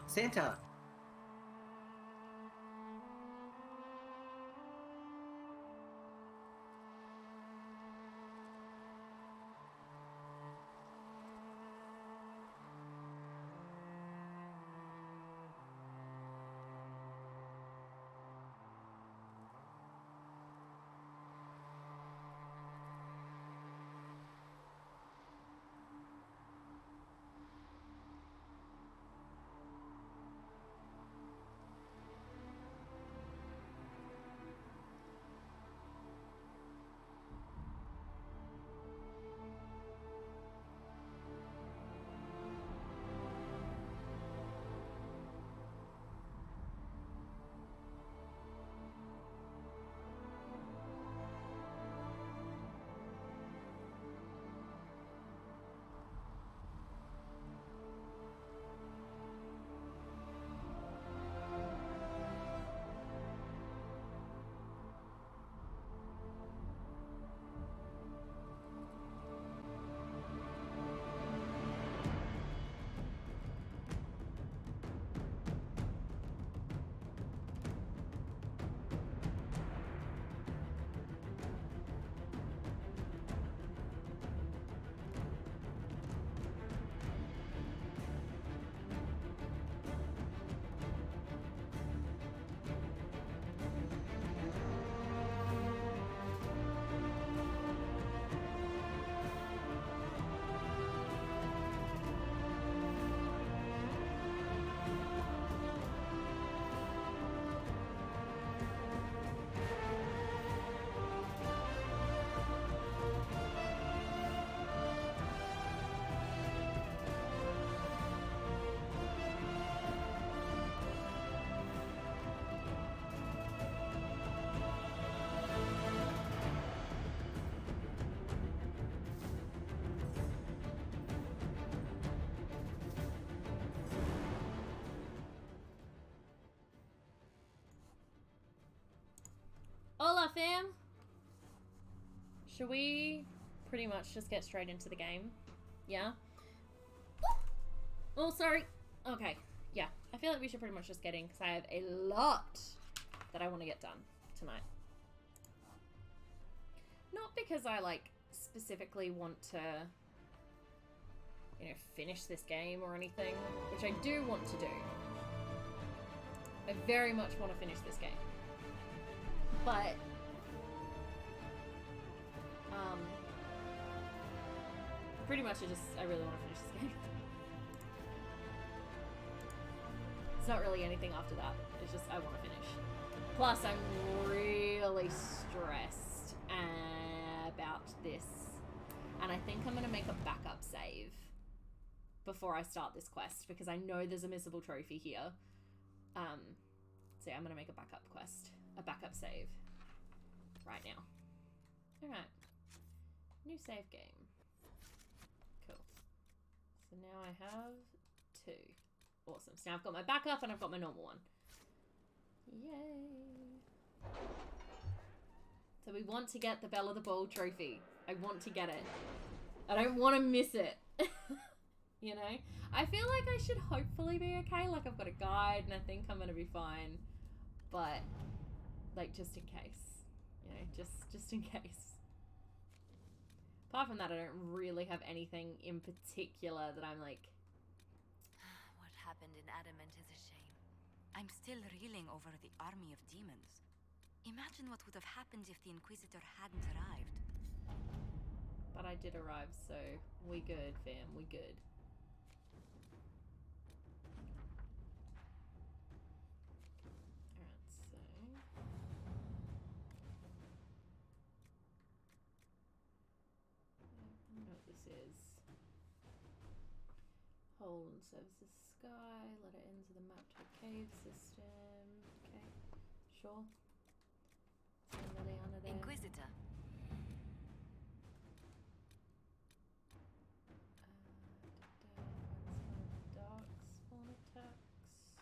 Santa! Hola, fam! Should we pretty much just get straight into the game? Yeah? Oh, sorry. Okay, yeah. I feel like we should pretty much just get in because I have a lot that I want to get done tonight. Not because I, like, specifically want to, you know, finish this game or anything, which I do want to do. I very much want to finish this game. But, pretty much I really want to finish this game. It's not really anything after that. It's just, I want to finish. Plus, I'm really stressed about this. And I think I'm going to make a backup save before I start this quest, because I know there's a missable trophy here. So yeah, I'm going to make a backup quest. A backup save right now. Alright. New save game. Cool. So now I have 2. Awesome. So now I've got my backup and I've got my normal one. Yay. So we want to get the Belle of the Ball trophy. I want to get it. I don't want to miss it. You know? I feel like I should hopefully be okay. Like, I've got a guide and I think I'm going to be fine. But, like, just in case. You know, just in case. Apart from that, I don't really have anything in particular that I'm like... What happened in Adamant is a shame. I'm still reeling over the army of demons. Imagine what would have happened if the Inquisitor hadn't arrived. But I did arrive, so we good, fam. We good. Alright, so... I don't know what this is. Hole and serves the sky. Let it enter the map to a cave system. Okay, sure. Liliana there. Inquisitor. Dark spawn attacks.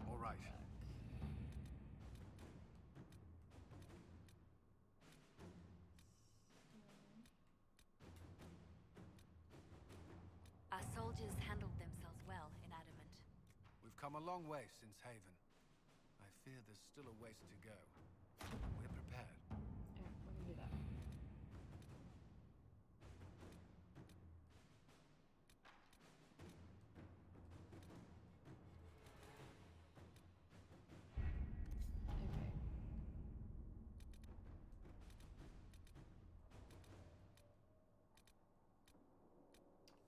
All right. come a long way since Haven. I fear there's still a ways to go. We're prepared. Yeah, we're gonna do that. Okay.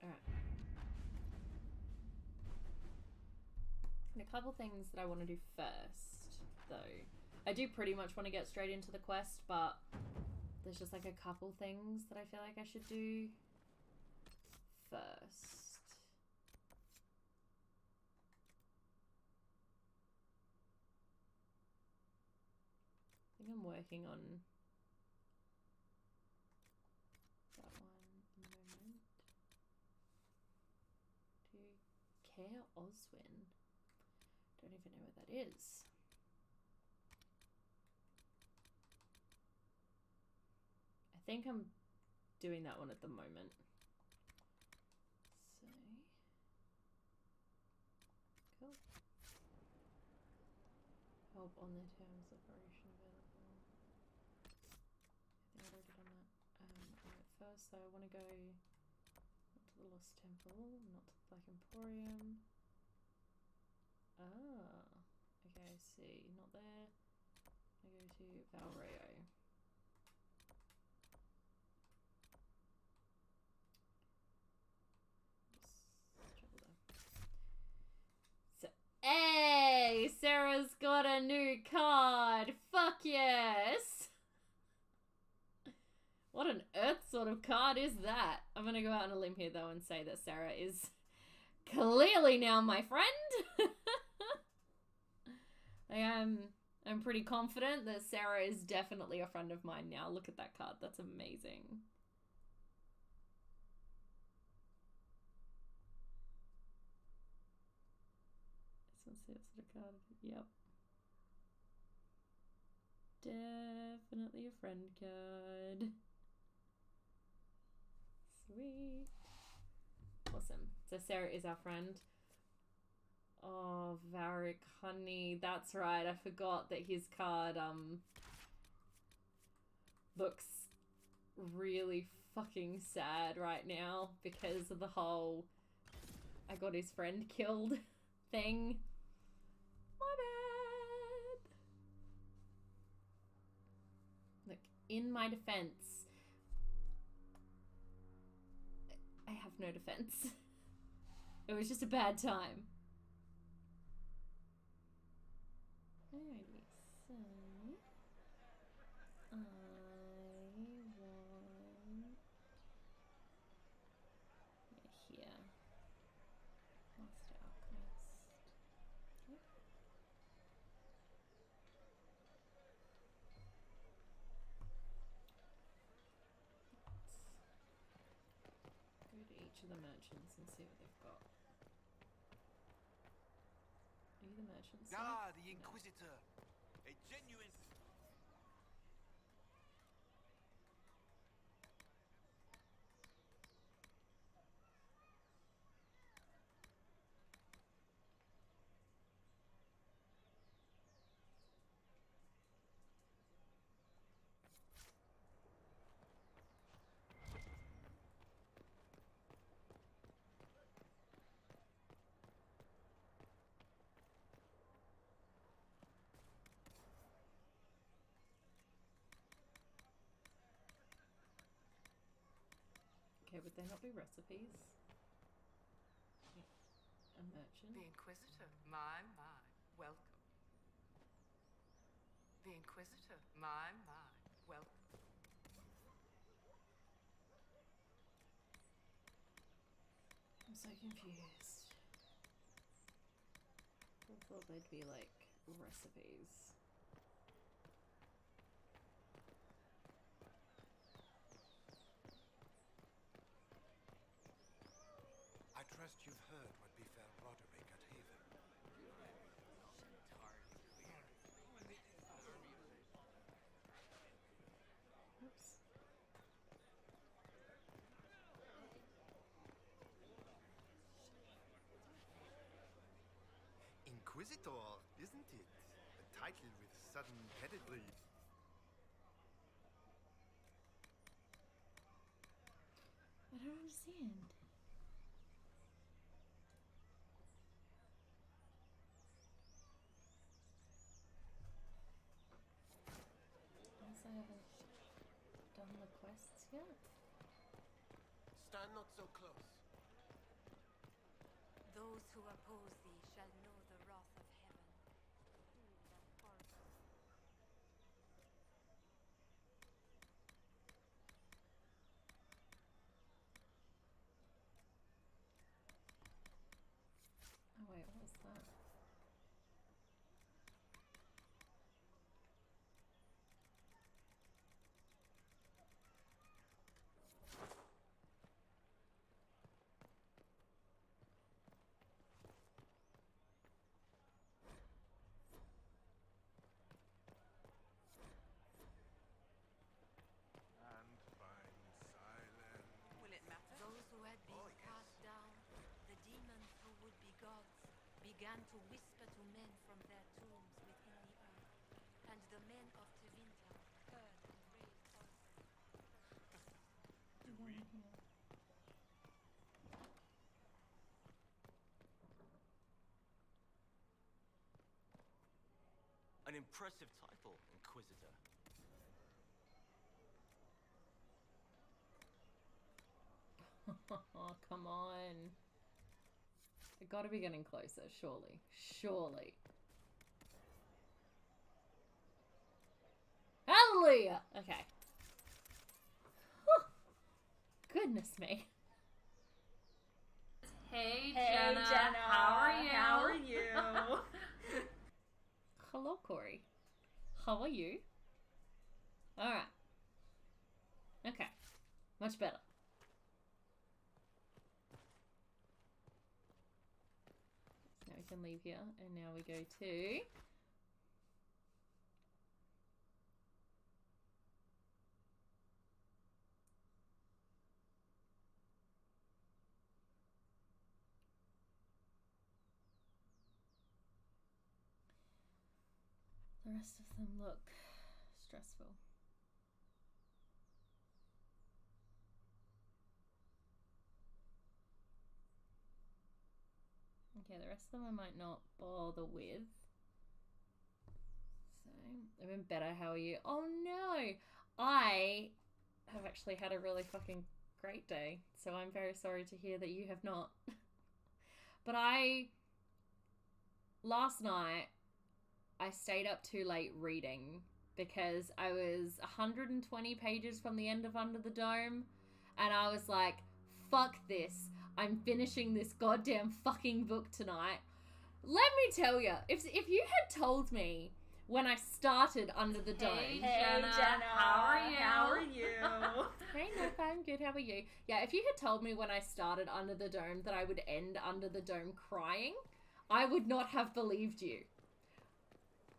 Alright. And a couple things that I want to do first, though. I do pretty much want to get straight into the quest, but there's just like a couple things that I feel like I should do first. I think I'm working on that one in a moment. Do Care Oswin? Don't even know what that is. I think I'm doing that one at the moment. So, cool. Help on their terms, operation available. I think I've already done that. Alright, first, so I want to go not to the Lost Temple, not to the Black Emporium. Ah, okay, I see. Not there. I go to Valreo. So, hey, Sarah's got a new card. Fuck yes. What on earth sort of card is that? I'm gonna go out on a limb here though and say that Sarah is clearly now my friend. I'm pretty confident that Sarah is definitely a friend of mine now. Look at that card. That's amazing. Let's see what sort of card. Yep. Definitely a friend card. Sweet. Awesome. So Sarah is our friend. Oh, Varric, honey. That's right. I forgot that his card looks really fucking sad right now because of the whole I got his friend killed thing. My bad. Look, in my defense, I have no defense. It was just a bad time. Alrighty, so I want here. Master Alchemist. Okay. Let's go to each of the merchants and see what they've got. Are you the merchant? Ah, the Inquisitor! A genuine... Okay, would they not be recipes? A merchant? The Inquisitor, my, welcome. The Inquisitor, my, welcome. I'm so confused. I thought they'd be like recipes. I trust you've heard what befell Roderick at Haven. Oops. Inquisitor, isn't it? A title with sudden pedigree. I don't understand. Unless I haven't done the quests yet. Stand not so close. Those who oppose thee shall know the wrath of heaven. Fool that pardon. Oh wait, what was that? And find silence. Will it matter? Those who had been Oh, yes. cast down, the demons who would be gods, began to whisper to men from their tombs within the earth. And the men of Tevinter heard and raised voices. Do we? An impressive title, Inquisitor. Oh, come on. I gotta be getting closer, surely. Surely. Hallelujah! Okay. Whew. Goodness me. Hey, Hey, Jenna. Jenna. How are you? How are you? Hello, Corey. How are you? Alright. Okay. Much better. So now we can leave here, and now we go to... The rest of them look stressful. Okay, the rest of them I might not bother with. So, I've been better. How are you? Oh no! I have actually had a really fucking great day. So I'm very sorry to hear that you have not. But last night, I stayed up too late reading because I was 120 pages from the end of Under the Dome, and I was like, fuck this. I'm finishing this goddamn fucking book tonight. Let me tell you, if you had told me when I started Under the Dome... Hey, Jenna. How are you? How are you? Hey, Nick, I'm good. How are you? Yeah, if you had told me when I started Under the Dome that I would end Under the Dome crying, I would not have believed you.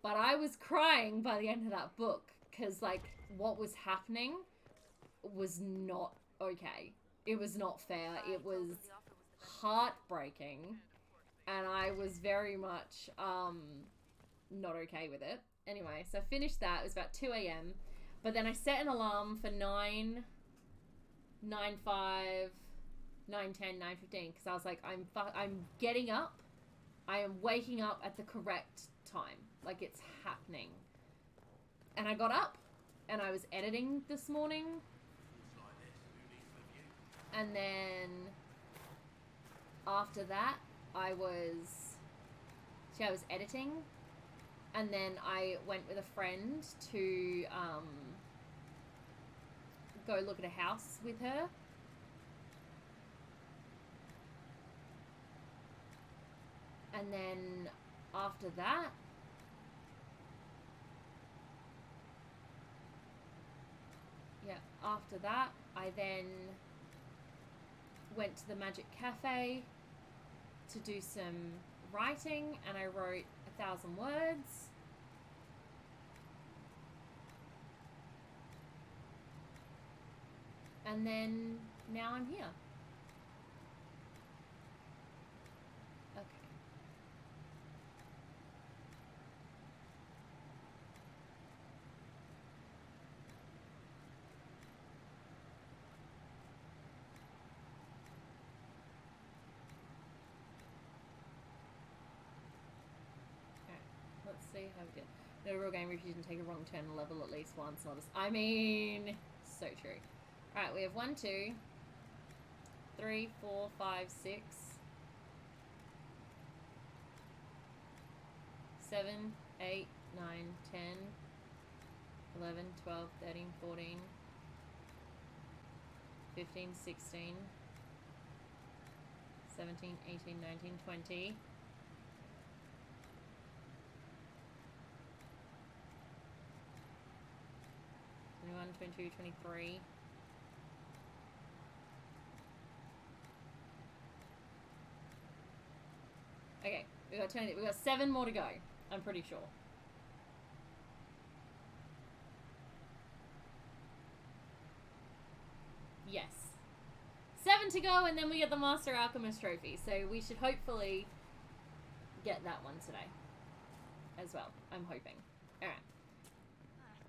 But I was crying by the end of that book because, like, what was happening was not okay. It was not fair. It was heartbreaking, and I was very much not okay with it. Anyway, so I finished that. It was about 2 a.m. But then I set an alarm for 9, 9:05, 9:10, 9:15 because I was like, I'm getting up. I am waking up at the correct time. Like, it's happening. And I got up, and I was editing this morning. And then after that, I was editing. And then I went with a friend to go look at a house with her. And then after that, I then went to the Magic Cafe to do some writing, and I wrote 1,000 words. And then now I'm here. Okay. you have it. No real game if you can take a wrong turn and level at least once. Not as I mean, so true. All right, we have 1, 2, 3, 4, 5, 6, 7, 8, 9, 10, 11, 12, 13, 14, 15, 16, 17, 18, 19, 20. 21, 22, 23. Okay, we got 7 more to go. I'm pretty sure. Yes. 7 to go, and then we get the Master Alchemist trophy. So we should hopefully get that one today as well. I'm hoping. Alright.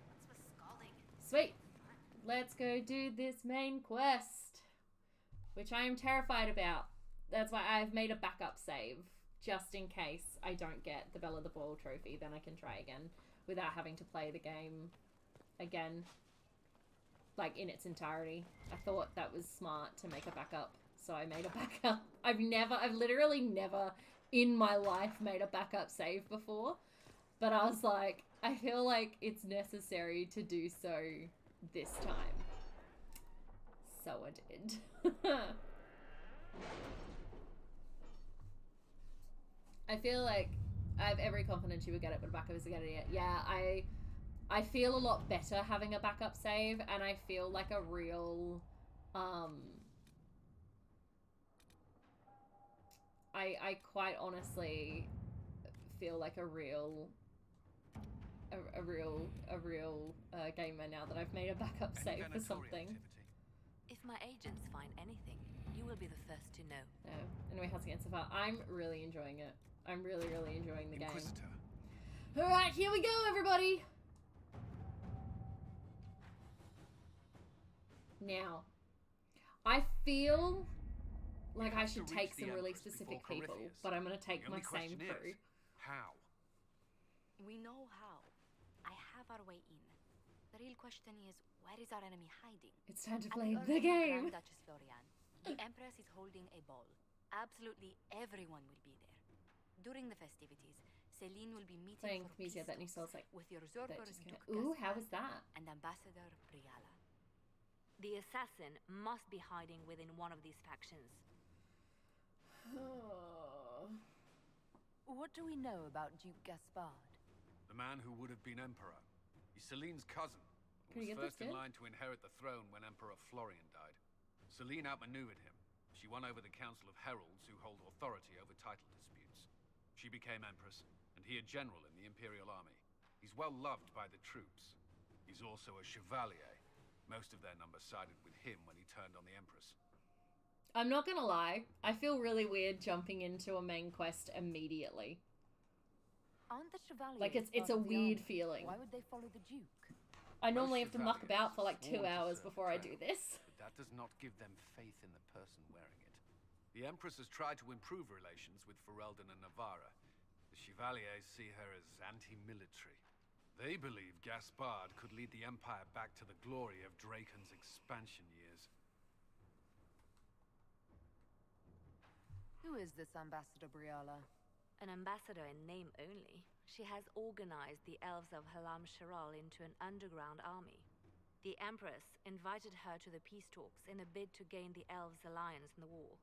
What's with scalding? Sweet. Let's go do this main quest, which I am terrified about. That's why I've made a backup save, just in case I don't get the Belle of the Ball trophy. Then I can try again without having to play the game again, like in its entirety. I thought that was smart to make a backup, so I made a backup. I've literally never in my life made a backup save before, but I was like, I feel like it's necessary to do so this time. So I did. I feel like I have every confidence you would get it, but a backup is a good idea. Yeah, I feel a lot better having a backup save, and I feel like a real, I quite honestly feel like a real gamer now that I've made a backup save for something. If my agents find anything, you will be the first to know. No. Anyway, how's it going so far? I'm really enjoying it. I'm really, really enjoying the Inquisitor. game. Alright, here we go, everybody! Now, I feel like I should take some really specific people, but I'm going to take my same crew. How? We know how. I have our way in. The real question is, where is our enemy hiding? It's time to At play Earth the of game. Grand Duchess Florian, the Empress is holding a ball. Absolutely everyone will be there. During the festivities, Celine will be meeting Playing for music peace that new talks Souls like with the that usurpers just came Duke out. Ooh, how Gaspard was that? and Ambassador Briala. The assassin must be hiding within one of these factions. What do we know about Duke Gaspard? The man who would have been emperor. He's Celine's cousin. Pretty Was good, first that's in good. line to inherit the throne when Emperor Florian died. Celine outmaneuvered him. She won over the Council of Heralds who hold authority over title disputes. She became empress, and he a general in the Imperial Army. He's well loved by the troops. He's also a chevalier. Most of their number sided with him when he turned on the Empress. I'm not gonna lie, I feel really weird jumping into a main quest immediately. Aren't the Chevaliers Like, it's part a of the weird army? feeling. Why would they follow the Duke? I Most normally have to muck chevaliers about for like 2 sworn to hours serve before I the do crown, this. But that does not give them faith in the person wearing it. The Empress has tried to improve relations with Ferelden and Navarra. The Chevaliers see her as anti-military. They believe Gaspard could lead the Empire back to the glory of Draken's expansion years. Who is this Ambassador Briala? An ambassador in name only, she has organized the elves of Halam Sharal into an underground army. The Empress invited her to the peace talks in a bid to gain the elves' alliance in the war.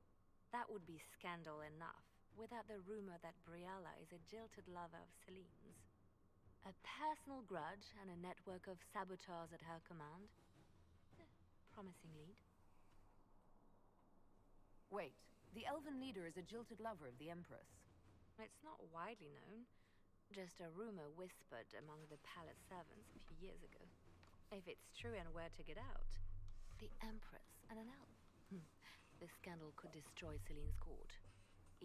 That would be scandal enough, without the rumor that Briala is a jilted lover of Celine's. A personal grudge and a network of saboteurs at her command. Promising lead. Wait, the elven leader is a jilted lover of the Empress. It's not widely known. Just a rumor whispered among the palace servants a few years ago. If it's true and were to get out, the Empress and an elf. The scandal could destroy Celine's court.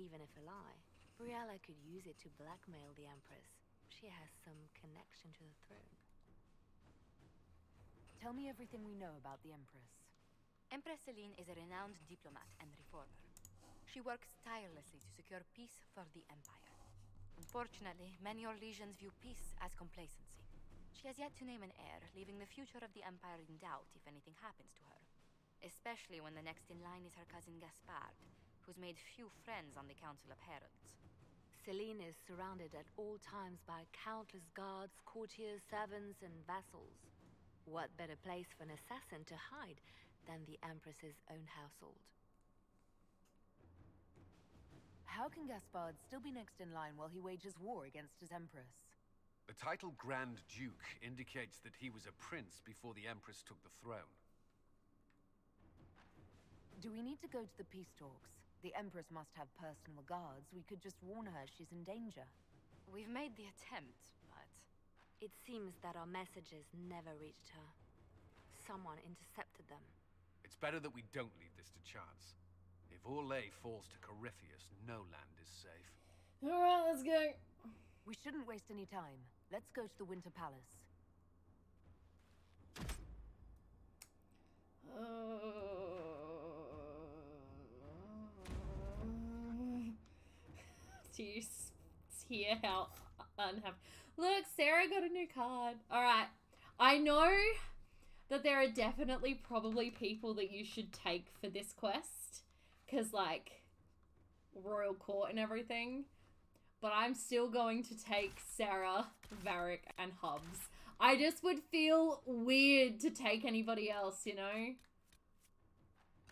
Even if a lie, Briala could use it to blackmail the Empress. She has some connection to the throne. Tell me everything we know about the Empress. Empress Celine is a renowned diplomat and reformer. She works tirelessly to secure peace for the Empire. Unfortunately, many Orlesians view peace as complacency. She has yet to name an heir, leaving the future of the Empire in doubt if anything happens to her. Especially when the next in line is her cousin Gaspard, who's made few friends on the Council of Heralds. Celine is surrounded at all times by countless guards, courtiers, servants, and vassals. What better place for an assassin to hide than the Empress's own household? How can Gaspard still be next in line while he wages war against his Empress? The title Grand Duke indicates that he was a prince before the Empress took the throne. Do we need to go to the peace talks? The Empress must have personal guards. We could just warn her she's in danger. We've made the attempt, but... It seems that our messages never reached her. Someone intercepted them. It's better that we don't leave this to chance. If Orlais falls to Corypheus, no land is safe. Alright, let's go. We shouldn't waste any time. Let's go to the Winter Palace. Do you hear how unhappy? Look, Sarah got a new card. Alright. I know that there are definitely probably people that you should take for this quest. Because, like, royal court and everything. But I'm still going to take Sarah, Varric, and Hubs. I just would feel weird to take anybody else, you know?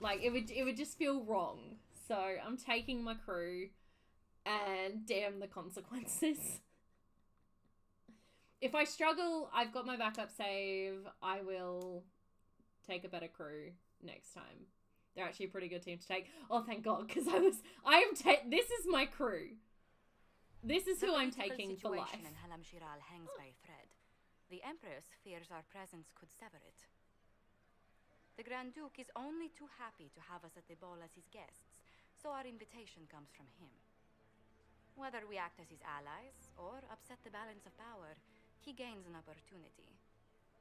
Like, it would just feel wrong. So, I'm taking my crew. And damn the consequences. If I struggle, I've got my backup save. I will take a better crew next time. They're actually a pretty good team to take. Oh, thank God, because this is my crew. This is who I'm taking for life. The situation in Halam Shiral hangs by a thread. The Empress fears our presence could sever it. The Grand Duke is only too happy to have us at the ball as his guests, so our invitation comes from him. Whether we act as his allies or upset the balance of power, he gains an opportunity,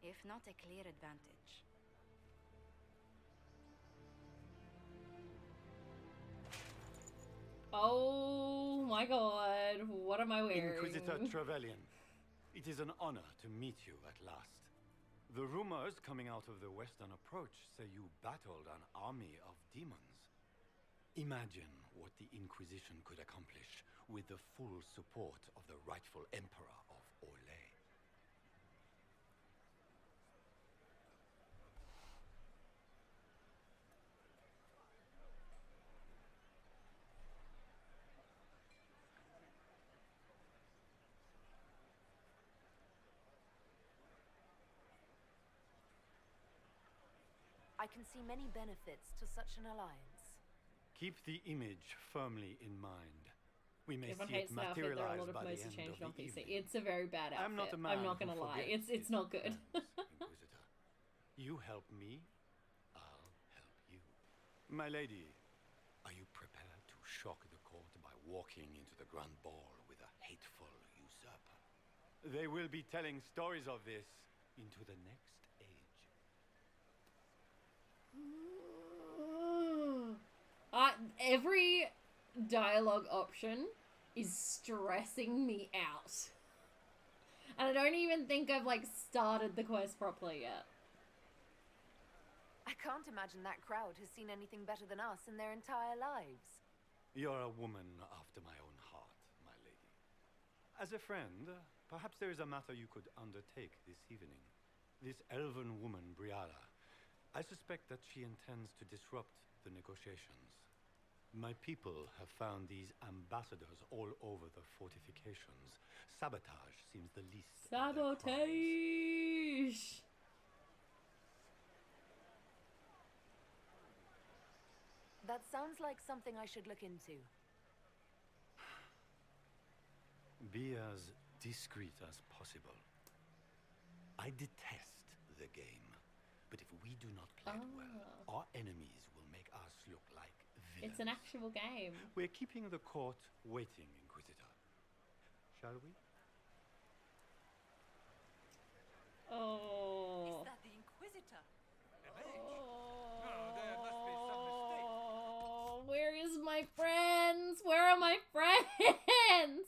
if not a clear advantage. Oh my God, what am I wearing? Inquisitor Trevelyan, it is an honor to meet you at last. The rumors coming out of the Western Approach say you battled an army of demons. Imagine what the Inquisition could accomplish with the full support of the rightful Emperor of Orlais. I can see many benefits to such an alliance. Keep the image firmly in mind. We may Everyone see hates it the outfit. There are a materialize lot of by the modes to end change of on the PC. evening. It's a very bad outfit. I'm not a man I'm not who gonna lie. forgets It's not good. Inquisitor. You help me, I'll help you. My lady, are you prepared to shock the court by walking into the Grand Ball with a hateful usurper? They will be telling stories of this into the next age. Every dialogue option is stressing me out. And I don't even think I've, like, started the quest properly yet. I can't imagine that crowd has seen anything better than us in their entire lives. You're a woman after my own heart, my lady. As a friend, perhaps there is a matter you could undertake this evening. This elven woman, Briala, I suspect that she intends to disrupt the negotiations. My people have found these ambassadors all over the fortifications. Sabotage seems the least of their crimes. Sabotage! That sounds like something I should look into. Be as discreet as possible. I detest the game, but if we do not play it well, our enemies will make us look like villains. It's an actual game. We're keeping the court waiting, Inquisitor. Shall we? Oh. Is that the Inquisitor? Where is my friends? Where are my friends?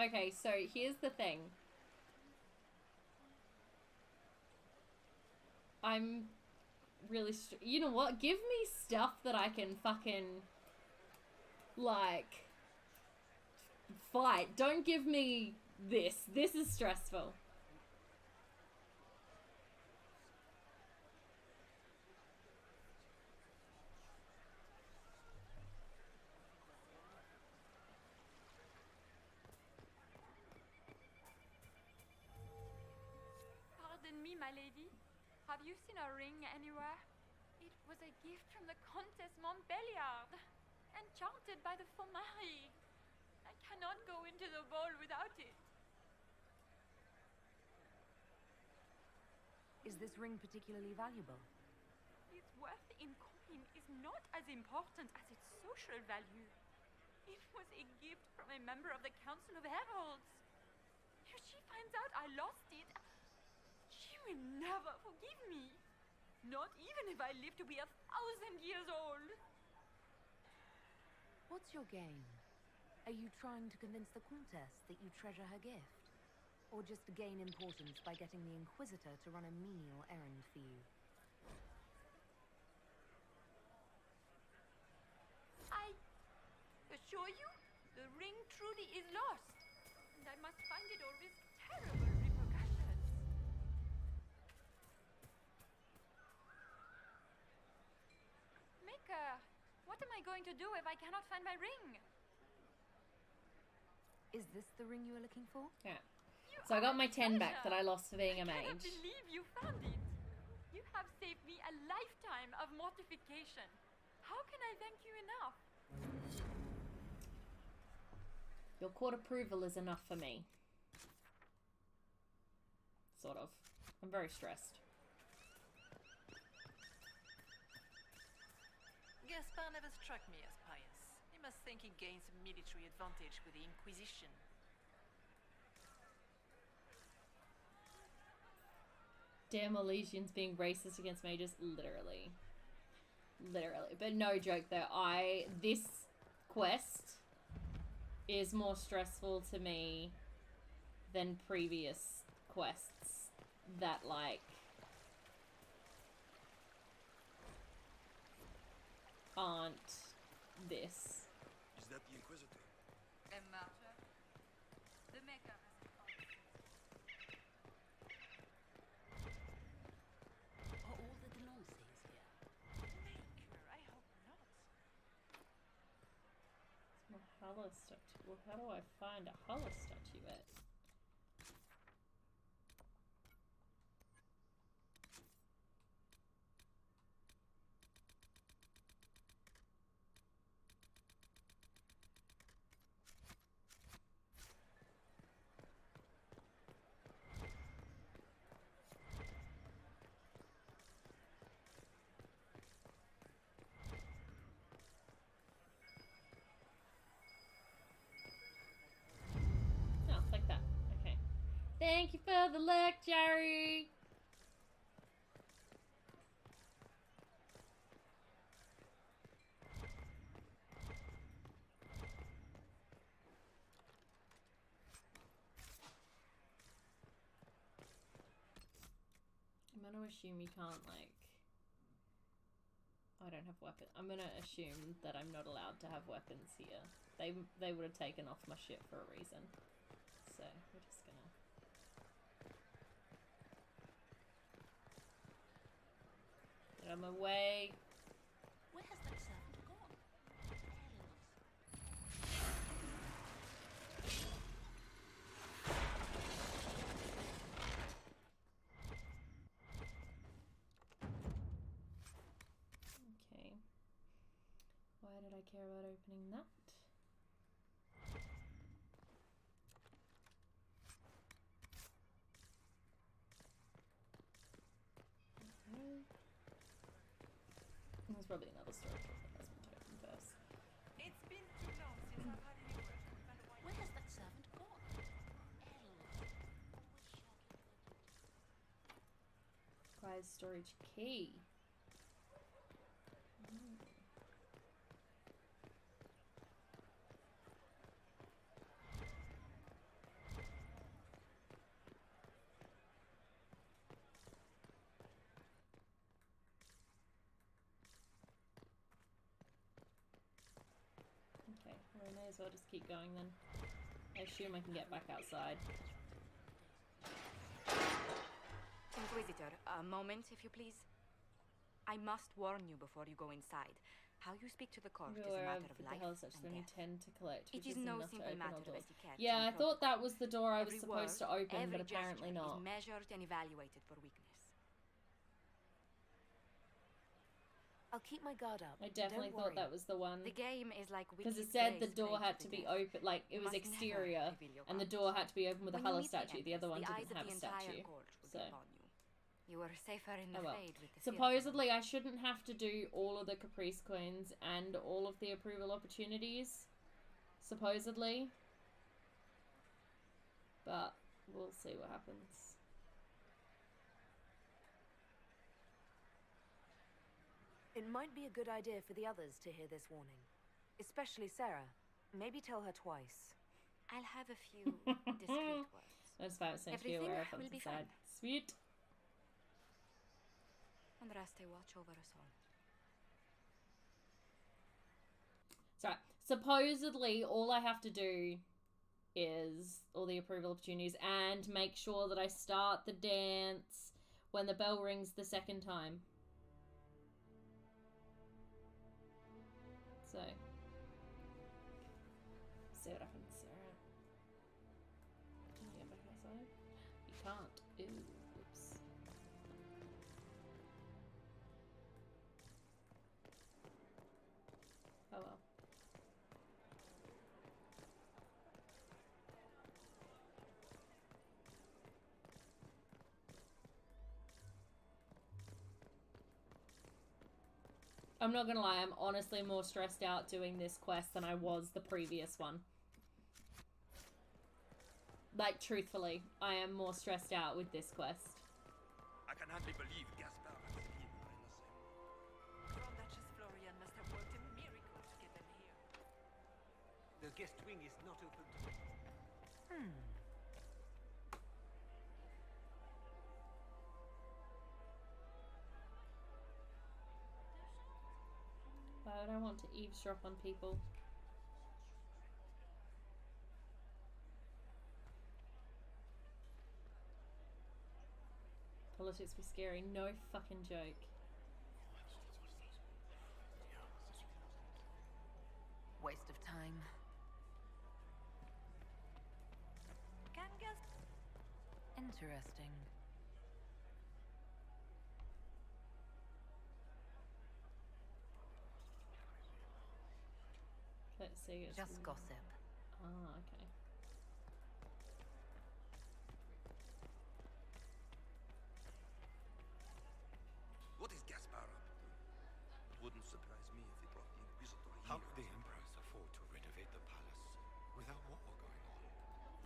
okay, so here's the thing. I'm really... You know what? Give me stuff that I can fucking... like... fight. Don't give me this. This is stressful. Pardon me, my lady. Have you seen a ring anywhere? It was a gift from the Countess Montbelliard, enchanted by the Fomari. I cannot go into the ball without it. Is this ring particularly valuable? Its worth in coin is not as important as its social value. It was a gift from a member of the Council of Heralds. If she finds out I lost it, she will never forgive me. Not even if I live to be 1,000 years old. What's your game? Are you trying to convince the Countess that you treasure her gift? Or just to gain importance by getting the Inquisitor to run a menial errand for you? I assure you, the ring truly is lost. And I must find it or risk terrible repercussions. Maker, what am I going to do if I cannot find my ring? Is this the ring you were looking for? Yeah. So I got my 10 back that I lost for being a I cannot mage. believe you found it. You have saved me a lifetime of mortification. How can I thank you enough? Your court approval is enough for me. Sort of. I'm very stressed. Gaspar never struck me as pious. He must think he gains a military advantage with the Inquisition. Damn Elysians being racist against mages. Literally. Literally. But no joke though. This quest is more stressful to me than previous quests that, like, aren't this. Is that the Inquisitor? A martyr? The Maker has a promise. Are all the Delancey's here? Maker, I hope not. It's my hollow statue. Well, how do I find a hollow statuette? Oh, like that. Okay. Thank you for the luck, Jerry. I'm gonna assume you can't, like... I don't have weapons. I'm gonna assume that I'm not allowed to have weapons here. They would have taken off my shit for a reason. So, we're just gonna... get out of my way. Where has that servant gone? Okay. Why did I care about opening that? Okay. There's probably another storage door that has been to open first. It's been too long since I've had any work with an white. Where has that servant gone? Requires storage key. May as well just keep going then. I assume I can get back outside. Inquisitor, a moment, if you please. I must warn you before you go inside. How you speak to the court is a matter of life and death. Tend to collect, It is no simple matter of etiquette. Yeah, I thought that was the door I was Every supposed word, to open, every but apparently gesture not. is measured and evaluated for weakness. I'll keep my guard up. I definitely thought that was the one. The game is like because it said the door had to be open, like it was exterior, and the door had to be open with a Hela statue. The other one didn't have a statue. So. You were safer in the fade with the supposedly, I shouldn't have to do all of the Caprice coins and all of the approval opportunities. Supposedly. But we'll see what happens. It might be a good idea for the others to hear this warning. Especially Sarah. Maybe tell her twice. I'll have a few discreet words. That's about saying to be aware of what's inside. Sweet. Andraste, watch over us all. So, supposedly, all I have to do is all the approval opportunities and make sure that I start the dance when the bell rings the second time. So, see what happens, Sarah. Can you get back outside? You can't. Ooh, whoops. Oh well. I'm not gonna lie, I'm honestly more stressed out doing this quest than I was the previous one. Like, truthfully, I am more stressed out with this quest. I can hardly believe Gaspard has been, I must say. Grand Duchess Florian must have worked a miracle to get them here. The guest wing is not open to me. Why would I want to eavesdrop on people? Politics be scary. No fucking joke. Waste of time. Interesting. Let's see. Just gossip. Ah, okay. What is Gaspard up to? It wouldn't surprise me if he brought the Inquisitor here. How could the Empress afford to renovate the palace without war going on?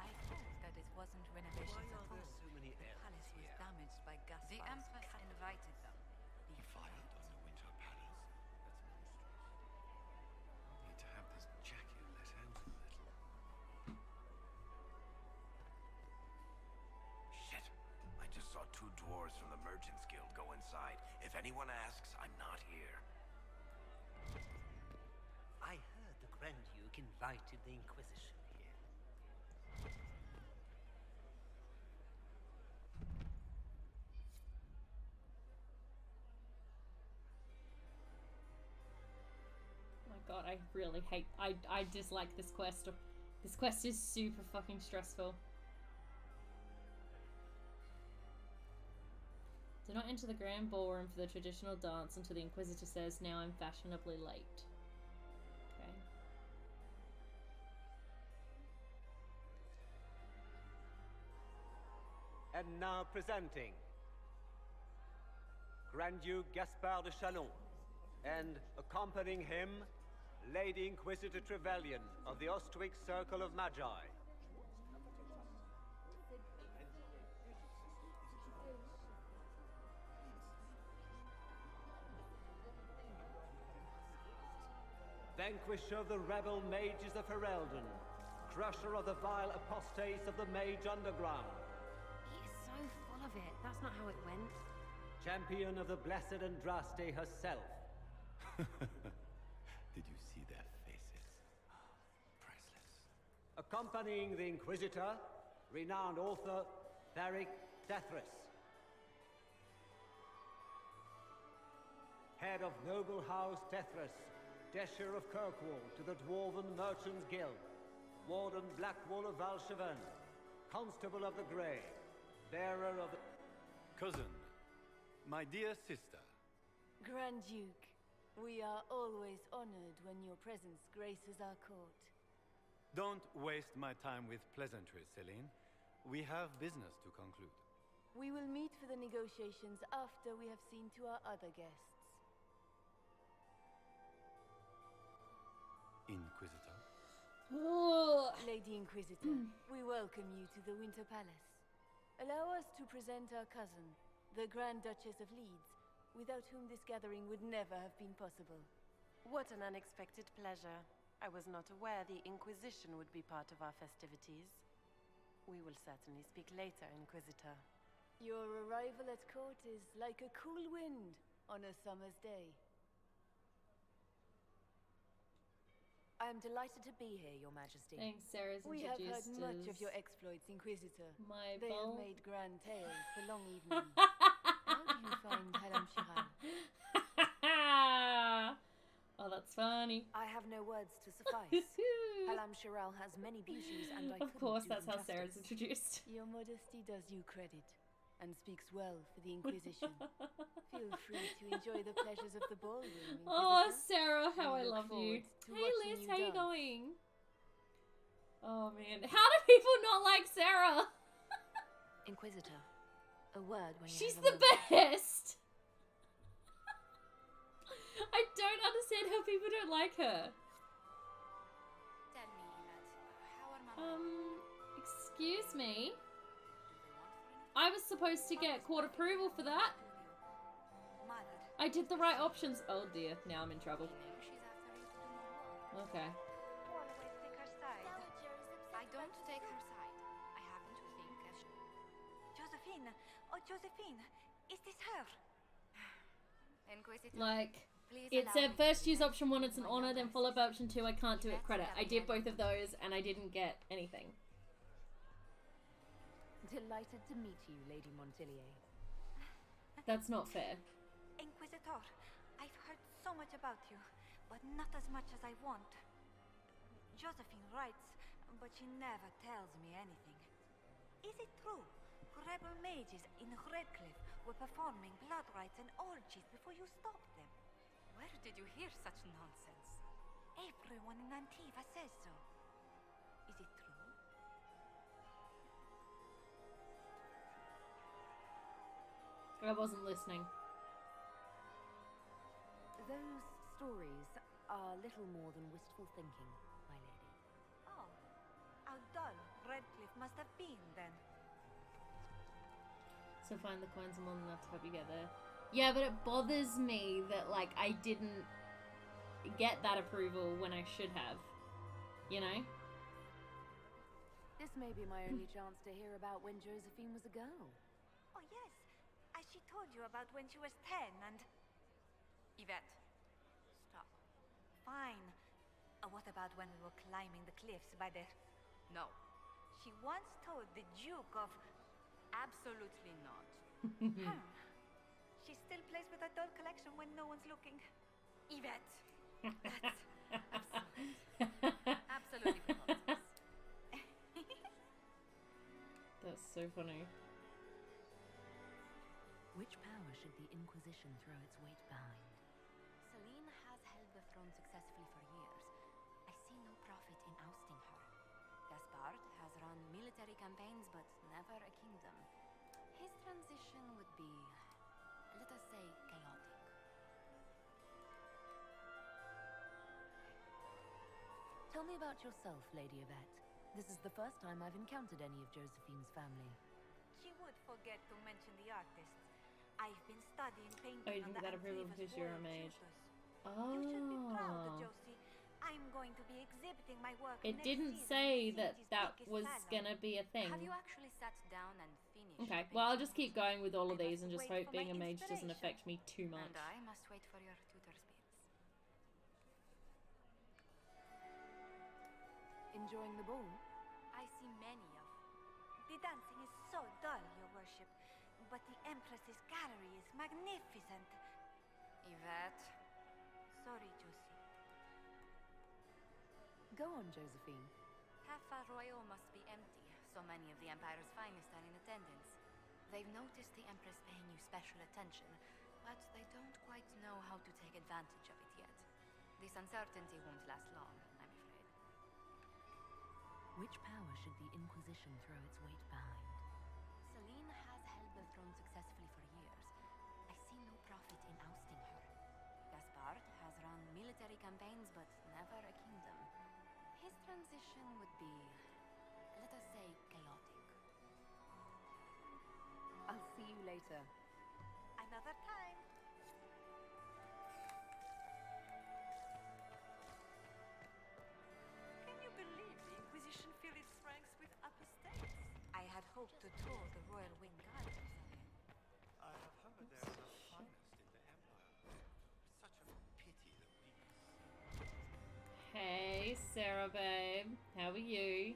I thought that it wasn't renovations Why at are there all. so many The elves palace was here? damaged by Gaspard's The Empress invited them. He fired on the Winter Palace? That's monstrous. Need to have this jacket let out a little. Shit. I just saw two dwarves from the Merchants Guild go inside. If anyone asks, I'm not here. I heard the Grand Duke invited the Inquisition here. Oh my god, I really hate... I dislike this quest. This quest is super fucking stressful. Do not enter the grand ballroom for the traditional dance until the Inquisitor says, now I'm fashionably late. Okay. And now presenting Grand Duke Gaspard de Chalon, and accompanying him, Lady Inquisitor Trevelyan of the Ostwick Circle of Magi. Vanquisher of the rebel mages of Ferelden, crusher of the vile apostates of the Mage Underground. He is so full of it. That's not how it went. Champion of the Blessed Andraste herself. Did you see their faces? Accompanying the Inquisitor, renowned author Theric Tethras. Head of Noble House Tethras, Desher of Kirkwall to the Dwarven Merchants Guild, Warden Blackwall of Valshaven, Constable of the Grey, bearer of the... Cousin, my dear sister. Grand Duke, we are always honored when your presence graces our court. Don't waste my time with pleasantries, Celine. We have business to conclude. We will meet for the negotiations after we have seen to our other guests. Inquisitor? Lady Inquisitor, we welcome you to the Winter Palace. Allow us to present our cousin, the Grand Duchess of Leeds, without whom this gathering would never have been possible. What an unexpected pleasure. I was not aware the Inquisition would be part of our festivities. We will certainly speak later, Inquisitor. Your arrival at court is like a cool wind on a summer's day. I am delighted to be here, Your Majesty. Thanks, Sarah's We have heard introduced much as of your exploits, Inquisitor. my They have bowl. made grand tales for long evenings. How do you find Halam Shiral? Oh, that's funny. I have no words to suffice. Halam Shiral has many beauties, and I Of couldn't course, do that's them how Sarah's justice. introduced. Your modesty does you credit, and speaks well for the Inquisition. Feel free to enjoy the pleasures of the ballroom, Oh, Inquisitor. Sarah, how I We look love you. forward to Hey, watching Liz, you how you dance. going? Oh, man. How do people not like Sarah? Inquisitor, a word when you She's have a the moment. best. I don't understand how people don't like her. Tell me, Yvette, how are Mama? Excuse me? I was supposed to get court approval for that. Mother, I did the right options. Oh dear, now I'm in trouble. she's after you to do more work. Okay. Always take her side. I don't take her side. I happen to think as Josephine! Oh, Josephine! Is this her? Inquisitor. Like, Please it allow said me first to use present option 1, you it's an my honor, younger then follow up option 2, I can't do it Yvette credit. I did both of Gabrielle. those and I didn't get anything. Delighted to meet you, Lady Montillier. That's not fair. Inquisitor, I've heard so much about you, but not as much as I want. Josephine writes, but she never tells me anything. Is it true? Rebel mages in Redcliffe were performing blood rites and orgies before you stopped them. Where did you hear such nonsense? Everyone in Antiva says so. Is it true? I wasn't listening. Those stories are little more than wistful thinking, my lady. Oh, how dull Redcliffe must have been then. So find the coins are more than enough to help you get there. Yeah, but it bothers me that, like, I didn't get that approval when I should have. You know? This may be my only chance to hear about when Josephine was a girl. Oh yes, as she told you about when she was 10 and... Yvette, stop. Fine. What about when we were climbing the cliffs by the... No. She once told the Duke of... Absolutely not. She still plays with her doll collection when no one's looking. Yvette! That's absurd. Absolutely preposterous. That's so funny. Which power should the Inquisition throw its weight behind? Celine has held the throne successfully for years. I see no profit in ousting her. Gaspard has run military campaigns, but never a kingdom. His transition would be, let us say, chaotic. Tell me about yourself, Lady Yvette. This is the first time I've encountered any of Josephine's family. She would forget to mention the artists. I've been studying painting Oh, you on didn't the get approval Antivas because you're a World mage. Tutors. Oh. You should be proud, Josie. I'm going to be exhibiting my work It next didn't season say in that City's that biggest was salon. gonna be a thing. Have you actually sat down and finished? Okay, well, I'll just keep going with all of these and just wait hope for my being a mage doesn't inspiration. affect me too much. And I must wait for your tutor's bits. Enjoying the ball? I see many of. The dancing is so dull, your worship. But the Empress's gallery is magnificent. Yvette. Sorry, Josie. Go on, Josephine. Half Royal must be empty. So many of the Empire's finest are in attendance. They've noticed the Empress paying you special attention, but they don't quite know how to take advantage of it yet. This uncertainty won't last long, I'm afraid. Which power should the Inquisition throw its weight behind? Celine has held the throne successfully for years. I see no profit in ousting her. Gaspard has run military campaigns, but never a kingdom. His transition would be, let us say, chaotic. I'll see you later. Another time. Can you believe the Inquisition fill its ranks with apostates? I had hoped to tour the Royal Wing Gardens. I have heard they're the finest in the Empire. Such a pity that we... Hey, Sarah, babe. How are you?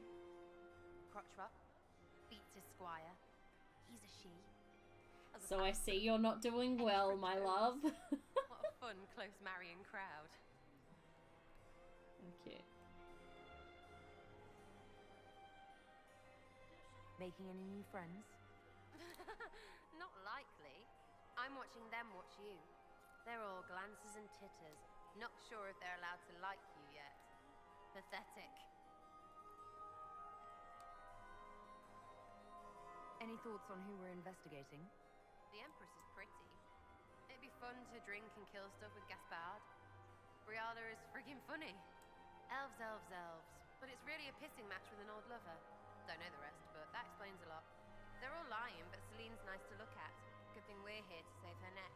Crotch beats his squire. He's a she. So I see you're not doing well, my love. What a fun, close marrying crowd. Okay. Making any new friends? Not likely. I'm watching them watch you. They're all glances and titters. Not sure if they're allowed to like you yet. Pathetic. Any thoughts on who we're investigating? The Empress is pretty. It'd be fun to drink and kill stuff with Gaspard. Briala is friggin' funny. Elves, elves, elves. But it's really a pissing match with an old lover. Don't know the rest, but that explains a lot. They're all lying, but Celine's nice to look at. Good thing we're here to save her neck.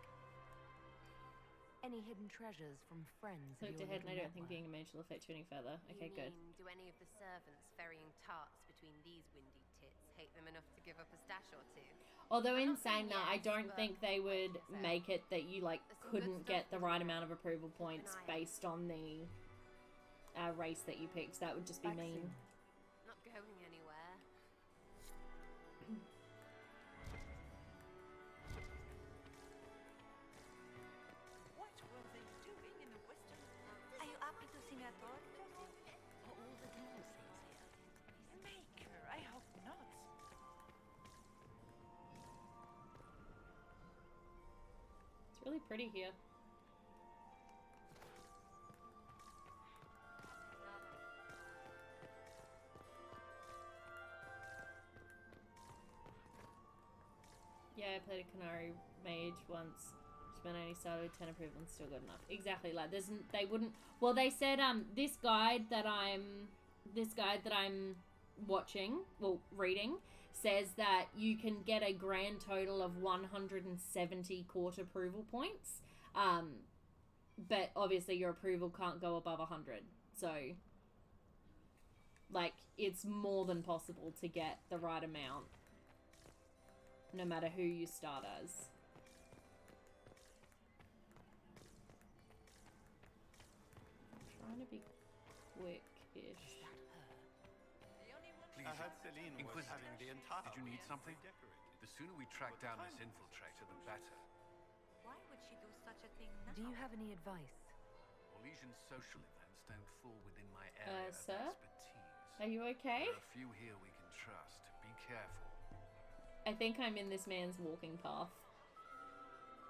Any hidden treasures from friends? Looked ahead, and I don't think being a mage will affect you any further. Okay, You good. mean, do any of the servants ferrying tarts between these windy tits hate them enough to give up a stash or two? Although in saying that, I don't think they would make it that you like couldn't get the right amount of approval points based on the race that you picked. That would just be mean. Not going anywhere. What were they doing in the western? Are you happy to see me at all? Are all the nonsense here? Maker, I hope not. It's really pretty here. Yeah, I played a Canary Mage once. Spent only started with 10 approval and still good enough. Exactly, like they wouldn't. Well, they said this guide that I'm watching, well, reading, says that you can get a grand total of 170 court approval points. But obviously your approval can't go above 100. So, like, it's more than possible to get the right amount, no matter who you start as. I'm trying to be quick-ish. I heard Celine was Inquisitor, having the entire did you need place something? redecorated. The sooner we track down this infiltrator, the better. Why would she do such a thing now? Do you have any advice? Orlesian social events don't fall within my area of sir? expertise. Are you okay? There are a few here we can trust. Be careful. I think I'm in this man's walking path.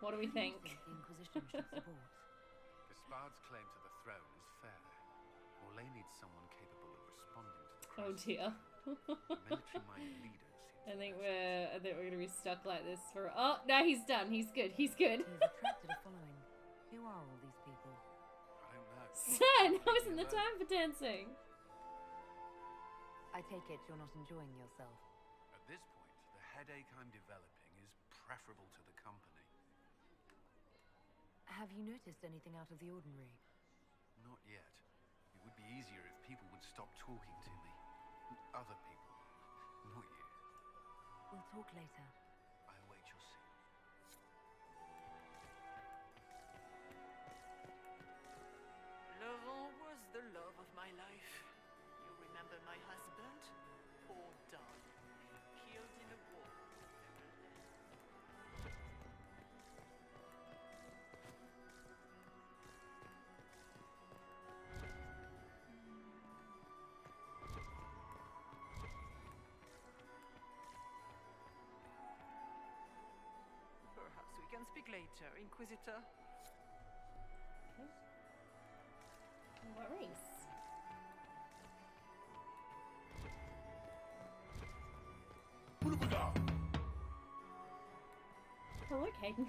What do we think? The Inquisition should support. Gaspard's claim to the throne is fair. Orlais needs someone capable of responding to the Oh crisis. dear. Military-minded leaders I think we're gonna be stuck like this for. Oh no, he's done. He's good. He's good. He's attracted a following. Who are all these people? I don't know. Sir, now isn't the time for dancing. I take it you're not enjoying yourself. At this point, the headache I'm developing is preferable to the company. Have you noticed anything out of the ordinary? Not yet. It would be easier if people would stop talking to me. Other people. Not you. We'll talk later. I await your signal. Laurent was the love of my life. You remember can speak later, Inquisitor. Okay. What race? Hello, Caden.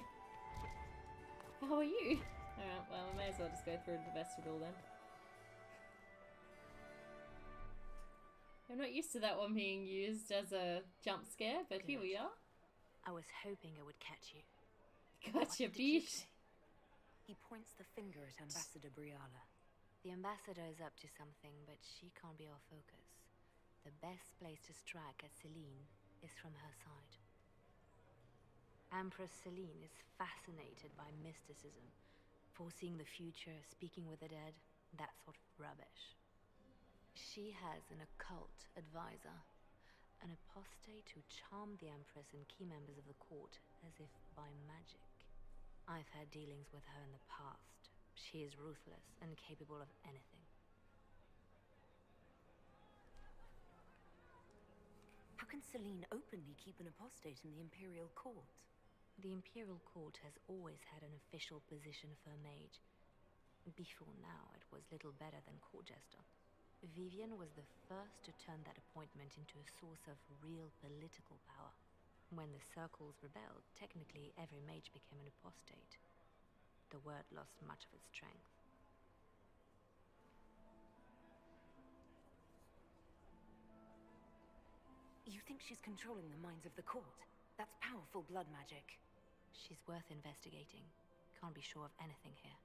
How are you? Alright, well, we may as well just go through the vestibule then. I'm not used to that one being used as a jump scare, but here we are. I was hoping I would catch you. Gotcha, bitch. He points the finger at Ambassador Briala. The ambassador is up to something, but she can't be our focus. The best place to strike at Celine is from her side. Empress Celine is fascinated by mysticism, foreseeing the future, speaking with the dead, that sort of rubbish. She has an occult advisor, an apostate who charmed the Empress and key members of the court as if by magic. I've had dealings with her in the past. She is ruthless and capable of anything. How can Celine openly keep an apostate in the Imperial Court? The Imperial Court has always had an official position for a mage. Before now, it was little better than court jester. Vivian was the first to turn that appointment into a source of real political power. When the circles rebelled, technically every mage became an apostate. The word lost much of its strength. You think she's controlling the minds of the court? That's powerful blood magic. She's worth investigating. Can't be sure of anything here.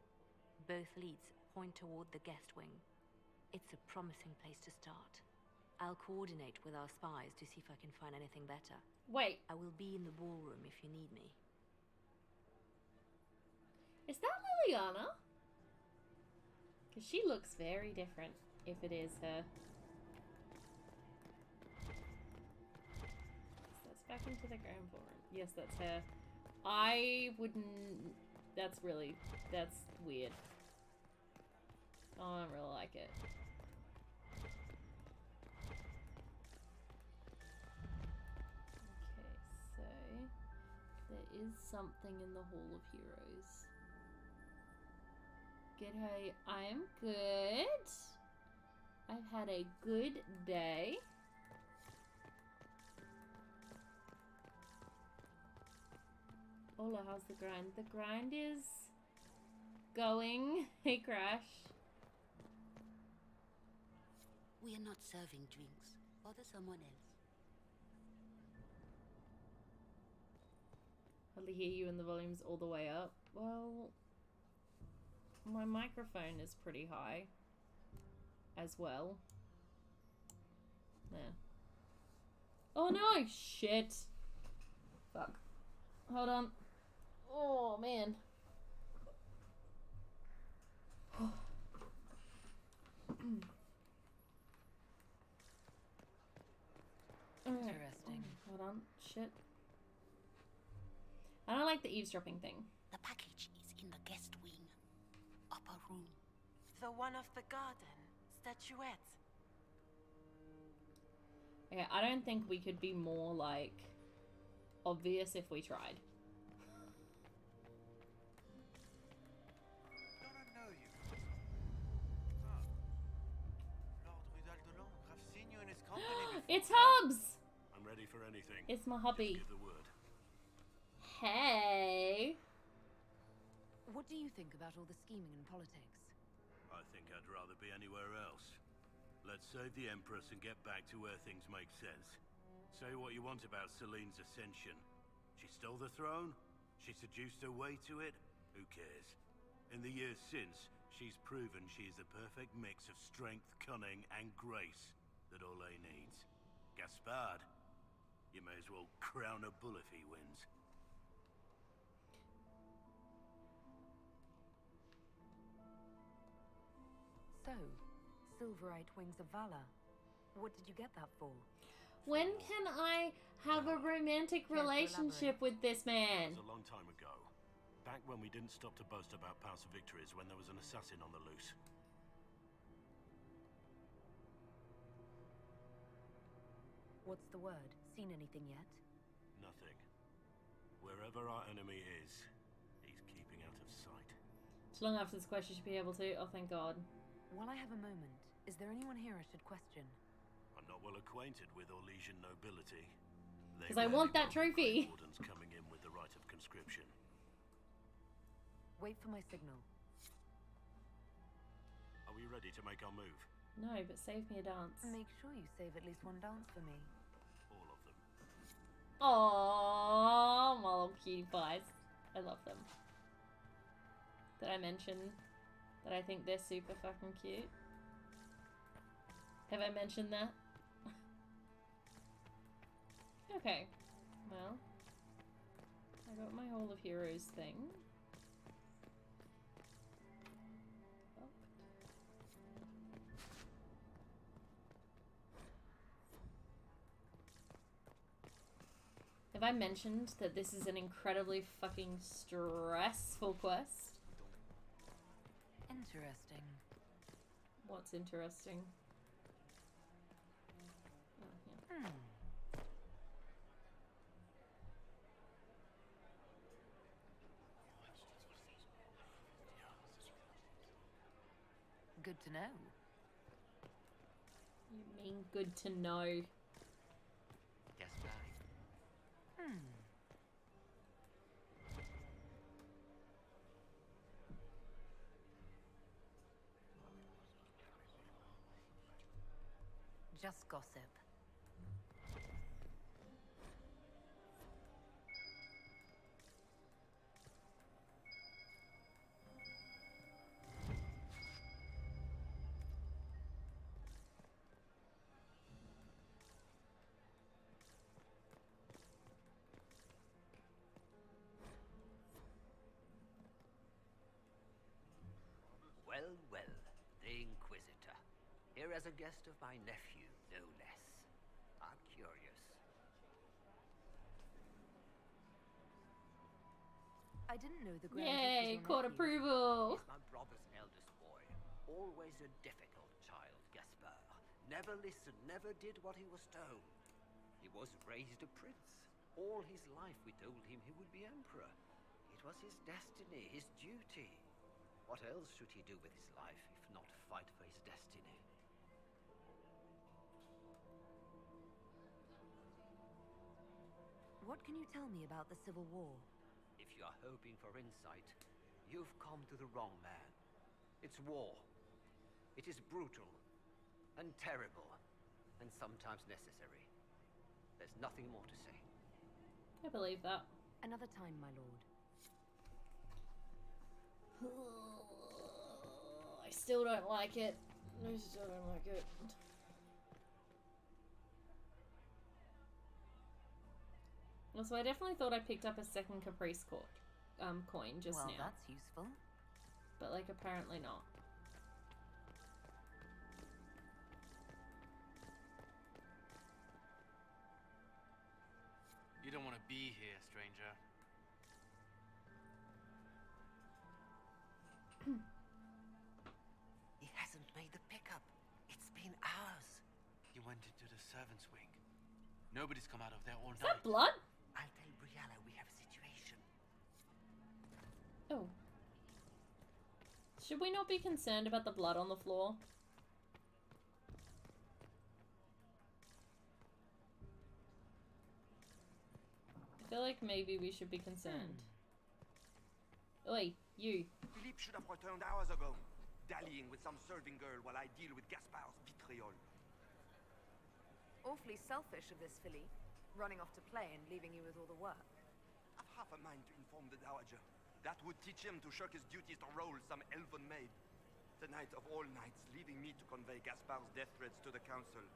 Both leads point toward the guest wing. It's a promising place to start. I'll coordinate with our spies to see if I can find anything better. Wait. I will be in the ballroom if you need me. Is that Liliana? Because she looks very different if it is her. So that's back into the grand ballroom. Yes, that's her. I wouldn't... That's weird. Oh, I don't really like it. Okay, so there is something in the Hall of Heroes. G'day, I'm good. I've had a good day. Ola, how's the grind? The grind is going. Hey, Crash. We are not serving drinks. Order someone else. Hardly hear you and the volume's all the way up. Well, my microphone is pretty high as well. There. Oh no! Shit! Fuck. Hold on. Oh man. Interesting. Hold on. Shit. I don't like the eavesdropping thing. The package is in the guest wing. Upper room. The one off the garden. Statuette. Okay, I don't think we could be more, like, obvious if we tried. Don't know you. Ah. Lord Rudal de Langres, I've seen you in his company before. It's Hubs! I'm ready for anything. It's my hubby. Just give the word. Hey! What do you think about all the scheming and politics? I think I'd rather be anywhere else. Let's save the Empress and get back to where things make sense. Say what you want about Celine's ascension. She stole the throne? She seduced her way to it? Who cares? In the years since, she's proven she is the perfect mix of strength, cunning, and grace that Ole needs. Gaspard, you may as well crown a bull if he wins. So, Silverite Wings of Valor. What did you get that for? When can I have a romantic relationship with this man? It was a long time ago. Back when we didn't stop to boast about past victories when there was an assassin on the loose. What's the word? Seen anything yet? Nothing. Wherever our enemy is, sight. It's long after this question, you should be able to. Oh, thank God. While I have a moment, is there anyone here I should question? I'm not well acquainted with Orlesian nobility. Because I want that trophy. Wardens coming in with the right of conscription. Wait for my signal. Are we ready to make our move? No, but save me a dance. Make sure you save at least one dance for me. All of them. Aww, my little cutie pies. I love them. Did I mention that I think they're super fucking cute? Have I mentioned that? Okay. Well, I got my Hall of Heroes thing. Have I mentioned that this is an incredibly fucking stressful quest? Interesting. What's interesting? Oh, yeah. Good to know. You mean good to know? Yes, right. Just gossip. Well, well, the Inquisitor. Here as a guest of my nephew, no less. I'm curious. I didn't know the Grand Yay, Duke was your court nephew. approval. He's my brother's eldest boy. Always a difficult child, Gaspard. Never listened, never did what he was told. He was raised a prince. All his life we told him he would be emperor. It was his destiny, his duty. What else should he do with his life if not fight for his destiny? What can you tell me about the Civil War? If you are hoping for insight, you've come to the wrong man. It's war. It is brutal, and terrible, and sometimes necessary. There's nothing more to say. I believe that. Another time, my lord. I still don't like it. I still don't like it. Also, I definitely thought I picked up a second Caprice coin just well, now. That's useful. But, like, apparently not. You don't want to be here, stranger. He hasn't made the pickup. It's been hours. He went into the servants' wing. Nobody's come out of there all Is night. that blood? I'll tell Brianna we have a situation. Oh. Should we not be concerned about the blood on the floor? I feel like maybe we should be concerned. Oi, you. Philippe should have returned hours ago, dallying with some serving girl while I deal with Gaspard's vitriol. Awfully selfish of this Philippe, running off to play and leaving you with all the work. I've half a mind to inform the Dowager. That would teach him to shirk his duties to roll some elven maid. Tonight of all nights, leaving me to convey Gaspard's death threats to the council.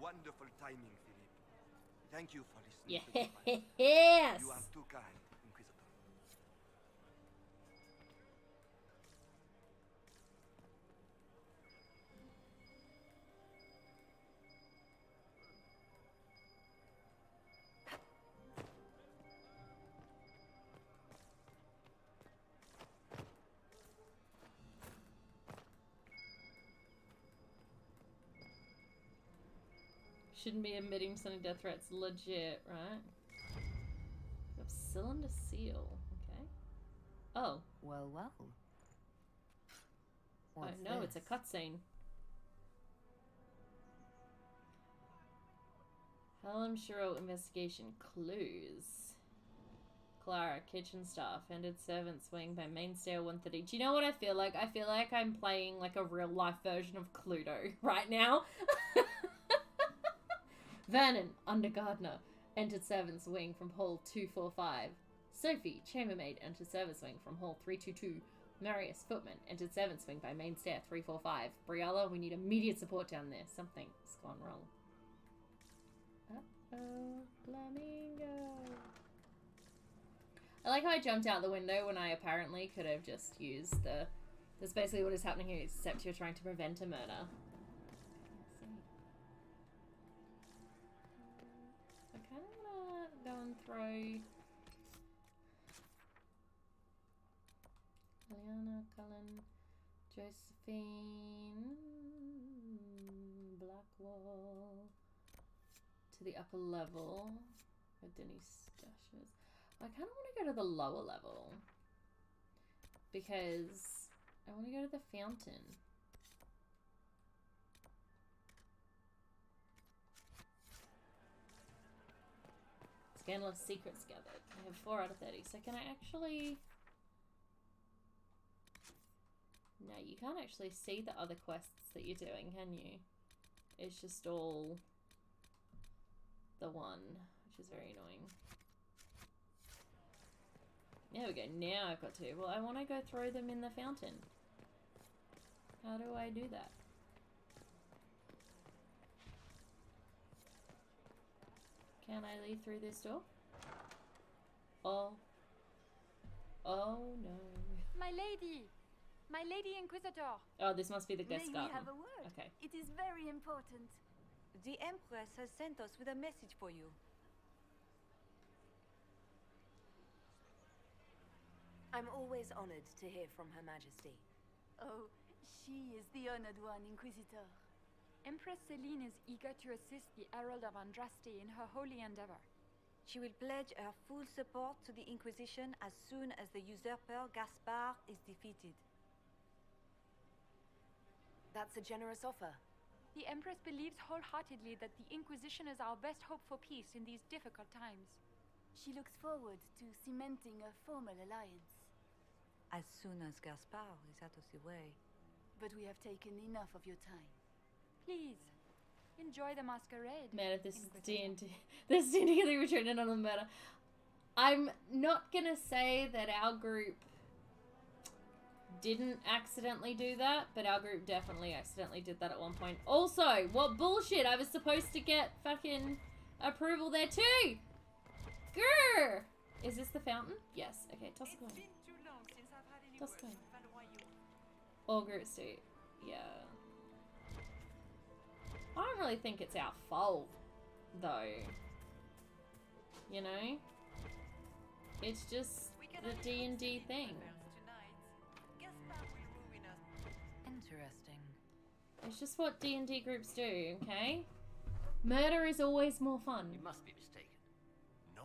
Wonderful timing, Philippe. Thank you for listening to me. Yes! You are too kind, Inquisitor. Shouldn't be admitting sending death threats. Legit, right? Cylinder seal. Okay. Oh. Well, well. Oh no, it's a cutscene. Hallam Shiro investigation clues. Clara, kitchen staff, ended servant's wing by mainstay 130. Do you know what I feel like? I feel like I'm playing like a real life version of Cluedo right now. Vernon, under gardener, entered servant's wing from hall 245. Sophie, chambermaid, entered servant's wing from hall 322. Marius, footman, entered servant's wing by main stair 345. Briella, we need immediate support down there. Something's gone wrong. Uh-oh, flamingo. I like how I jumped out the window when I apparently could have just used the... That's basically what is happening here, except you're trying to prevent a murder. I kind of want to go and throw... Liana, Cullen, Josephine, Blackwall to the upper level where Denise stashes. I kind of want to go to the lower level because I want to go to the fountain. Scandalous secrets gathered. I have 4 out of 30. So can I actually... No, you can't actually see the other quests that you're doing, can you? It's just all the one, which is very annoying. There we go. Now I've got 2. Well, I want to go throw them in the fountain. How do I do that? Can I leave through this door? Oh. Oh no. My lady! My lady Inquisitor! Oh, this must be the guest garden. May we have a word? Okay. It is very important. The Empress has sent us with a message for you. I'm always honored to hear from Her Majesty. Oh, she is the honored one, Inquisitor. Empress Celine is eager to assist the Herald of Andraste in her holy endeavor. She will pledge her full support to the Inquisition as soon as the usurper Gaspard is defeated. That's a generous offer. The Empress believes wholeheartedly that the Inquisition is our best hope for peace in these difficult times. She looks forward to cementing a formal alliance. As soon as Gaspard is out of the way. But we have taken enough of your time. Please, enjoy the masquerade. Man, if this is D&D, this D&D getting returned on a murder. I'm not gonna say that our group didn't accidentally do that, but our group definitely accidentally did that at one point. Also, what bullshit! I was supposed to get fucking approval there too! Grr! Is this the fountain? Yes. Okay, toss a coin. Toss a coin. All groups do. Yeah. I don't really think it's our fault, though. You know? It's just the D&D thing. Interesting. It's just what D&D groups do, okay? Murder is always more fun. You must be mistaken. No,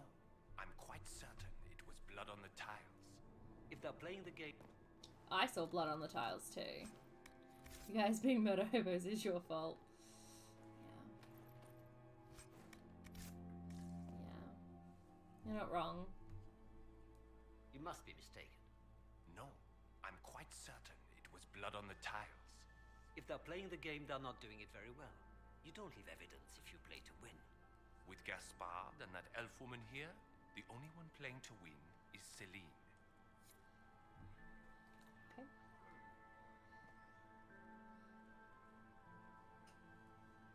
I'm quite certain it was blood on the tiles. If they're playing the game... I saw blood on the tiles too. You guys being murder hobos is your fault. Yeah. You're not wrong. You must be mistaken. No, I'm quite certain it was blood on the tiles. If they're playing the game, they're not doing it very well. You don't leave evidence if you play to win. With Gaspard and that elf woman here, the only one playing to win is Celine. Okay.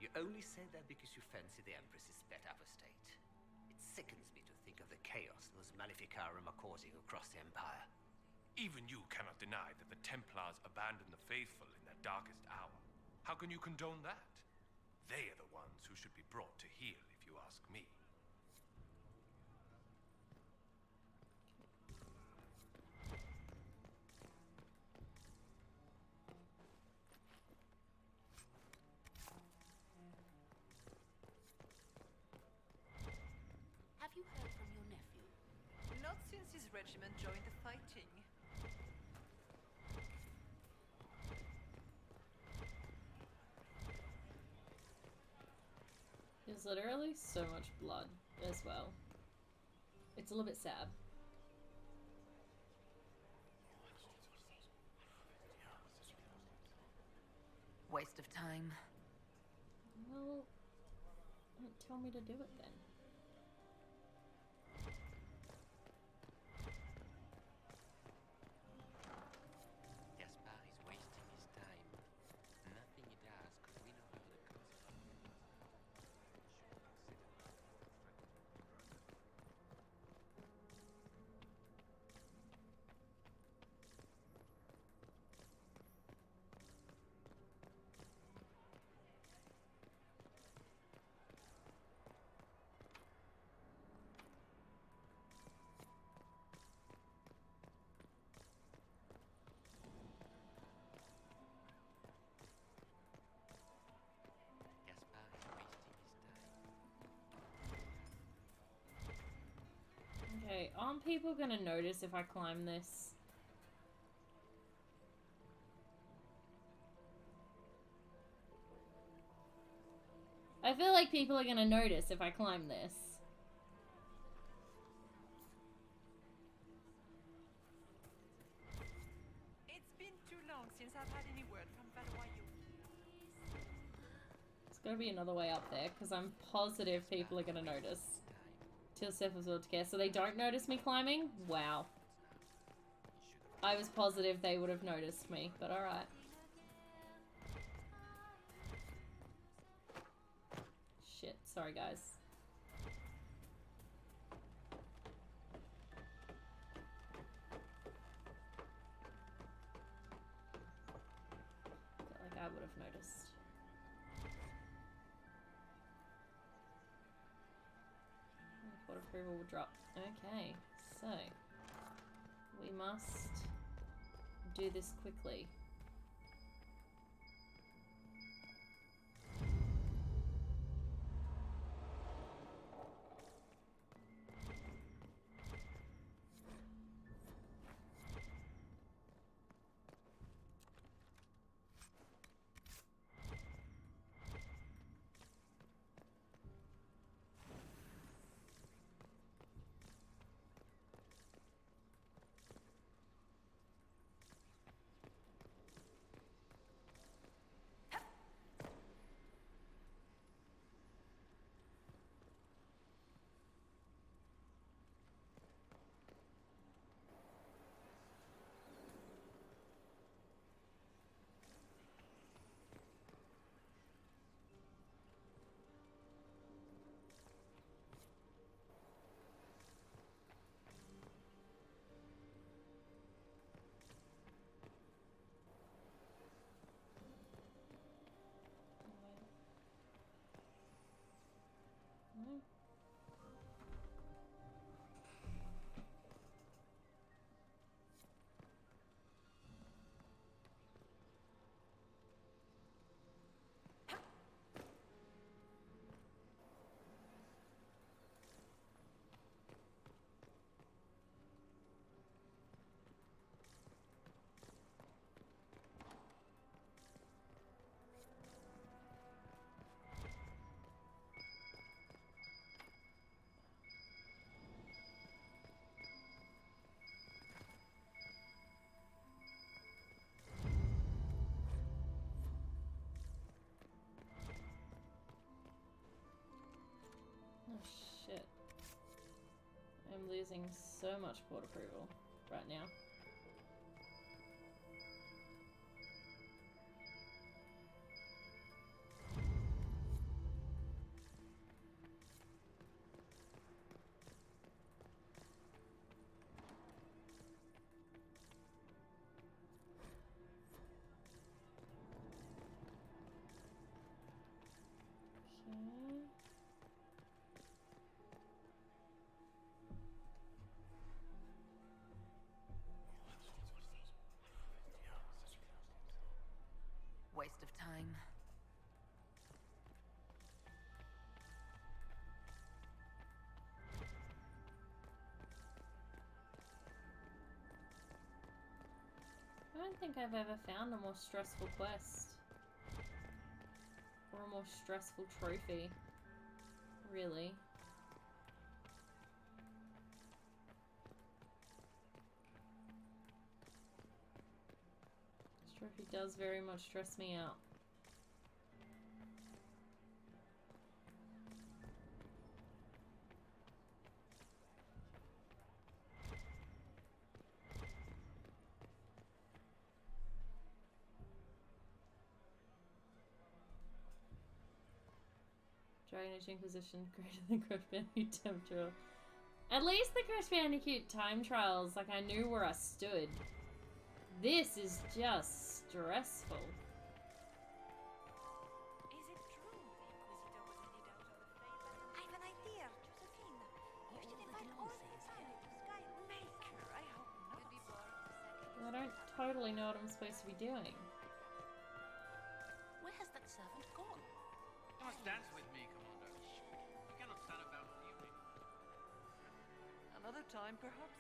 You only say that because you fancy the Empress's pet apostate. It sickens me to think of the chaos those Maleficarum are causing across the Empire. Even you cannot deny that the Templars abandoned the faithful in their darkest hour. How can you condone that? They are the ones who should be brought to heel, if you ask me. Have you heard from your nephew? Not since his regiment joined the fighting. There's literally so much blood as well. It's a little bit sad. Waste of time. Well, don't tell me to do it then. Gaspar is wasting his time. Nothing he does could win over the cause. Okay, aren't people gonna notice if I climb this? I feel like people are gonna notice if I climb this. It's been too long since I've had any word from Valois. There's gotta be another way up there, because I'm positive people are gonna notice. Till Seth was to care. So they don't notice me climbing? Wow. I was positive they would have noticed me, but alright. Shit, sorry guys. Felt like I would have noticed. Court approval will drop. Okay, so we must do this quickly. Oh shit. I'm losing so much court approval right now. Waste of time. think I've ever found a more stressful quest. Or a more stressful trophy. Really. This trophy does very much stress me out. Dragon Age Inquisition greater than Crash Bandicoot Time Trial. At least the Crash Bandicoot Time Trials, like I knew where I stood. This is just stressful. Is it true the Inquisitor was headed out of the faith? I have an idea, Josephine. You should invite all the family to Skymaker. I hope not. I don't totally know what I'm supposed to be doing. Where has that servant gone? You must dance with me, Commander. You cannot stand about fuming. Another time, perhaps?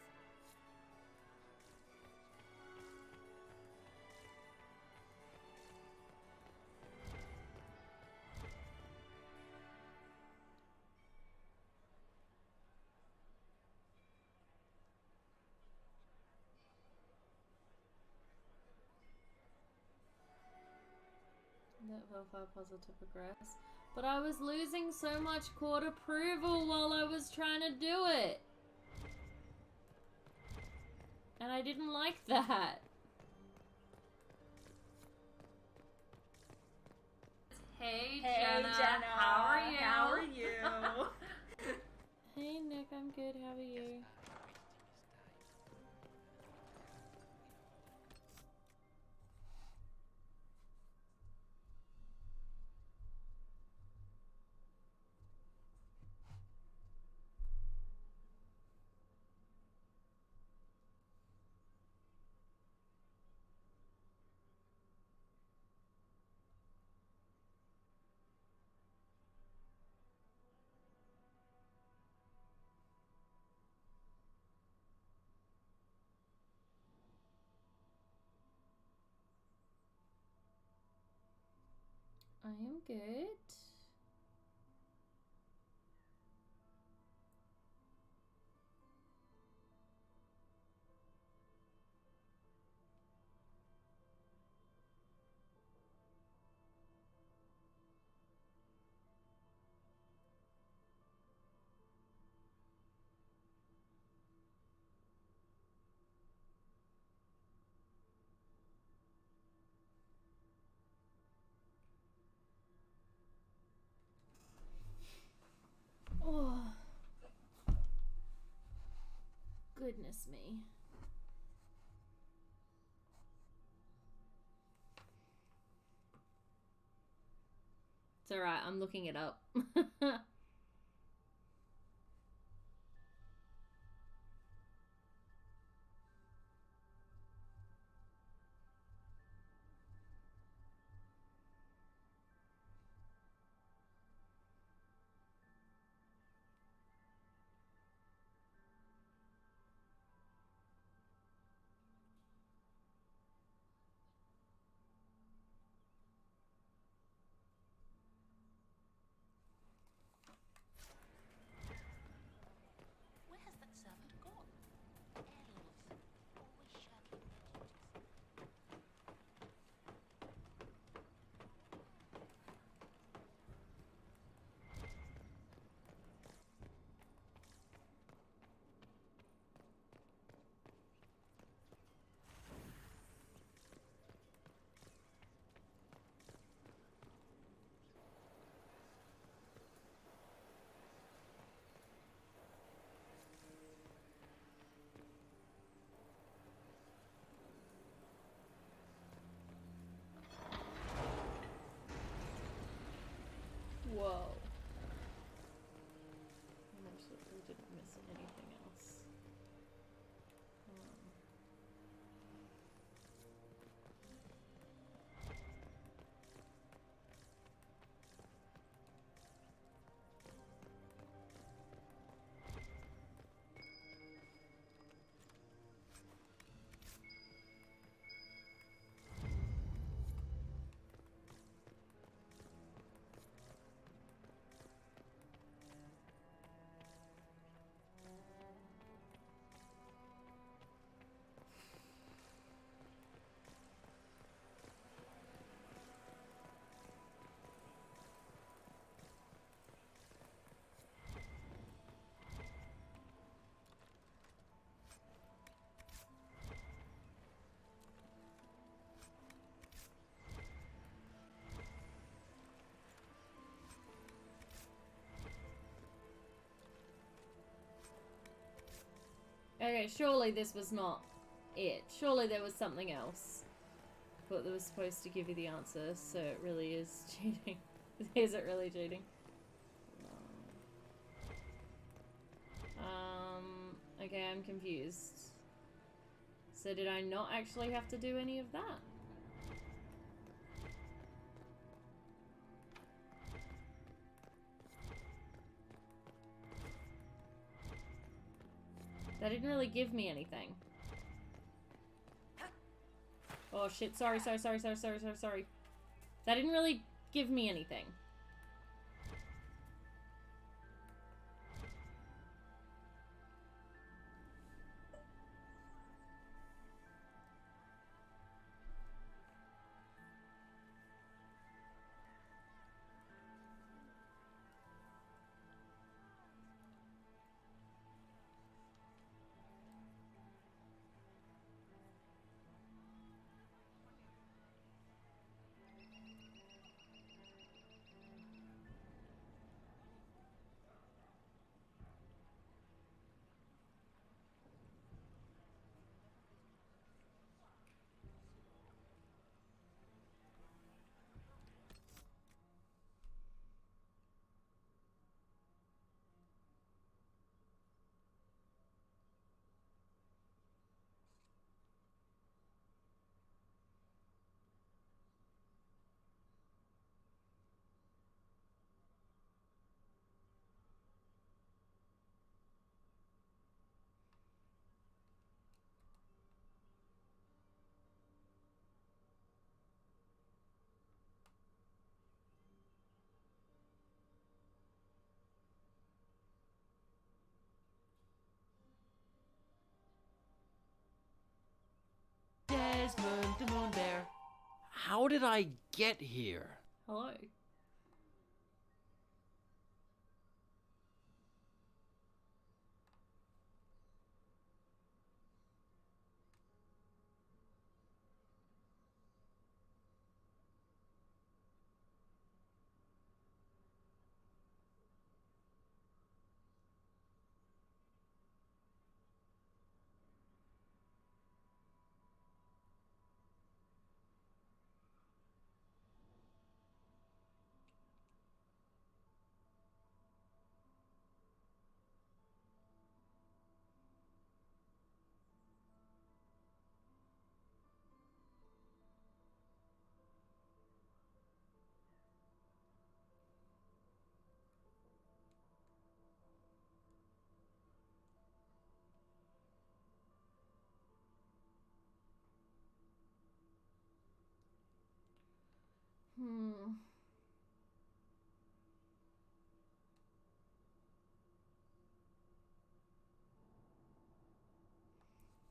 That Velfire puzzle to progress. But I was losing so much court approval while I was trying to do it. And I didn't like that. Hey Jenna, how are you? How are you? Hey Nick, I'm good. How are you? I am good. Oh, goodness me. It's alright, I'm looking it up. Okay, surely this was not it. Surely there was something else. But that was supposed to give you the answer, so it really is cheating. Is it really cheating? Okay, I'm confused. So did I not actually have to do any of that? That didn't really give me anything. Oh shit, sorry. That didn't really give me anything. Desmond, the moon bear. How did I get here? Hello.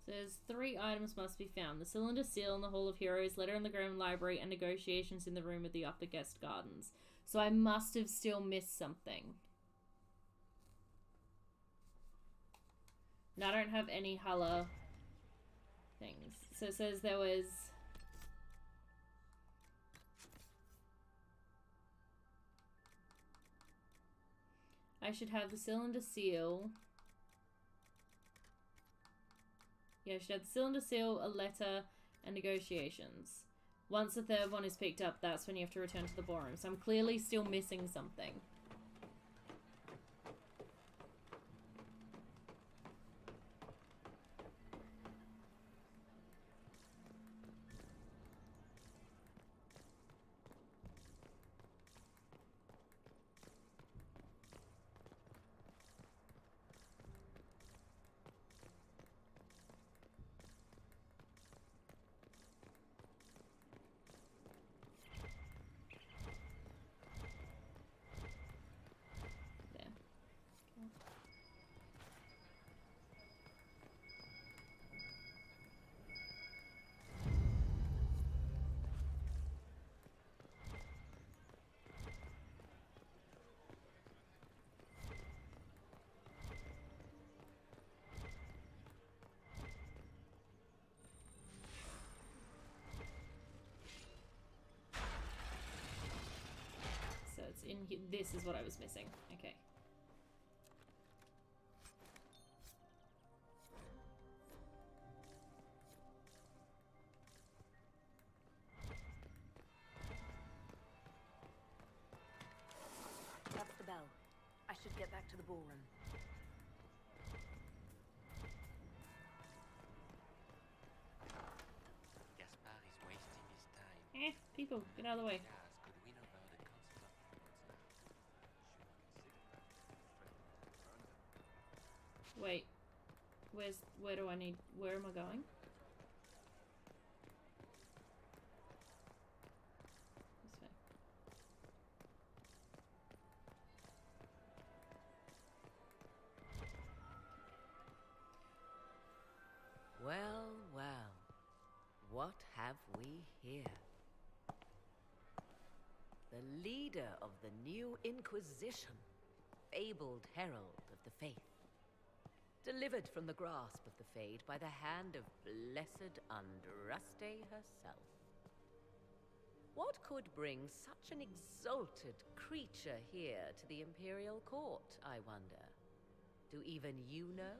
Says 3 items must be found: the cylinder seal in the Hall of Heroes, letter in the Grand Library, and negotiations in the room of the upper guest gardens. So I must have still missed something. And I don't have any Hulla things. So it says there was... I should have the cylinder seal. Yeah, I should have the cylinder seal, a letter, and negotiations. Once the third one is picked up, that's when you have to return to the ballroom. So I'm clearly still missing something. In here. This is what I was missing. Okay. forum. Gaspar is wasting his time. People, get out of the way. Could win over the Council of Wait, where do I need, where am I going? This way. Well, well, what have we here? The leader of the new Inquisition, fabled herald of the faith. Delivered from the grasp of the Fade by the hand of blessed Andraste herself. What could bring such an exalted creature here to the Imperial Court, I wonder? Do even you know?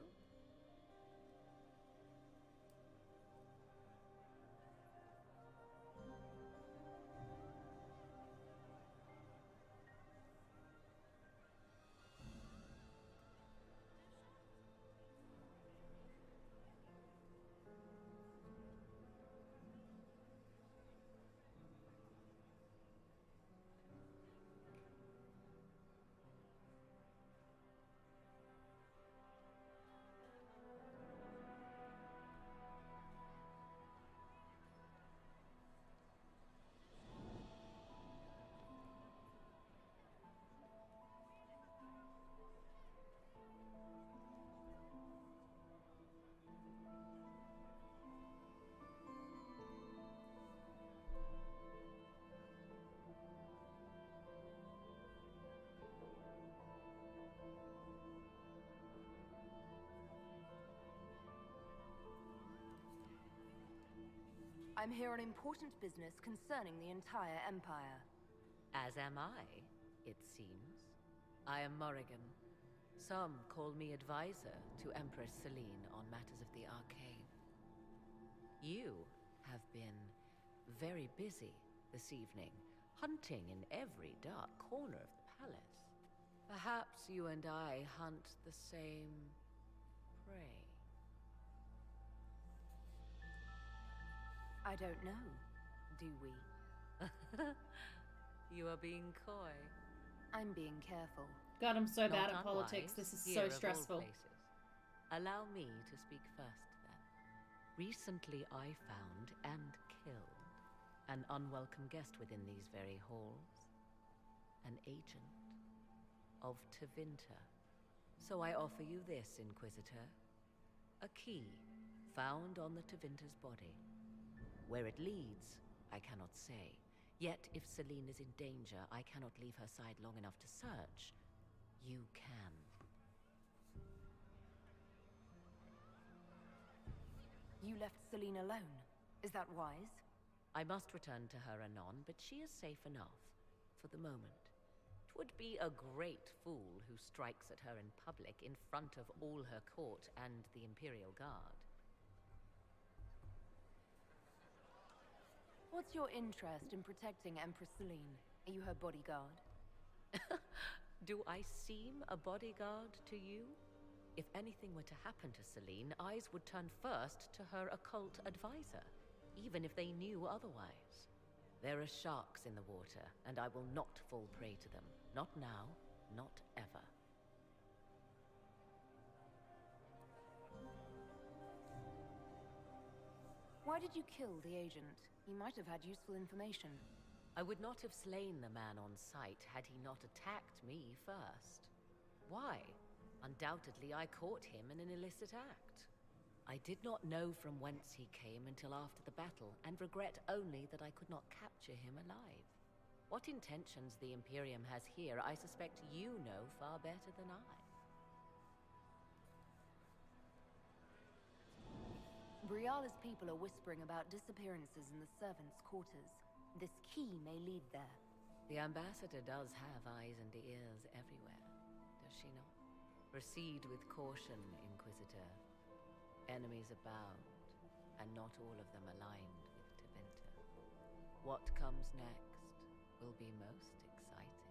I'm here on important business concerning the entire Empire. As am I, it seems. I am Morrigan. Some call me advisor to Empress Celine on matters of the arcane. You have been very busy this evening, hunting in every dark corner of the palace. Perhaps you and I hunt the same prey. I don't know. Do we? You are being coy. I'm being careful. God, I'm so bad Not at politics. unwise, This is here so of all stressful. places. Allow me to speak first, then. Recently I found and killed an unwelcome guest within these very halls. An agent of Tevinter. So I offer you this, Inquisitor. A key found on the Tevinter's body. Where it leads, I cannot say. Yet, if Celine is in danger, I cannot leave her side long enough to search. You can. You left Celine alone. Is that wise? I must return to her anon, but she is safe enough, for the moment. 'Twould be a great fool who strikes at her in public in front of all her court and the Imperial Guard. What's your interest in protecting Empress Celine? Are you her bodyguard? Do I seem a bodyguard to you? If anything were to happen to Celine, eyes would turn first to her occult advisor, even if they knew otherwise. There are sharks in the water, and I will not fall prey to them. Not now, not ever. Why did you kill the agent? He might have had useful information. I would not have slain the man on sight had he not attacked me first. Why? Undoubtedly, I caught him in an illicit act. I did not know from whence he came until after the battle, and regret only that I could not capture him alive. What intentions the Imperium has here, I suspect you know far better than I. Briala's people are whispering about disappearances in the servants' quarters. This key may lead there. The ambassador does have eyes and ears everywhere, does she not? Proceed with caution, Inquisitor. Enemies abound, and not all of them aligned with Tevinter. What comes next will be most exciting.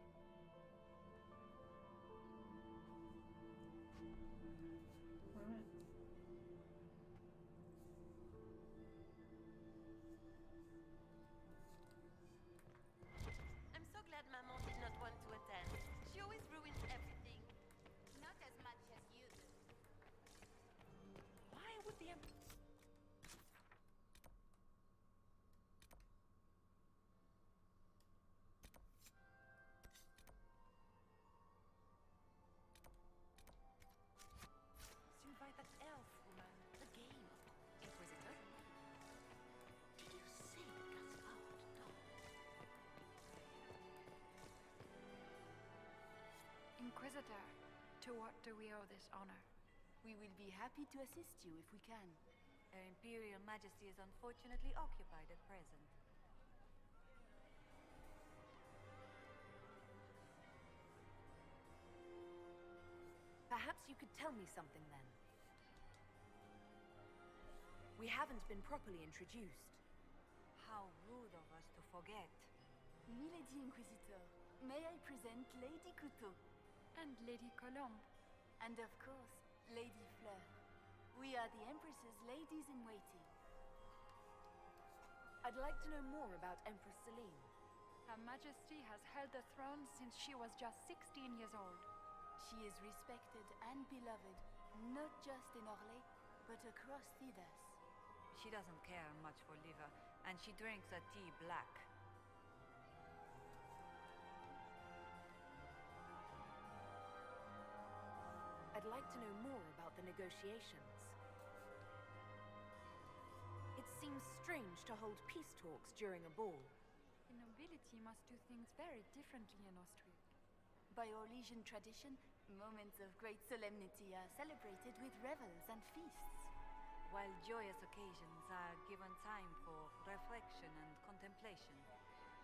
Inquisitor, to what do we owe this honor? We will be happy to assist you if we can. Her Imperial Majesty is unfortunately occupied at present. Perhaps you could tell me something then. We haven't been properly introduced. How rude of us to forget. Milady Inquisitor, may I present Lady Couteau? And Lady Colombe. And of course, Lady Fleur. We are the Empress's ladies-in-waiting. I'd like to know more about Empress Celine. Her Majesty has held the throne since she was just 16 years old. She is respected and beloved, not just in Orlais, but across Thedas. She doesn't care much for liver, and she drinks her tea black. I'd like to know more about the negotiations. It seems strange to hold peace talks during a ball. The nobility must do things very differently in Austria. By Orlesian tradition, moments of great solemnity are celebrated with revels and feasts. While joyous occasions are given time for reflection and contemplation.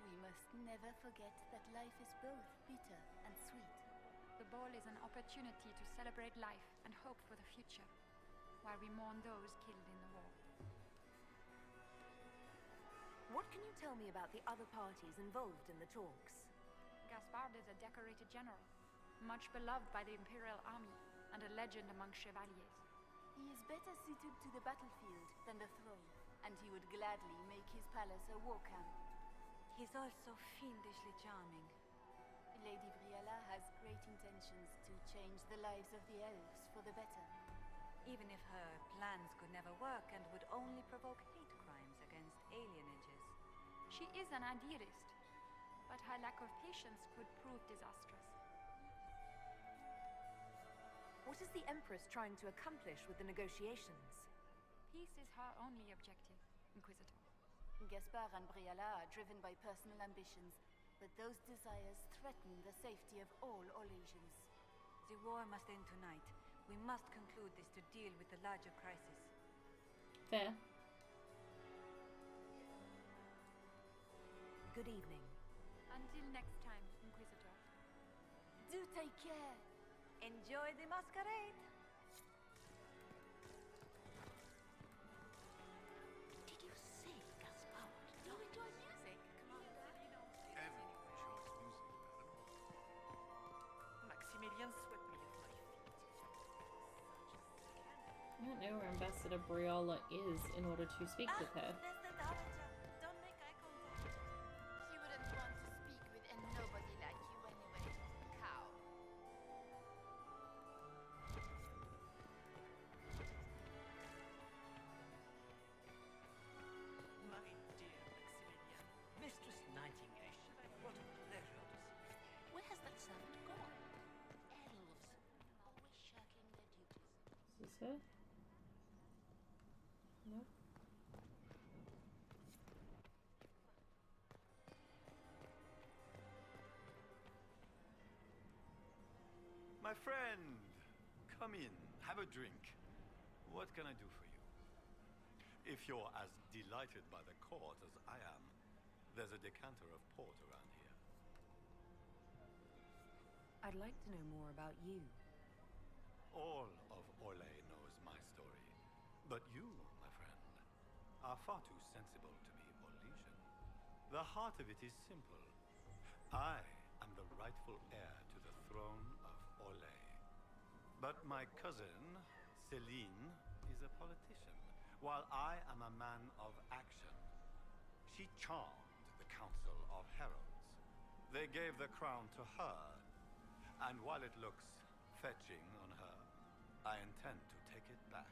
We must never forget that life is both bitter and sweet. The ball is an opportunity to celebrate life and hope for the future, while we mourn those killed in the war. What can you tell me about the other parties involved in the talks? Gaspard is a decorated general, much beloved by the Imperial Army, and a legend among chevaliers. He is better suited to the battlefield than the throne, and he would gladly make his palace a war camp. He's also fiendishly charming. Lady Briala has great intentions to change the lives of the elves for the better. Even if her plans could never work and would only provoke hate crimes against alienages. She is an idealist, but her lack of patience could prove disastrous. What is the Empress trying to accomplish with the negotiations? Peace is her only objective, Inquisitor. Gaspard and Briala are driven by personal ambitions, but those desires threaten the safety of all Orlesians. The war must end tonight. We must conclude this to deal with the larger crisis. Fair. Good evening. Until next time, Inquisitor. Do take care. Enjoy the masquerade. Did you say Gaspard? Do you enjoy music? Everyone enjoys music, madam. Maximilian swept me off my feet. I don't know where Ambassador Briala is in order to speak with her. There's the Dowager. Don't make eye contact. She wouldn't want to speak with a nobody like you anyway, cow. My dear Maximilian. Mistress Nightingale, what a pleasure to see you. Where has that servant gone? Elves, always shirking their duties. Is this her? Nope. My friend, come in, have a drink. What can I do for you? If you're as delighted by the court as I am, there's a decanter of port around here. I'd like to know more about you. All of Orlais knows my story. But you, my friend, are far too sensible to be Orlesian. The heart of it is simple. I am the rightful heir to the throne of Orlais. But my cousin, Celine, is a politician, while I am a man of action. She charmed the Council of Heralds. They gave the crown to her, and while it looks fetching on her, I intend to take it back.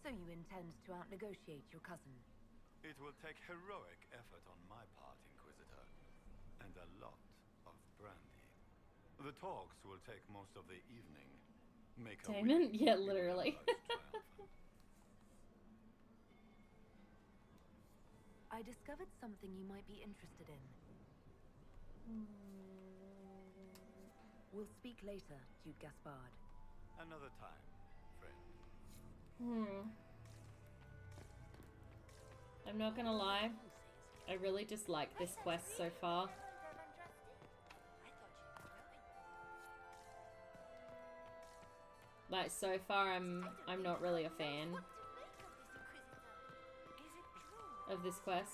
So you intend to out-negotiate your cousin? It will take heroic effort on my part, Inquisitor, and a lot of brandy. The talks will take most of the evening. Make a Damon? Yeah, literally. I discovered something you might be interested in. We'll speak later, Duke Gaspard. Another time, friend. I'm not gonna lie. I really dislike this quest so far. Like, so far I'm not really a fan of this quest.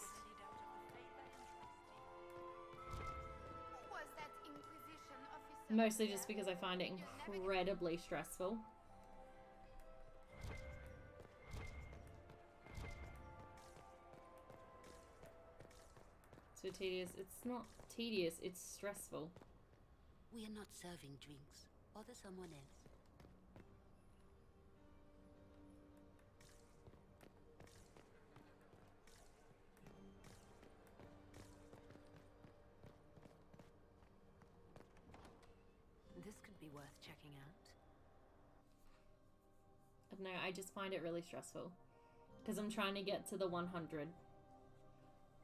Was that Inquisition officer? Mostly just because I find it incredibly stressful. So tedious. It's not tedious, it's stressful. We are not serving drinks. Bother someone else. This could be worth checking out. I don't know, I just find it really stressful. Because I'm trying to get to the 100.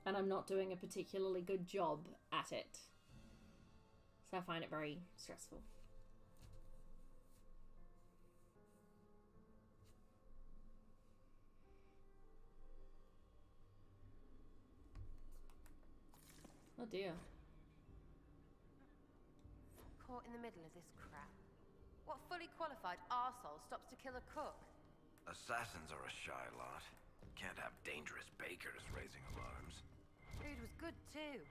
And I'm not doing a particularly good job at it. So I find it very stressful. Oh dear. Caught in the middle of this crap. What fully qualified arsehole stops to kill a cook? Assassins are a shy lot. Can't have dangerous bakers raising alarms. Food was good too,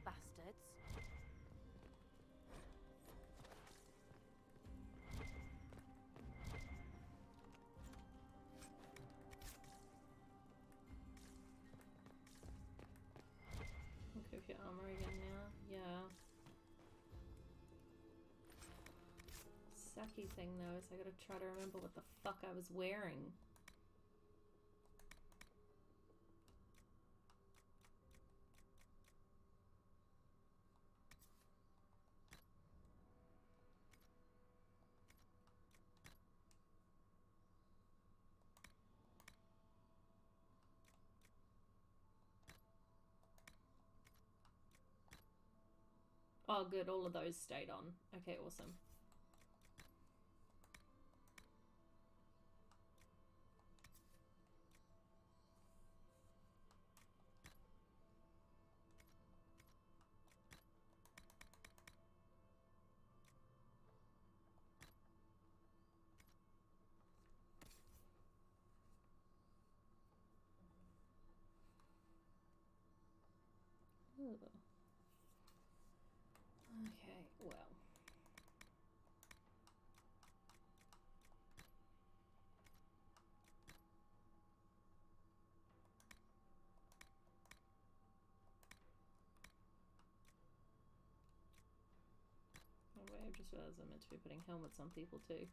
bastards. Okay, with your armor again now. Yeah. Sucky thing though is I gotta try to remember what the fuck I was wearing. Oh good, all of those stayed on. Okay, awesome. Ooh. Okay, well. Oh wait, I just realized I'm meant to be putting helmets on people too.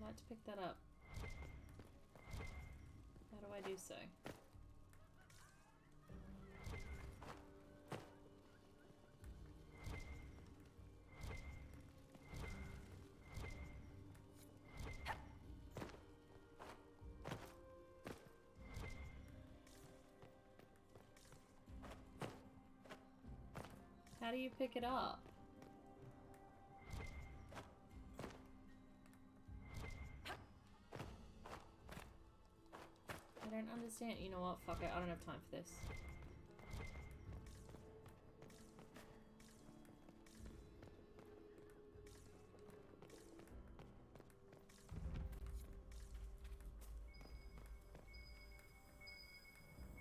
I'd like to pick that up. How do I do so? How do you pick it up? How don't understand. You know what? Fuck it. I don't have time for this.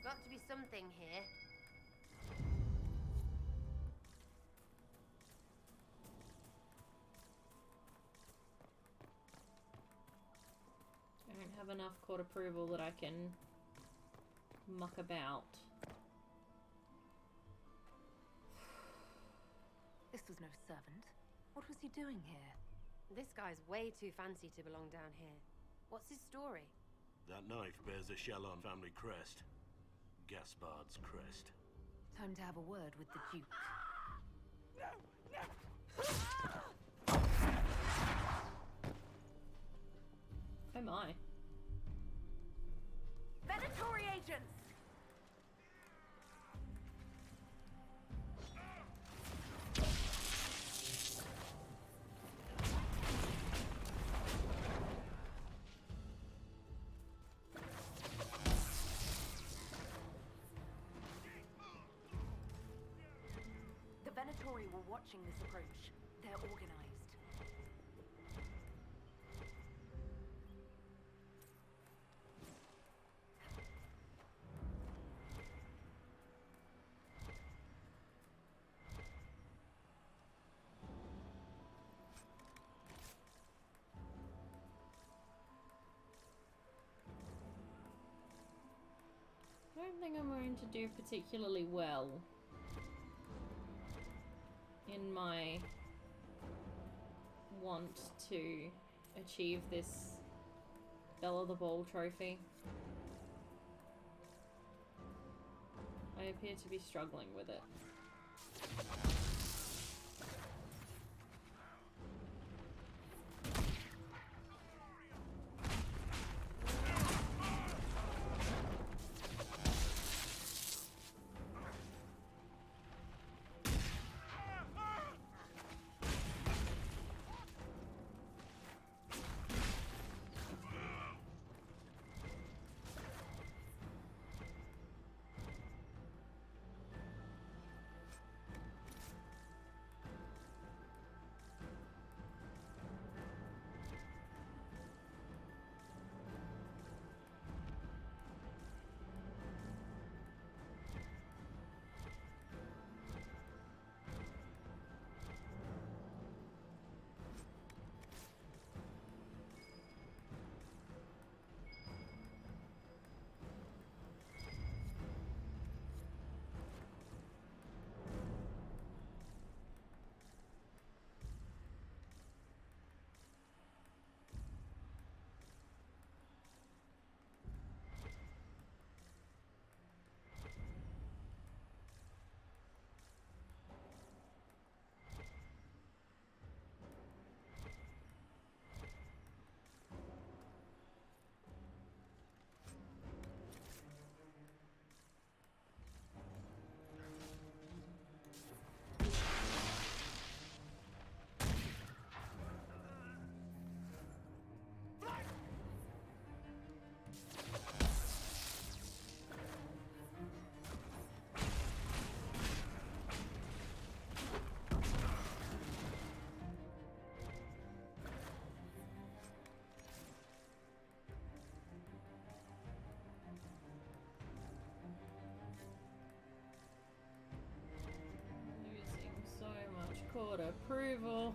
Got to be something here. I don't have enough court approval that I can muck about. This was no servant. What was he doing here? This guy's way too fancy to belong down here. What's his story? That knife bears a Shallon family crest. Gaspard's crest. Time to have a word with the Duke. Oh my. Predatory agents! The Venatori were watching this approach. They're organized. I don't think I'm going to do particularly well in my want to achieve this Belle of the Ball trophy. I appear to be struggling with it. Court approval.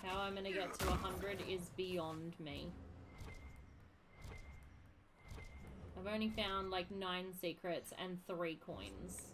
How I'm gonna get to 100 is beyond me. I've only found like 9 secrets and 3 coins.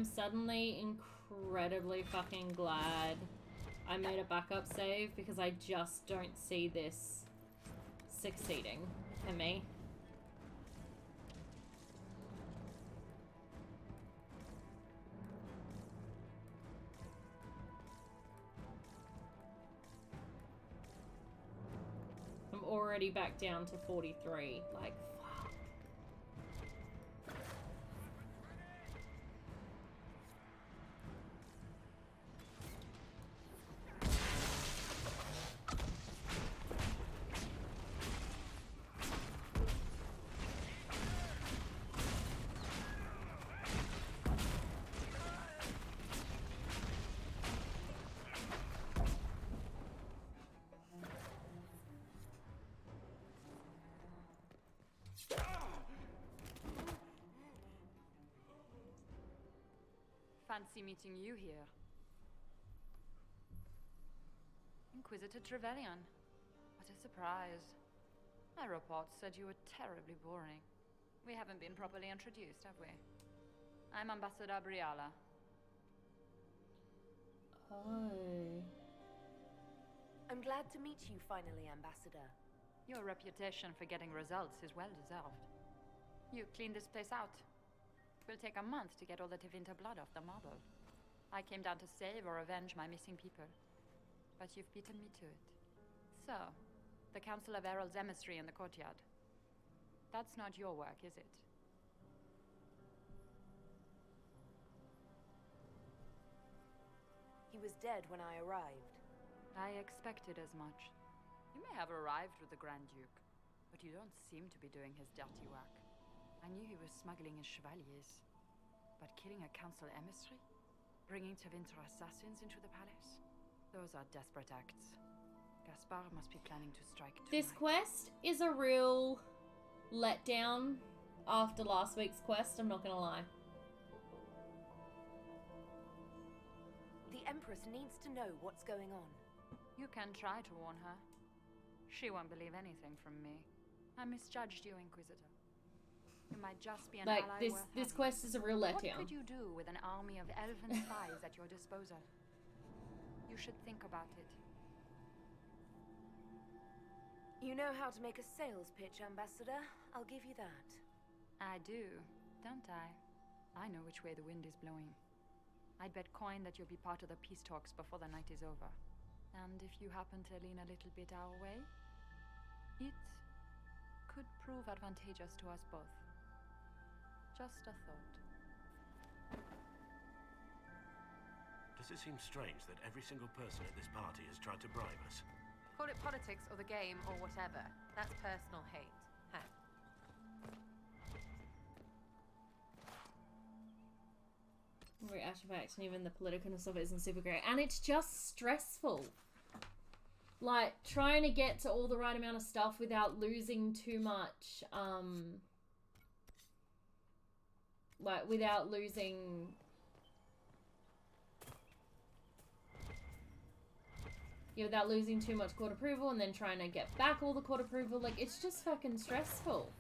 I'm suddenly incredibly fucking glad I made a backup save because I just don't see this succeeding for me. I'm already back down to 43. Like, fuck. Fancy meeting you here. Inquisitor Trevelyan. What a surprise. My reports said you were terribly boring. We haven't been properly introduced, have we? I'm Ambassador Briala. Oh. I'm glad to meet you finally, Ambassador. Your reputation for getting results is well deserved. You cleaned this place out. It will take a month to get all the Tevinter blood off the marble. I came down to save or avenge my missing people. But you've beaten me to it. So, the Council of Herald's emissary in the courtyard. That's not your work, is it? He was dead when I arrived. I expected as much. You may have arrived with the Grand Duke, but you don't seem to be doing his dirty work. I knew he was smuggling his chevaliers. But killing a council emissary? Bringing Tevinter assassins into the palace? Those are desperate acts. Gaspard must be planning to strike tonight. This quest is a real letdown after last week's quest, I'm not gonna lie. The Empress needs to know what's going on. You can try to warn her. She won't believe anything from me. I misjudged you, Inquisitor. You might just be an Like, ally this worth having. quest is a real letdown. What could you do with an army of elven spies at your disposal? You should think about it. You know how to make a sales pitch, Ambassador. I'll give you that. I do, don't I? I know which way the wind is blowing. I'd bet coin that you'll be part of the peace talks before the night is over. And if you happen to lean a little bit our way, it could prove advantageous to us both. Just a thought. Does it seem strange that every single person at this party has tried to bribe us? Call it politics or the game or whatever. That's personal hate. Huh. Very artifacts, and even the politicalness of it isn't super great. And it's just stressful. Like, trying to get to all the right amount of stuff without losing too much, like, without losing... Yeah, without losing too much court approval, and then trying to get back all the court approval. Like, it's just fucking stressful.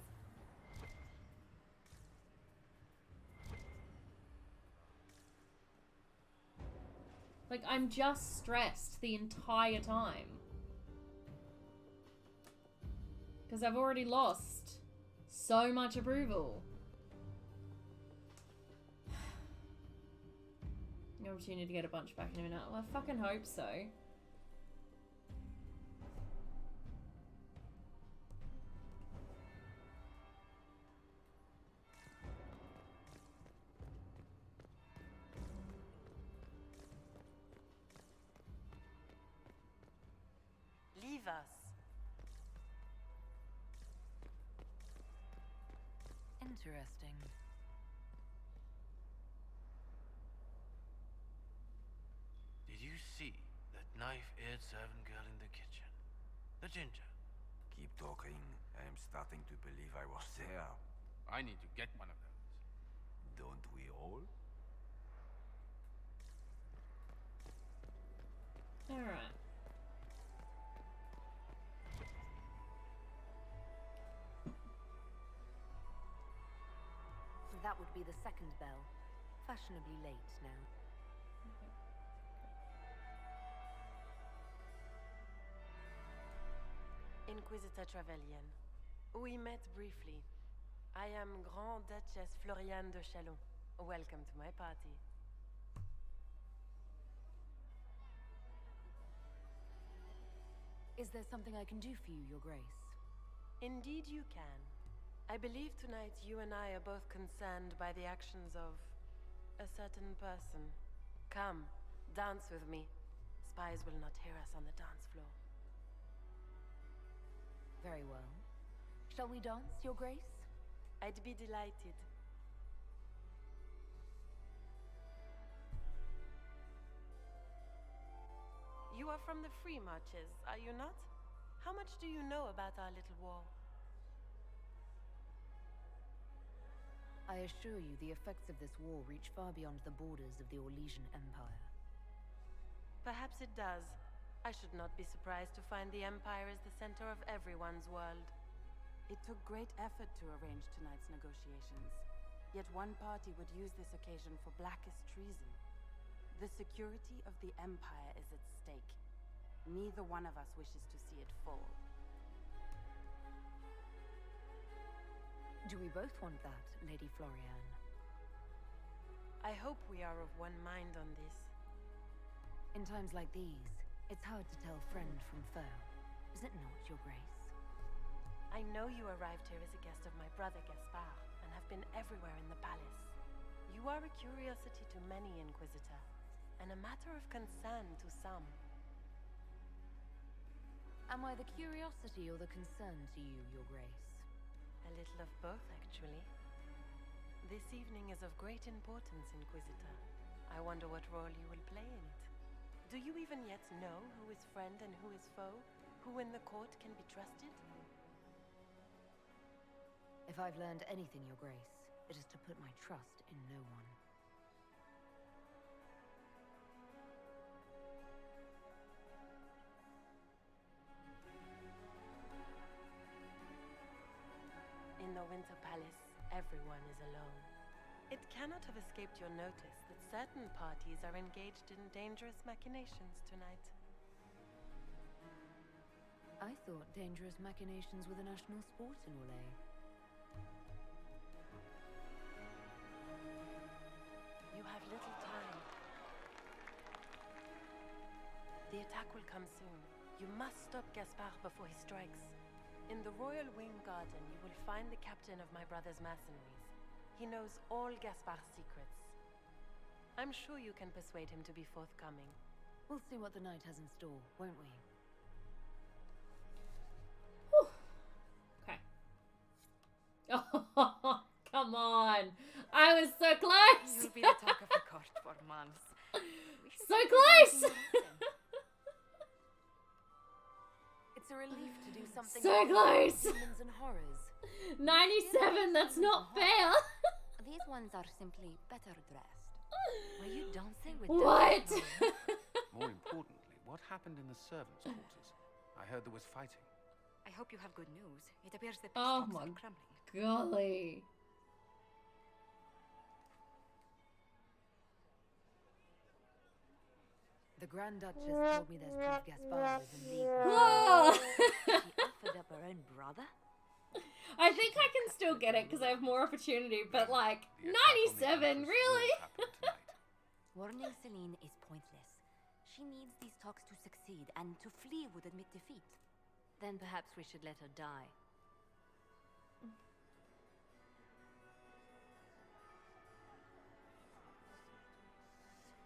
Like, I'm just stressed the entire time. Because I've already lost so much approval. The opportunity to get a bunch back in a minute. Well, I fucking hope so. Leave us. Interesting. Did you see that knife-eared servant girl in the kitchen? The ginger. Keep talking. I am starting to believe I was there. I need to get one of those. Don't we all? Alright. That would be the second bell. fashionably late now. Inquisitor Trevelyan. We met briefly. I am Grand Duchess Floriane de Chalon. Welcome to my party. Is there something I can do for you, Your Grace? Indeed you can. I believe tonight you and I are both concerned by the actions of a certain person. Come, dance with me. Spies will not hear us on the dance floor. Very well. Shall we dance, Your Grace? I'd be delighted. You are from the Free Marches, are you not? How much do you know about our little war? I assure you the effects of this war reach far beyond the borders of the Orlesian Empire. Perhaps it does. I should not be surprised to find the Empire is the center of everyone's world. It took great effort to arrange tonight's negotiations. Yet one party would use this occasion for blackest treason. The security of the Empire is at stake. Neither one of us wishes to see it fall. Do we both want that, Lady Floriane? I hope we are of one mind on this. In times like these, it's hard to tell friend from foe. Is it not, Your Grace? I know you arrived here as a guest of my brother Gaspard, and have been everywhere in the palace. You are a curiosity to many, Inquisitor, and a matter of concern to some. Am I the curiosity or the concern to you, Your Grace? A little of both, actually. This evening is of great importance, Inquisitor. I wonder what role you will play in it. Do you even yet know who is friend and who is foe? Who in the court can be trusted? If I've learned anything, Your Grace, it is to put my trust in no one. In the Winter Palace, everyone is alone. It cannot have escaped your notice that certain parties are engaged in dangerous machinations tonight. I thought dangerous machinations were the national sport in Orlais. You have little time. The attack will come soon. You must stop Gaspard before he strikes. In the Royal Wing Garden, you will find the captain of my brother's mercenaries. He knows all Gaspard's secrets. I'm sure you can persuade him to be forthcoming. We'll see what the night has in store, won't we? Okay. Oh, come on. I was so close. You'll be the talk of the court for months. So close. It's a relief to do something. So close. Demons and horrors. 97, that's not fair. These ones are simply better dressed. Were you dancing with What? More importantly, what happened in the servants' quarters? I heard there was fighting. I hope you have good news. It appears the peace Oh talks my are crumbling. golly. The Grand Duchess told me there's proof Gaspard is in league. Oh. She offered up her own brother? I think I can still get it because I have more opportunity, but like, 97, really? Warning Celine is pointless. She needs these talks to succeed, and to flee would admit defeat. Then perhaps we should let her die.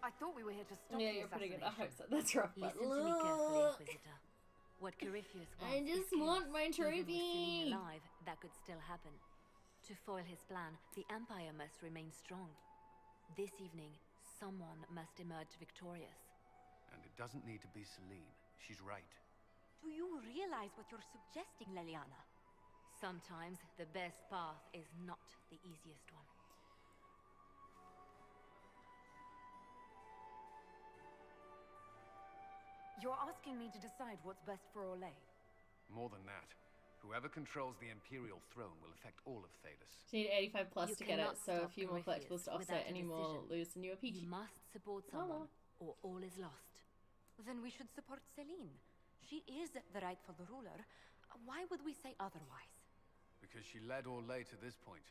I thought we were here to stop Yeah, the you're putting it. I hope assassination. so. That's rough. But Listen to me carefully, look. Inquisitor. What Corypheus wants I just is want chaos. my Even with trophy. Celine alive, that could still happen. To foil his plan, the Empire must remain strong. This evening, someone must emerge victorious. And it doesn't need to be Celine. She's right. Do you realize what you're suggesting, Leliana? Sometimes the best path is not the easiest one. You're asking me to decide what's best for Orlais. More than that, Whoever controls the Imperial throne will affect all of Thalos. You need 85 plus You to get it, cannot so a stop few more Corypheus collectibles to offset without a any more decision. loose than you RPG. You must support someone, or all is lost. Then we should support Celine. She is the rightful ruler. Why would we say otherwise? Because she led or lay to this point.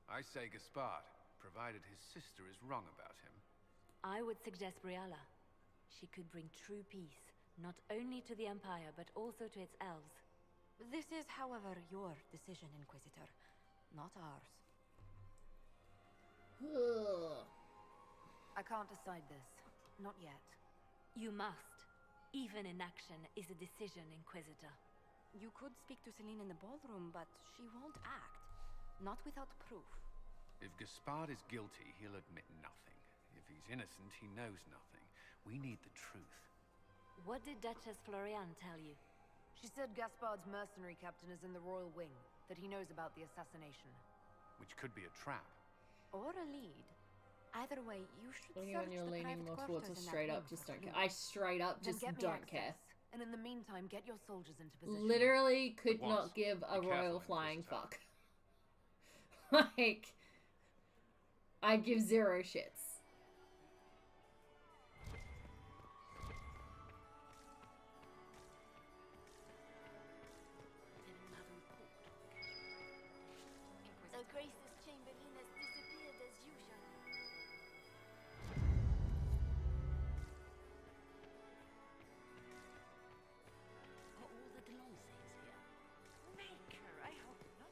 I say Gaspard, provided his sister is wrong about him. I would suggest Briala. She could bring true peace, not only to the Empire, but also to its elves. This is, however, your decision, Inquisitor, not ours. I can't decide this. Not yet. You must. Even inaction is a decision, Inquisitor. You could speak to Celine in the ballroom, but she won't act. Not without proof. If Gaspard is guilty, he'll admit nothing. If he's innocent, he knows nothing. We need the truth. What did Duchess Florian tell you? She said Gaspard's mercenary captain is in the royal wing, that he knows about the assassination. Which could be a trap. Or a lead. Either way, you should When search you're the leaning private more towards quarters a in that straight up, wing just for don't care. Celine. I straight up Then just get me don't access. care. And in the meantime, get your soldiers into position. Literally could Once. not give a Be royal careful, flying Inquisitor. fuck. Like, I give zero shits. The Grace's Chamberlain has disappeared as usual. Are all the Delancés here? Maker, I hope not.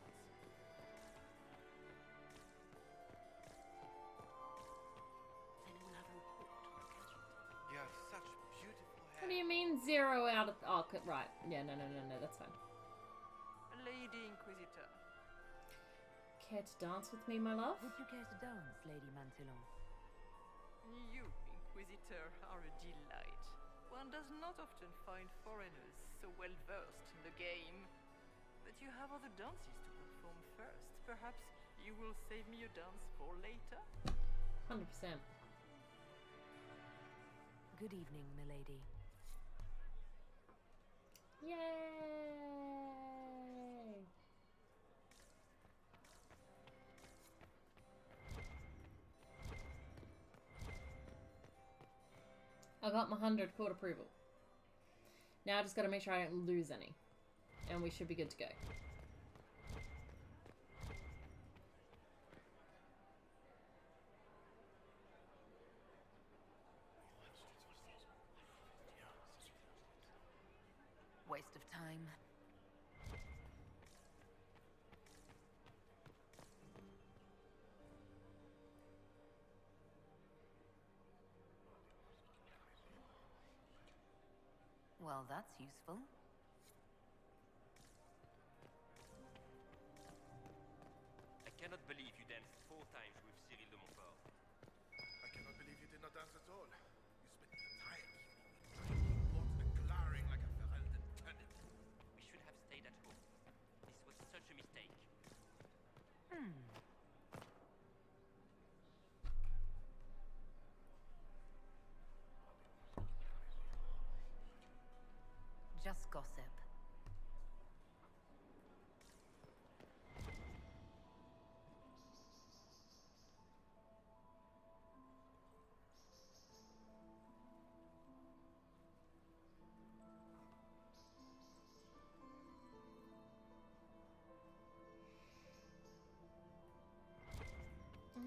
Then we'll have a report on the casualty. You have such beautiful hair. What do you mean 0 out of... Oh, right. Yeah, no, that's fine. Lady Inquisitor. Care to dance with me, my love? Would you care to dance, Lady Mantillon? You, Inquisitor, are a delight. One does not often find foreigners so well versed in the game. But you have other dances to perform first. Perhaps you will save me a dance for later? 100%. Good evening, milady. Yay! I got my 100 court approval. Now I just gotta make sure I don't lose any. And we should be good to go. Waste of time. Well, that's useful. I cannot believe you danced 4 times with Cyril de Montfort. I cannot believe you did not dance at all. You spent the entire evening in drinking port and glaring like a Ferelden turnip. We should have stayed at home. This was such a mistake. Just gossip.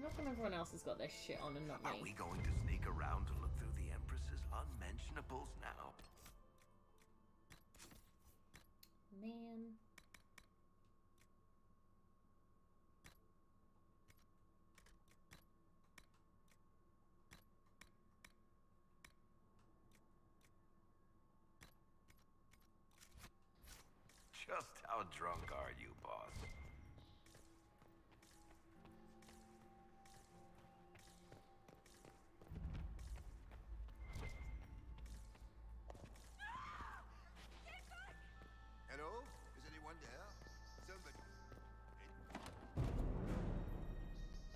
How come everyone else has got their shit on and not me? Are we going to sneak around to look through the Empress's unmentionables now? Man. Just how drunk are you, boss? Hello? Is anyone there? Somebody.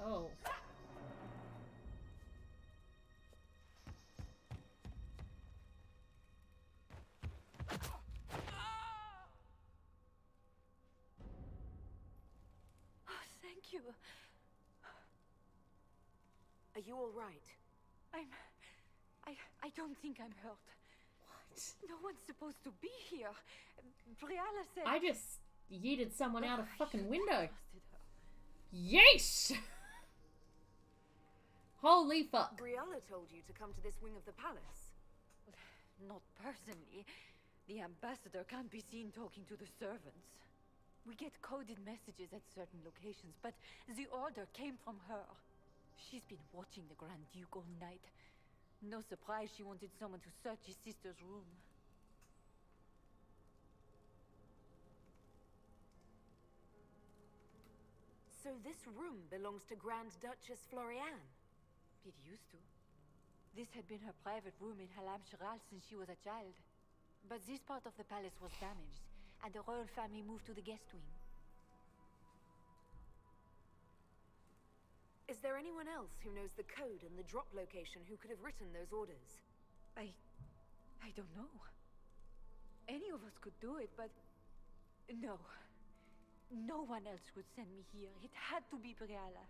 Oh. you. Are you all right? I don't think I'm hurt. What? No one's supposed to be here. Briala said... I just yeeted someone out a fucking window. Yeesh! Holy fuck. Briala told you to come to this wing of the palace. Not personally. The ambassador can't be seen talking to the servants. We get coded messages at certain locations, but the order came from her. She's been watching the Grand Duke all night. No surprise she wanted someone to search his sister's room. So this room belongs to Grand Duchess Floriane? It used to. This had been her private room in Halam Shiral since she was a child. But this part of the palace was damaged, and the royal family moved to the guest wing. Is there anyone else who knows the code and the drop location who could have written those orders? I don't know. Any of us could do it, but... No. No one else would send me here. It had to be Briala.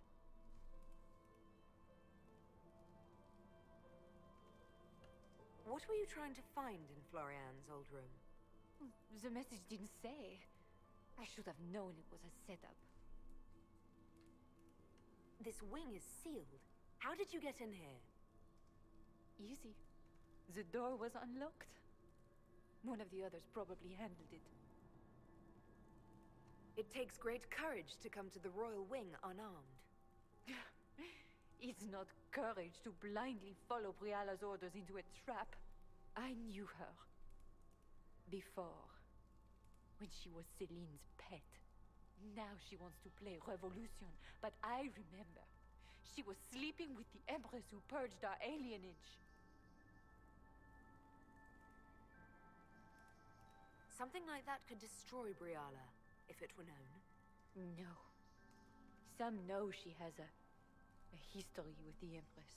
What were you trying to find in Floriane's old room? The message didn't say. I should have known it was a setup. This wing is sealed. How did you get in here? Easy. The door was unlocked. One of the others probably handled it. It takes great courage to come to the royal wing unarmed. It's not courage to blindly follow Briala's orders into a trap. I knew her. Before. When she was Celine's pet. Now she wants to play revolution, but I remember. She was sleeping with the Empress who purged our alienage. Something like that could destroy Briala, if it were known. No. Some know she has a history with the Empress.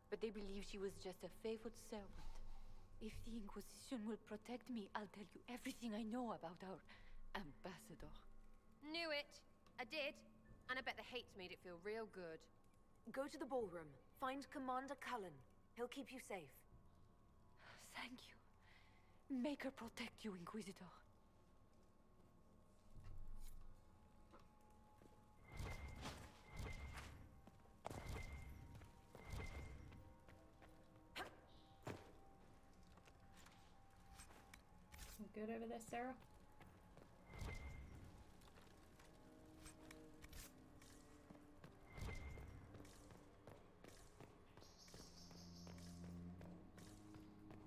But they believe she was just a favored servant. If the Inquisition will protect me, I'll tell you everything I know about our ambassador. Knew it. I did. And I bet the hate made it feel real good. Go to the ballroom. Find Commander Cullen. He'll keep you safe. Thank you. Make her protect you, Inquisitor. Good over there, Sarah?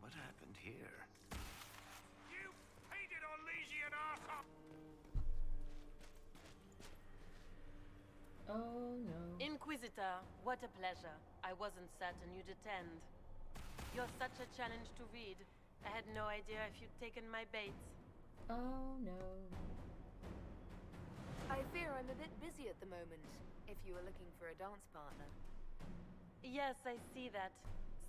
What happened here? You painted Orlesian arsehole! Oh no. Inquisitor, what a pleasure. I wasn't certain you'd attend. You're such a challenge to read. I had no idea if you'd taken my bait. Oh no. I fear I'm a bit busy at the moment, if you were looking for a dance partner. Yes, I see that.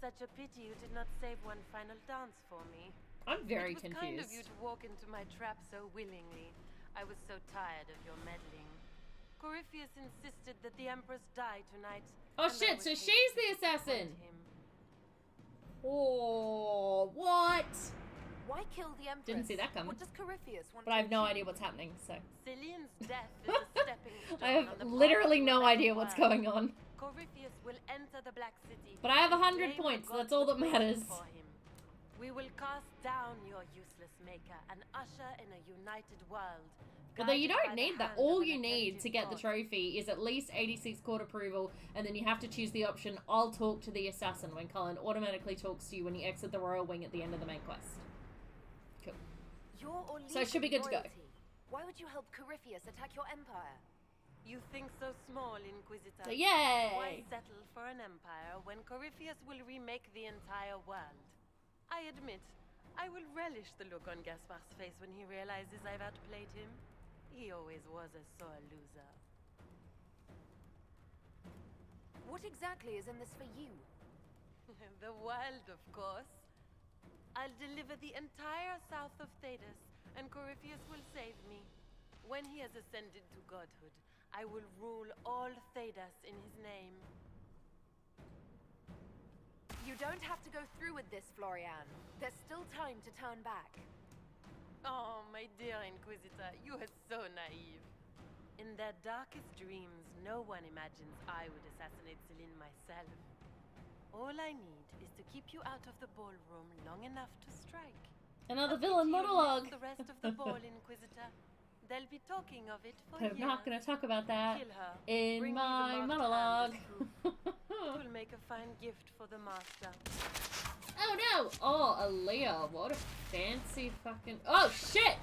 Such a pity you did not save one final dance for me. I'm very confused. It was kind of you to walk into my trap so willingly. I was so tired of your meddling. Corypheus insisted that the Empress die tonight. Oh shit, so she's the assassin! Oh, what? Why kill the Empress? Didn't see that coming. What does Corypheus want But I have to no achieve? idea what's happening, so. Celine's death is a stepping stone I have on the literally path no to idea the what's world. going on. Corypheus will enter the Black City. But I have and 100 claim points, the that's all that gods matters. for him. We will cast down your useless maker and usher in a united world. Although you guided don't by the need that. hand All of an you need attentive to get the god. trophy is at least 86 court approval, and then you have to choose the option, I'll talk to the assassin, when Cullen automatically talks to you when you exit the royal wing at the end of the main quest. Cool. So it should be good to go. Why would you help Corypheus attack your empire? You think so small, Inquisitor. So yay! Why settle for an empire when Corypheus will remake the entire world? I admit, I will relish the look on Gaspar's face when he realizes I've outplayed him. He always was a sore loser. What exactly is in this for you? The world, of course. I'll deliver the entire south of Thedas, and Corypheus will save me. When he has ascended to godhood, I will rule all Thedas in his name. You don't have to go through with this, Florian. There's still time to turn back. Oh, my dear Inquisitor, you are so naive. In their darkest dreams, no one imagines I would assassinate Celine myself. All I need is to keep you out of the ballroom long enough to strike. Another villain monologue. The rest of the ball, Inquisitor. They'll be talking of it for But I'm years. not going to talk about that Kill her. in Bring me my the marked monologue. hand as proof. It will make a fine gift for the master. Oh no! Oh, Aaliyah, what a fancy fucking... Oh shit!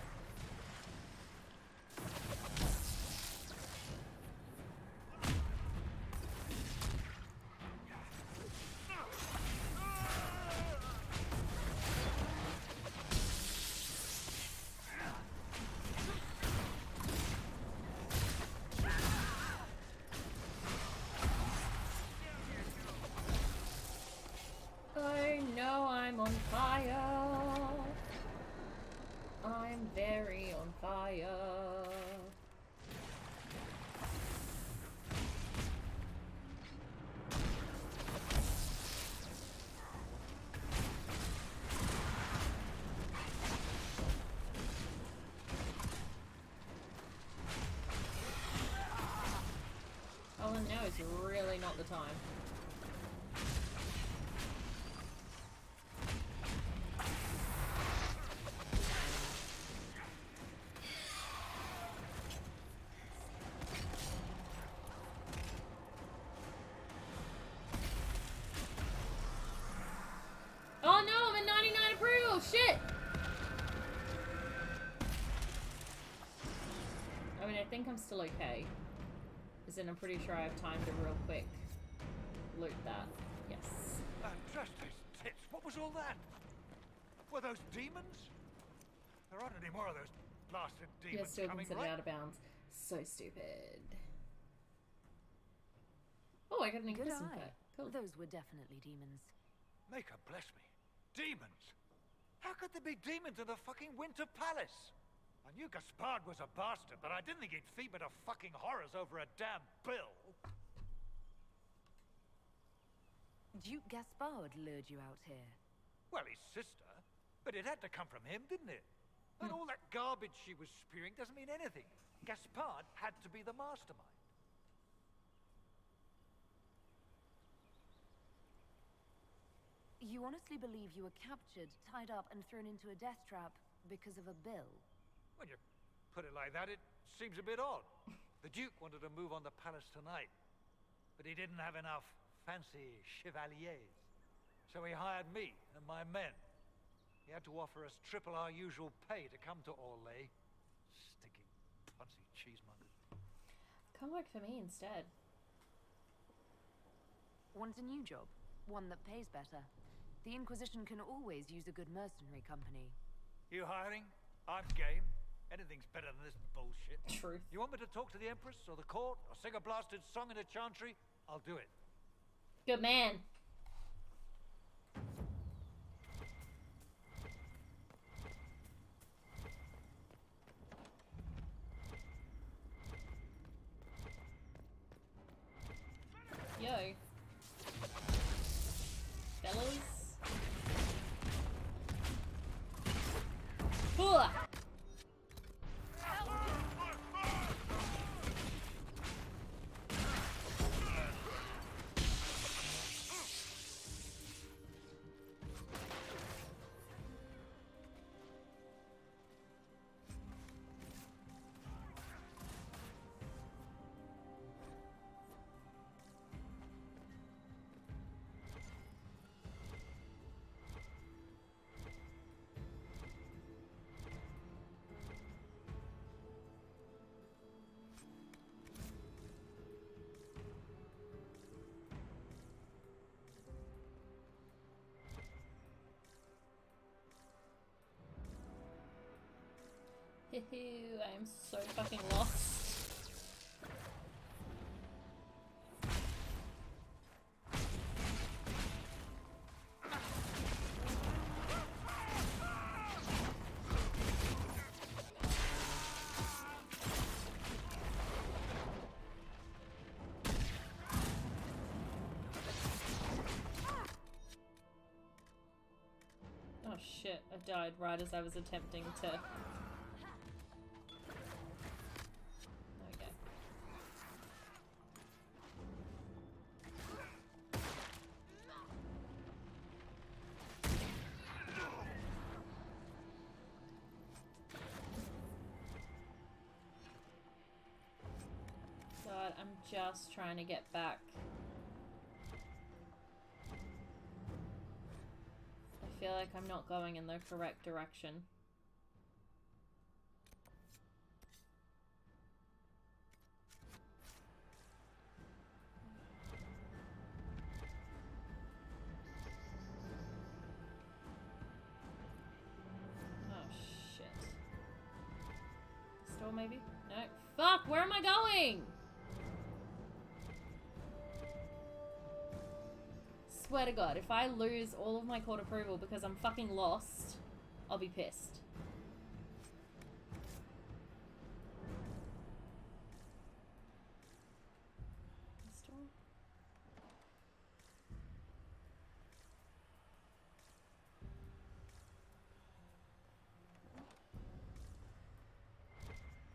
I know I'm on fire. I'm very on fire. Oh, and now is really not the time. Oh no, I'm at 99 approval! Shit! I mean, I think I'm still okay. As in, I'm pretty sure I have time to real quick loot that. Yes. Justice, tits, what was all that? Were those demons? There aren't any more of those blasted demons Yes, still coming, considered right? out of bounds. So stupid. Oh, I got an Good Inquisition eye. pack. Cool. Those were definitely demons. Make her bless me. Demons? How could there be demons in the fucking Winter Palace? I knew Gaspard was a bastard, but I didn't think he'd fever to fucking horrors over a damn bill. Duke Gaspard lured you out here. Well, his sister. But it had to come from him, didn't it? And all that garbage she was spewing doesn't mean anything. Gaspard had to be the mastermind. You honestly believe you were captured, tied up, and thrown into a death trap because of a bill? When you put it like that, it seems a bit odd. The Duke wanted to move on the palace tonight, but he didn't have enough fancy chevaliers. So he hired me and my men. He had to offer us triple our usual pay to come to Orlais. Stinking punsy cheesemongers. Come work for me instead. Want a new job? One that pays better. The Inquisition can always use a good mercenary company. You hiring? I'm game. Anything's better than this bullshit. Truth. You want me to talk to the Empress or the court or sing a blasted song in a chantry? I'll do it. Good man. Yo. Fellas. Hooah! I am so fucking lost. shit, I died right as I was attempting to... There we go. God, I'm just trying to get back. I feel like I'm not going in the correct direction. Oh shit. Store maybe? No. Fuck, where am I going? Swear to God, if I lose all of my court approval because I'm fucking lost, I'll be pissed.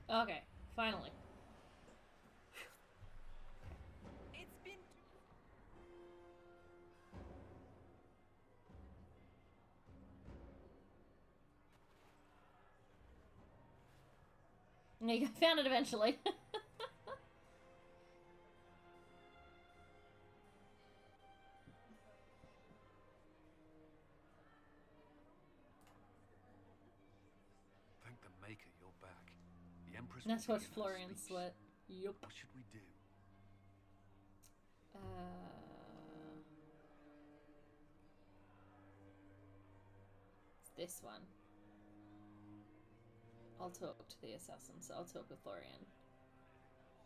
Okay, finally. It's been... Yeah, you found it eventually. Thank the Maker you're back. The Empress That's will what begin her Florian speech. sweat. Yup. What should we do? It's this one. I'll talk to the assassin, so I'll talk with Florian.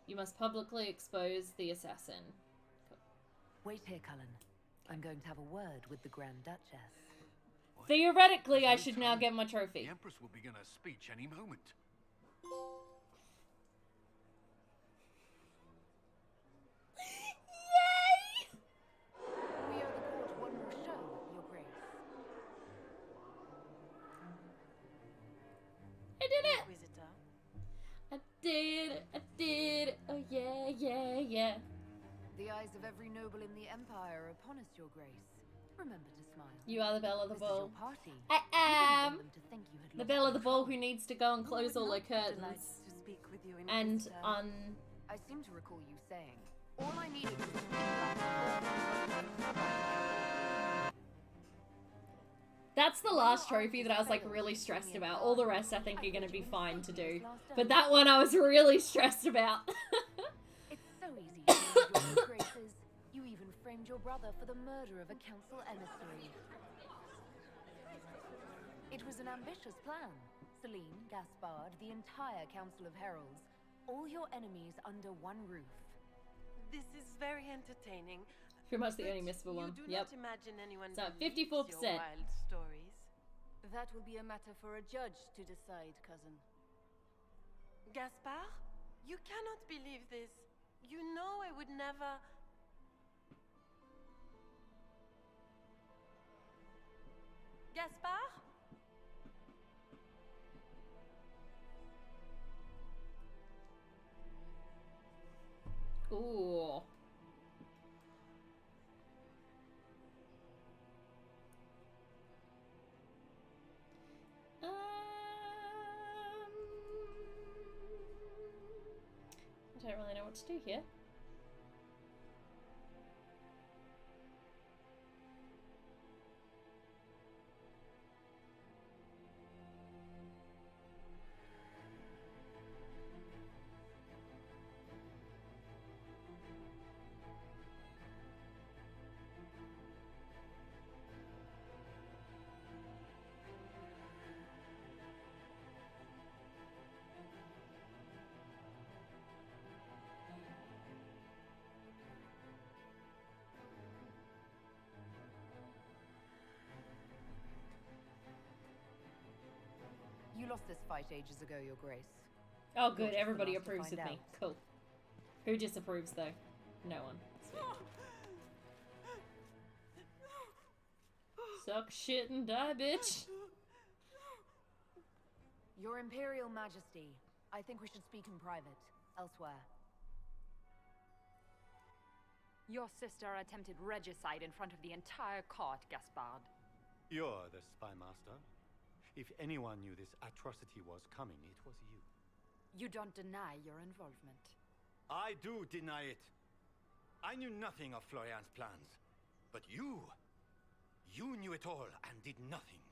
You must publicly expose the assassin. Cool. Wait here, Cullen. I'm going to have a word with the Grand Duchess. What? Theoretically, I There's no should now time. get my trophy. The Empress will begin her speech any moment. Yay! We owe the court one more show, Your Grace. I did it! Inquisitor. I did it! I did it! Oh yeah, yeah, yeah. The eyes of every noble in the Empire are upon us, Your Grace. Remember to smile. You are the belle of the This is ball. your party. I You didn't am want them to think you had the lost belle of the ball control. who needs to go and close Who all would her not be delighted curtains. to speak with you, And Inquisitor? I seem to recall you saying, all I needed was That's the last trophy that I was like really stressed about. All the rest I think are gonna be fine to do. But that one I was really stressed about. It's so easy to use your good graces. You even framed your brother for the murder of a council emissary. It was an ambitious plan. Celine, Gaspard, the entire Council of Heralds, all your enemies under one roof. This is very entertaining. Pretty much the only missable one. You do Yep. not imagine anyone So, believes 54%. your wild stories. That will be a matter for a judge to decide, cousin. Gaspard, you cannot believe this. You know I would never... Gaspard? Ooh. I don't really know what to do here. You lost this fight ages ago, Your Grace. Oh, You're good. just the Everybody last to approves of find me. out. Cool. Who disapproves, though? No one. Sweet. Suck shit and die, bitch. Your Imperial Majesty, I think we should speak in private, elsewhere. Your sister attempted regicide in front of the entire court, Gaspard. You're the spy master. If anyone knew this atrocity was coming, it was you. You don't deny your involvement. I do deny it. I knew nothing of Florian's plans. But you knew it all and did nothing.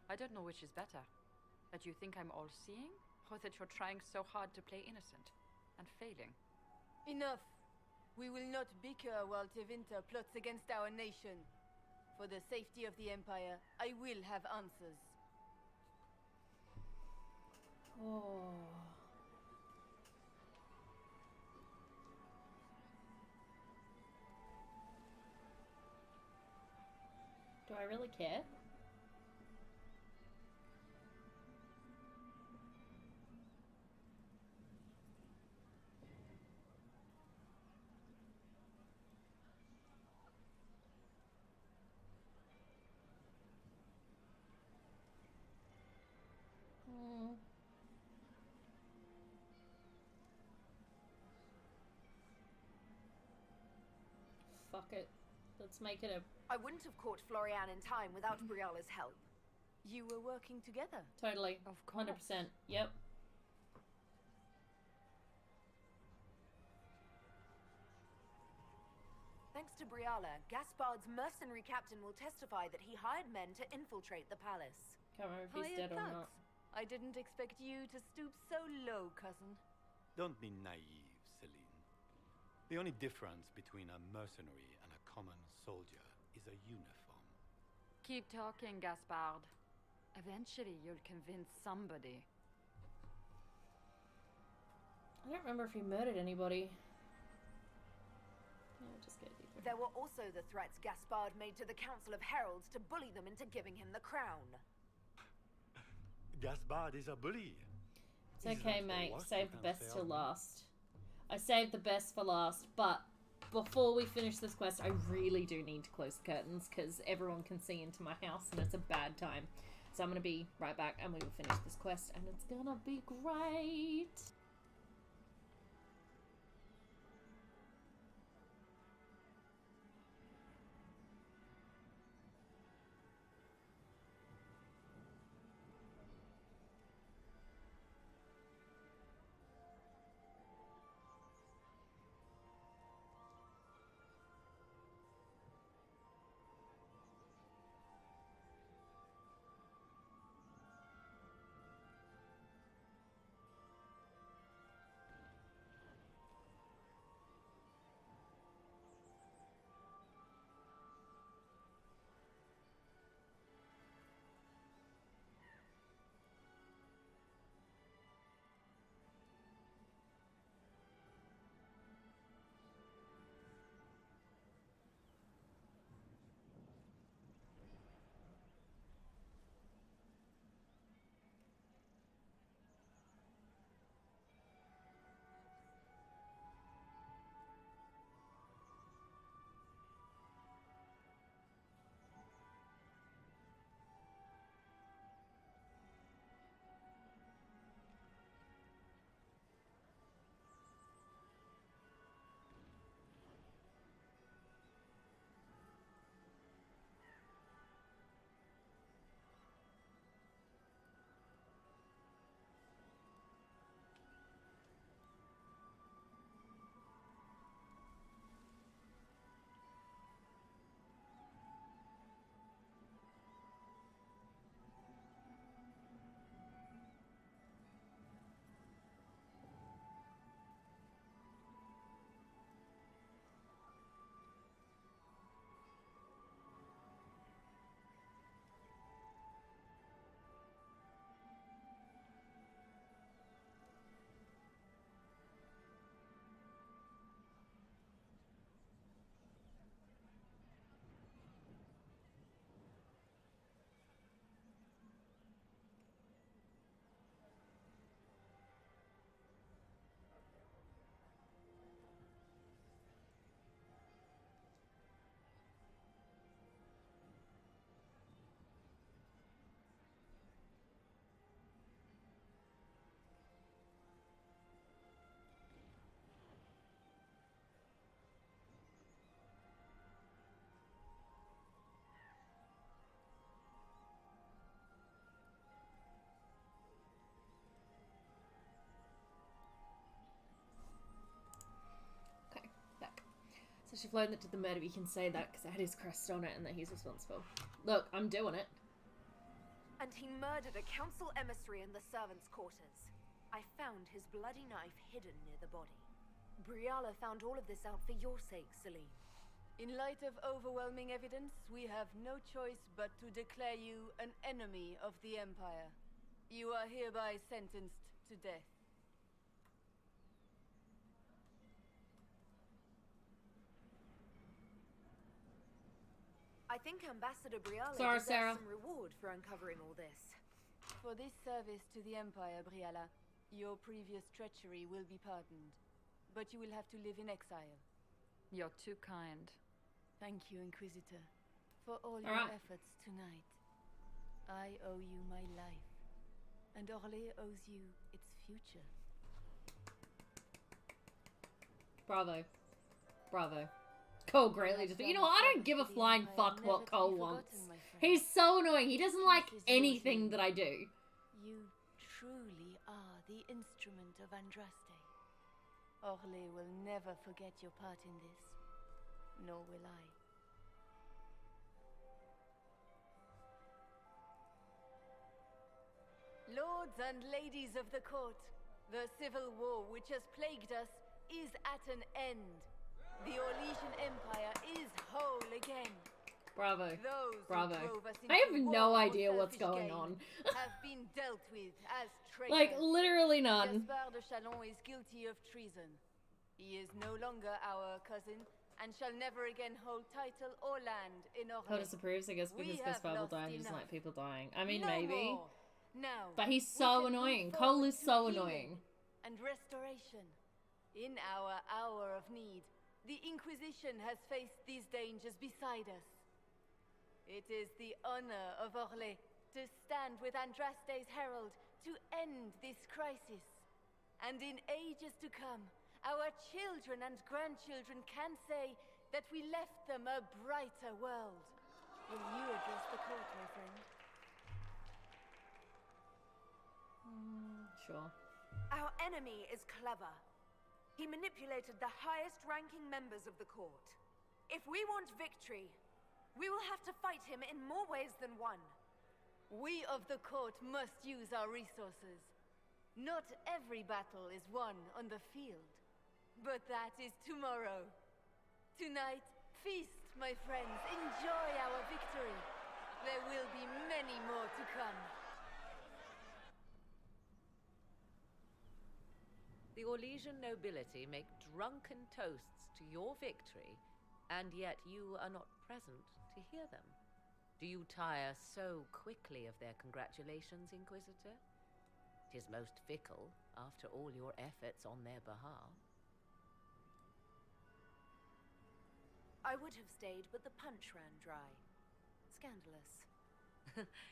I don't know which is better. That you think I'm all-seeing, or that you're trying so hard to play innocent and failing. Enough. We will not bicker while Tevinter plots against our nation. For the safety of the Empire, I will have answers. Oh. Do I really care? Fuck it. Let's make it a... I wouldn't have caught Florian in time without Briala's help. You were working together. Totally. Of course. 100%. Yep. Thanks to Briala, Gaspard's mercenary captain will testify that he hired men to infiltrate the palace. Can't remember if he's dead or not. I didn't expect you to stoop so low, cousin. Don't be naive, Celine. The only difference between a mercenary and a common soldier is a uniform. Keep talking, Gaspard. Eventually, you'll convince somebody. I don't remember if he murdered anybody. Yeah, just get deeper. There were also the threats Gaspard made to the Council of Heralds to bully them into giving him the crown. Gaspard is a bully. It's okay, mate. Save the best till last. I saved the best for last, but before we finish this quest, I really do need to close the curtains because everyone can see into my house and it's a bad time. So I'm going to be right back and we will finish this quest and it's going to be great. She flown that did the murder, but you can say that because it had his crest on it and that he's responsible. Look, I'm doing it. And he murdered a council emissary in the servants' quarters. I found his bloody knife hidden near the body. Briala found all of this out for your sake, Celine. In light of overwhelming evidence, we have no choice but to declare you an enemy of the Empire. You are hereby sentenced to death. I think Ambassador Briala Sorry, deserves Sarah. some reward for uncovering all this. For this service to the Empire, Briala, your previous treachery will be pardoned. But you will have to live in exile. You're too kind. Thank you, Inquisitor, for all All your right. efforts tonight. I owe you my life, and Orlais owes you its future. Bravo. Bravo. Cole greatly just... You know what? I don't give a flying fuck what Cole wants. He's so annoying. He doesn't like anything that I do. You truly are the instrument of Andraste. Orlais will never forget your part in this, nor will I. Lords and ladies of the court, the civil war which has plagued us is at an end. The Orlesian Empire is whole again. Bravo. Those Bravo. who drove us I have into no war for idea what's selfish going gain on. have been dealt with as traitors. Like, literally none. Gaspard de Chalon is guilty of treason. He is no longer our cousin and shall never again hold title or land in Orlais. Cole disapproves, I guess, because We Gaspard will have die and he doesn't lost like people dying. I mean, No maybe. more. Now, But he's we so can annoying. move Cole forward is to so healing annoying. and restoration. In our hour of need, the Inquisition has faced these dangers beside us. It is the honor of Orlais to stand with Andraste's herald to end this crisis. And in ages to come, our children and grandchildren can say that we left them a brighter world. Will you address the court, my friend? Sure. Our enemy is clever. He manipulated the highest-ranking members of the court. If we want victory, we will have to fight him in more ways than one. We of the court must use our resources. Not every battle is won on the field, but that is tomorrow. Tonight, feast, my friends. Enjoy our victory. There will be many more to come. The Orlesian nobility make drunken toasts to your victory, and yet you are not present to hear them. Do you tire so quickly of their congratulations, Inquisitor? 'Tis most fickle, after all your efforts on their behalf. I would have stayed, but the punch ran dry. Scandalous.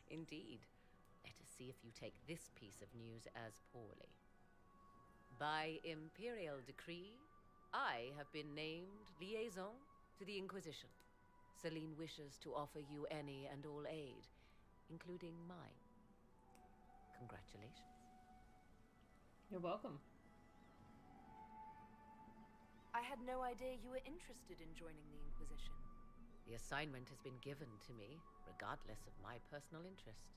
Indeed. Let us see if you take this piece of news as poorly. By imperial decree, I have been named liaison to the Inquisition. Celine wishes to offer you any and all aid, including mine. Congratulations. You're welcome. I had no idea you were interested in joining the Inquisition. The assignment has been given to me, regardless of my personal interest.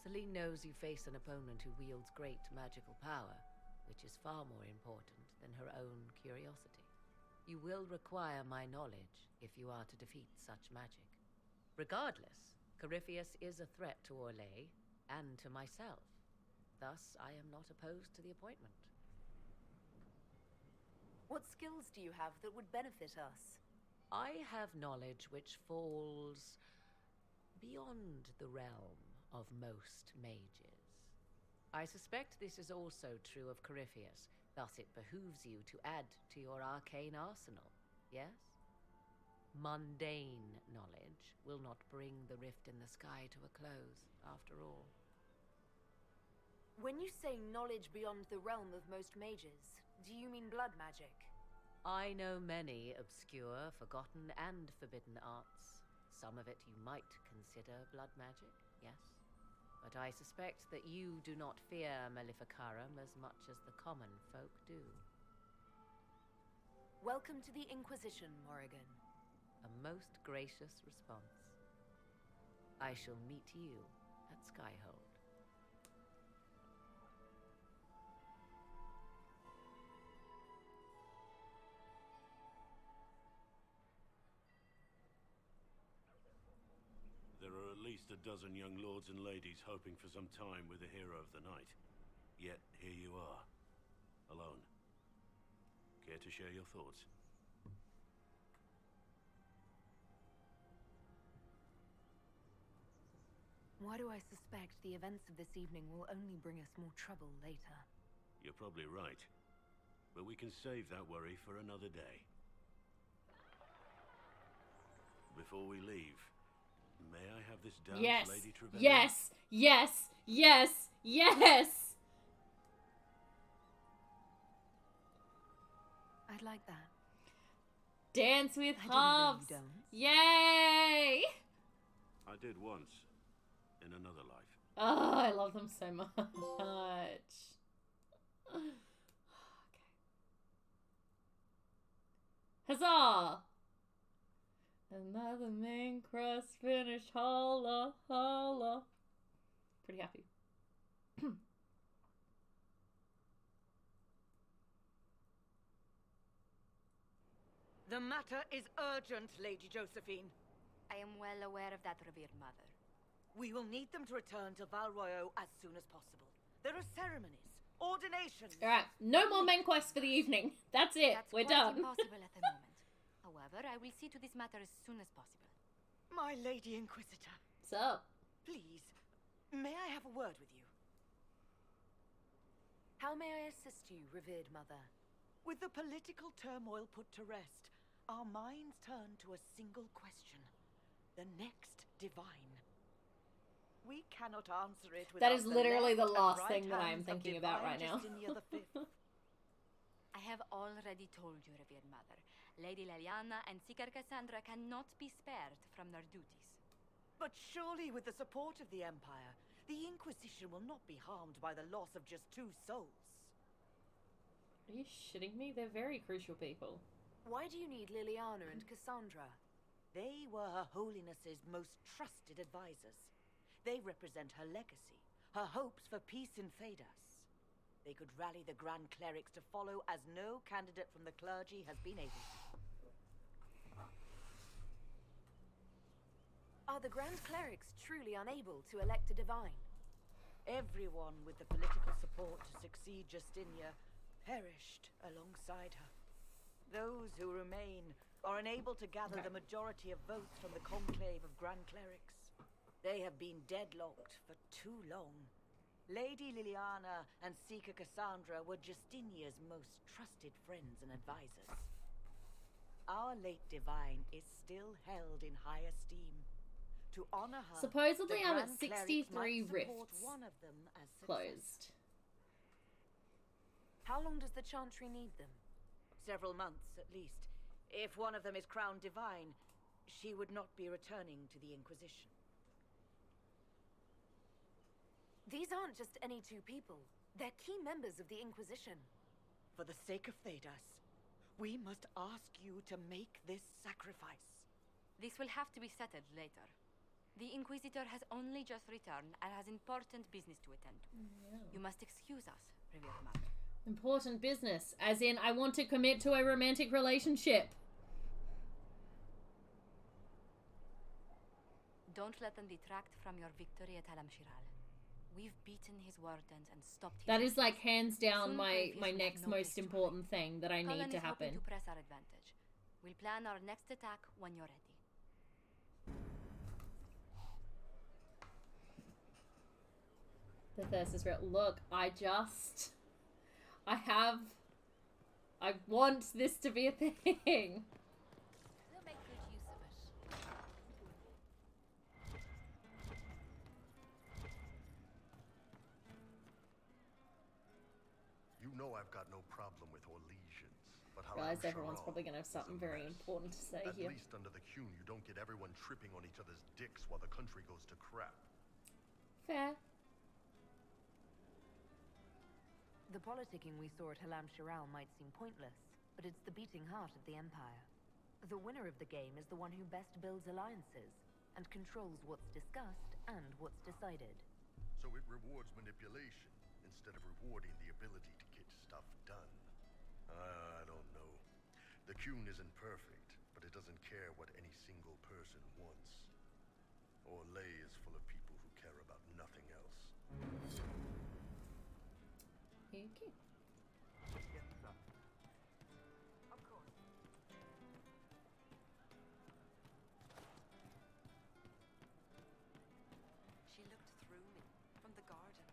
Celine knows you face an opponent who wields great magical power, which is far more important than her own curiosity. You will require my knowledge if you are to defeat such magic. Regardless, Corypheus is a threat to Orlais and to myself. Thus, I am not opposed to the appointment. What skills do you have that would benefit us? I have knowledge which falls beyond the realm of most mages. I suspect this is also true of Corypheus, thus it behooves you to add to your arcane arsenal, yes? Mundane knowledge will not bring the rift in the sky to a close, after all. When you say knowledge beyond the realm of most mages, do you mean blood magic? I know many obscure, forgotten, and forbidden arts. Some of it you might consider blood magic, yes? But I suspect that you do not fear Maleficarum as much as the common folk do. Welcome to the Inquisition, Morrigan. A most gracious response. I shall meet you at Skyhold. There are at least a dozen young lords and ladies hoping for some time with the hero of the night. Yet, here you are. Alone. Care to share your thoughts? Why do I suspect the events of this evening will only bring us more trouble later? You're probably right. But we can save that worry for another day. Before we leave, may I have this down, Yes. Lady Trevelyan? Yes. Yes. Yes. Yes. I'd like that. Dance with I didn't know halves. you don't. Yay! I did once. In another life. Oh, I love them so much. Okay. Huzzah! Another main quest finished. Holla, holla. Pretty happy. The matter is urgent, Lady Josephine. I am well aware of that, revered mother. We will need them to return to Val Royeaux as soon as possible. There are ceremonies, ordinations. Alright, no more main quests for the evening. That's it. We're done. That's impossible at the moment. However, I will see to this matter as soon as possible. My Lady Inquisitor. What's up? Please, may I have a word with you? How may I assist you, revered mother? With the political turmoil put to rest, our minds turn to a single question. The next divine. We cannot answer it without That is literally the left last and thing that right I'm hands of thinking about divine right now. Justinia V. I have already told you, revered mother. Lady Leliana and Seeker Cassandra cannot be spared from their duties. But surely with the support of the Empire, the Inquisition will not be harmed by the loss of just 2 souls. Are you shitting me? They're very crucial people. Why do you need Liliana and Cassandra? They were Her Holiness's most trusted advisors. They represent her legacy, her hopes for peace in Phaedas. They could rally the Grand Clerics to follow as no candidate from the clergy has been able to. Are the Grand Clerics truly unable to elect a divine? Everyone with the political support to succeed Justinia perished alongside her. Those who remain are unable to gather the majority of votes from the conclave of Grand Clerics. They have been deadlocked for too long. Lady Liliana and Seeker Cassandra were Justinia's most trusted friends and advisors. Our late divine is still held in high esteem. To honor her, Supposedly the I'm at Grand Clerics 63 might support rifts. one of them as Closed. How long does the Chantry need them? Several months, at least. If one of them is crowned divine, she would not be returning to the Inquisition. These aren't just any 2 people. They're key members of the Inquisition. For the sake of Phaedas, we must ask you to make this sacrifice. This will have to be settled later. The Inquisitor has only just returned and has important business to attend to. You must excuse us, revered mother. Important business, as in I want to commit to a romantic relationship. Don't let them detract from your victory at Alam Shiral. We've beaten his wardens and stopped his That is like hands down Soon my Gravius will have next no most place to important thing that I Cullen need to is hoping happen. to press our advantage. We'll plan our next attack when you're ready. The thirst is real. Look, I want this to be a thing. We'll make good use of it. You know I've got no problem with Orlesians, but how Realize everyone's probably gonna have something very important to say At here. least under the Qun, you don't get everyone tripping on each other's dicks while the country goes to crap. Fair. The politicking we saw at Halam Shiral might seem pointless, but it's the beating heart of the Empire. The winner of the game is the one who best builds alliances, and controls what's discussed and what's decided. So it rewards manipulation, instead of rewarding the ability to get stuff done. I don't know. The Qun isn't perfect, but it doesn't care what any single person wants. Orlais is full of people who care about nothing else. Okay. Of course. She looked through me from the garden.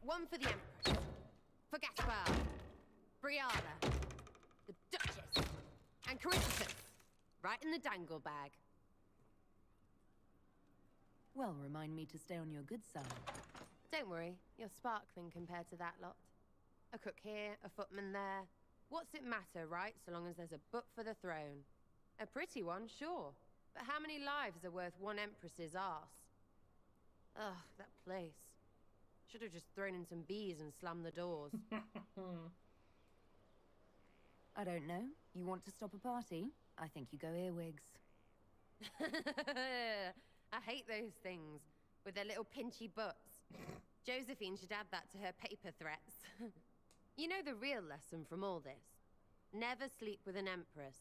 One for the Empress. For Gaspard. Briala. The Duchess. And Corypheus. Right in the dangle bag. Well, remind me to stay on your good side. Don't worry, you're sparkling compared to that lot. A cook here, a footman there. What's it matter, right? So long as there's a book for the throne. A pretty one, sure. But how many lives are worth one empress's arse? Ugh, that place. Should have just thrown in some bees and slammed the doors. I don't know. You want to stop a party? I think you go earwigs. I hate those things, with their little pinchy butts. Josephine should add that to her paper threats. You know the real lesson from all this? Never sleep with an empress.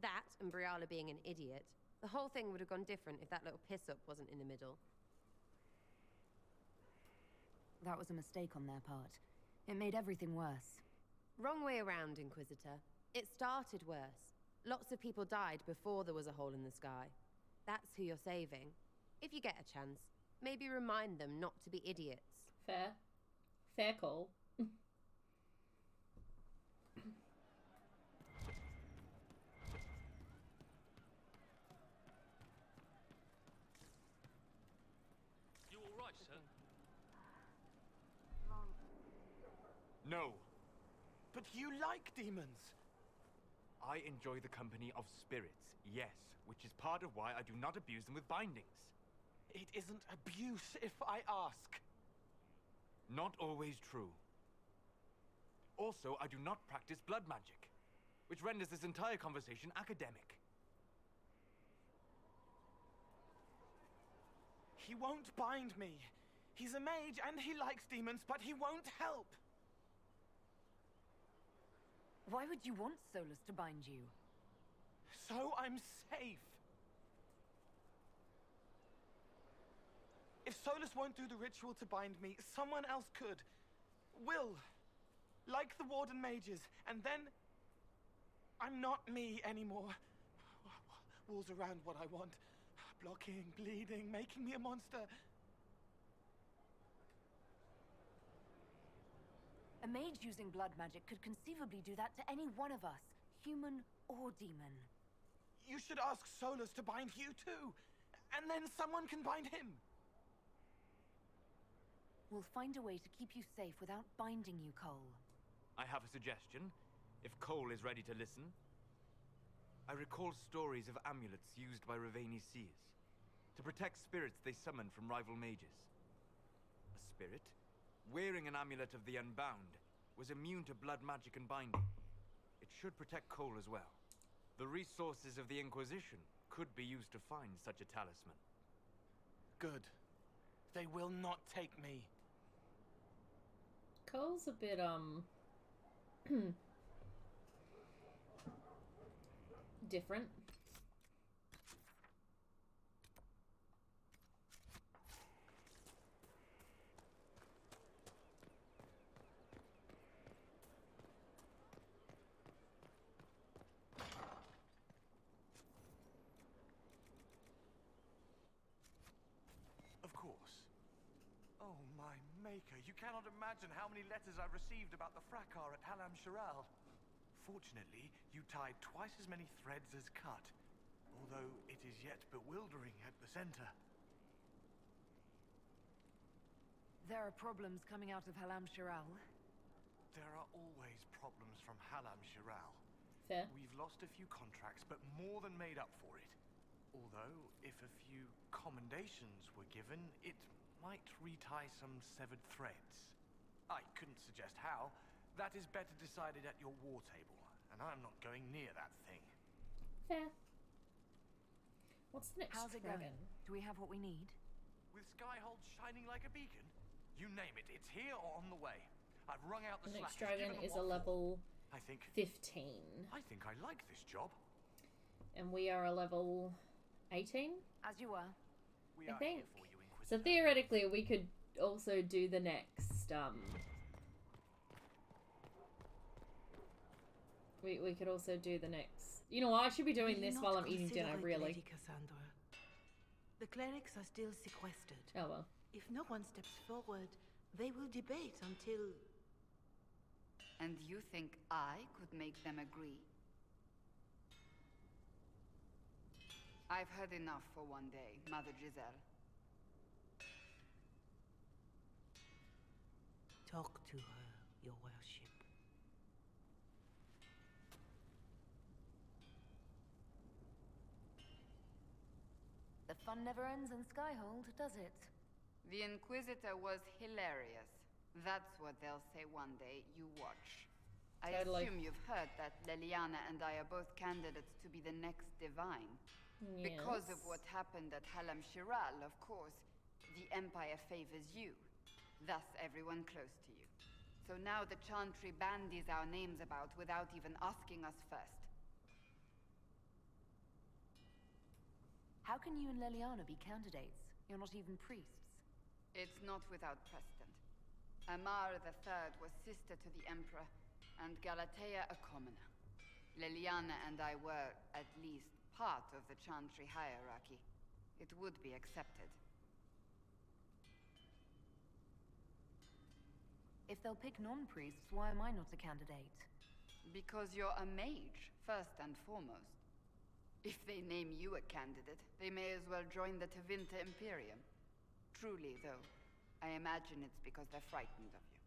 That, and Briala being an idiot. The whole thing would have gone different if that little piss-up wasn't in the middle. That was a mistake on their part. It made everything worse. Wrong way around, Inquisitor. It started worse. Lots of people died before there was a hole in the sky. That's who you're saving. If you get a chance, maybe remind them not to be idiots. Fair. Fair call. You all right, sir? No. But you like demons. I enjoy the company of spirits, yes, which is part of why I do not abuse them with bindings. It isn't abuse if I ask. Not always true. Also, I do not practice blood magic, which renders this entire conversation academic. He won't bind me. He's a mage and he likes demons, but he won't help. Why would you want Solus to bind you? So I'm safe. If Solus won't do the ritual to bind me, someone else could. Will. Like the Warden mages. And then I'm not me anymore. Walls around what I want. Blocking, bleeding, making me a monster. A mage using blood magic could conceivably do that to any one of us, human or demon. You should ask Solus to bind you too. And then someone can bind him. We'll find a way to keep you safe without binding you, Cole. I have a suggestion, if Cole is ready to listen. I recall stories of amulets used by Raveni seers to protect spirits they summon from rival mages. A spirit, wearing an amulet of the Unbound, was immune to blood magic and binding. It should protect Cole as well. The resources of the Inquisition could be used to find such a talisman. Good. They will not take me. Cole's a bit, different. Of course. Oh, my maker, you cannot imagine how many letters I've received about the fracas at Halam Shiral. Fortunately, you tied twice as many threads as cut, although it is yet bewildering at the center. There are problems coming out of Halam Shiral. There are always problems from Halam Shiral. Fair. We've lost a few contracts, but more than made up for it. Although, if a few commendations were given, it might retie some severed threads. I couldn't suggest how. That is better decided at your war table, and I'm not going near that thing. Fair. What's the next How's it dragon? going? Do we have what we need? With Skyhold shining like a beacon? You name it, it's here or on the way. I've wrung out the The next slack. dragon is a level I think 15. I think I like this job. And we are a level 18? As you were. We I are think. here for you, So theoretically, we could also do the next, we could also do the next. You know what? I should be doing this while I'm eating dinner, really. Lady Cassandra. The clerics are still sequestered. Oh well. If no one steps forward, they will debate until... And you think I could make them agree? I've heard enough for one day, Mother Giselle. Talk to her, your worship. The fun never ends in Skyhold, does it? The Inquisitor was hilarious. That's what they'll say one day. You watch. I assume you've heard that Leliana and I are both candidates to be the next Divine. Yes. Because of what happened at Halam Shiral, of course, the Empire favors you. Thus, everyone close to you. So now the Chantry bandies our names about without even asking us first. How can you and Leliana be candidates? You're not even priests. It's not without precedent. Amar III was sister to the Emperor, and Galatea a commoner. Leliana and I were, at least, part of the Chantry hierarchy. It would be accepted. If they'll pick non-priests, why am I not a candidate? Because you're a mage, first and foremost. If they name you a candidate, they may as well join the Tevinter Imperium. Truly, though, I imagine it's because they're frightened of you.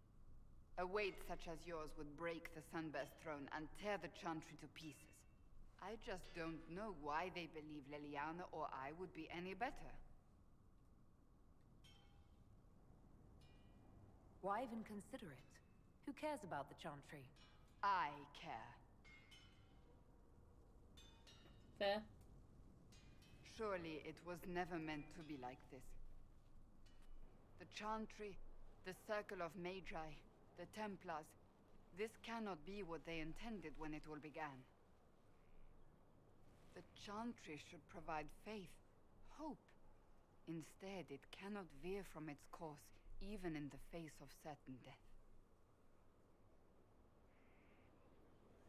A weight such as yours would break the Sunburst throne and tear the Chantry to pieces. I just don't know why they believe Leliana or I would be any better. Why even consider it? Who cares about the Chantry? I care. Fair. Surely it was never meant to be like this. The Chantry, the Circle of Magi, the Templars, this cannot be what they intended when it all began. The Chantry should provide faith, hope. Instead, it cannot veer from its course, even in the face of certain death.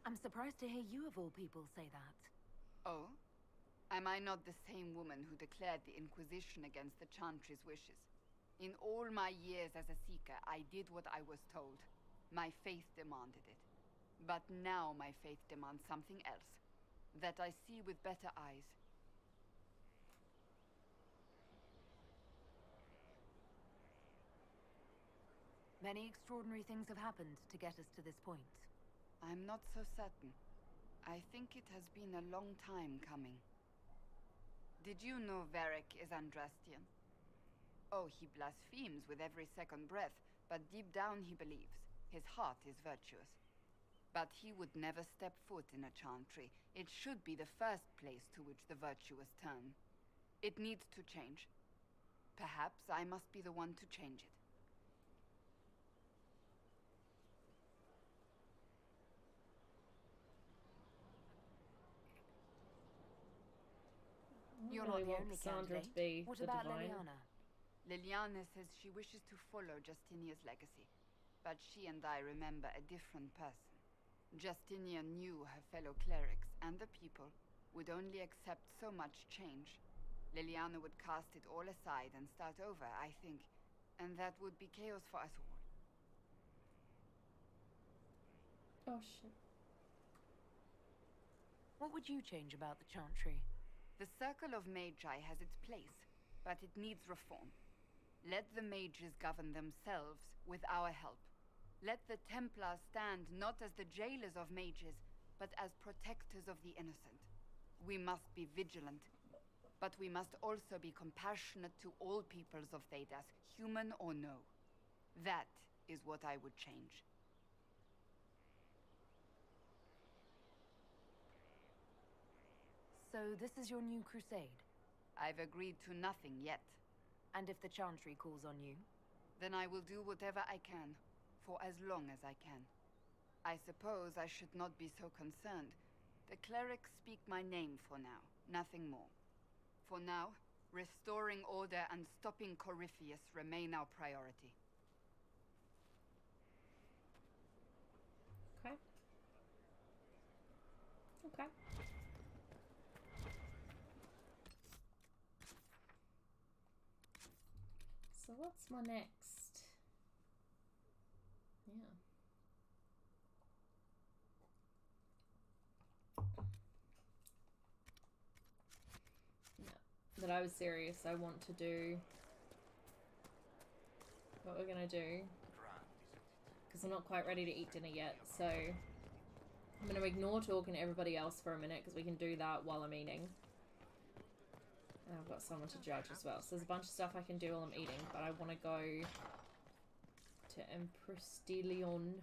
I'm surprised to hear you of all people say that. Oh? Am I not the same woman who declared the Inquisition against the Chantry's wishes? In all my years as a Seeker, I did what I was told. My faith demanded it. But now my faith demands something else. That I see with better eyes. Many extraordinary things have happened to get us to this point. I'm not so certain. I think it has been a long time coming. Did you know Varric is Andrastian? Oh, he blasphemes with every second breath, but deep down he believes. His heart is virtuous. But he would never step foot in a Chantry. It should be the first place to which the virtuous turn. It needs to change. Perhaps I must be the one to change it. You're not the only Cassandra candidate. to be What the about divine. Leliana? Leliana says she wishes to follow Justinia's legacy, but she and I remember a different person. Justinia knew her fellow clerics and the people would only accept so much change. Leliana would cast it all aside and start over, I think, and that would be chaos for us all. Oh shit. What would you change about the Chantry? The Circle of Magi has its place, but it needs reform. Let the mages govern themselves with our help. Let the Templars stand not as the jailers of mages, but as protectors of the innocent. We must be vigilant. But we must also be compassionate to all peoples of Thedas, human or no. That is what I would change. So this is your new crusade? I've agreed to nothing yet. And if the Chantry calls on you? Then I will do whatever I can, for as long as I can. I suppose I should not be so concerned. The clerics speak my name for now, nothing more. For now, restoring order and stopping Corypheus remain our priority. Okay. Okay. So what's my next? Yeah. No. But I was serious. I want to do what we're gonna do. Because I'm not quite ready to eat dinner yet, so I'm gonna ignore talking to everybody else for a minute because we can do that while I'm eating. And I've got someone to judge as well. So there's a bunch of stuff I can do while I'm eating, but I want to go to Empress de Leon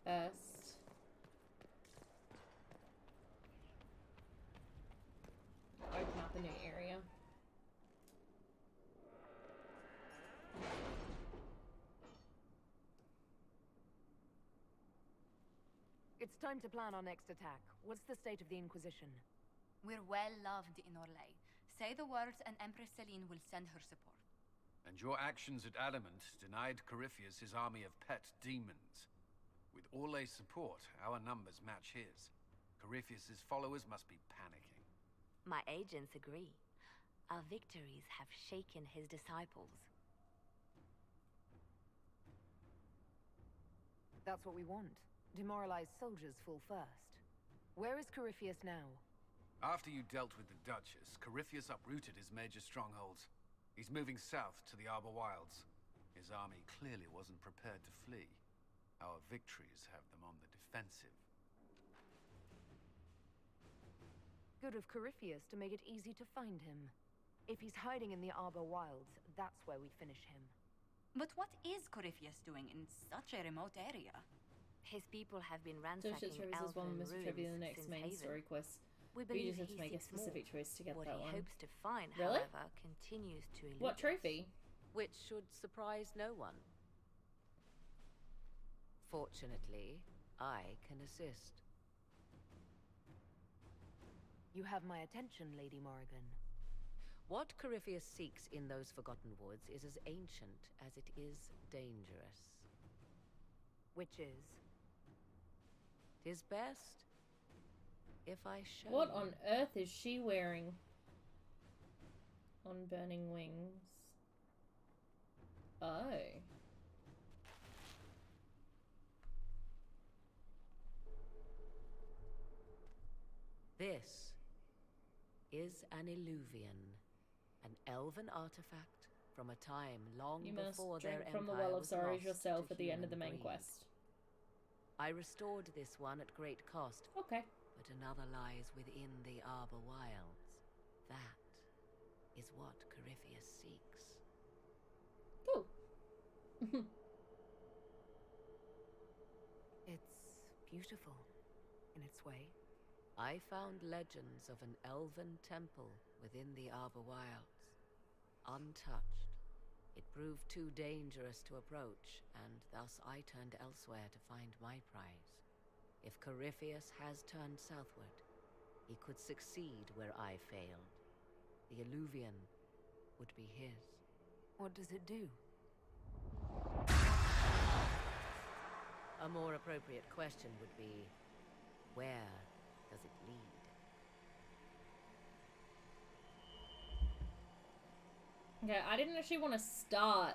first. Open up a new area. It's time to plan our next attack. What's the state of the Inquisition? We're well loved in Orlais. Say the words and Empress Celine will send her support. And your actions at Adamant denied Corypheus his army of pet demons. With Orlais' support, our numbers match his. Corypheus' followers must be panicking. My agents agree. Our victories have shaken his disciples. That's what we want. Demoralized soldiers fall first. Where is Corypheus now? After you dealt with the Duchess, Corypheus uprooted his major strongholds. He's moving south to the Arbor Wilds. His army clearly wasn't prepared to flee. Our victories have them on the defensive. Good of Corypheus to make it easy to find him. If he's hiding in the Arbor Wilds, that's where we finish him. But what is Corypheus doing in such a remote area? His people have been Don't ransacking choose as one elven Mr. Trivia in the rooms next since main Haven. story quest. We You believe just have he to make a seeks specific more. choice to get What that he one. hopes to find, Really? however, continues to elude What us. trophy? Which should surprise no one. Fortunately, I can assist. You have my attention, Lady Morrigan. What Corypheus seeks in those Forgotten Woods is as ancient as it is dangerous. Which is? 'Tis best if I show What you. on earth is she wearing? On burning wings. Oh. This is an illuvian, an elven artifact from a time long You must before their drink from the empire Well of was Sorrows lost yourself to at the end of the human main greed. quest. I restored this one at great cost. Okay. But another lies within the Arbor Wilds. That is what Corypheus seeks. Cool. It's beautiful, in its way. I found legends of an elven temple within the Arbor Wilds. Untouched. It proved too dangerous to approach, and thus I turned elsewhere to find my prize. If Corypheus has turned southward, he could succeed where I failed. The Illuvian would be his. What does it do? A more appropriate question would be, where does it lead? Okay, I didn't actually want to start.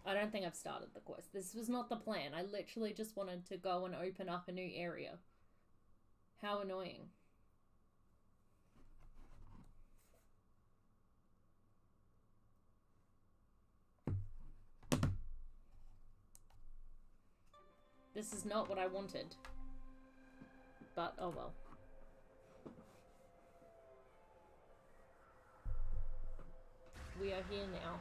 I don't think I've started the quest. This was not the plan. I literally just wanted to go and open up a new area. How annoying. This is not what I wanted. But, oh well. we are here now.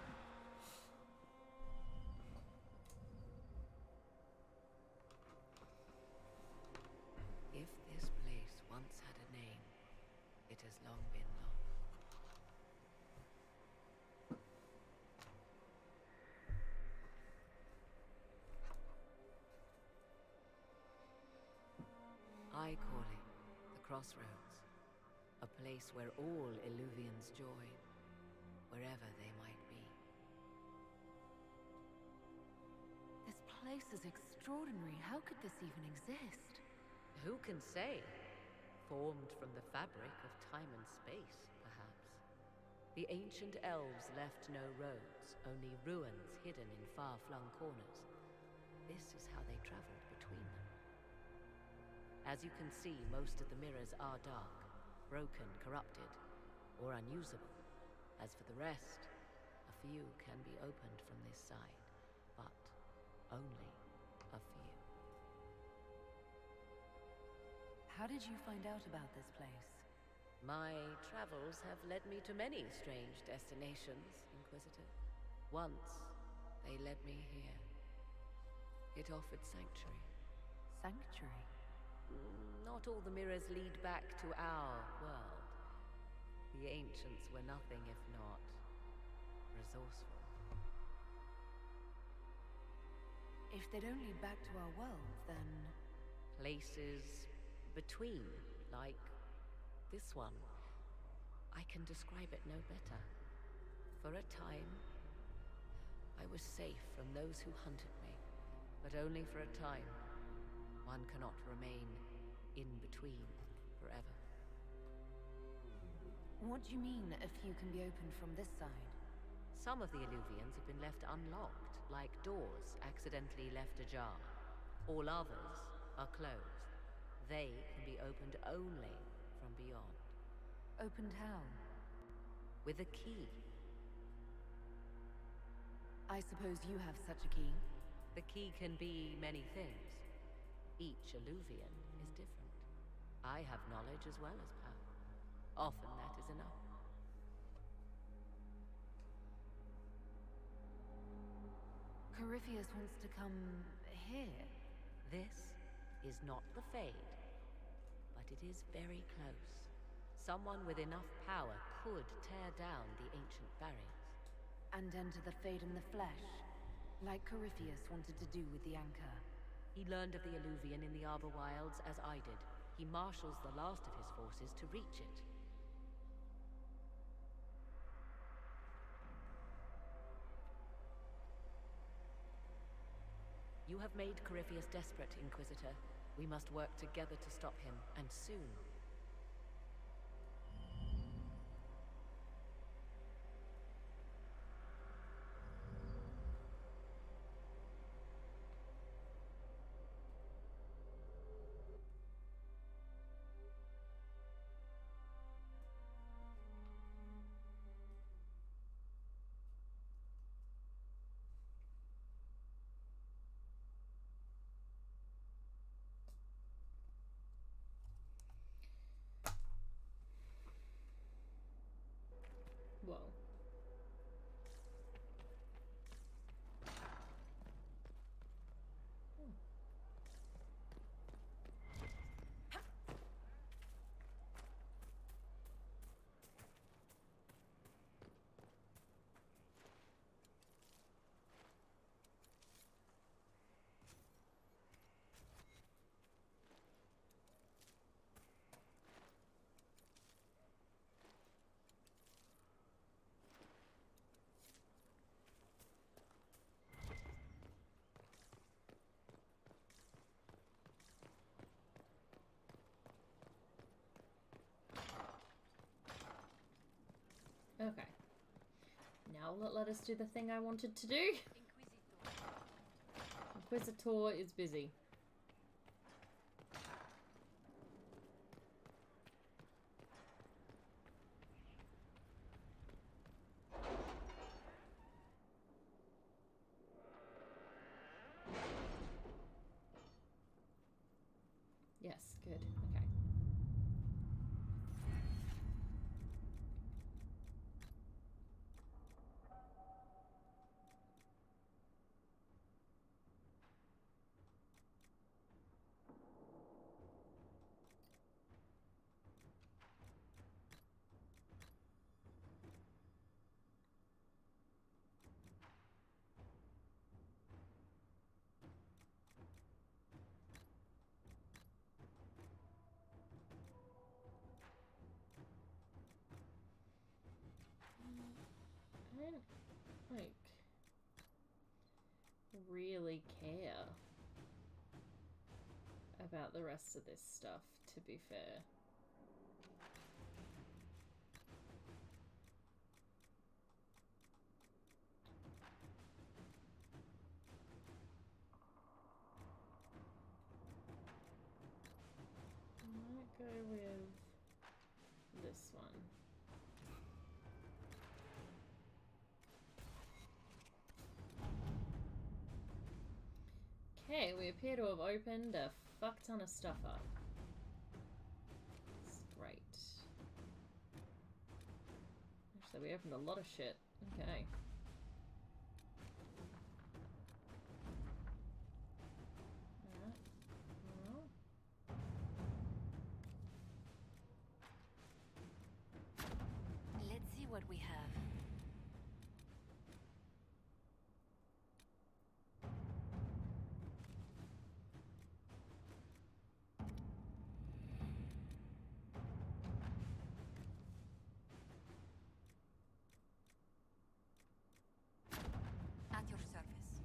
If this place once had a name, it has long been lost. I call it the Crossroads, a place where all Illuvians join, wherever they might be. This place is extraordinary. How could this even exist? Who can say? Formed from the fabric of time and space, perhaps. The ancient elves left no roads, only ruins hidden in far-flung corners. This is how they traveled between them. As you can see, most of the mirrors are dark, broken, corrupted, or unusable. As for the rest, a few can be opened from this side, but only a few. How did you find out about this place? My travels have led me to many strange destinations, Inquisitor. Once, they led me here. It offered sanctuary. Sanctuary? Not all the mirrors lead back to our world. The ancients were nothing if not resourceful. If they don't lead back to our world, then... Places between, like this one. I can describe it no better. For a time, I was safe from those who hunted me, but only for a time. One cannot remain in between forever. What do you mean, a few can be opened from this side? Some of the Illuvians have been left unlocked, like doors accidentally left ajar. All others are closed. They can be opened only from beyond. Opened how? With a key. I suppose you have such a key? The key can be many things. Each Illuvian is different. I have knowledge as well as power. Often that is enough. Corypheus wants to come here. This is not the Fade, but it is very close. Someone with enough power could tear down the ancient barriers. And enter the Fade in the flesh, like Corypheus wanted to do with the Anchor. He learned of the Illuvian in the Arbor Wilds as I did. He marshals the last of his forces to reach it. You have made Corypheus desperate, Inquisitor. We must work together to stop him, and soon. Whoa. Okay. Now let us do the thing I wanted to do. Inquisitor is busy. Yes, good. Okay. like really care about the rest of this stuff, to be fair. I might go with this one. Okay, we appear to have opened a fuck ton of stuff up. That's great. Actually, we opened a lot of shit. Okay. Let's see what we have. At your service.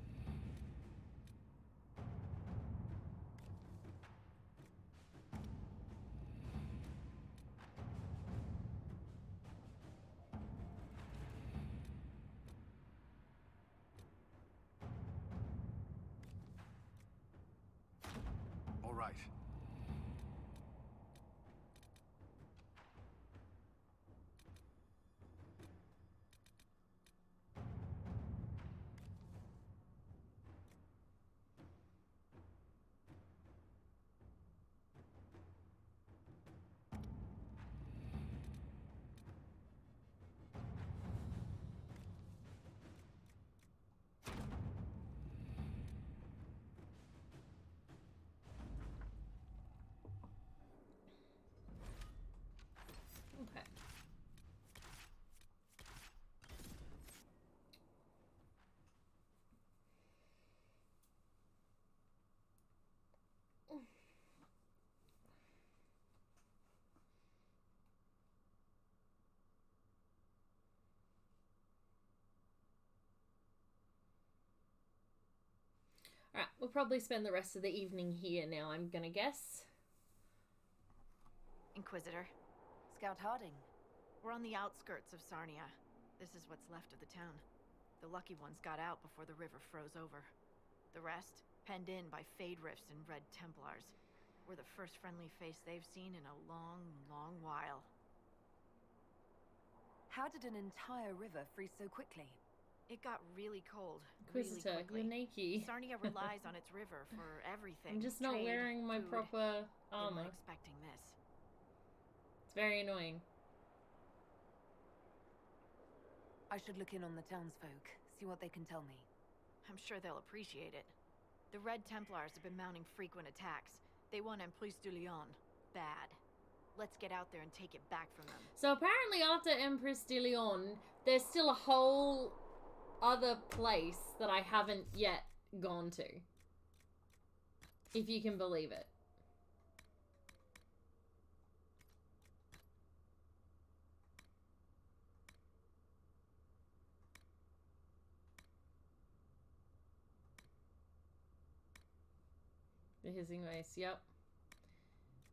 All right. Okay. Alright, we'll probably spend the rest of the evening here now, I'm gonna guess. Inquisitor. Scout Harding. We're on the outskirts of Sarnia. This is what's left of the town. The lucky ones got out before the river froze over. The rest, penned in by Fade Rifts and Red Templars. We're the first friendly face they've seen in a long, long while. How did an entire river freeze so quickly? It got really cold, Inquisitor, really quickly. you're naked. Sarnia relies on its river for everything. I'm just not Trade, wearing my food. proper They armor. weren't expecting this. It's very annoying. I should look in on the townsfolk, see what they can tell me. I'm sure they'll appreciate it. The Red Templars have been mounting frequent attacks. They want Empress de Leon. Bad. Let's get out there and take it back from them. So apparently after Empress de Leon, there's still a whole other place that I haven't yet gone to. If you can believe it. The hissing race, yep.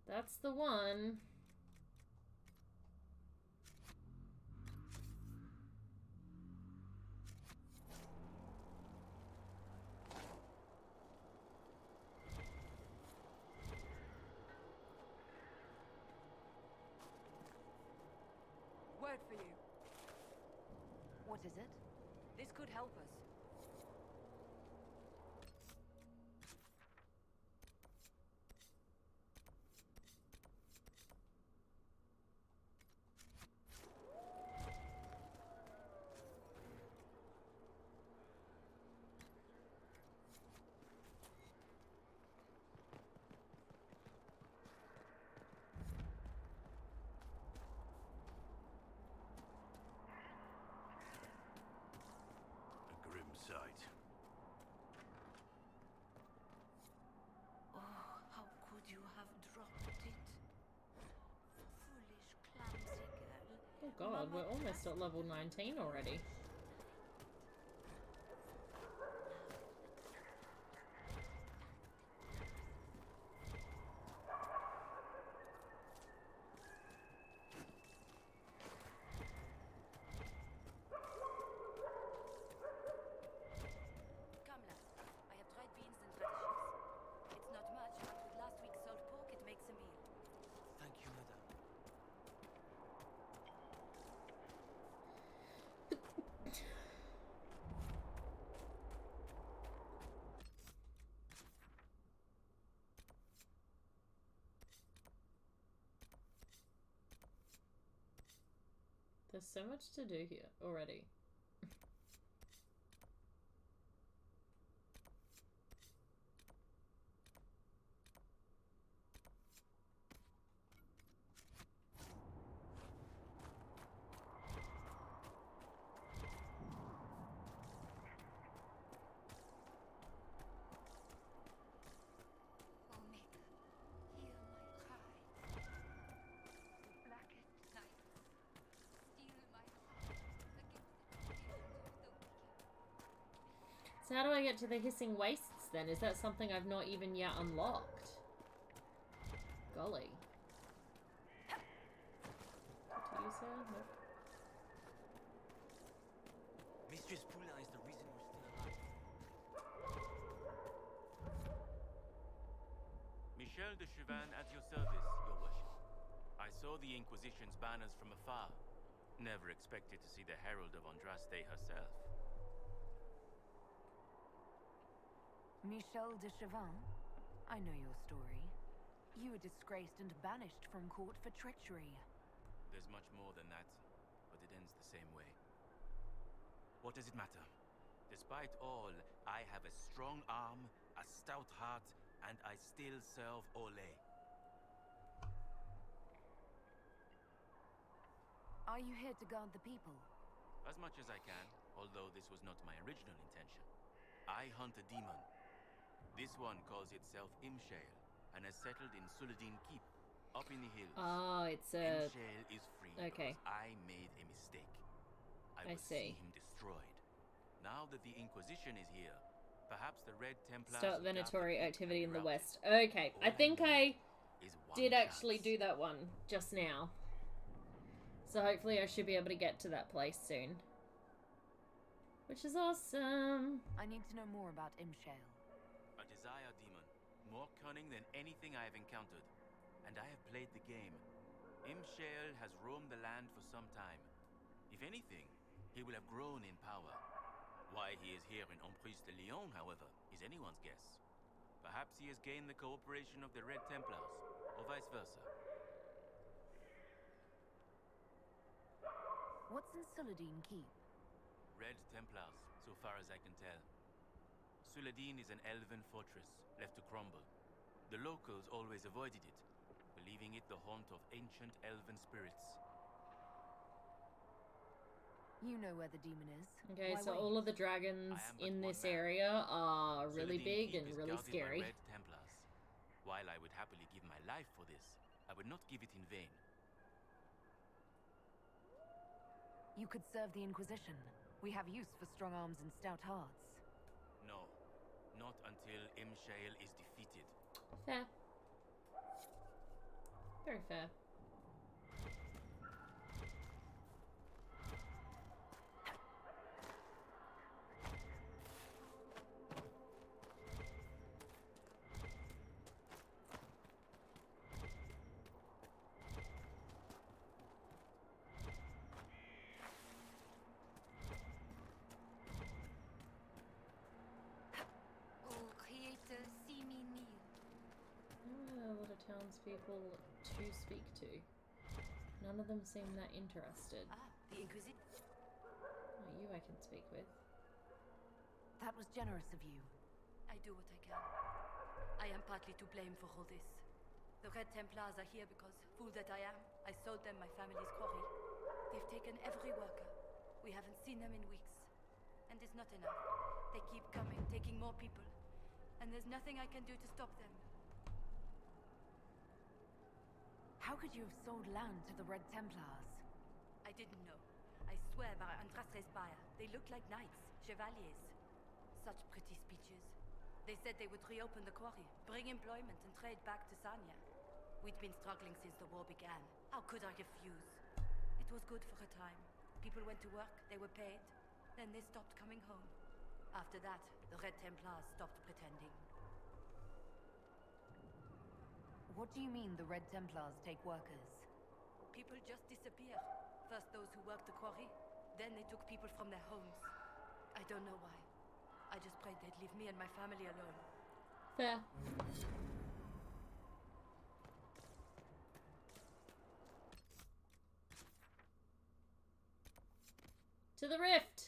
That's the one. Word for you. What is it? This could help us. A grim sight. Oh, how could you have dropped it? Foolish, clumsy girl. Oh god, we're almost at level 19 already. There's so much to do here already. So how do I get to the hissing wastes then? Is that something I've not even yet unlocked? Golly. What do you say? Nope. Mistress Pula is the reason we're still alive. Michel de Chauvin at your service, your worship. I saw the Inquisition's banners from afar. Never expected to see the Herald of Andraste herself. Michel de Chauvin? I know your story. You were disgraced and banished from court for treachery. There's much more than that, but it ends the same way. What does it matter? Despite all, I have a strong arm, a stout heart, and I still serve Ole. Are you here to guard the people? As much as I can, although this was not my original intention. I hunt a demon. This one calls itself Imshale, and has settled in Suladin Keep, up in the hills. Oh, it's a... Imshale is free okay. because I made a mistake. I will see. See him destroyed. Now that the Inquisition is here, perhaps the Red Templars... Start venatory activity in the west. Okay, I think I did actually do that one just now. So hopefully I should be able to get to that place soon. Which is awesome. I need to know more about Imshale. A desire demon, more cunning than anything I have encountered. And I have played the game. Imshale has roamed the land for some time. If anything, he will have grown in power. Why he is here in Emprise de Lyon, however, is anyone's guess. Perhaps he has gained the cooperation of the Red Templars, or vice versa. What's in Suladin Keep? Red Templars, so far as I can tell. Suladin is an elven fortress, left to crumble. The locals always avoided it, believing it the haunt of ancient elven spirits. You know where the demon is. Okay, Why so wait? all of the dragons in this area are really big and really scary. Red Templars. While I would happily give my life for this, I would not give it in vain. You could serve the Inquisition. We have use for strong arms and stout hearts. No, not until Imshale is defeated. Fair. Very fair. A lot of townspeople to speak to. None of them seem that interested. The Inquisition. Oh, you I can speak with. That was generous of you. I do what I can. I am partly to blame for all this. The Red Templars are here because, fool that I am, I sold them my family's quarry. They've taken every worker. We haven't seen them in weeks. And it's not enough. They keep coming, taking more people. And there's nothing I can do to stop them. How could you have sold land to the Red Templars? I didn't know. I swear by Andraste's buyer. They look like knights, chevaliers. Such pretty speeches. They said they would reopen the quarry, bring employment and trade back to Sanya. We'd been struggling since the war began. How could I refuse? It was good for a time. People went to work, they were paid. Then they stopped coming home. After that, the Red Templars stopped pretending. What do you mean the Red Templars take workers? People just disappear. First those who worked the quarry, then they took people from their homes. I don't know why. I just prayed they'd leave me and my family alone. Fair. To the rift!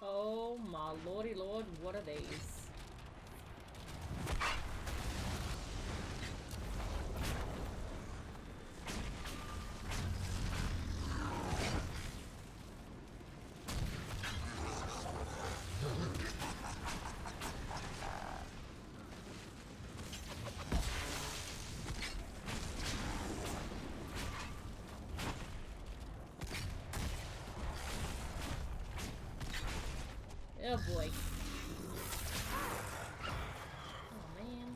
Oh my lordy lord, what are these? Oh boy. Oh man.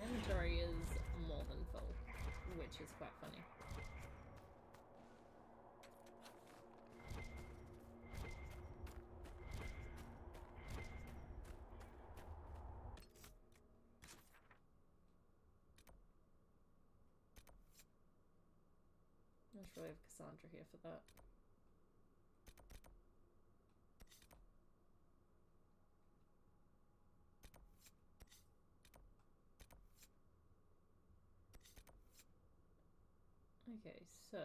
Inventory is more than full, which is quite funny. I should really have Cassandra here for that. Okay, so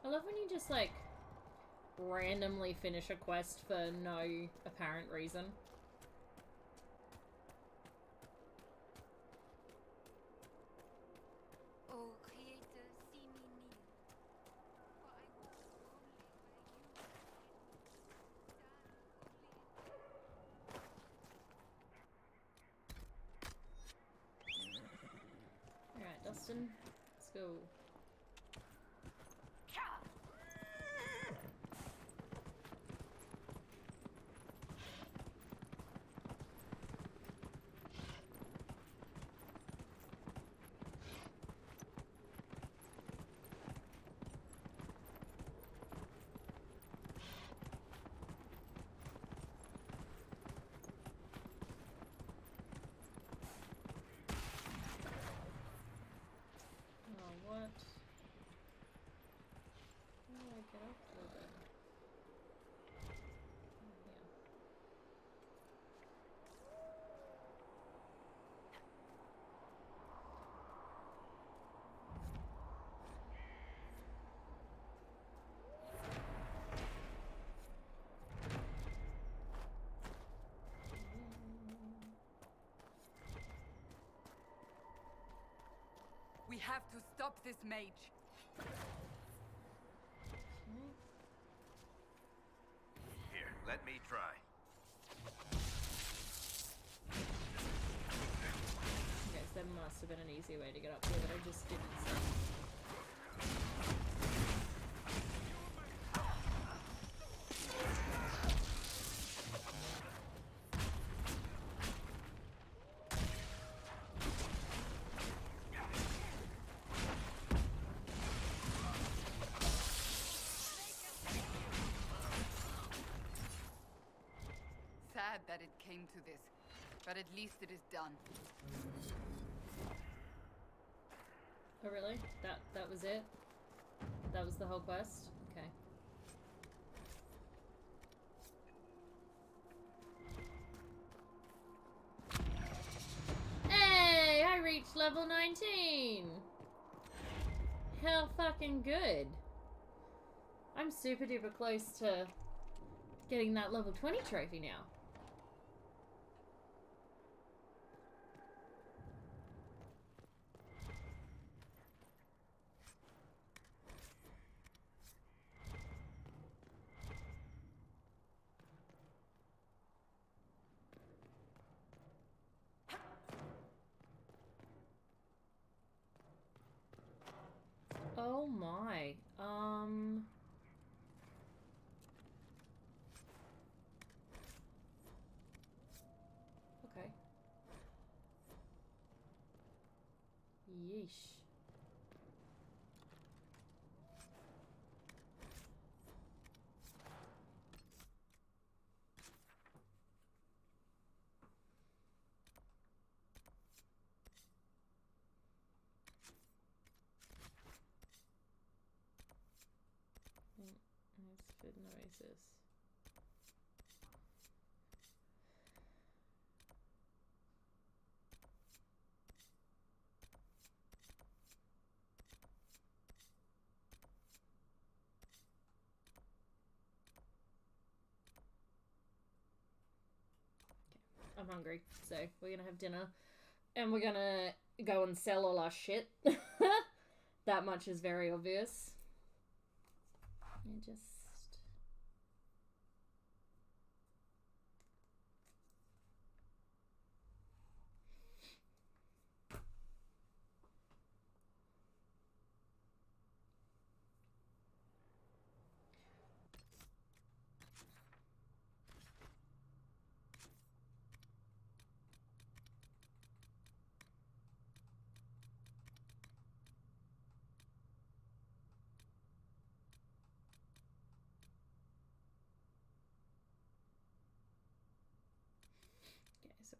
I love when you just like randomly finish a quest for no apparent reason. Oh, Creator, see me kneel, for I walk only where you Alright, Dustin, let's go. have to stop this mage. Here, let me try. Okay, so there must have been an easier way to get up here that I just didn't see. Sad that it came to this, but at least it is done. Oh really? That was it? That was the whole quest? Okay. Hey! I reached level 19! Hell fucking good. I'm super duper close to getting that level 20 trophy now. Oh my. Okay. Yeesh. Let's fit an oasis. I'm hungry, so we're gonna have dinner and we're gonna go and sell all our shit. That much is very obvious. And just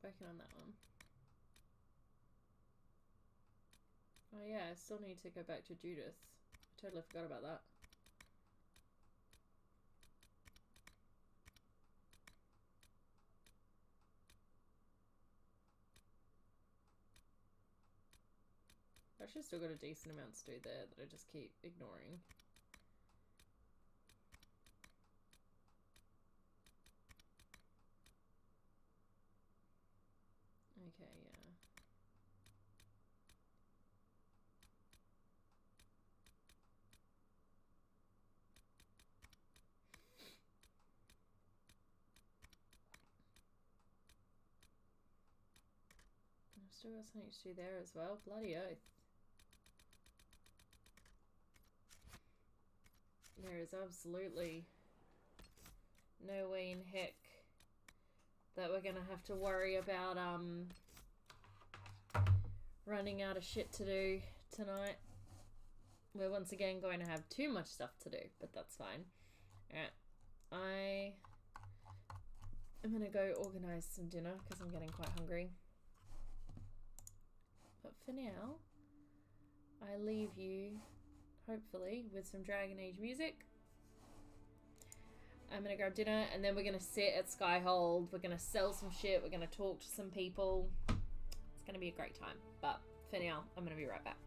working on that one. Oh yeah, I still need to go back to Judith. I totally forgot about that. I've actually still got a decent amount to do there that I just keep ignoring. Okay, yeah. I've still got something to do there as well. Bloody oath. There is absolutely no way in heck that we're gonna have to worry about running out of shit to do tonight. We're once again going to have too much stuff to do, but that's fine. Alright, I am gonna go organize some dinner because I'm getting quite hungry. But for now, I leave you, hopefully, with some Dragon Age music. I'm gonna grab dinner and then we're gonna sit at Skyhold. We're gonna sell some shit. We're gonna talk to some people. It's gonna be a great time. But for now, I'm gonna be right back.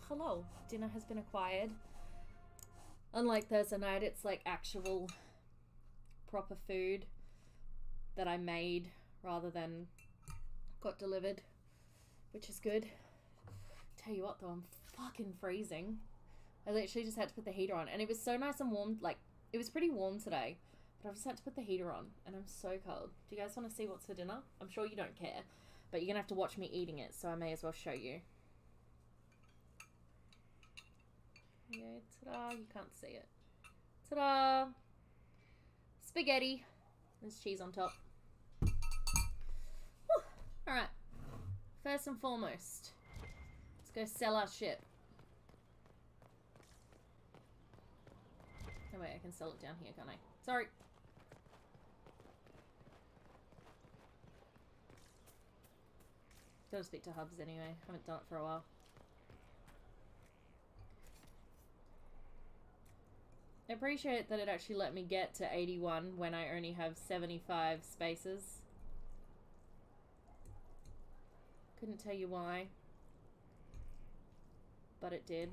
hello, dinner has been acquired. Unlike Thursday night, it's like actual proper food that I made rather than got delivered, which is good. Tell you what though, I'm fucking freezing. I literally just had to put the heater on, and it was so nice and warm. Like, it was pretty warm today, but I just had to put the heater on, and I'm so cold. Do you guys want to see what's for dinner? I'm sure you don't care, but you're gonna have to watch me eating it, so I may as well show you. Yeah, ta-da, you can't see it. Ta-da! Spaghetti. There's cheese on top. Alright. First and foremost, let's go sell our ship. Oh wait, I can sell it down here, can't I? Sorry. Gotta speak to Hubs anyway. Haven't done it for a while. I appreciate that it actually let me get to 81 when I only have 75 spaces. Couldn't tell you why, but it did.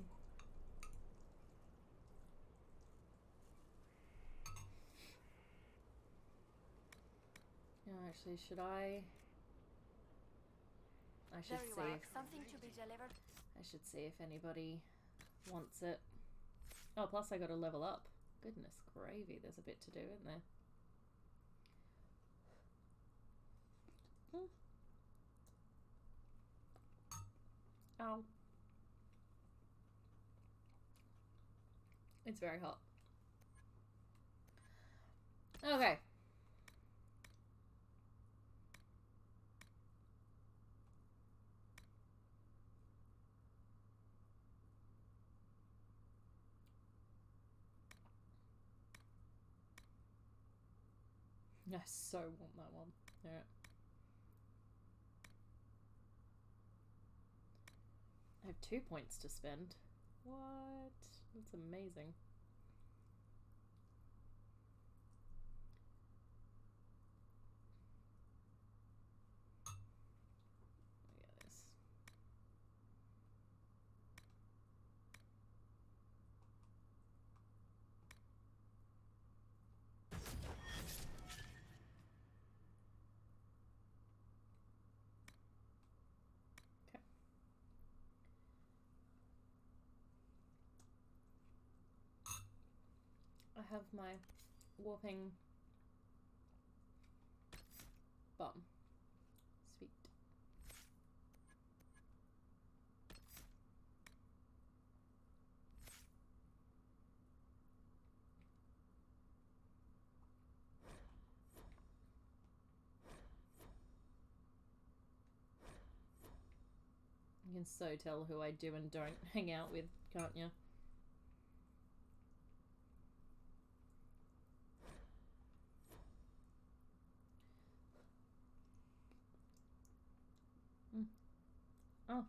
No, actually, should I should Very see well. if Something to be delivered. I should see if anybody wants it. Oh, plus I got to level up. Goodness gravy, there's a bit to do, isn't there? Ow. It's very hot. Okay. I so want that one. Alright. I have 2 points to spend. What? That's amazing. Look at this. Okay. I have my whopping bum. Sweet. You can so tell who I do and don't hang out with, can't you? Oh.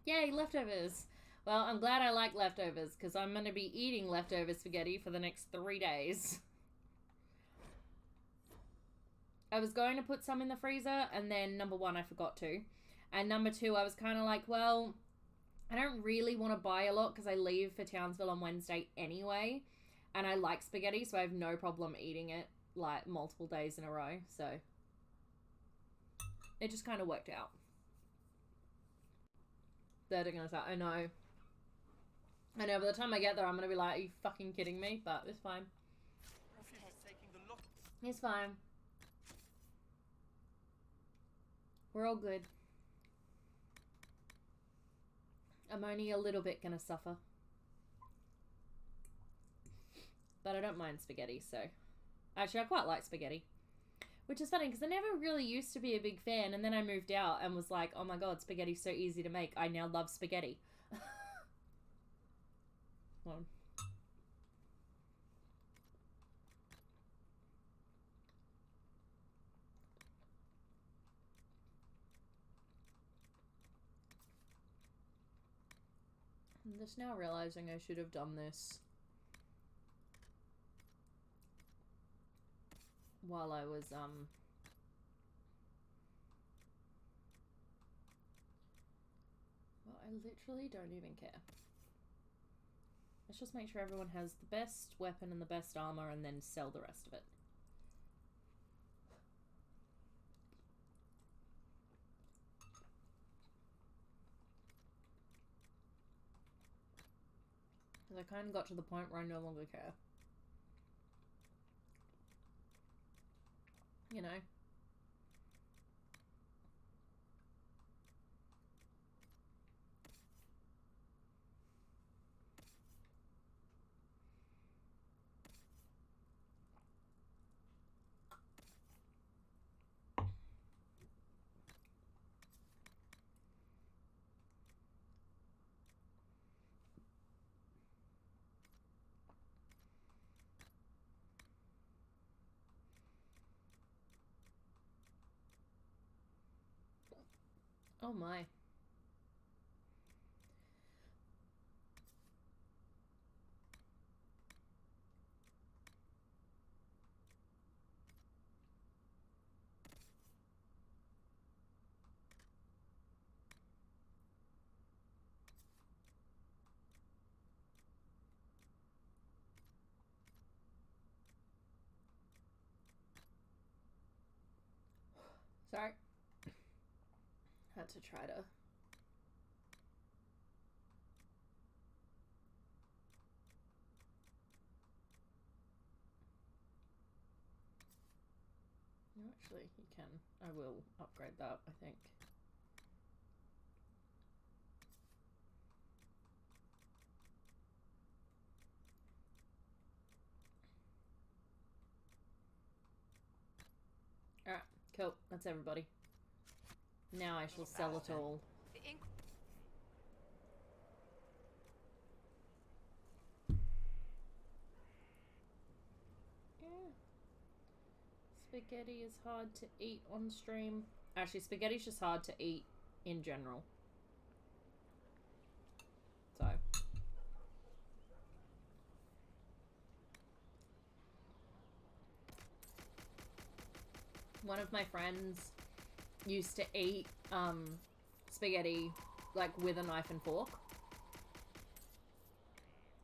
Yay, leftovers. Well, I'm glad I like leftovers, because I'm going to be eating leftover spaghetti for the next 3 days. I was going to put some in the freezer, and then number one, I forgot to. And number two, I was kind of like, well, I don't really want to buy a lot, because I leave for Townsville on Wednesday anyway. And I like spaghetti, so I have no problem eating it, like, multiple days in a row. So, it just kind of worked out. They're going to say, I know, by the time I get there, I'm going to be like, are you fucking kidding me? But it's fine. It's fine. We're all good. I'm only a little bit going to suffer. But I don't mind spaghetti, so... Actually, I quite like spaghetti. Which is funny, because I never really used to be a big fan, and then I moved out and was like, oh my god, spaghetti's so easy to make. I now love spaghetti. Well. I'm just now realizing I should have done this while I was, well, I literally don't even care. Let's just make sure everyone has the best weapon and the best armor and then sell the rest of it. Because I kind of got to the point where I no longer care. You know? Oh my. Sorry. Had to try to... No, actually, you can. I will upgrade that, I think. Alright, cool. That's everybody. Now I shall sell it all. Yeah. Spaghetti is hard to eat on stream. Actually, spaghetti's just hard to eat in general. So. One of my friends used to eat spaghetti like with a knife and fork.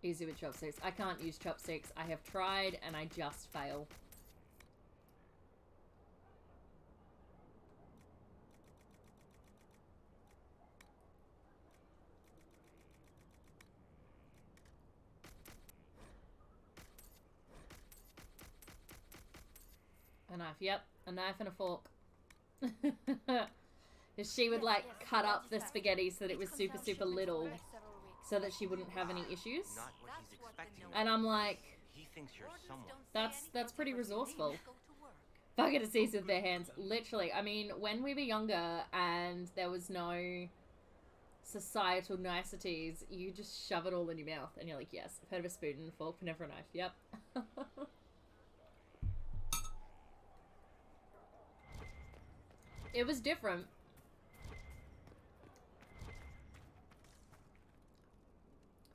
Easy with chopsticks. I can't use chopsticks. I have tried and I just fail. A knife, yep. A knife and a fork. She would like cut up the spaghetti so that it was super, super little so that she wouldn't have any issues. And I'm like, he thinks you're someone. That's pretty resourceful. Bucket of seeds with their hands. Literally. I mean, when we were younger and there was no societal niceties, you just shove it all in your mouth and you're like, yes, I've heard of a spoon and a fork, but never a knife. Yep. It was different.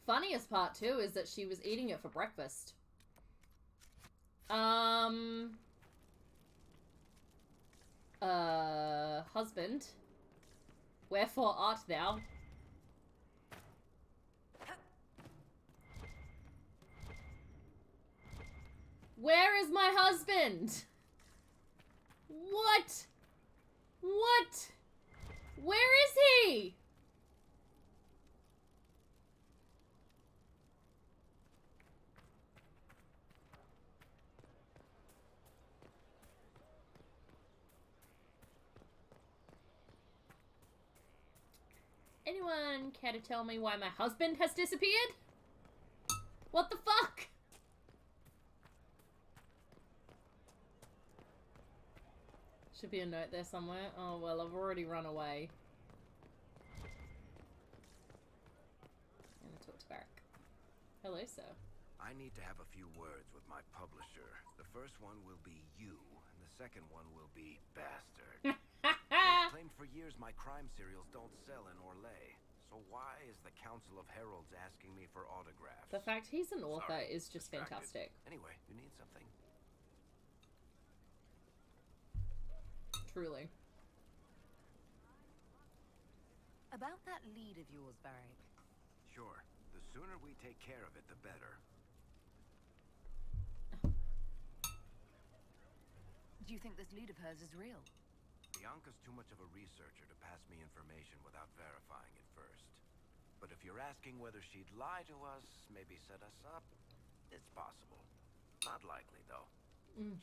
Funniest part too is that she was eating it for breakfast. Husband, wherefore art thou? Where is my husband? What? What? Where is he? Anyone care to tell me why my husband has disappeared? What the fuck? Should be a note there somewhere. Oh, well, I've already run away. I'm gonna talk to Barrack. Hello, sir. I need to have a few words with my publisher. The first one will be you, and the second one will be bastard. They've claimed for years my crime serials don't sell in Orlais. So why is the Council of Heralds asking me for autographs? The fact he's an author is just fantastic. Anyway, you need something? Truly. About that lead of yours, Varric. Sure. The sooner we take care of it, the better. Do you think this lead of hers is real? Bianca's too much of a researcher to pass me information without verifying it first. But if you're asking whether she'd lie to us, maybe set us up, it's possible. Not likely, though.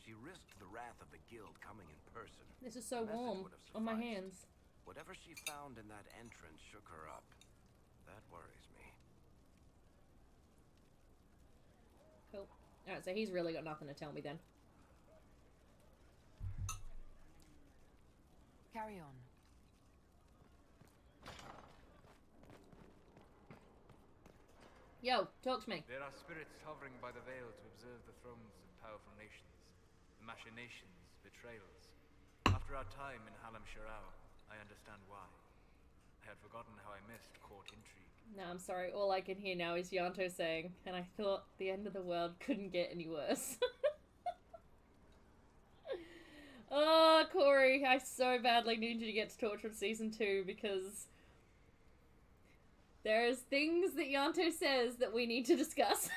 She risked the wrath of the guild coming in person. This is so warm on my hands. Whatever she found in that entrance shook her up. That worries me. Cool. Alright, so he's really got nothing to tell me then. Carry on. Yo, talk to me. There are spirits hovering by the veil to observe the thrones of powerful nations, the machinations, betrayals. After our time in Halam Sharau, I understand why. I had forgotten how I missed court intrigue. No, I'm sorry. All I can hear now is Yanto saying, and I thought the end of the world couldn't get any worse. Oh, Corey, I so badly need you to get to Torchwood Season 2 because there's things that Yanto says that we need to discuss.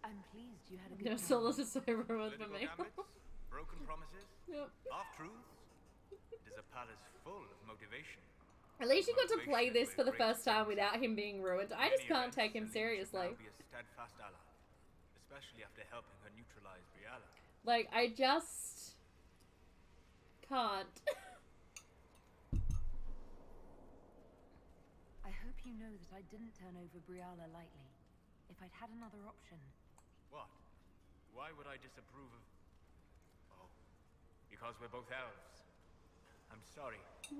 I'm pleased you had a good No, time. Solus is so ruined for me. Broken promises, Yep. half-truths. It is a palace full of motivation. At least you got to play this for the first time without him being ruined. I just can't take him seriously. Be a steadfast ally, especially after helping her neutralize Briala. Like, I just can't. I hope you know that I didn't turn over Briala lightly. If I'd had another option. What? Why would I disapprove of... Oh, because we're both elves. I'm sorry,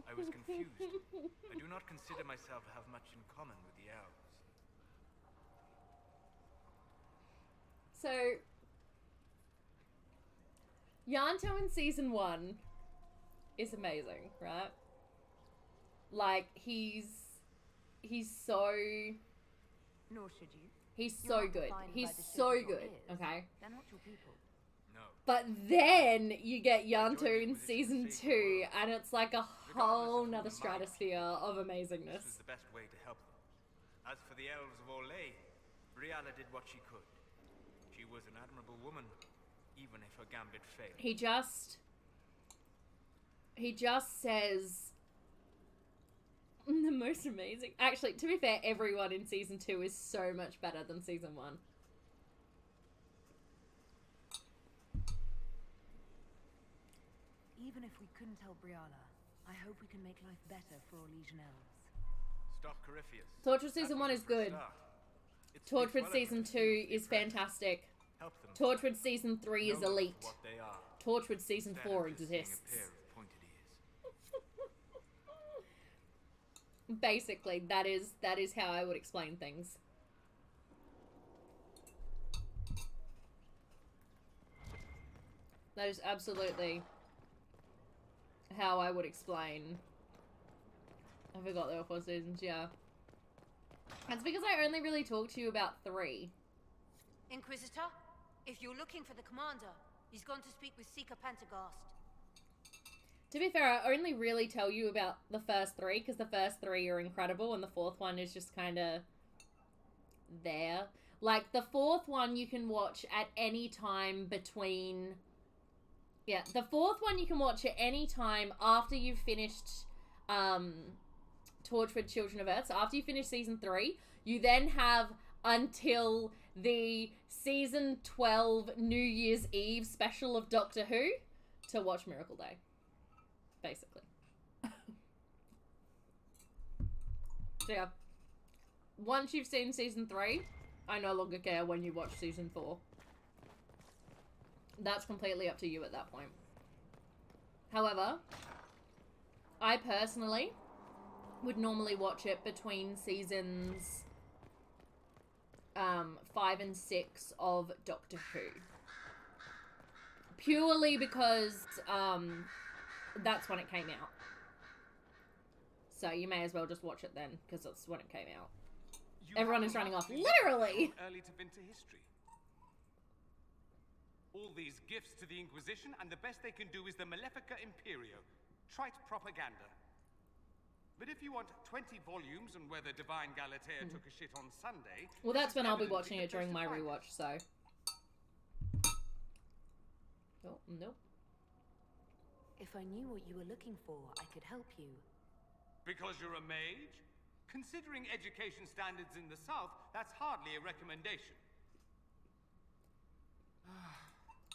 I was confused. I do not consider myself to have much in common with the elves. So, Yanto in Season 1 is amazing, right? Like, he's so... Nor should you. He's so good. He's so good, okay? They're not your people. No. But then you get Yanto in Season 2, and it's like a whole nother stratosphere of amazingness. This was the best way to help them. As for the elves of Orlais, Briala did what she could. She was an admirable woman, even if her gambit failed. He just says the most amazing. Actually, to be fair, everyone in Season 2 is so much better than Season 1. Even if we couldn't help Briala, I hope we can make life better for Orlesian elves. Stop Corypheus. Torchwood Season 1 is good. Torchwood Season 2 is fantastic. Torchwood Season 3 is elite. Torchwood Season 4 exists. Basically, that is how I would explain things. That is absolutely how I would explain. I forgot there were 4 seasons, yeah. That's because I only really talked to you about 3. Inquisitor, if you're looking for the commander, he's gone to speak with Seeker Pentagast. To be fair, I only really tell you about the first 3 because the first 3 are incredible and the 4th one is just kind of there. Like, the 4th one you can watch at any time between... Yeah, the 4th one you can watch at any time after you've finished Torchwood Children of Earth. So after you finish Season 3, you then have until the Season 12 New Year's Eve special of Doctor Who to watch Miracle Day. Basically. So yeah. Once you've seen Season 3, I no longer care when you watch Season 4. That's completely up to you at that point. However, I personally would normally watch it between seasons 5 and 6 of Doctor Who. Purely because that's when it came out. So you may as well just watch it then, because that's when it came out. Everyone is running off. Literally! Early to Vinter history. All these gifts to the Inquisition, and the best they can do is the Malefica Imperio. Trite propaganda. But if you want 20 volumes on whether Divine Galatea took a shit on Sunday... Well, that's when I'll be watching it during my rewatch, so... Oh, nope. If I knew what you were looking for, I could help you. Because you're a mage? Considering education standards in the South, that's hardly a recommendation.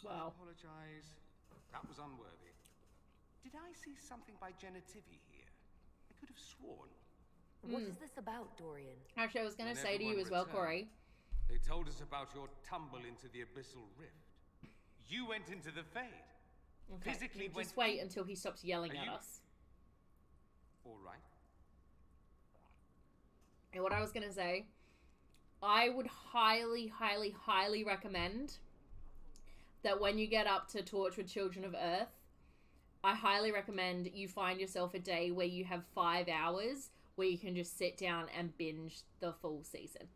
Wow. I apologize. That was unworthy. Did I see something by JennaLittleBitRandom here? I could have sworn. What is this about, Dorian? Actually, I was going to When say to you as everyone well, Corey. returned, They told us about your tumble into the abyssal rift. You went into the Fade. Okay, Physically you just wait until he stops yelling at us. All right. And what I was going to say, I would highly, highly, highly recommend that when you get up to Torchwood Children of Earth, I highly recommend you find yourself a day where you have 5 hours where you can just sit down and binge the full season.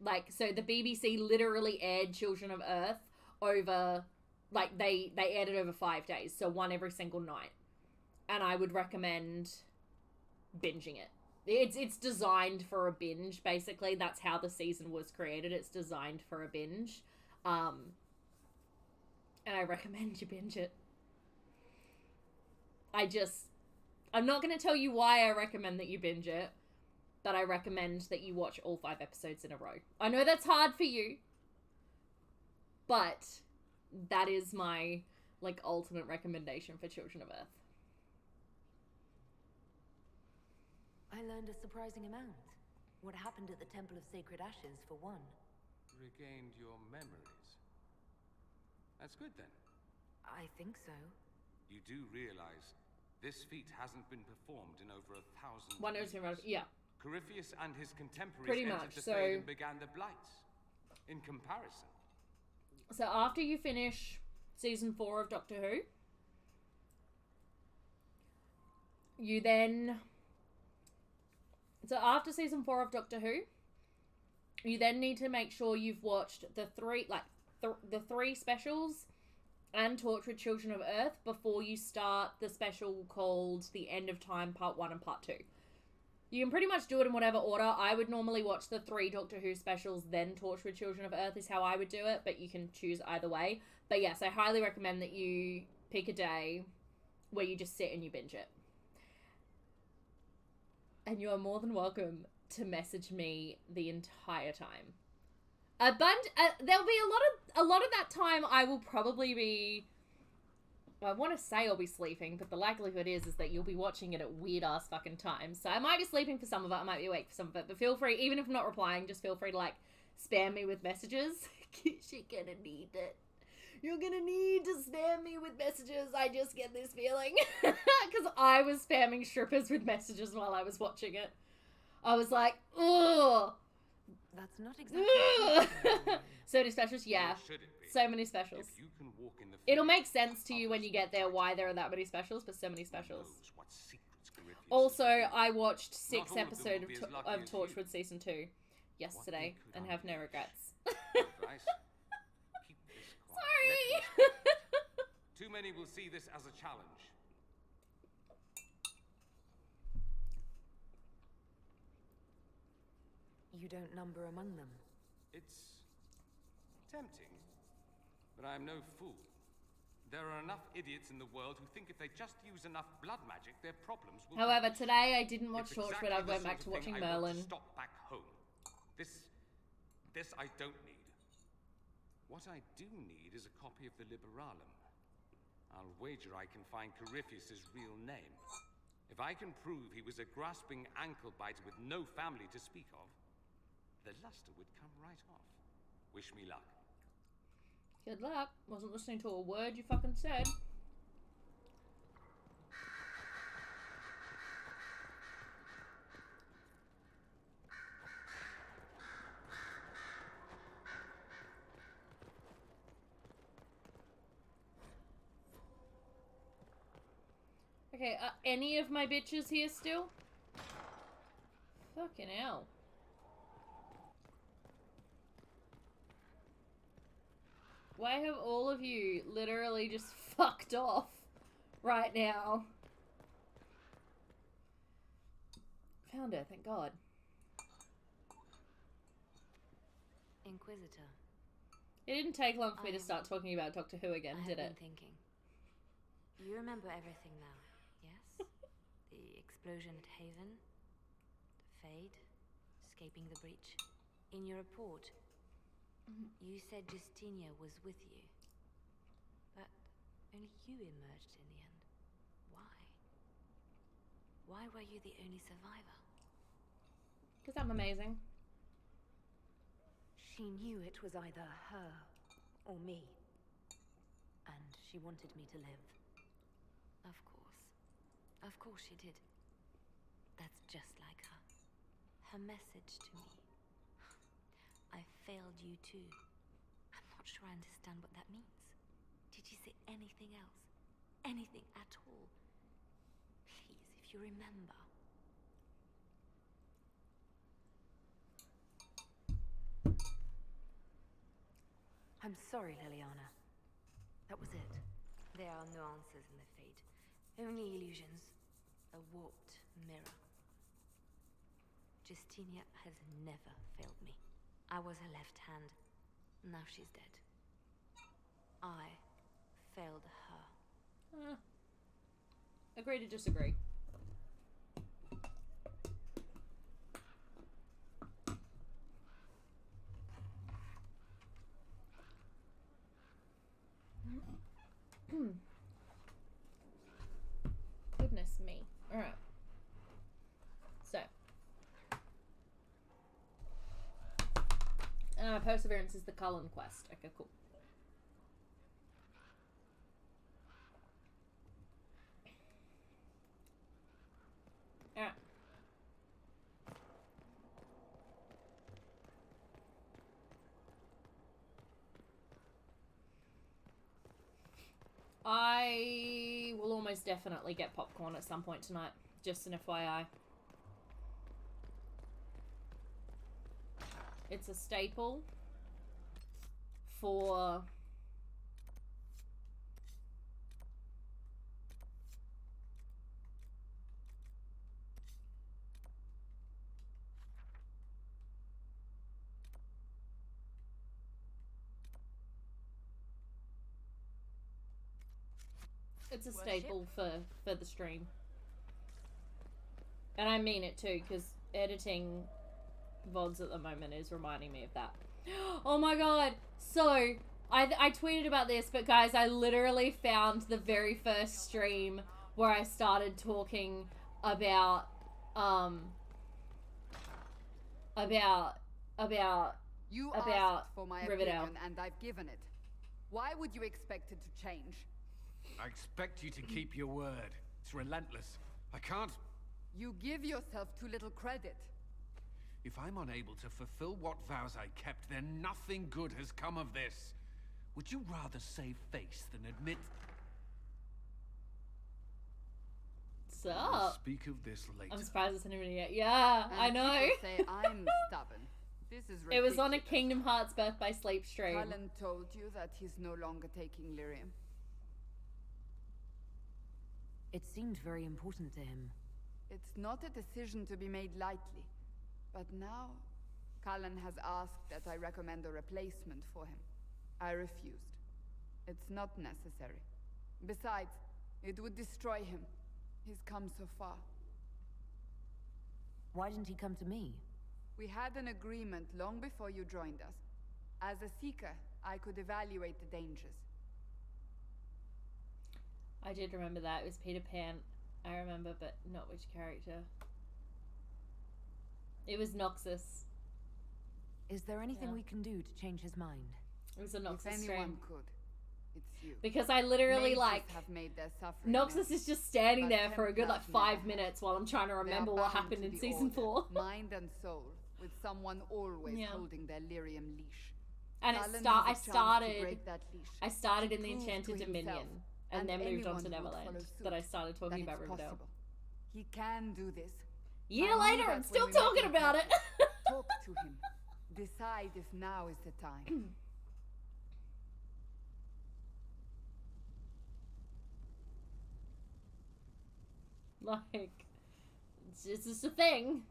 Like, so the BBC literally aired Children of Earth over, like, they aired it over 5 days, so one every single night. And I would recommend binging it. It's designed for a binge, basically. That's how the season was created. It's designed for a binge. And I recommend you binge it. I'm not going to tell you why I recommend that you binge it, but I recommend that you watch all 5 episodes in a row. I know that's hard for you, but that is my, like, ultimate recommendation for Children of Earth. I learned a surprising amount. What happened at the Temple of Sacred Ashes, for one. Regained your memories. That's good, then. I think so. You do realize this feat hasn't been performed in over 1,000 One years. yeah. Corypheus and his contemporaries Pretty entered much, the so- Fade and began the Blights. In comparison, So after you finish season 4 of Doctor Who, you then... So after season 4 of Doctor Who, you then need to make sure you've watched the three specials and Torchwood Children of Earth before you start the special called The End of Time Part 1 and Part 2. You can pretty much do it in whatever order. I would normally watch the 3 Doctor Who specials, then Torchwood Children of Earth is how I would do it, but you can choose either way. But yes, I highly recommend that you pick a day where you just sit and you binge it. And you are more than welcome to message me the entire time. There'll be a lot of that time I will probably be... I want to say I'll be sleeping, but the likelihood is that you'll be watching it at weird-ass fucking times. So I might be sleeping for some of it, I might be awake for some of it, but feel free, even if I'm not replying, just feel free to, like, spam me with messages. You're gonna need it. You're gonna need to spam me with messages. I just get this feeling. Because I was spamming strippers with messages while I was watching it. I was like, ugh. That's not exactly... So many specials? Yeah. So many specials. It'll make sense to you when you get there why there are that many specials, but so many specials. Also, I watched 6 episodes of Torchwood Season 2 yesterday and have no regrets. Sorry! Too many will see this as a challenge. You don't number among them. It's tempting, but I'm no fool. There are enough idiots in the world who think if they just use enough blood magic, their problems will... However, today I didn't watch It's Torchwood, exactly I the went sort back of to thing watching I want Merlin. to stop back home. This I don't need. What I do need is a copy of the Liberalum. I'll wager I can find Corypheus' real name. If I can prove he was a grasping ankle-biter with no family to speak of, the luster would come right off. Wish me luck. Good luck. Wasn't listening to a word you fucking said. Okay, any of my bitches here still? Fucking hell. Why have all of you literally just fucked off right now? Found her, thank God. Inquisitor. It didn't take long for me to start talking about Doctor Who again, did it? I've been thinking. You remember everything now, yes? The explosion at Haven, the Fade, escaping the breach. In your report, you said Justinia was with you. But only you emerged in the end. Why? Why were you the only survivor? Because I'm amazing. She knew it was either her or me. And she wanted me to live. Of course. Of course she did. That's just like her. Her message to me. I failed you too. I'm not sure I understand what that means. Did you say anything else? Anything at all? Please, if you remember. I'm sorry, Liliana. That was it. There are no answers in the Fade. Only illusions. A warped mirror. Justinia has never failed me. I was her left hand. Now she's dead. I failed her. Agree to disagree. Goodness me. Alright. So. Perseverance is the Cullen quest. Okay, cool. Alright. I will almost definitely get popcorn at some point tonight. Just an FYI. It's a staple for staple for the stream. And I mean it too, because editing VODs at the moment is reminding me of that. Oh my god! So, I tweeted about this, but guys, I literally found the very first stream where I started talking about, You about asked for my Riverdale. opinion, and I've given it. Why would you expect it to change? I expect you to keep your word. It's relentless. I can't... You give yourself too little credit. If I'm unable to fulfill what vows I kept, then nothing good has come of this. Would you rather save face than admit... What's We'll up? speak of this later. I'm surprised it's anybody yet. Yeah, And I know. people say I'm stubborn. This is ridiculous. It was on a Kingdom Hearts Birth by Sleep stream. Cullen told you that he's no longer taking lyrium. It seemed very important to him. It's not a decision to be made lightly. But now, Cullen has asked that I recommend a replacement for him. I refused. It's not necessary. Besides, it would destroy him. He's come so far. Why didn't he come to me? We had an agreement long before you joined us. As a seeker, I could evaluate the dangers. I did remember that. It was Peter Pan. I remember, but not which character. It was Noxus. Is there anything Yeah. we can do to change his mind? It was a If Noxus anyone stream. could, it's you. Because I literally, Mages like, have made their suffering Noxus known, is just standing but there for a good, like, Templars 5 never minutes while I'm trying to They are remember what bound happened to in the season order, 4. mind and soul, with someone always Yeah. holding their lyrium leash. And Cullen has a I chance to started break that leash, in to the prove Enchanted to Dominion himself and then moved on to anyone who would Neverland. follow But I suit started that talking about it's Riverdale. possible. He can do this. Year I knew later, that I'm when still we met talking in about it. person. Talk to him. Decide if now is the time. Like, it's just a thing.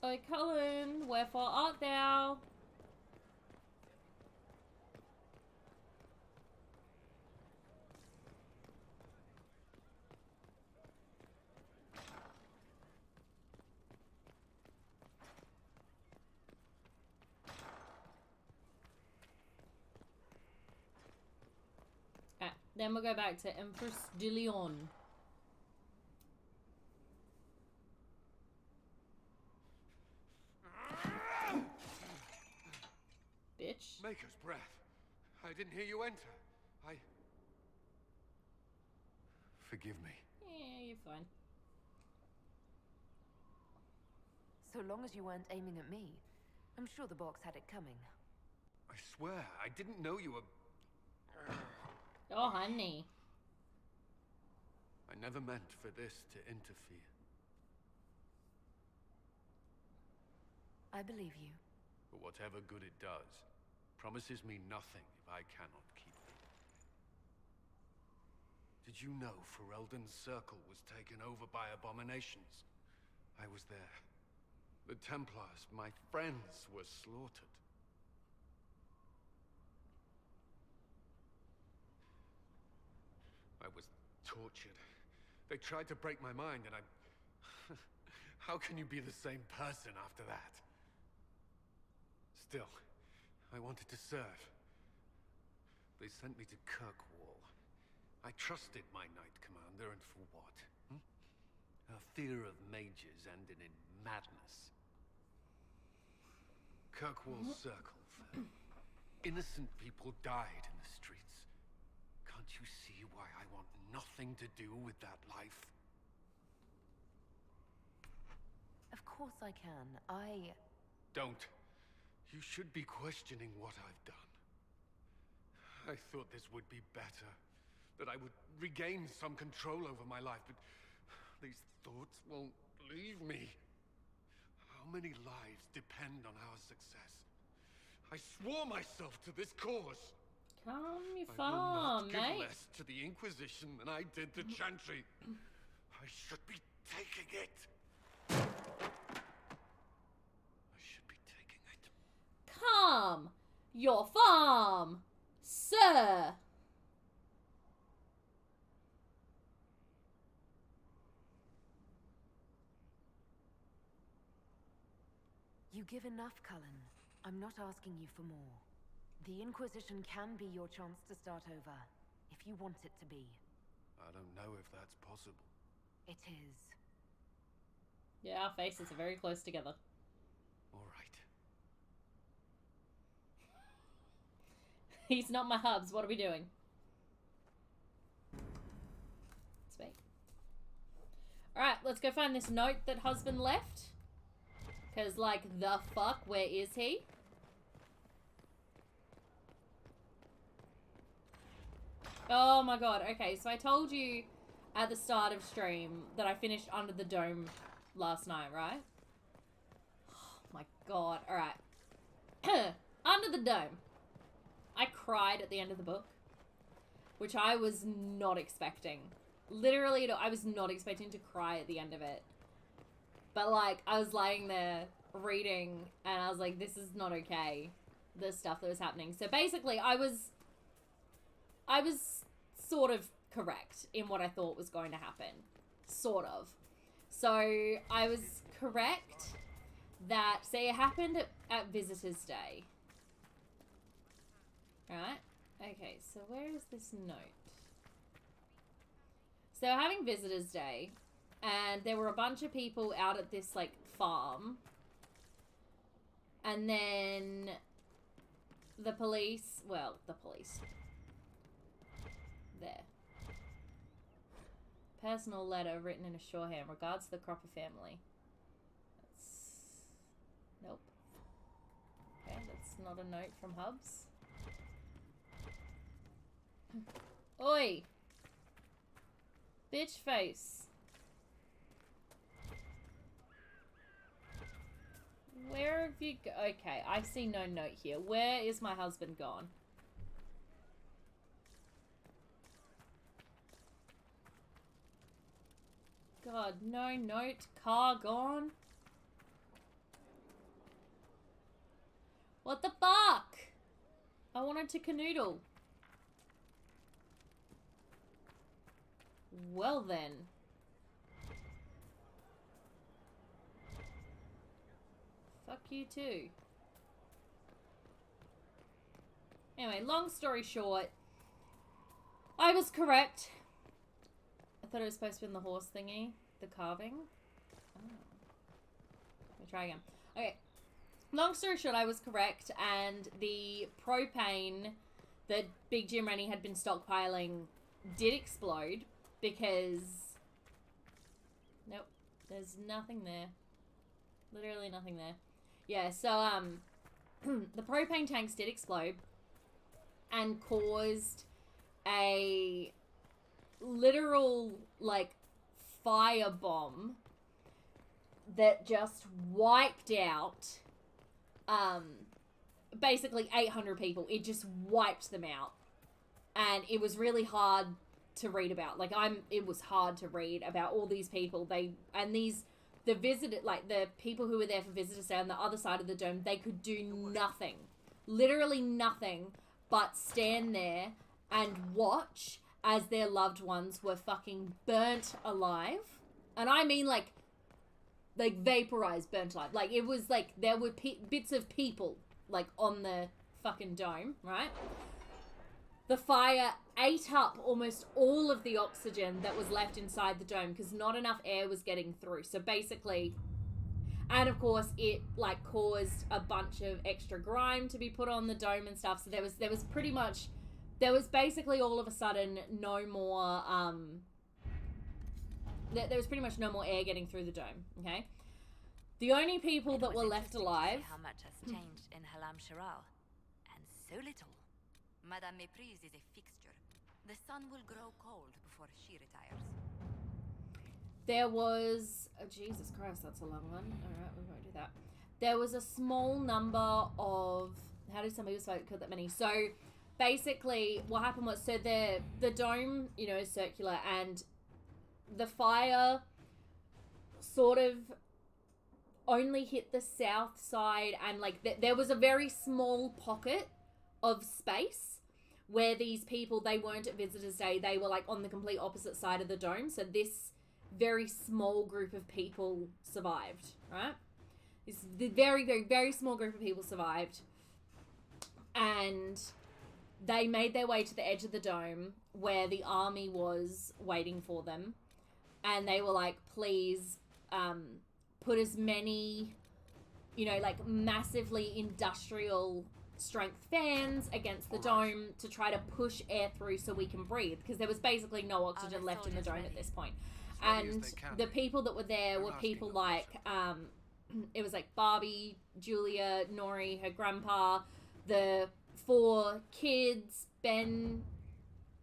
O Cullen, wherefore art thou? Then we'll go back to Empress de Leon. Bitch. Maker's breath. I didn't hear you enter. Forgive me. Yeah, you're fine. So long as you weren't aiming at me, I'm sure the box had it coming. I swear, I didn't know you were... Oh, honey. I never meant for this to interfere. I believe you. But whatever good it does, promises me nothing if I cannot keep it. Did you know Ferelden's circle was taken over by abominations? I was there. The Templars, my friends, were slaughtered. I was tortured. They tried to break my mind, and I... How can you be the same person after that? Still, I wanted to serve. They sent me to Kirkwall. I trusted my Knight Commander, and for what? Her fear of mages ended in madness. Kirkwall's circle fell. Innocent people died in the streets. Can't you see why I want nothing to do with that life? Of course I can. Don't. You should be questioning what I've done. I thought this would be better. That I would regain some control over my life, but these thoughts won't leave me. How many lives depend on our success? I swore myself to this cause. Calm your I will farm, not give mate. less to the Inquisition than I did the Chantry. I should be taking it. I should be taking it. Calm your farm, sir. You give enough, Cullen. I'm not asking you for more. The Inquisition can be your chance to start over, if you want it to be. I don't know if that's possible. It is. Yeah, our faces are very close together. All right. He's not my hubs. What are we doing? It's me. Alright, let's go find this note that husband left. Because, like, the fuck, where is he? Oh my god, okay, so I told you at the start of stream that I finished Under the Dome last night, right? Oh my god, alright. Under the Dome. I cried at the end of the book, which I was not expecting. Literally, I was not expecting to cry at the end of it. But, like, I was lying there reading, and I was like, this is not okay, the stuff that was happening. So basically, I was sort of correct in what I thought was going to happen. Sort of. So, I was correct that, say, it happened at Visitor's Day. Right? Okay, so where is this note? So, having Visitor's Day, and there were a bunch of people out at this, like, farm. And then the police, well, the police. There. Personal letter written in a shorthand. Regards to the Cropper family. That's... Nope. Okay, that's not a note from Hubs. Oi! Bitch face. Where have you go? Okay, I see no note here. Where is my husband gone? God, no note. Car gone. What the fuck? I wanted to canoodle. Well then. Fuck you too. Anyway, long story short, I was correct. I thought it was supposed to be in the horse thingy. The carving. Oh. Let me try again. Okay. Long story short, I was correct, and the propane that Big Jim Rennie had been stockpiling did explode because... Nope. There's nothing there. Literally nothing there. Yeah, so, the propane tanks did explode and caused a literal, like, firebomb that just wiped out, basically 800 people. It just wiped them out. And it was really hard to read about. Like, it was hard to read about all these people. The people who were there for Visitor Day on the other side of the dome, they could do nothing. Literally nothing but stand there and watch as their loved ones were fucking burnt alive. And I mean, like vaporized, burnt alive. Like, it was like there were bits of people, like, on the fucking dome, right? The fire ate up almost all of the oxygen that was left inside the dome because not enough air was getting through. So basically, and of course it, like, caused a bunch of extra grime to be put on the dome and stuff. So there was basically all of a sudden no more, there was pretty much no more air getting through the dome, okay? The only people that were left alive... How much has changed in Halam Sharal, and so little. Madame Méprise is a fixture. The sun will grow cold before she retires. There was... Oh, Jesus Christ, that's a long one. Alright, we won't do that. There was a small number of... How did some people kill that many? So, basically, what happened was... So, the dome, you know, is circular, and the fire sort of only hit the south side, and, like, there was a very small pocket of space where these people, they weren't at Visitor's Day, they were, like, on the complete opposite side of the dome. So this very small group of people survived, right? The very, very, very small group of people survived. And they made their way to the edge of the dome where the army was waiting for them. And they were like, please, put as many, you know, like, massively industrial strength fans against the dome to try to push air through so we can breathe, because there was basically no oxygen left in the dome at this point. And the people that were there were people like, it was like Barbie, Julia, Nori, her grandpa, the 4 kids, Ben,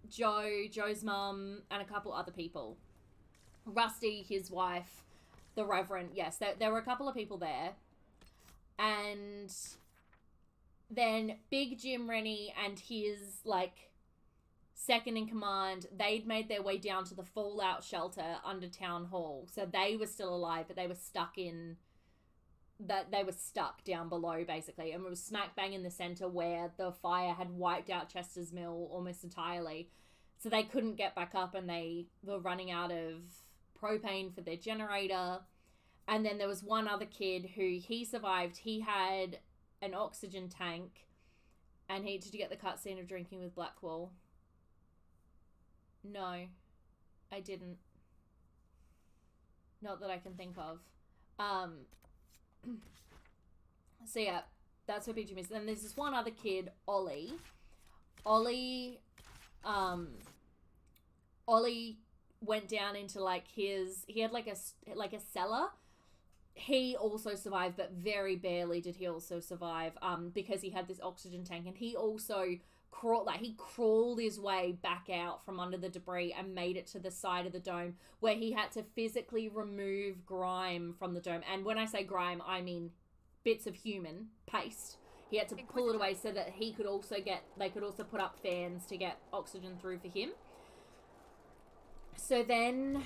Joe's mum, and a couple other people. Rusty, his wife, the Reverend. Yes, there were a couple of people there. And then Big Jim Rennie and his, like, second in command, they'd made their way down to the fallout shelter under Town Hall. So they were still alive, but they were stuck down below, basically. And it was smack bang in the center where the fire had wiped out Chester's Mill almost entirely. So they couldn't get back up, and they were running out of propane for their generator. And then there was one other kid who, he survived. He had an oxygen tank, and did you get the cutscene of drinking with Blackwall? No, I didn't. Not that I can think of. So yeah, that's what Big Jim is. Then there's this one other kid, Ollie. Ollie went down into, like, he had like a cellar. He also survived, but very barely did he also survive, because he had this oxygen tank, and he also crawled his way back out from under the debris and made it to the side of the dome where he had to physically remove grime from the dome. And when I say grime, I mean bits of human paste. He had to pull it away so that they could also put up fans to get oxygen through for him. So then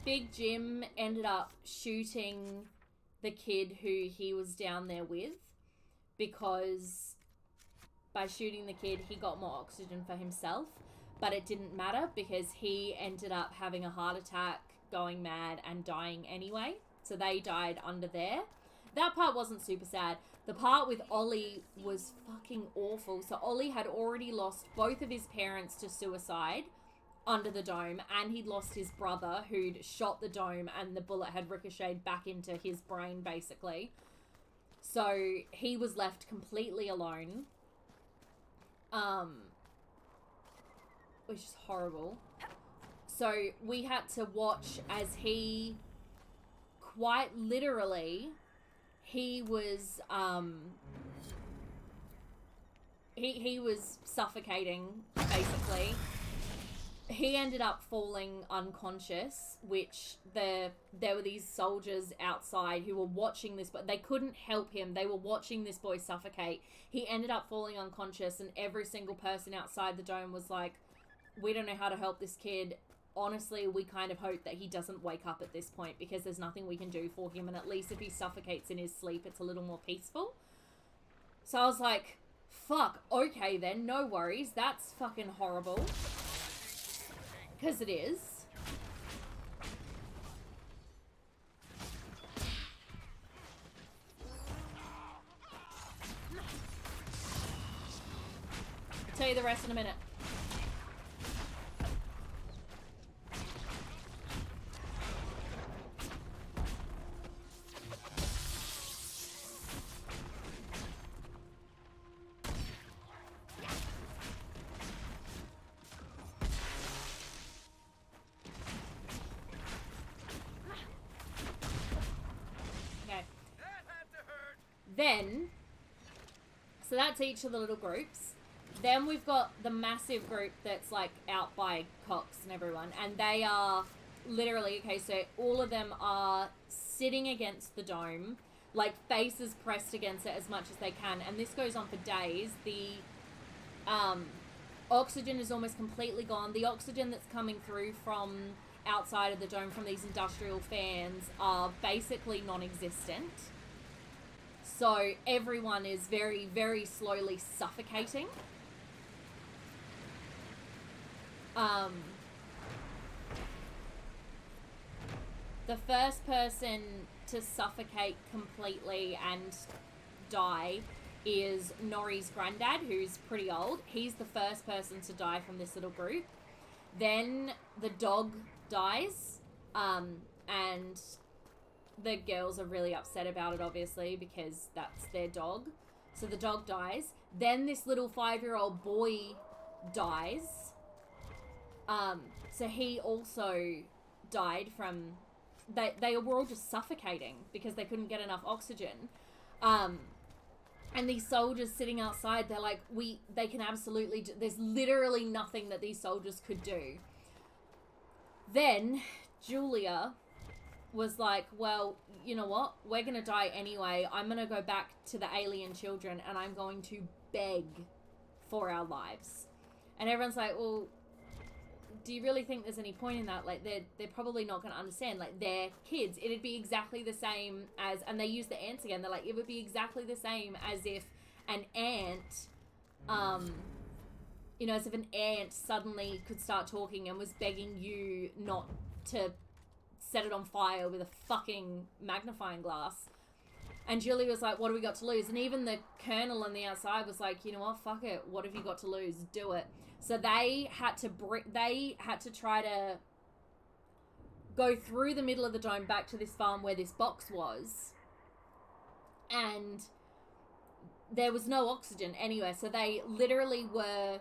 Big Jim ended up shooting the kid who he was down there with, because by shooting the kid, he got more oxygen for himself, but it didn't matter because he ended up having a heart attack, going mad, and dying anyway. So they died under there. That part wasn't super sad. The part with Ollie was fucking awful. So Ollie had already lost both of his parents to suicide under the dome, and he'd lost his brother who'd shot the dome and the bullet had ricocheted back into his brain, basically. So he was left completely alone. Which is horrible. So we had to watch as he, quite literally, he was he was suffocating, basically. He ended up falling unconscious, which there were these soldiers outside who were watching this, but they couldn't help him. They were watching this boy suffocate. He ended up falling unconscious, and every single person outside the dome was like, we don't know how to help this kid. Honestly, we kind of hope that he doesn't wake up at this point, because there's nothing we can do for him, and at least if he suffocates in his sleep, it's a little more peaceful. So I was like, fuck, okay then, no worries. That's fucking horrible. Because it is. I'll tell you the rest in a minute. Then, so that's each of the little groups. Then we've got the massive group that's like out by Cox and everyone. And they are literally, okay, so all of them are sitting against the dome, like faces pressed against it as much as they can. And this goes on for days. The oxygen is almost completely gone. The oxygen that's coming through from outside of the dome from these industrial fans are basically non-existent. So everyone is very, very slowly suffocating. The first person to suffocate completely and die is Nori's granddad, who's pretty old. He's the first person to die from this little group. Then the dog dies, and the girls are really upset about it, obviously, because that's their dog. So the dog dies. Then this little 5-year-old boy dies. So he also died from... They were all just suffocating because they couldn't get enough oxygen. And these soldiers sitting outside, they're like, they can absolutely... There's literally nothing that these soldiers could do. Then Julia was like, well, you know what? We're going to die anyway. I'm going to go back to the alien children and I'm going to beg for our lives. And everyone's like, well, do you really think there's any point in that? Like, they're probably not going to understand. Like, they're kids. It'd be exactly the same as... And they use the ants again. They're like, it would be exactly the same as if an ant... you know, as if an ant suddenly could start talking and was begging you not to set it on fire with a fucking magnifying glass. And Julie was like, what do we got to lose? And even the colonel on the outside was like, you know what, fuck it. What have you got to lose? Do it. So they had to try to go through the middle of the dome back to this farm where this box was. And there was no oxygen anywhere. So they literally were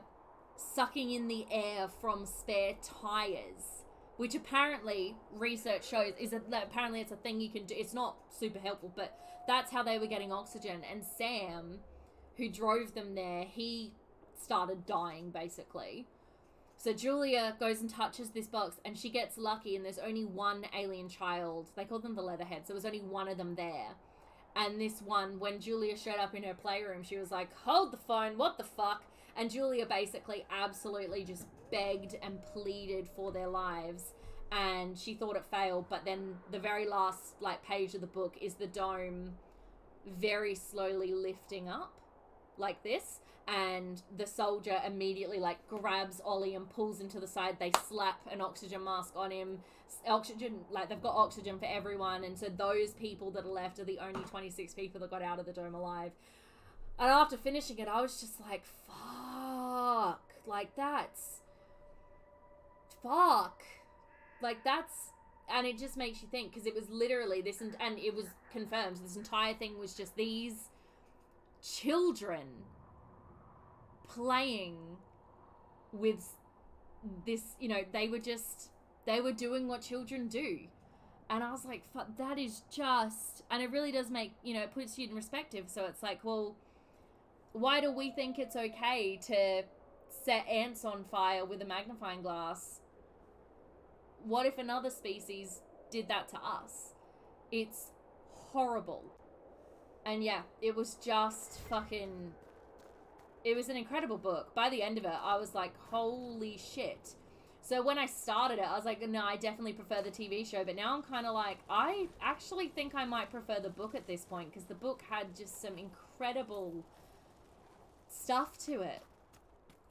sucking in the air from spare tires, which apparently research shows apparently it's a thing you can do. It's not super helpful, but that's how they were getting oxygen. And Sam, who drove them there, he started dying basically. So Julia goes and touches this box and she gets lucky, and there's only one alien child. They call them the Leatherheads. There was only one of them there. And this one, when Julia showed up in her playroom, she was like, hold the phone, what the fuck? And Julia basically absolutely just begged and pleaded for their lives. and she thought it failed, but then the very last like page of the book is the dome very slowly lifting up like this, and the soldier immediately like grabs Ollie and pulls him to the side. They slap an oxygen mask on him. Oxygen, like they've got oxygen for everyone, and so those people that are left are the only 26 people that got out of the dome alive. And after finishing it, I was just like, fuck, like that's fuck, like that's, and it just makes you think, because it was literally this, and it was confirmed, this entire thing was just these children playing with this, you know, they were doing what children do. And I was like, fuck, that is just, and it really does make, you know, it puts you in perspective. So it's like, well, why do we think it's okay to set ants on fire with a magnifying glass? What if another species did that to us? It's horrible. And yeah, it was just fucking, it was an incredible book. By the end of it, I was like, holy shit. So when I started it, I was like, no, I definitely prefer the TV show. But now I'm kind of like, I actually think I might prefer the book at this point, because the book had just some incredible stuff to it.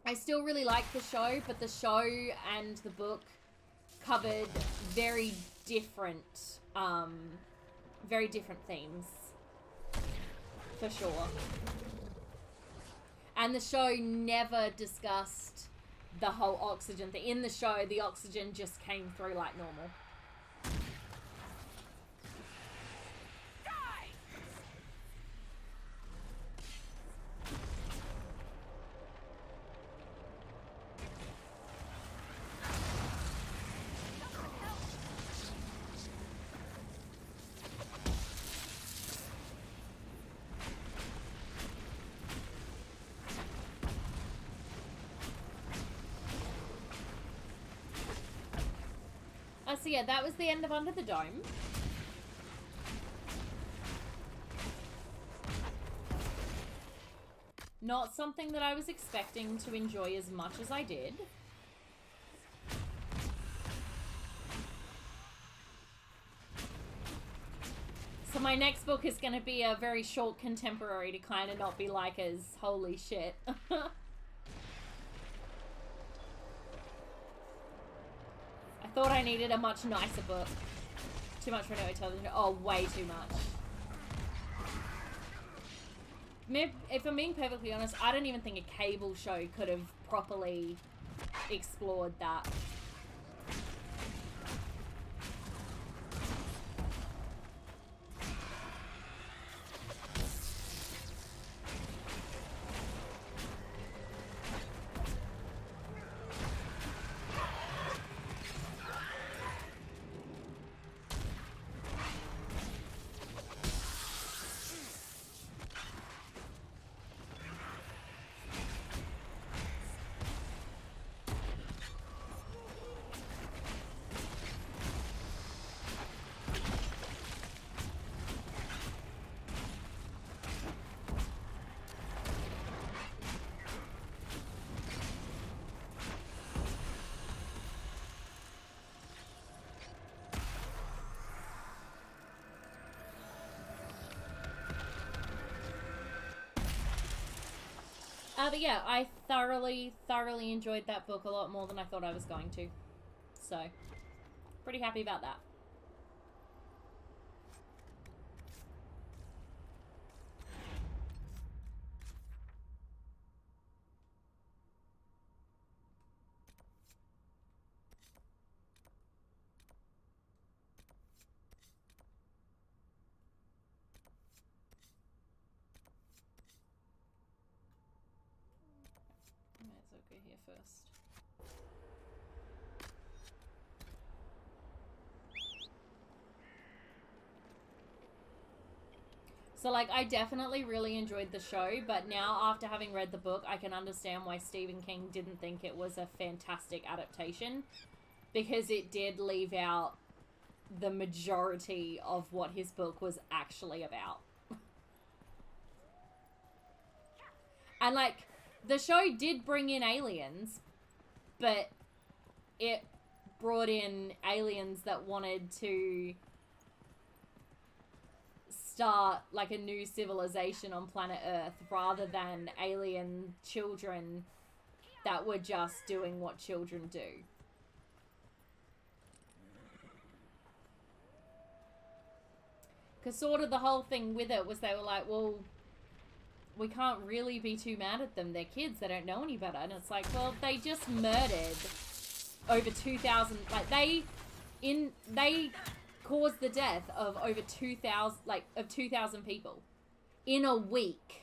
I still really like the show, but the show and the book covered very different themes, for sure. And the show never discussed the whole oxygen thing. In the show, the oxygen just came through like normal. So yeah, that was the end of Under the Dome. Not something that I was expecting to enjoy as much as I did. So my next book is going to be a very short contemporary to kind of not be like as holy shit. I thought I needed a much nicer book. Too much for no television. Oh, way too much. If I'm being perfectly honest, I don't even think a cable show could have properly explored that. But yeah, I thoroughly enjoyed that book a lot more than I thought I was going to. So, pretty happy about that. Go here first. So like, I definitely really enjoyed the show, but now after having read the book, I can understand why Stephen King didn't think it was a fantastic adaptation, because it did leave out the majority of what his book was actually about. And like, the show did bring in aliens, but it brought in aliens that wanted to start like a new civilization on planet Earth rather than alien children that were just doing what children do. Because sort of the whole thing with it was they were like, well, we can't really be too mad at them. They're kids. They don't know any better. And it's like, well, they just murdered over 2,000. Like, they caused the death of over 2,000, like, of 2,000 people in a week.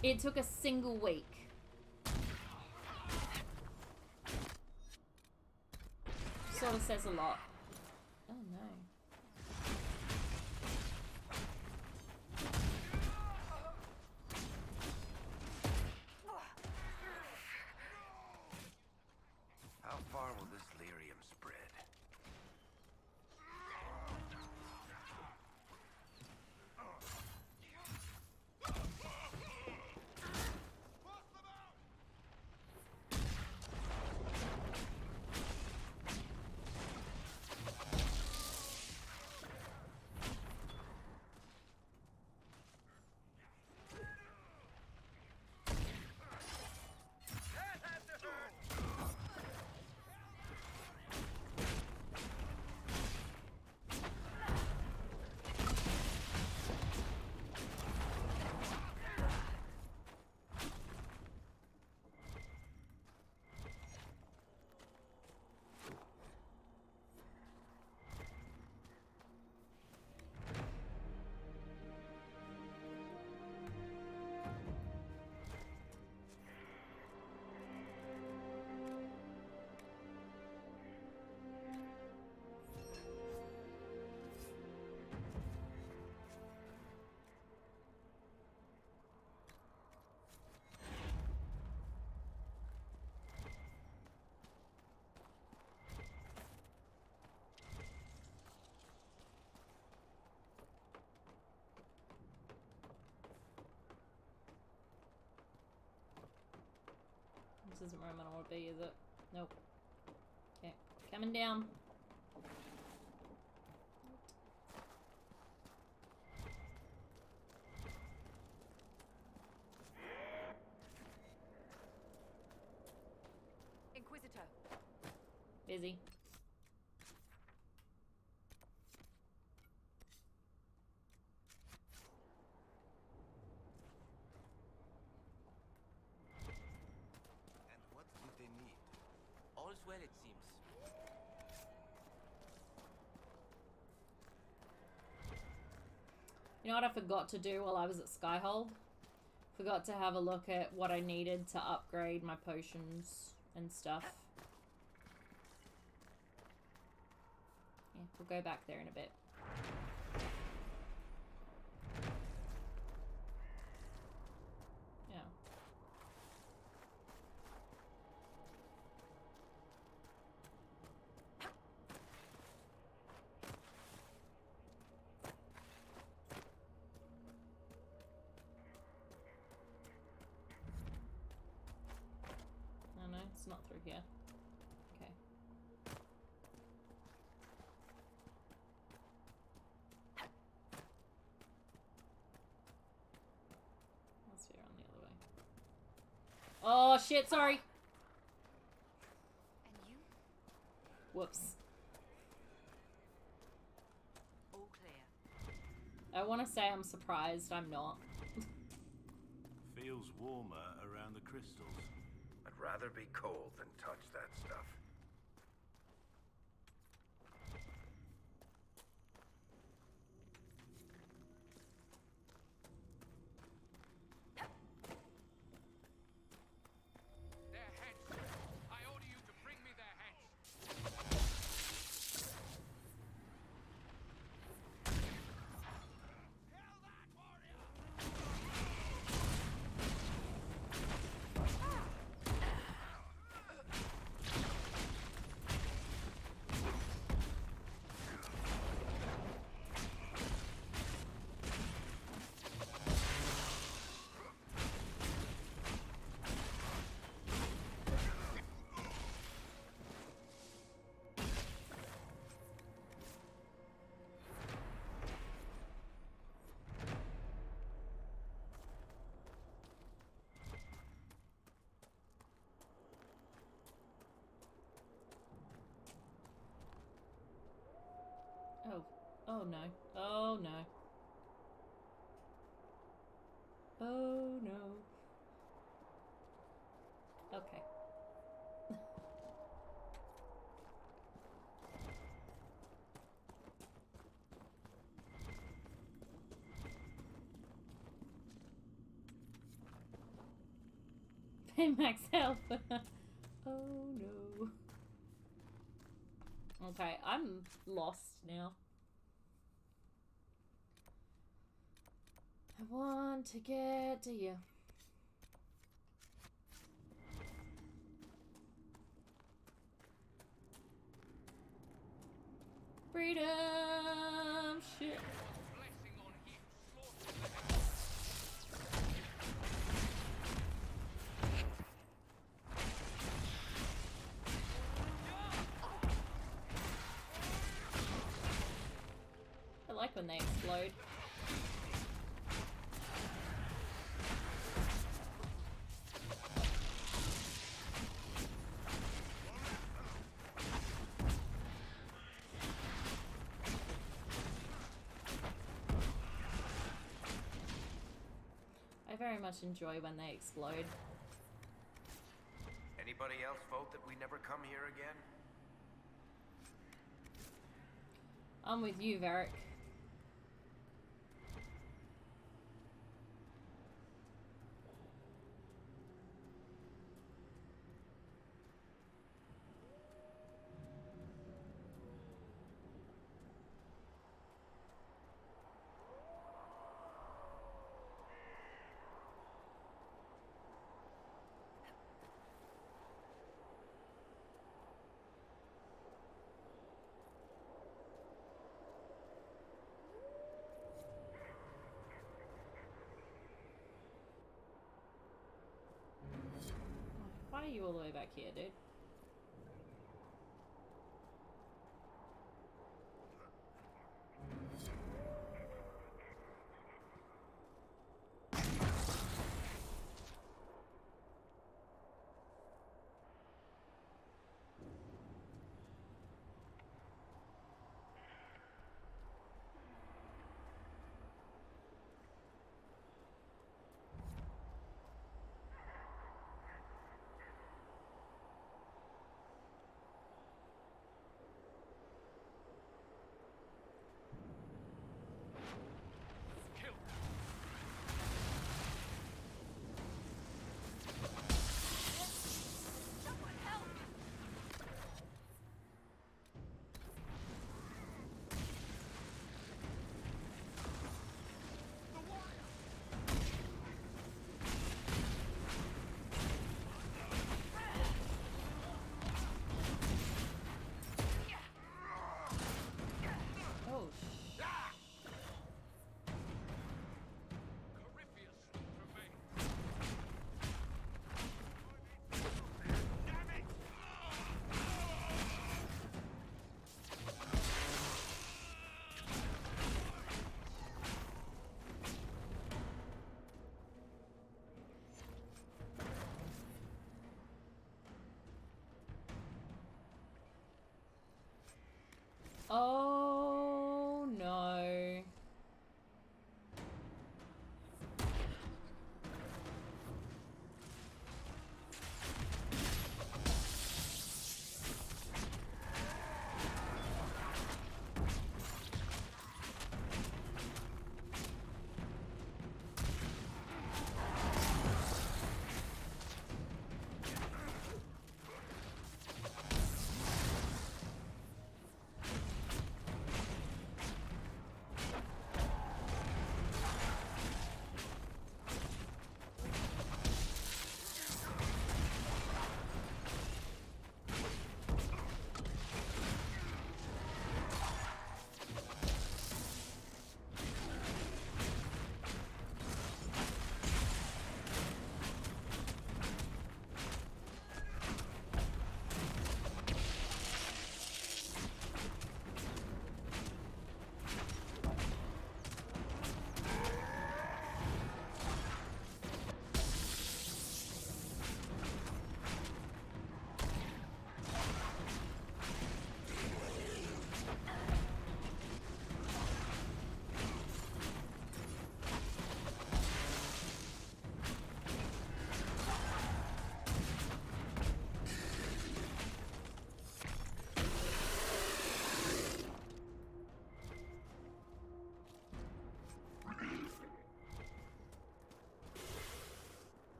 It took a single week. Sort of says a lot. Oh no. How far will this lyrium spread? This isn't where I'm gonna want to be, is it? Nope. Okay, coming down. Inquisitor. Busy. All's well, it seems. You know what I forgot to do while I was at Skyhold? Forgot to have a look at what I needed to upgrade my potions and stuff. Yeah, we'll go back there in a bit. Yeah. Oh no, it's not through here. Okay. Let's see, on the other way. Oh shit, sorry. And you? Whoops. All clear. I want to say I'm surprised. I'm not. Feels warmer around the crystals. I'd rather be cold than touch that stuff. Their heads. I order you to bring me their heads. Oh. Oh no. Oh no. Oh no. Okay. Pay max health. Oh no. Okay, I'm lost now. I want to get to you. Freedom! Shit. I like when they explode. I very much enjoy when they explode. Anybody else vote that we never come here again? I'm with you, Varric. Why are you all the way back here, dude?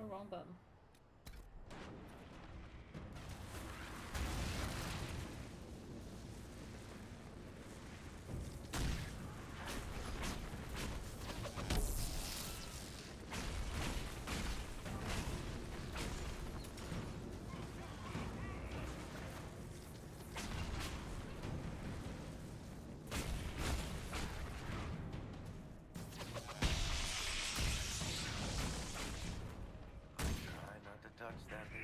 wrong button. Touch that here.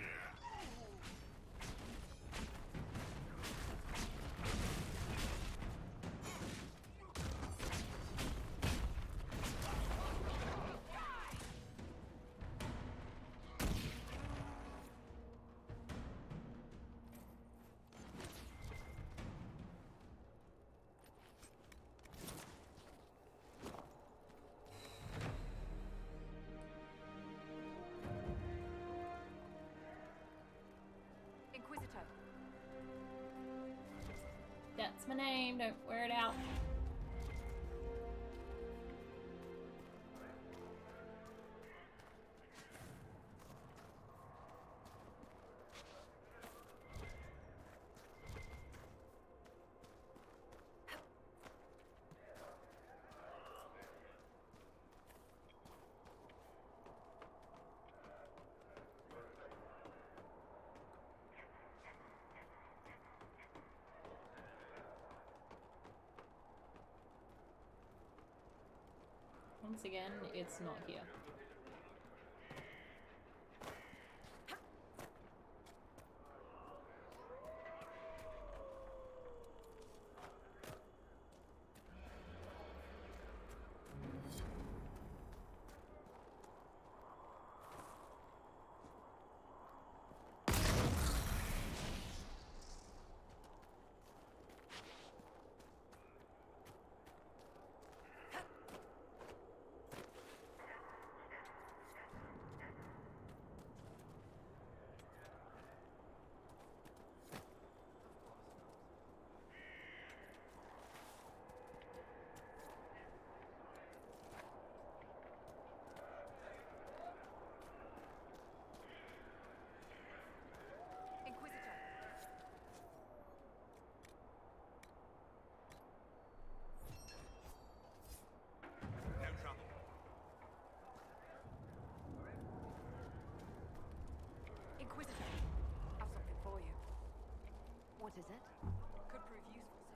That's my name, don't wear it out. Once again, it's not here. What is it? Could prove useful, sir.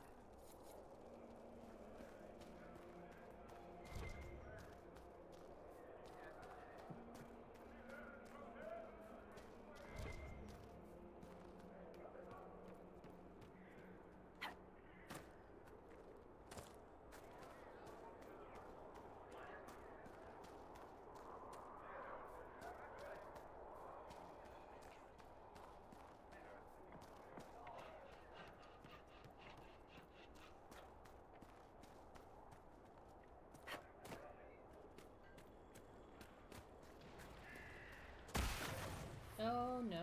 Oh no.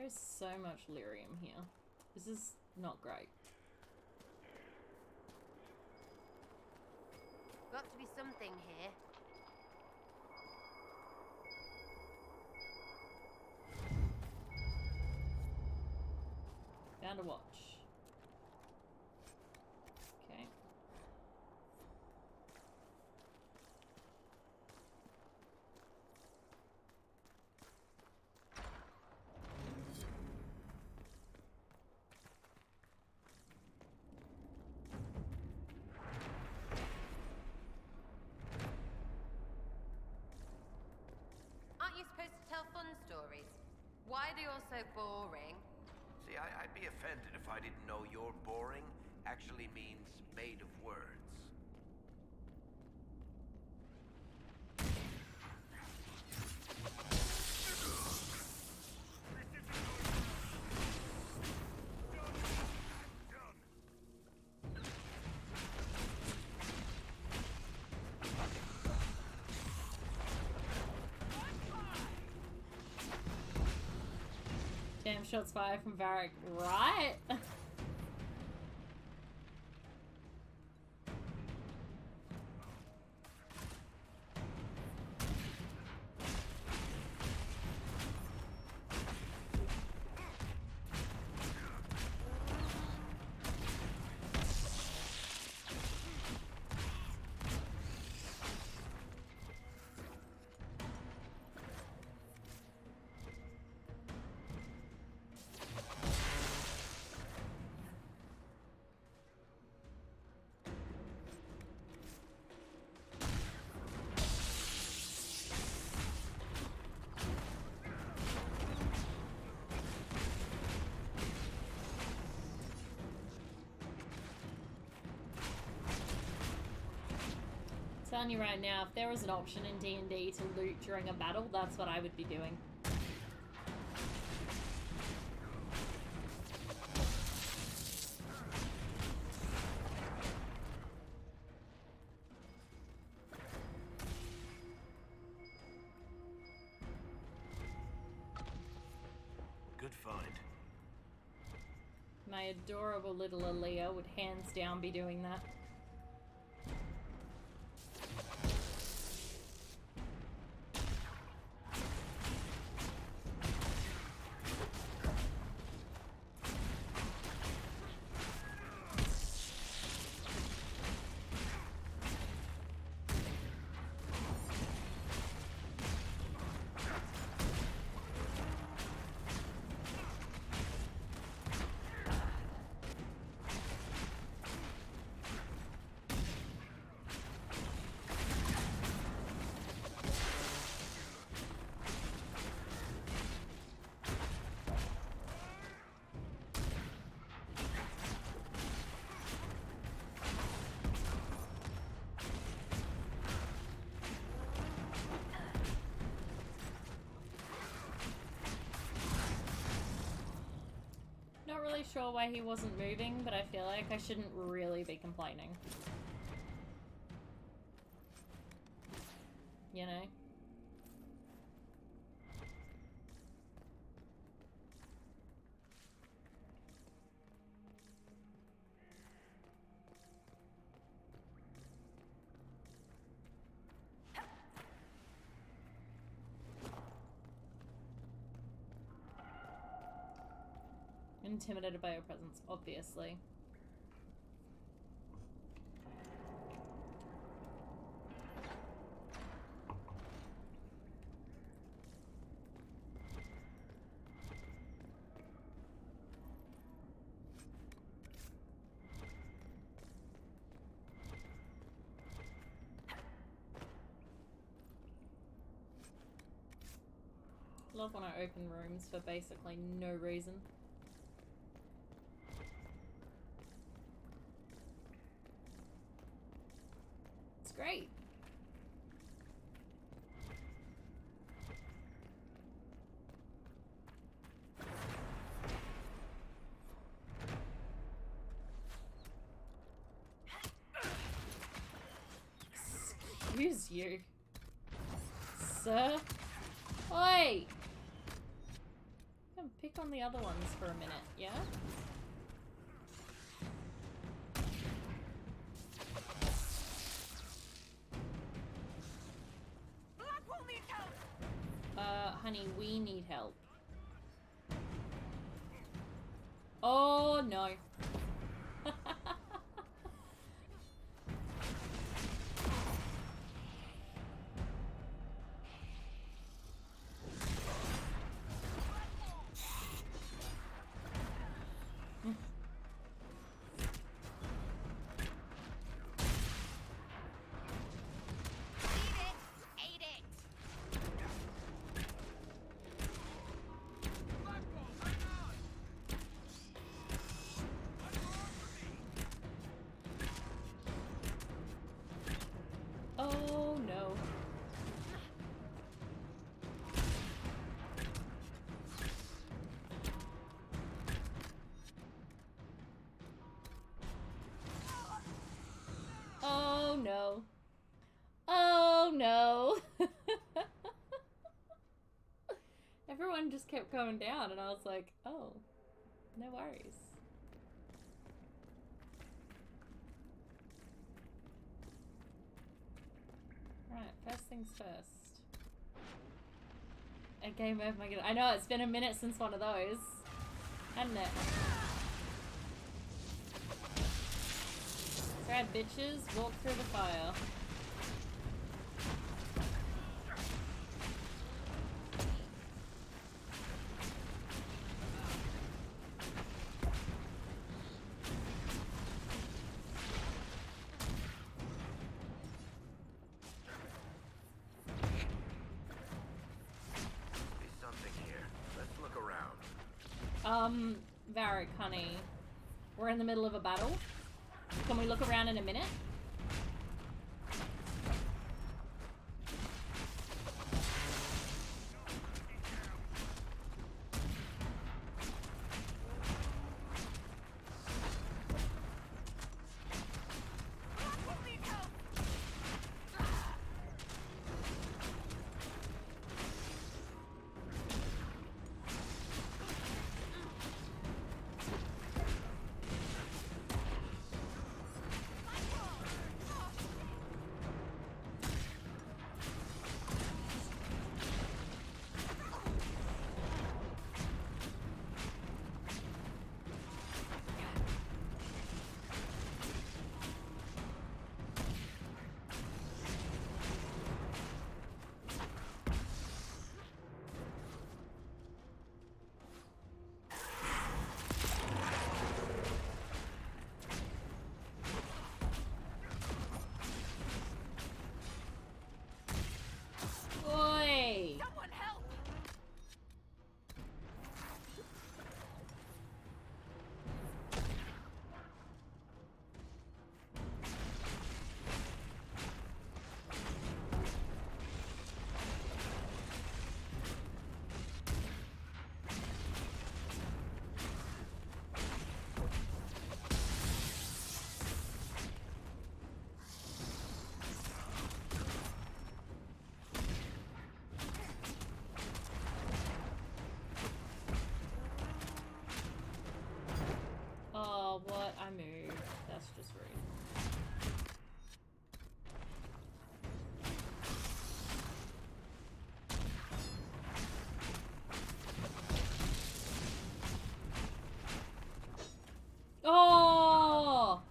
There's so much lyrium here. This is not great. Got to be something here. Found a watch. Okay. Aren't you supposed to tell fun stories? Why are they all so boring? See, I'd be offended if I didn't know your boring actually means made of words. Damn, shots fired from Varric, right? Telling you right now, if there was an option in D&D to loot during a battle, that's what I would be doing. Good find. My adorable little Aaliyah would hands down be doing that. Not really sure why he wasn't moving, but I feel like I shouldn't really be complaining. You know? Intimidated by your presence, obviously. Love when I open rooms for basically no reason. It's great. Excuse you, sir. Oi! I'm pick on the other ones for a minute, yeah? Blackwall needs help. Honey, we need help. Oh no. Oh no. Oh no. Oh no. Everyone just kept going down and I was like, oh, no worries. Right, first things first. A game over, my goodness. I know, it's been a minute since one of those. Hasn't it? That's right, bitches. Walk through the fire. Varric, honey. We're in the middle of a battle. Can we look around in a minute? What? I moved. That's just rude. Oh!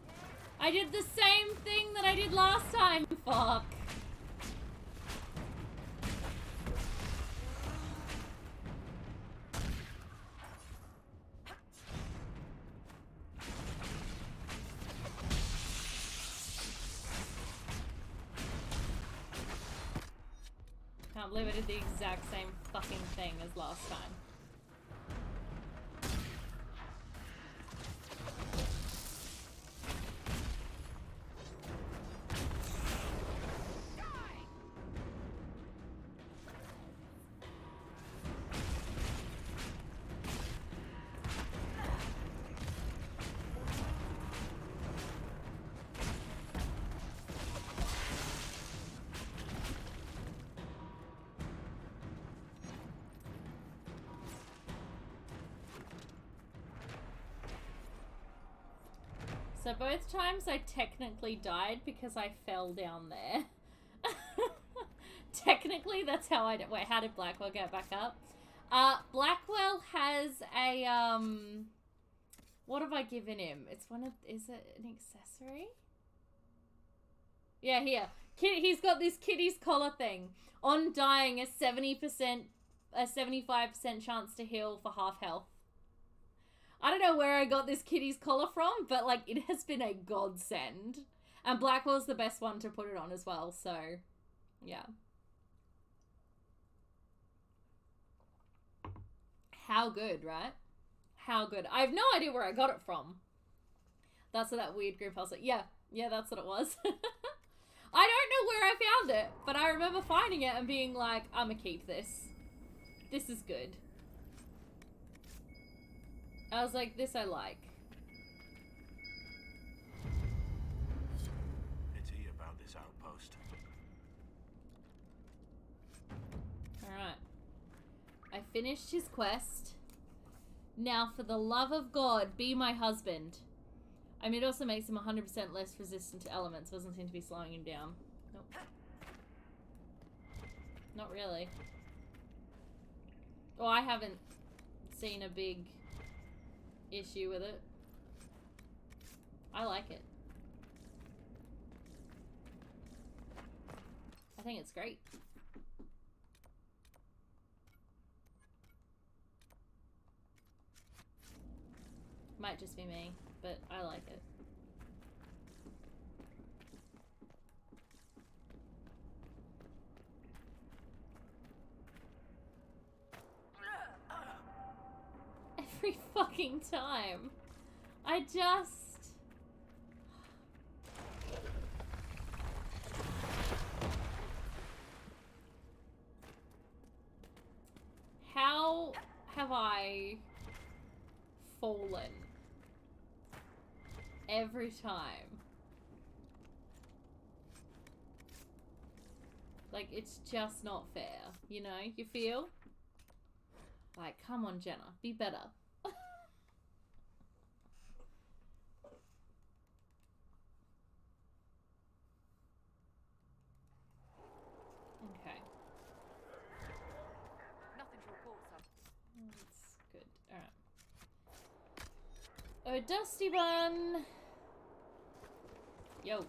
I did the same thing that I did last time. Fuck. Can't believe I did the exact same fucking thing as last time. So both times I technically died because I fell down there. Technically, that's how I did. Wait, how did Blackwell get back up? Blackwell has a, what have I given him? It's one of, is it an accessory? Yeah, here. He's got this kitty's collar thing. On dying, a 75% chance to heal for half health. I don't know where I got this kitty's collar from, but, like, it has been a godsend. And Blackwell's the best one to put it on as well, so, yeah. How good, right? How good. I have no idea where I got it from. That's what that weird green pulse. Yeah, that's what it was. I don't know where I found it, but I remember finding it and being like, I'm gonna keep this. This is good. I was like, this I like. Pity about this outpost. Alright. I finished his quest. Now, for the love of God, be my husband. I mean, it also makes him 100% less resistant to elements. Doesn't seem to be slowing him down. Nope. Not really. Oh, I haven't seen a big issue with it. I like it. I think it's great. Might just be me, but I like it. Every fucking time. I just... How have I fallen? Every time. Like, it's just not fair, you know? You feel? Like, come on, Jenna. Be better. Okay. Nothing to report, son. That's good. Alright. Oh, Dusty Bun! Yo. Okay.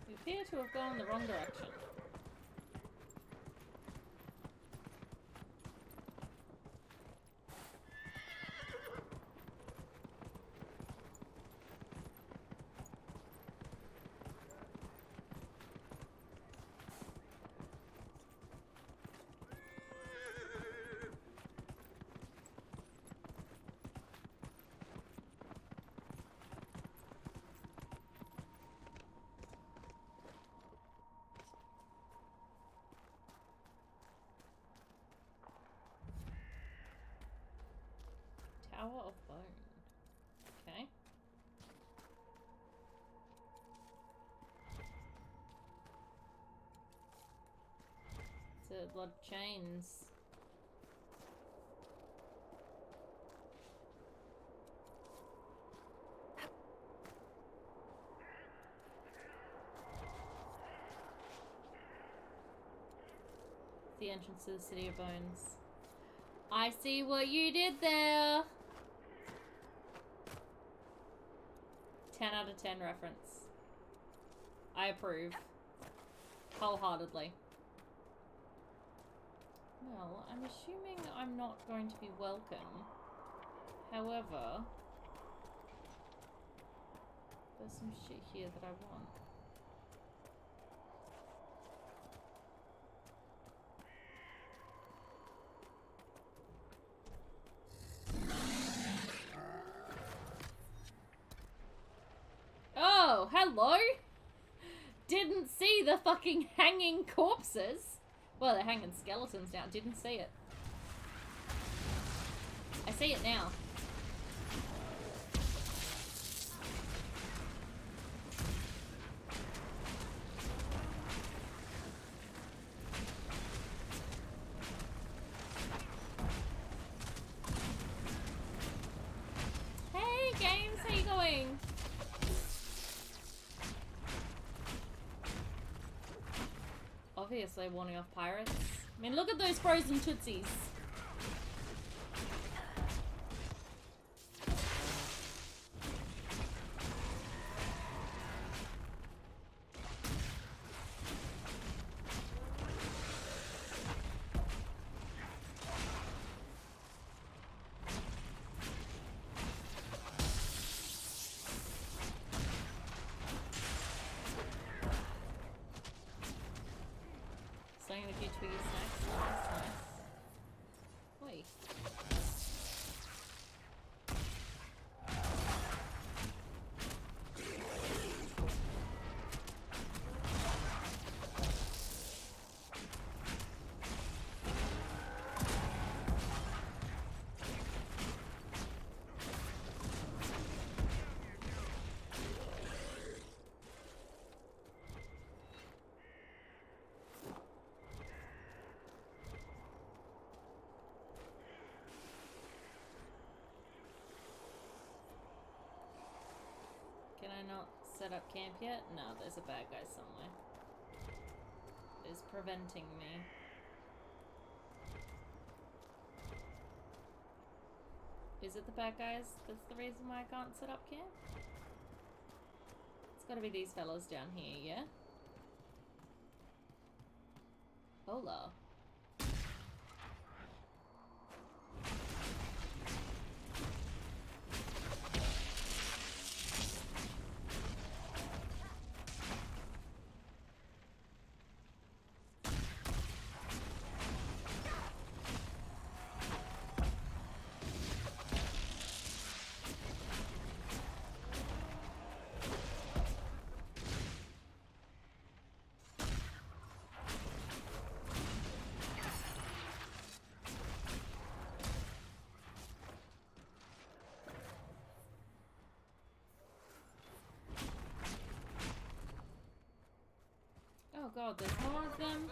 We appear to have gone the wrong direction. Tower of Bone. Okay. It's a lot of chains. The entrance to the City of Bones. I see what you did there. 10 out of 10 reference. I approve. Wholeheartedly. Well, I'm assuming I'm not going to be welcome. However, there's some shit here that I want. Oh, hello! didn't see the fucking hanging corpses. Well, they're hanging skeletons now. Didn't see it. I see it now. Hey, games, how you going? Obviously warning off pirates. I mean, look at those frozen tootsies. Slaying a few twiggy snacks. Nice, nice. Oi. Can I not set up camp yet? No, there's a bad guy somewhere. It is preventing me. Is it the bad guys that's the reason why I can't set up camp? It's gotta be these fellas down here, yeah? Hola. Oh god, there's more of them.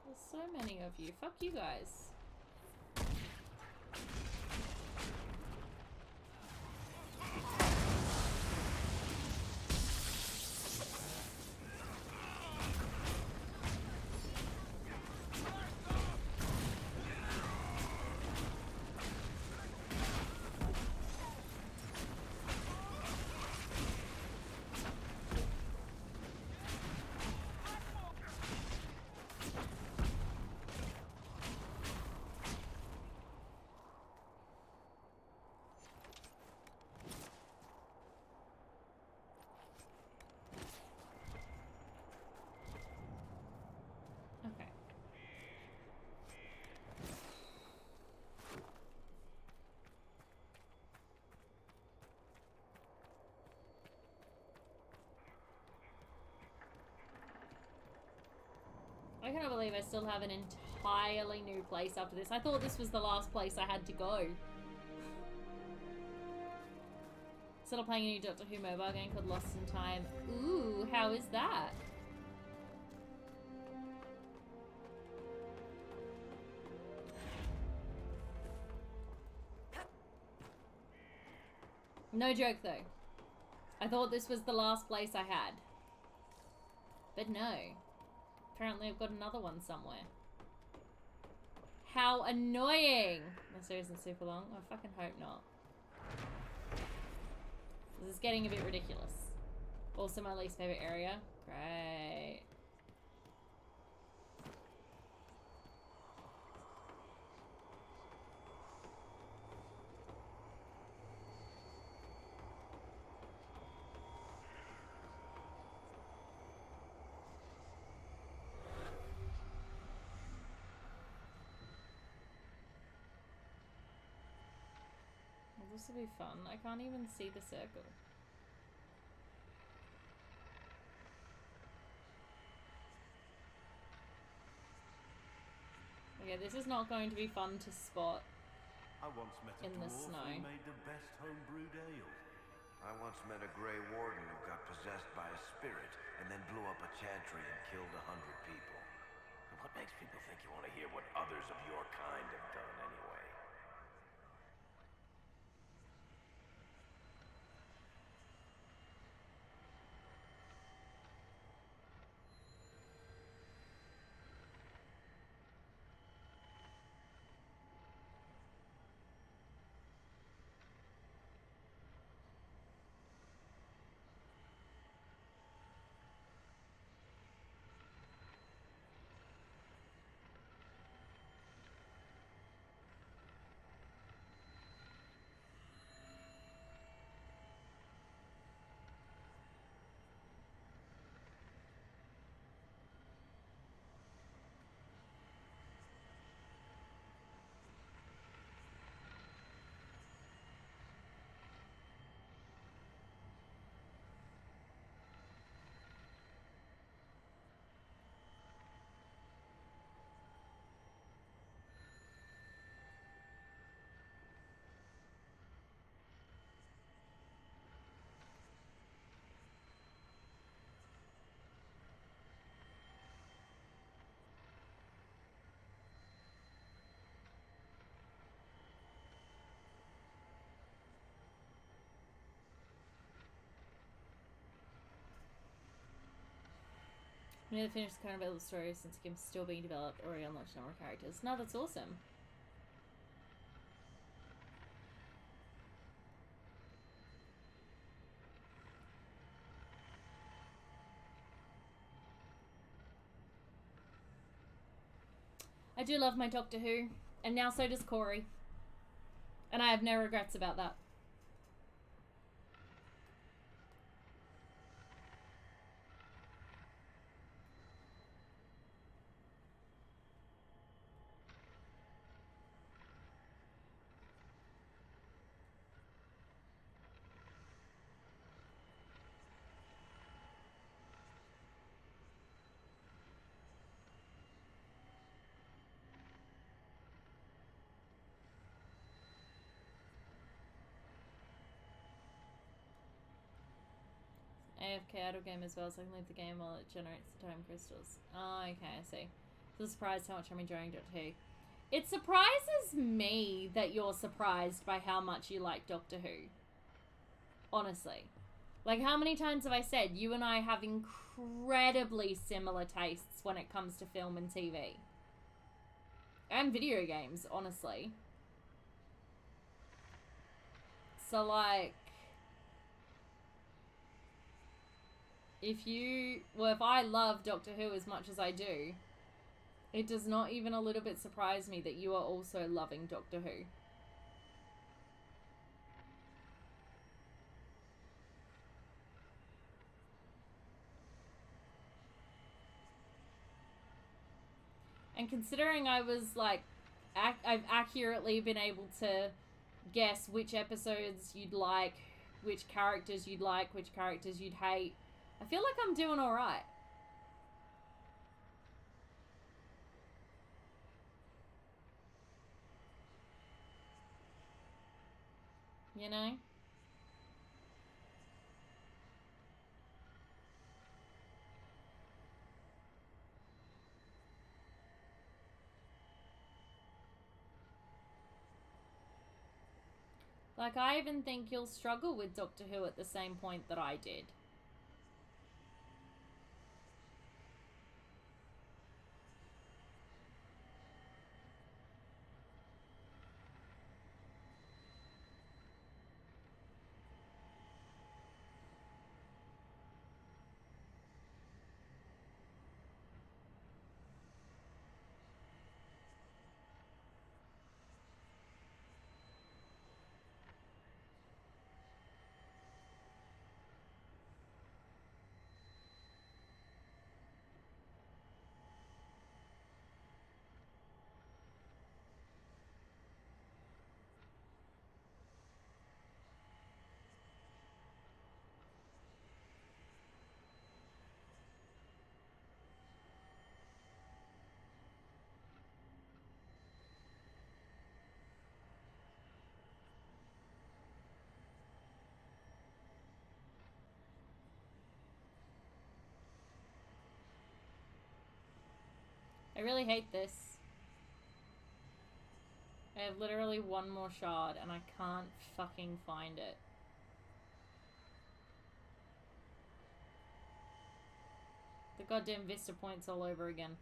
There's so many of you. Fuck you guys. I cannot believe I still have an entirely new place after this. I thought this was the last place I had to go. Still playing a new Doctor Who mobile game called Lost in Time. Ooh, how is that? No joke though. I thought this was the last place I had. But no. Apparently I've got another one somewhere. How annoying! My series isn't super long. I fucking hope not. This is getting a bit ridiculous. Also my least favorite area. Great. This will be fun. I can't even see the circle. Yeah, this is not going to be fun to spot I once met a in the dwarf snow. who made the best homebrewed ale. I once met a Grey Warden who got possessed by a spirit and then blew up a chantry and killed 100 people. What makes people think you want to hear what others of your kind have done anyway? We need to finish the current available story since the game's still being developed or unlocked more characters. No, that's awesome. I do love my Doctor Who, and now so does Corey. And I have no regrets about that. AFK idle game as well, so I can leave the game while it generates the time crystals. Oh, okay, I see. It's a surprise how much I'm enjoying Doctor Who. It surprises me that you're surprised by how much you like Doctor Who. Honestly. Like, how many times have I said you and I have incredibly similar tastes when it comes to film and TV? And video games, honestly. So, like... if I love Doctor Who as much as I do, it does not even a little bit surprise me that you are also loving Doctor Who. And considering I was like, I've accurately been able to guess which episodes you'd like, which characters you'd like, which characters you'd hate, I feel like I'm doing alright. You know? Like, I even think you'll struggle with Doctor Who at the same point that I did. I really hate this. I have literally one more shard and I can't fucking find it. The goddamn Vista points all over again.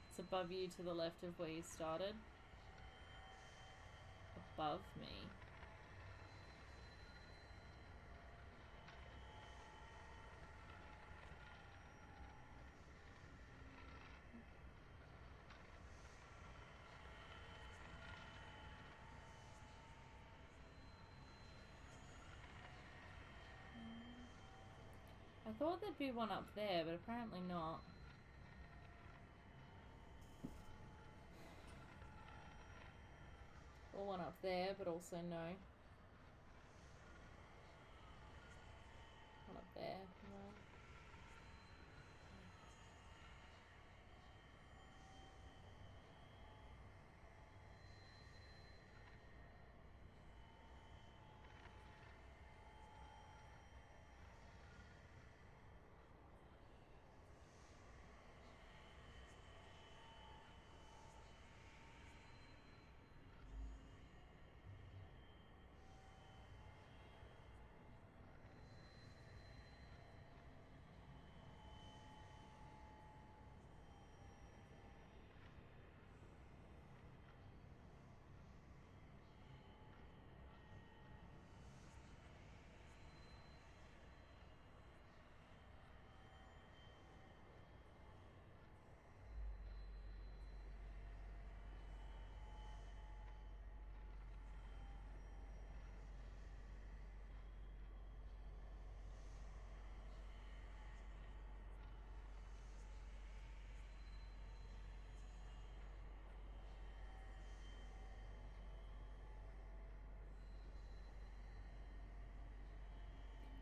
It's above you to the left of where you started. Above me. I thought there'd be one up there, but apparently not. Or one up there, but also no. One up there, no.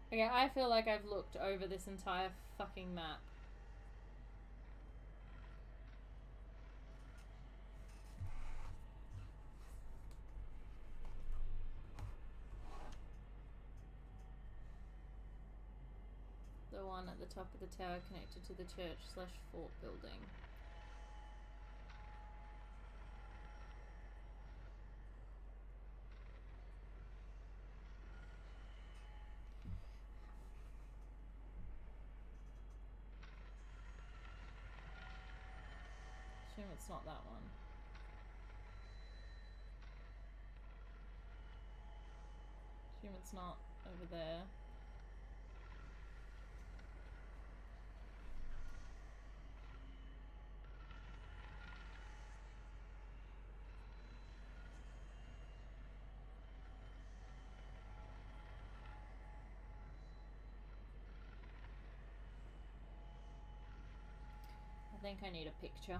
Okay, I feel like I've looked over this entire fucking map. The one at the top of the tower connected to the church/fort building. Assume it's not that one. Assume it's not over there. I think I need a picture.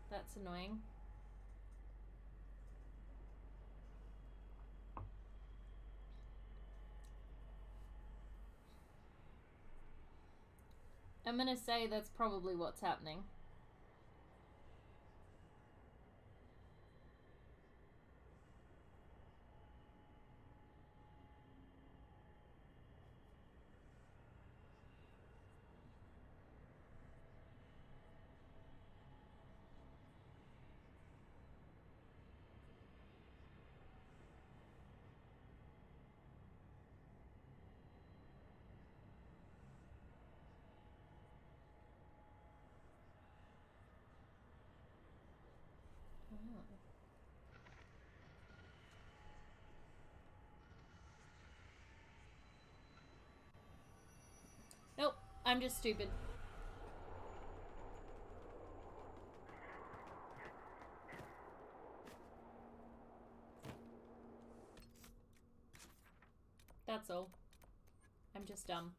That's annoying. I'm gonna say that's probably what's happening. I'm just stupid. That's all. I'm just dumb.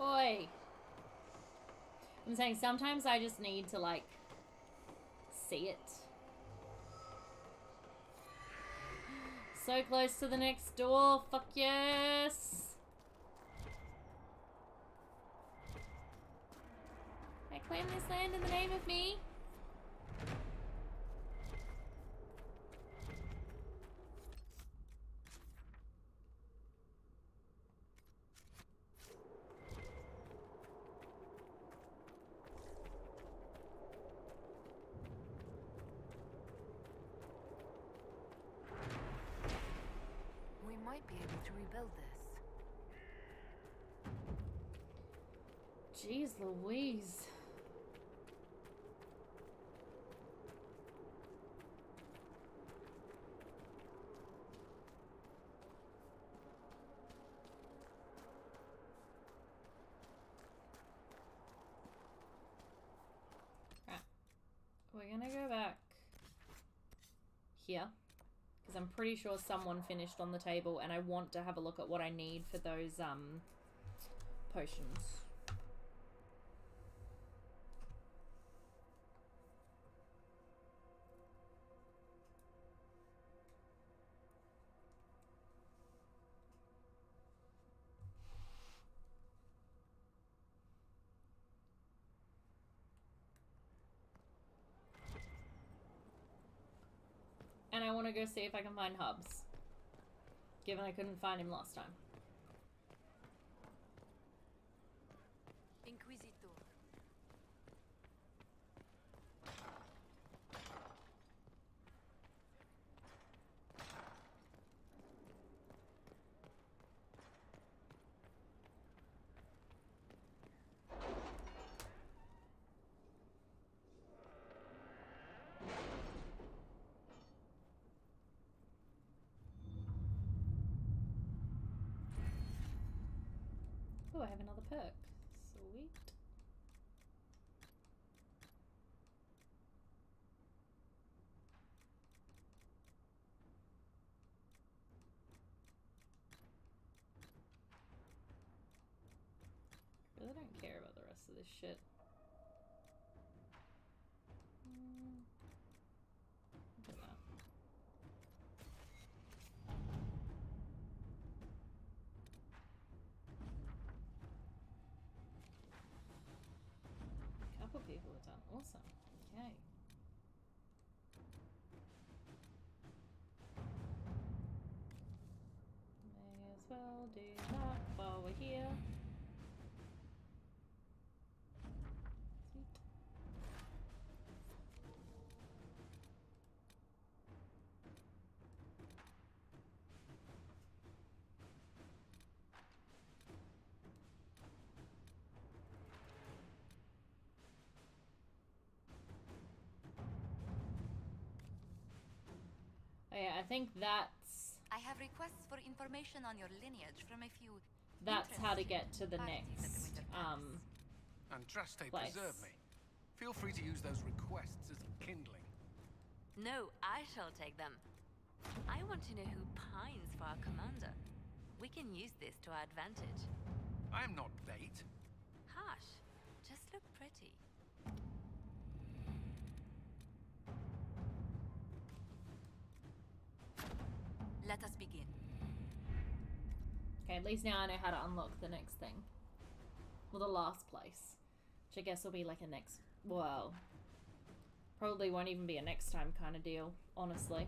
Oi. I'm saying sometimes I just need to, like, see it. So close to the next door. Fuck yes. I claim this land in the name of me. We might be able to rebuild this. Jeez Louise. Right. We're gonna go back here. Because I'm pretty sure someone finished on the table and I want to have a look at what I need for those potions. And I want to go see if I can find Hubs. Given I couldn't find him last time. Inquisitor. Oh, I have another perk. Sweet. I really don't care about the rest of this shit. Look at that. Couple people have done awesome. Okay. May as well do that while we're here. Sweet. Oh yeah, I think that's... I have requests for information on your lineage from a few... That's how to get to the next, Andraste, place. preserve me. Feel free to use those requests as kindling. No, I shall take them. I want to know who pines for our commander. We can use this to our advantage. I am not bait. Hush. Just look pretty. Let us begin. Okay, at least now I know how to unlock the next thing. Well, the last place. Which I guess will be like a next... Well, probably won't even be a next time kind of deal, honestly.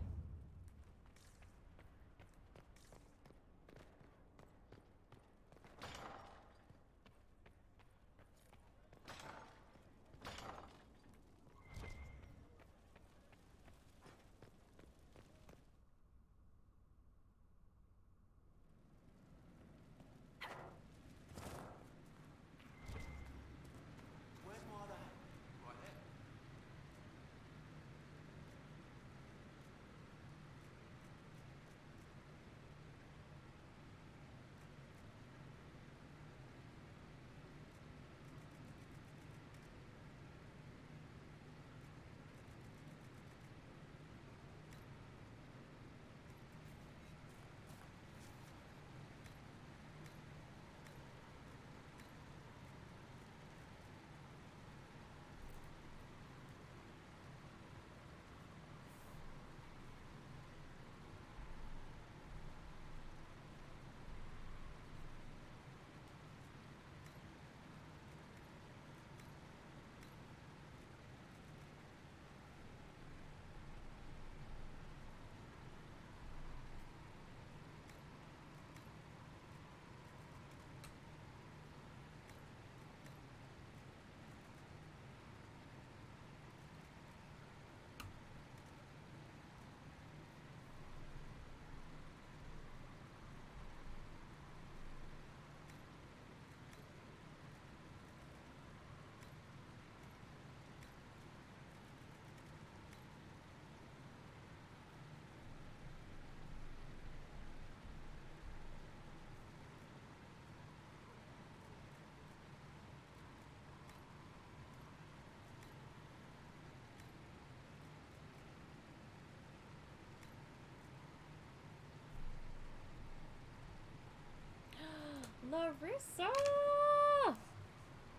Larissa!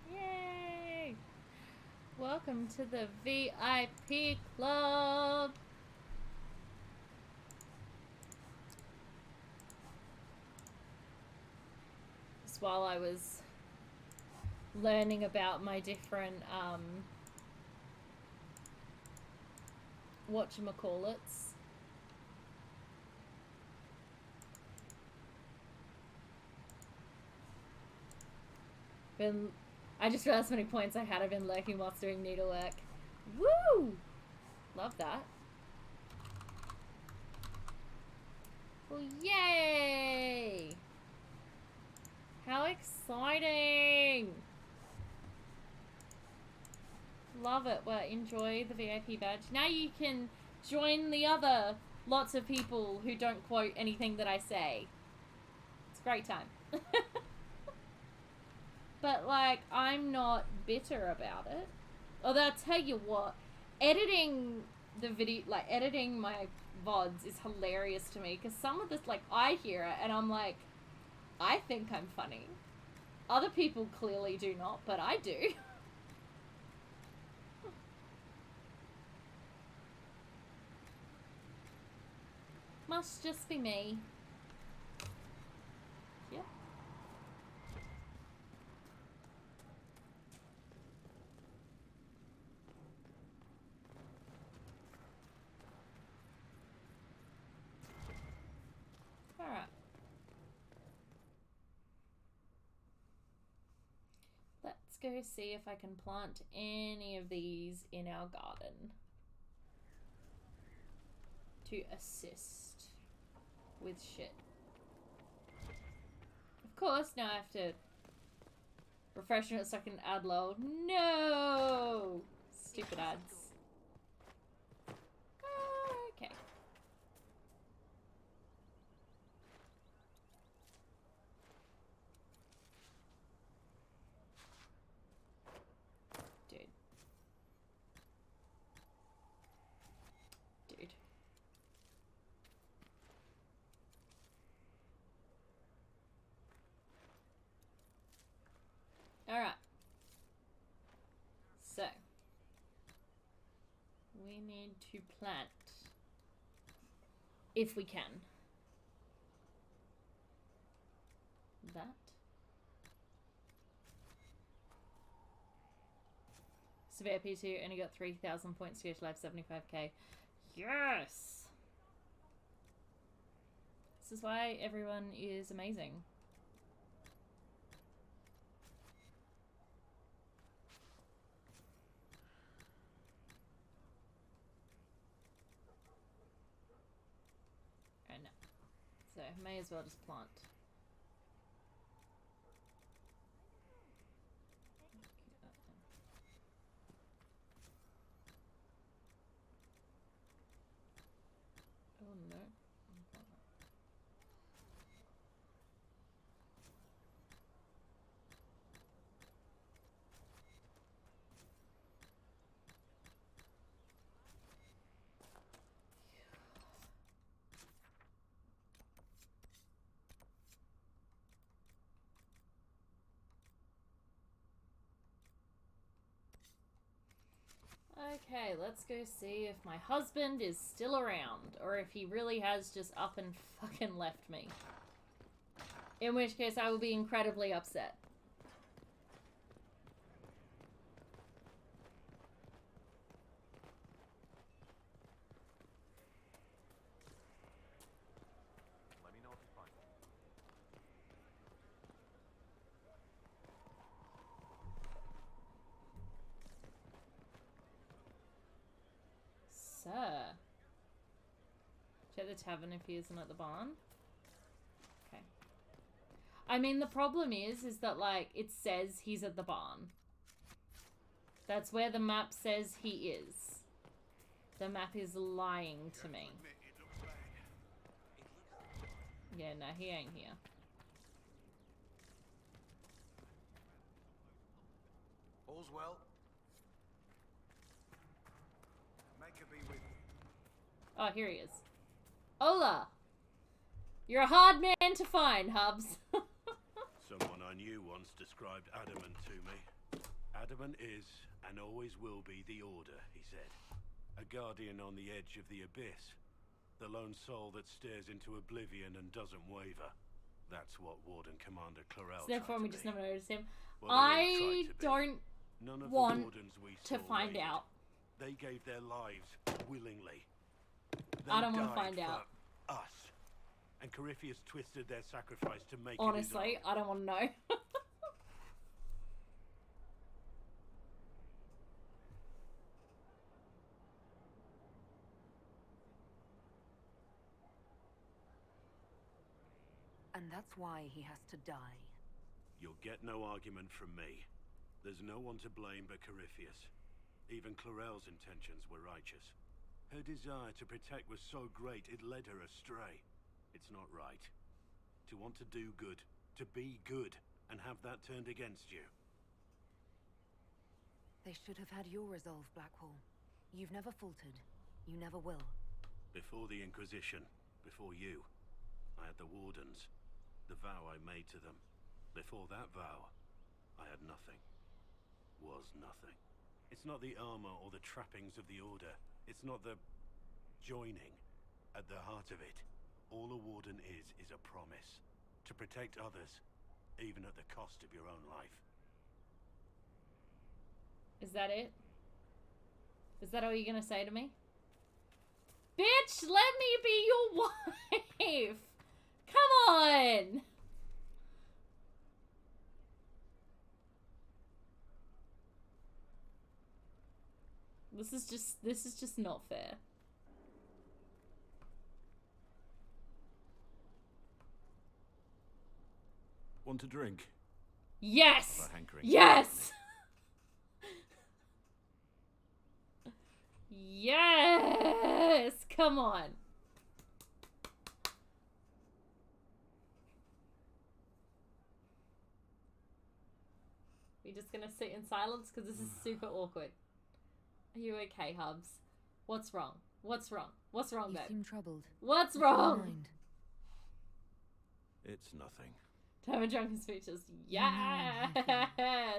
Yay! Welcome to the VIP club! Just while I was learning about my different, whatchamacallits. I just realized how many points I had. I've been lurking whilst doing needlework. Woo! Love that. Well, yay! How exciting! Love it. Well, enjoy the VIP badge. Now you can join the other lots of people who don't quote anything that I say. It's a great time. But, like, I'm not bitter about it. Although, I'll tell you what, editing the video, like, editing my VODs is hilarious to me. Because some of this, like, I hear it and I'm like, I think I'm funny. Other people clearly do not, but I do. Must just be me. Yep. Alright. Let's go see if I can plant any of these in our garden to assist with shit. Of course, now I have to refresh it so I can ad load. No! Stupid ads. Okay. Dude. Alright. So. We need to plant. If we can. That. Severe P2 only got 3,000 points to go to live 75k. Yes! This is why everyone is amazing. Oh no. So, may as well just plant. Oh no. Okay, let's go see if my husband is still around, or if he really has just up and fucking left me. In which case, I will be incredibly upset. Let me know if you find it. Sir. Check the tavern if he isn't at the barn. Okay. I mean, the problem is that, like, it says he's at the barn. That's where the map says he is. The map is lying to me. Yeah, no, he ain't here. All's well. Make her be with you. Oh, here he is. Hola! You're a hard man to find, Hubs. Someone I knew once described adamant to me. Adamant is, and always will be, the Order, he said. A guardian on the edge of the abyss. The lone soul that stares into oblivion and doesn't waver. That's what Warden Commander Clarel So therefore, we tried to just be. never noticed him. Well, they all I tried to be. don't None of want the wardens we to saw find wavered. out. They gave their lives willingly. I don't want to died find out. for us. And Corypheus twisted their sacrifice to make Honestly, it his own. I don't want to know. And that's why he has to die. You'll get no argument from me. There's no one to blame but Corypheus. Even Clarel's intentions were righteous. Her desire to protect was so great it led her astray. It's not right. To want to do good, to be good, and have that turned against you. They should have had your resolve, Blackwall. You've never faltered. You never will. Before the Inquisition, before you, I had the Wardens. The vow I made to them. Before that vow, I had nothing. Was nothing. It's not the armor or the trappings of the Order. It's not the joining. At the heart of it, all a Warden is a promise. To protect others, even at the cost of your own life. Is that it? Is that all you're gonna say to me? Bitch, let me be your wife! Come on! This is just not fair. Want a drink? Yes! For hankering. Yes! Yes! Come on. We're just gonna sit in silence because this is super awkward. Are you okay, Hubs? What's wrong? What's wrong? What's wrong, babe? You seem troubled. What's What's on your wrong? mind? It's nothing. To have a drunken speeches. Yes! I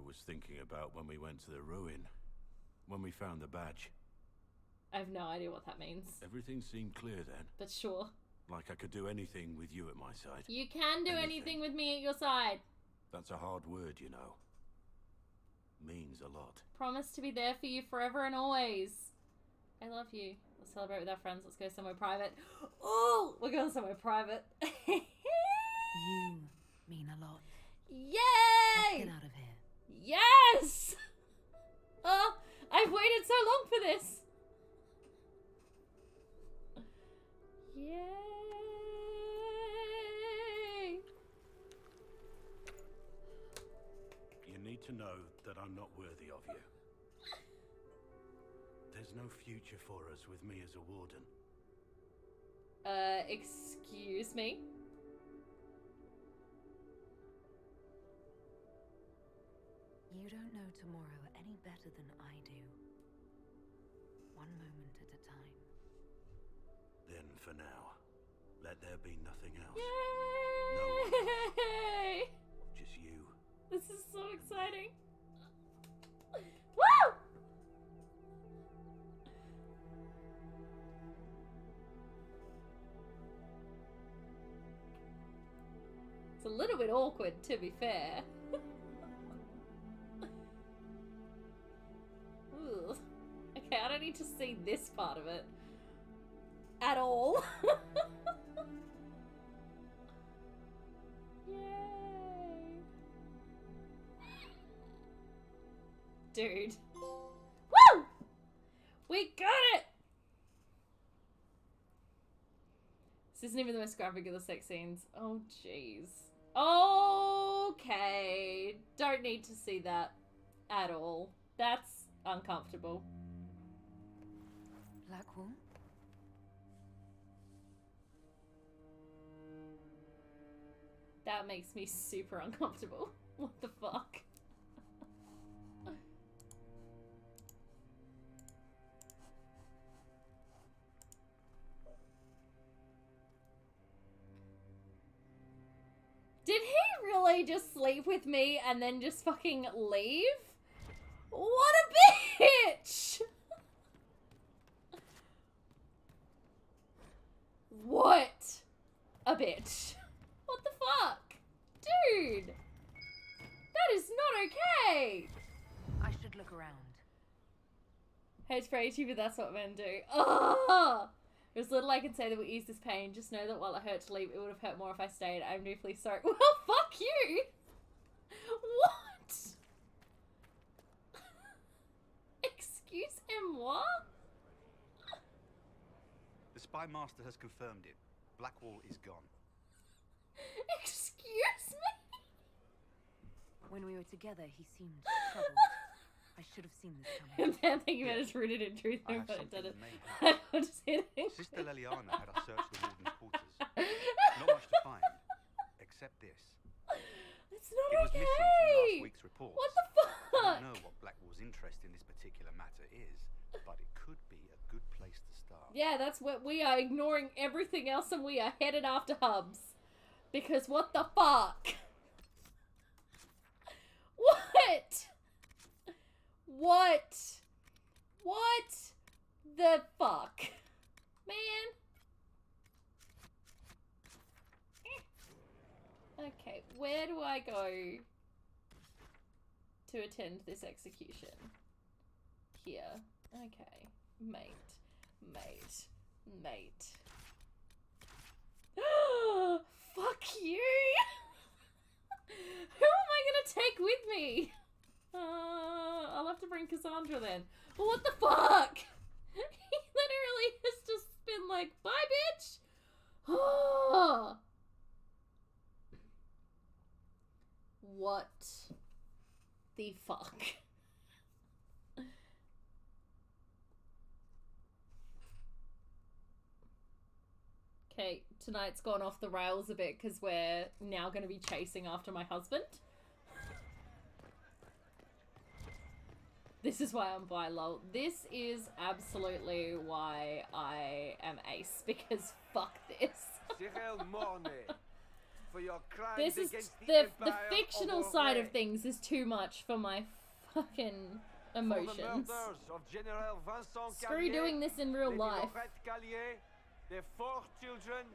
was thinking about when we went to the ruin. When we found the badge. I have no idea what that means. Everything seemed clear then. But sure. Like I could do anything with you at my side. You can do anything with me at your side. That's a hard word, you know. means a lot. Promise to be there for you forever and always. I love you. Let's celebrate with our friends. Let's go somewhere private. Oh, we're going somewhere private. You mean a lot. Yay! Let's get out of here. Yes! Oh, I've waited so long for this. Yay! You need to know that I'm not worthy of you. There's no future for us with me as a warden. Excuse me? You don't know tomorrow any better than I do. One moment at a time. Then for now, let there be nothing else. Yay! No one else. Just you. This is so exciting. Woo! It's a little bit awkward, to be fair. Ooh. Okay, I don't need to see this part of it at all. Yay. Dude. Woo! We got it! This isn't even the most graphic of the sex scenes. Oh, jeez. Okay. Don't need to see that at all. That's uncomfortable. Blackwall? That makes me super uncomfortable. What the fuck? Did he really just sleep with me and then just fucking leave? What a bitch! What a bitch. What the fuck? Dude! That is not okay! I should look around. Hates for you, but that's what men do. Oh! There's little I can say that will ease this pain. Just know that while it hurt to leave, it would have hurt more if I stayed. I'm deeply sorry. Well, fuck you! What? Excuse-moi? The spy master has confirmed it. Blackwall is gone. Excuse me? When we were together, he seemed troubled. I should have seen this coming. And then thinking about it's rooted in truth. I have But something it that may I'm help. just kidding. Sister Leliana had us search the warden's quarters. Not much to find, except this. It's not It was okay. missing from last week's report. What the fuck? I don't know what Blackwall's interest in this particular matter is, but it could be a good place to start. Yeah, that's what we are, ignoring everything else, and we are headed after Hubs. Because what the fuck? What? What? What the fuck? Man. Okay, where do I go to attend this execution? Here. Okay. Mate. Fuck you! Who am I gonna take with me? I'll have to bring Cassandra then. Well, what the fuck? He literally has just been like, bye, bitch! What the fuck? Okay, tonight's gone off the rails a bit because we're now going to be chasing after my husband. This is why I'm bi lol. This is absolutely why I am ace, because fuck this. For your crimes This is against the Empire fictional of side Orlais. of things is too much for my fucking For the emotions. murders of General Vincent Screw Callier, doing this in real Lady life. Laurette Callier, their 4 children,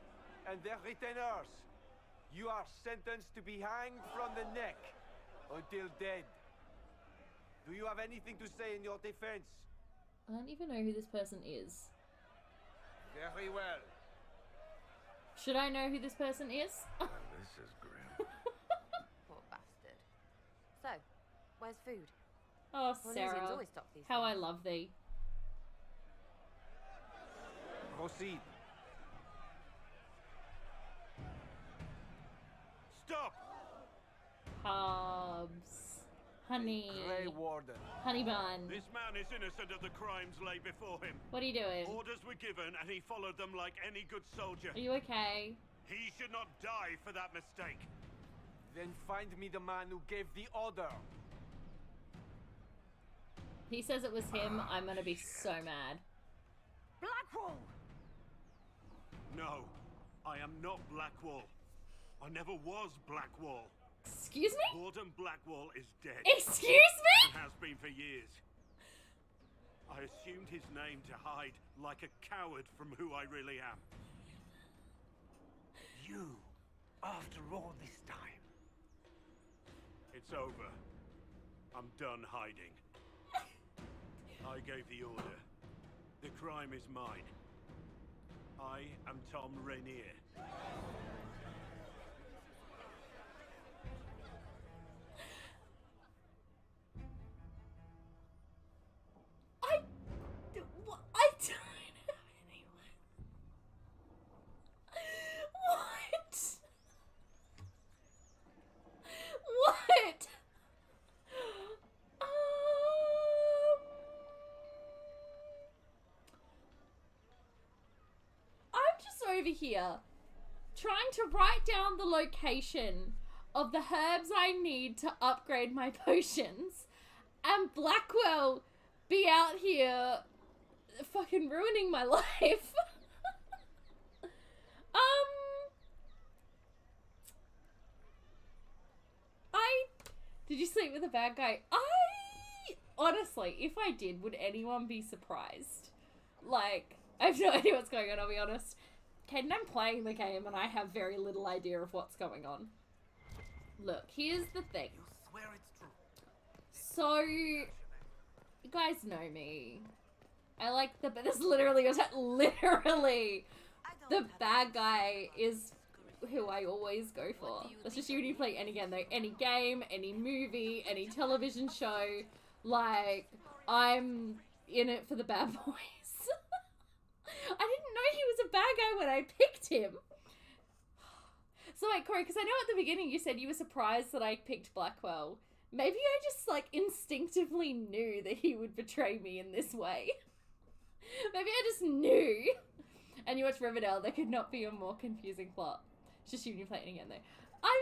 and their retainers. You are sentenced to be hanged from the neck until dead. Do you have anything to say in your defense? I don't even know who this person is. Very well. Should I know who this person is? This is grim. Poor bastard. So, where's food? Oh, Elysium's Sarah. always stopped these How I things. love thee. Proceed. Stop! Hubs. Honey. Grey Warden. Honey bun. This man is innocent of the crimes laid before him. What are you doing? Orders were given and he followed them like any good soldier. Are you okay? He should not die for that mistake. Then find me the man who gave the order. He says it was him. I'm gonna be so mad. Blackwall! No, I am not Blackwall. I never was Blackwall. Excuse me? Warden Blackwall is dead. Excuse me? And has been for years. I assumed his name to hide like a coward from who I really am. You, after all this time. It's over. I'm done hiding. I gave the order. The crime is mine. I am Tom Rainier. I don't have anyone. What? What? I'm just over here trying to write down the location of the herbs I need to upgrade my potions, and Blackwell be out here fucking ruining my life. Did you sleep with a bad guy? Honestly, if I did, would anyone be surprised? Like, I have no idea what's going on, I'll be honest. Caden, I'm playing the game and I have very little idea of what's going on. Look, here's the thing. Swear it's true. So, you guys know me. I like the, this literally, the bad guy is who I always go for. That's just you when you play any game though. Any game, any movie, any television show. Like, I'm in it for the bad boys. I didn't know he was a bad guy when I picked him. So wait, Corey, because I know at the beginning you said you were surprised that I picked Blackwell. Maybe I just, like, instinctively knew that he would betray me in this way. Maybe I just knew. And you watch Riverdale, there could not be a more confusing plot. It's just you when you play it again, though. I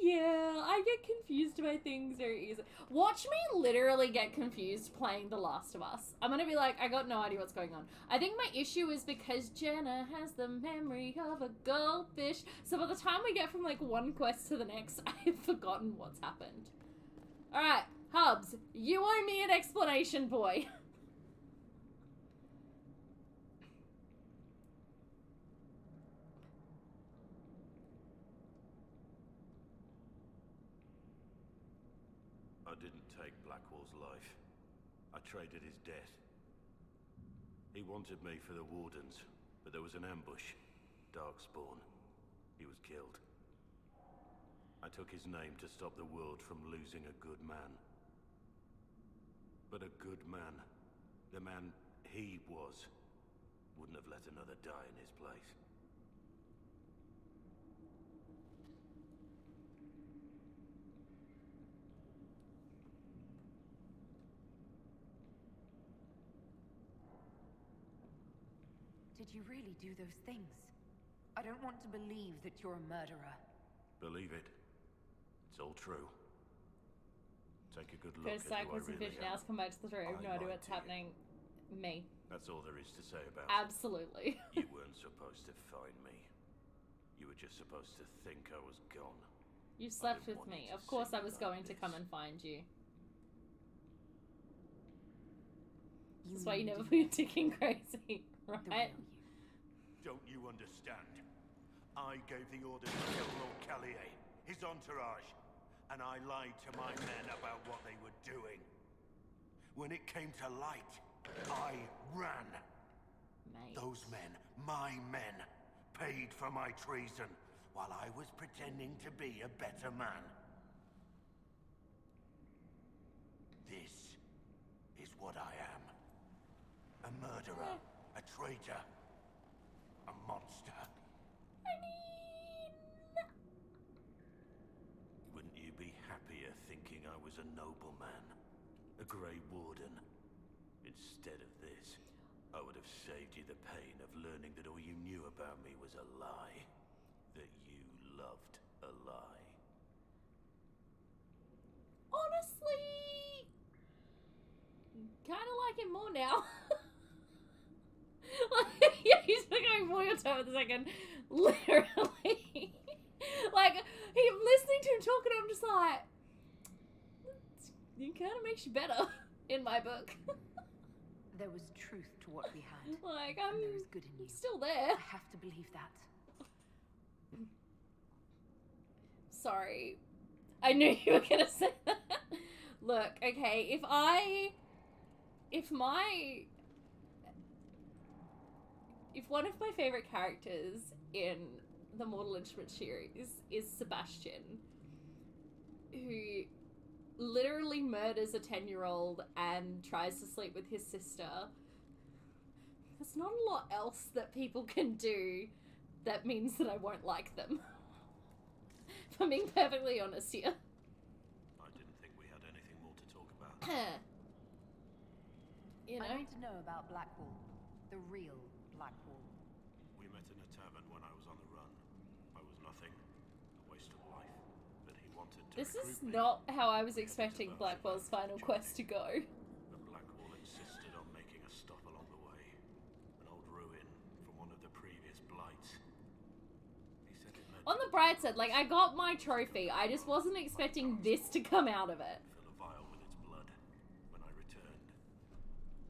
mean, yeah, I get confused by things very easily. Watch me literally get confused playing The Last of Us. I'm gonna be like, I got no idea what's going on. I think my issue is because Jenna has the memory of a goldfish. So by the time we get from, like, one quest to the next, I've forgotten what's happened. Alright, Hubs, you owe me an explanation, boy. I didn't take Blackwall's life. I traded his death. He wanted me for the Wardens, but there was an ambush. Darkspawn. He was killed. I took his name to stop the world from losing a good man. But a good man, the man he was, wouldn't have let another die in his place. Did you really do those things? I don't want to believe that you're a murderer. Believe it. It's all true. Take a good look Go at side who I quest and really fish now, am. come back to the room. No idea lied what's to you. happening. Me. That's all there is to say about Absolutely. it. You weren't supposed to find me. You were just supposed to think I was gone. You slept didn't with want me. you to Of course see I was like going to come and find you. That's why you never put your ticking crazy, right? Don't you understand? I gave the order to kill Lord Callier, his entourage. and I lied to my men about what they were doing. When it came to light, I ran. Mate. Those men, my men, paid for my treason while I was pretending to be a better man. This is what I am. A murderer, a traitor, a monster. Wouldn't you be happier thinking I was a nobleman? A Grey Warden? Instead of this, I would have saved you the pain of learning that all you knew about me was a lie. That you loved a lie. Honestly, kind of like him more now. Like, yeah, he's becoming more your time with a second. Literally. Like, I'm listening to him talking, I'm just like, it kind of makes you better in my book. There was truth to what we had. Like, and there is good in you. Still there. I have to believe that. Sorry. I knew you were gonna say that. Look, okay, if one of my favorite characters in the Mortal Instruments series is Sebastian, who literally murders a 10-year-old and tries to sleep with his sister, there's not a lot else that people can do that means that I won't like them. If I'm being perfectly honest here. I didn't think we had anything more to talk about. You know? I need to know about Blackwall. The real Blackwall. We met in a tavern when I was on the run. I was nothing. A waste of life. But he wanted to This is recruit me. not how I was expecting Blackwell's final quest to go. But Blackwall insisted on making a stop along the way. An old ruin from one of the previous blights. He said it meant On the bright side, like, I got my trophy. I just wasn't expecting this to come out of it. fill a vial with its blood. When I returned,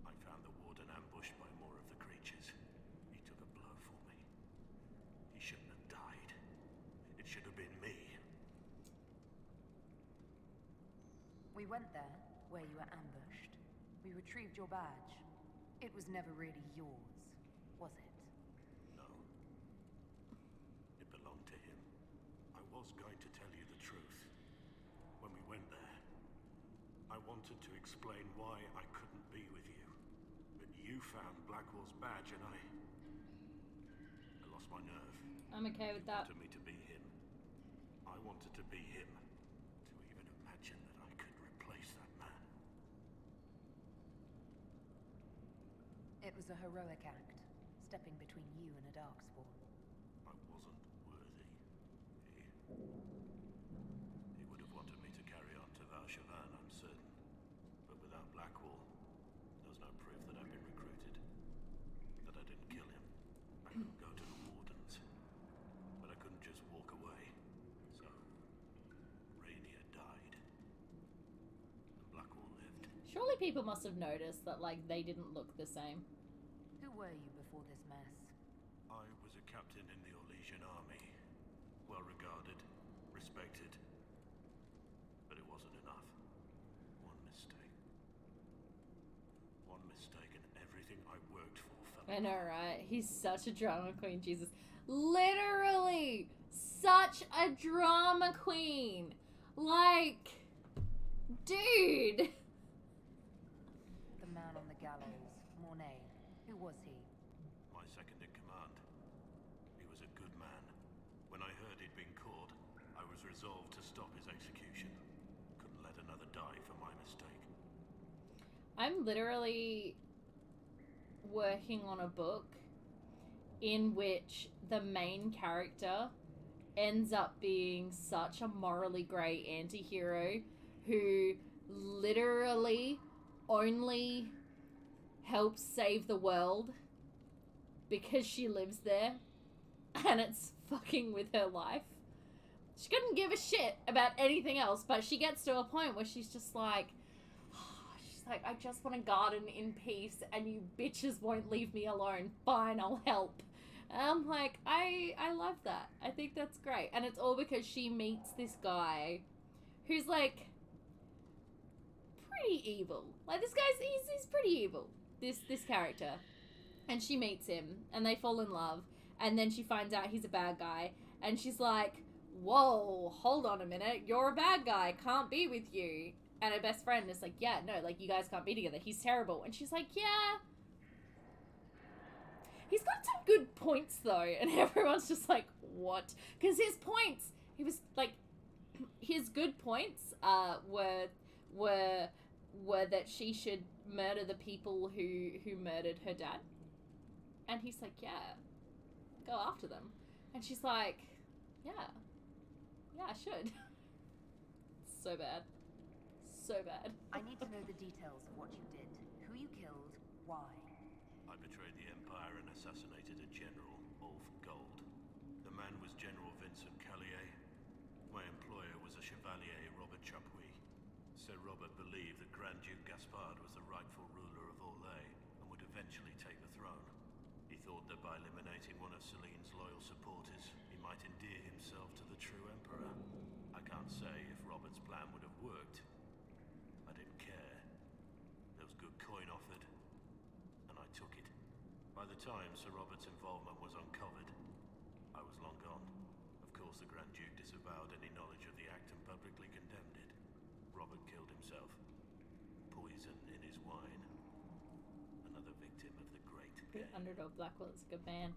I found the warden ambushed by more of the creatures. He took a blow for me. He shouldn't have died. It should have been me. We went there, where you were ambushed. We retrieved your badge. It was never really yours, was it? No. It belonged to him. I was going to tell you the truth. When we went there, I wanted to explain why I couldn't be with you. But you found Blackwall's badge and I lost my nerve. I'm okay with that. You wanted me to be him. I wanted to be him. To even imagine that I could replace that man. It was a heroic act, stepping between you and a darkspawn. I wasn't worthy. He would have wanted me to carry on to Valshavan, I'm certain. But without Blackwall, there was no proof that I'd been recruited. That I didn't kill him. I couldn't go to the Wardens. But I couldn't just walk away. So, Rainier died. And Blackwall lived. Surely people must have noticed that, like, they didn't look the same. Who were you before this mess? I was a captain in the Orlesian army. Well regarded, respected. But it wasn't enough. One mistake. One mistake and everything I worked for fell I know, right? He's such a drama queen, Jesus. Literally! Such a drama queen! Like, dude! The man on the gallows, Mornay. Who was he? My second in command. He was a good man. When I heard he'd been caught, I was resolved to stop his execution. Couldn't let another die for my mistake. I'm literally working on a book in which the main character ends up being such a morally grey anti-hero who literally only helps save the world because she lives there and it's fucking with her life. She couldn't give a shit about anything else, but she gets to a point where she's just like, I just want to garden in peace and you bitches won't leave me alone. Fine, I'll help. And I'm like, I love that. I think that's great. And it's all because she meets this guy who's like pretty evil. Like this guy's he's pretty evil. This character. And she meets him and they fall in love, and then she finds out he's a bad guy, and she's like, whoa, hold on a minute, you're a bad guy, can't be with you. And her best friend is like, yeah, no, like, you guys can't be together, he's terrible. And she's like, yeah, he's got some good points though. And everyone's just like, what? Because his points, he was like, his good points were that she should murder the people who murdered her dad. And he's like, yeah, go after them. And she's like, yeah, I should. So bad. So bad. I need to know the details of what you did. Who you killed, why. I betrayed the Empire and assassinated a general, all for gold. The man was General Vincent Callier. My employer was a Chevalier, Robert Chapuis. Sir Robert believed that Grand Duke Gaspard was the rightful ruler of Orlais and would eventually take the throne. He thought that by eliminating one of Celine's loyal supporters, he might endear himself to the true Emperor. I can't say if Robert's plan would have worked. I didn't care. There was good coin offered, and I took it. By the time Sir Robert's involvement was uncovered, I was long gone. Of course, the Grand Duke disavowed any knowledge of the act and publicly condemned it. Robert killed himself. Poison in his wine. Another victim of the great game. Underdog Blackwell is a good man.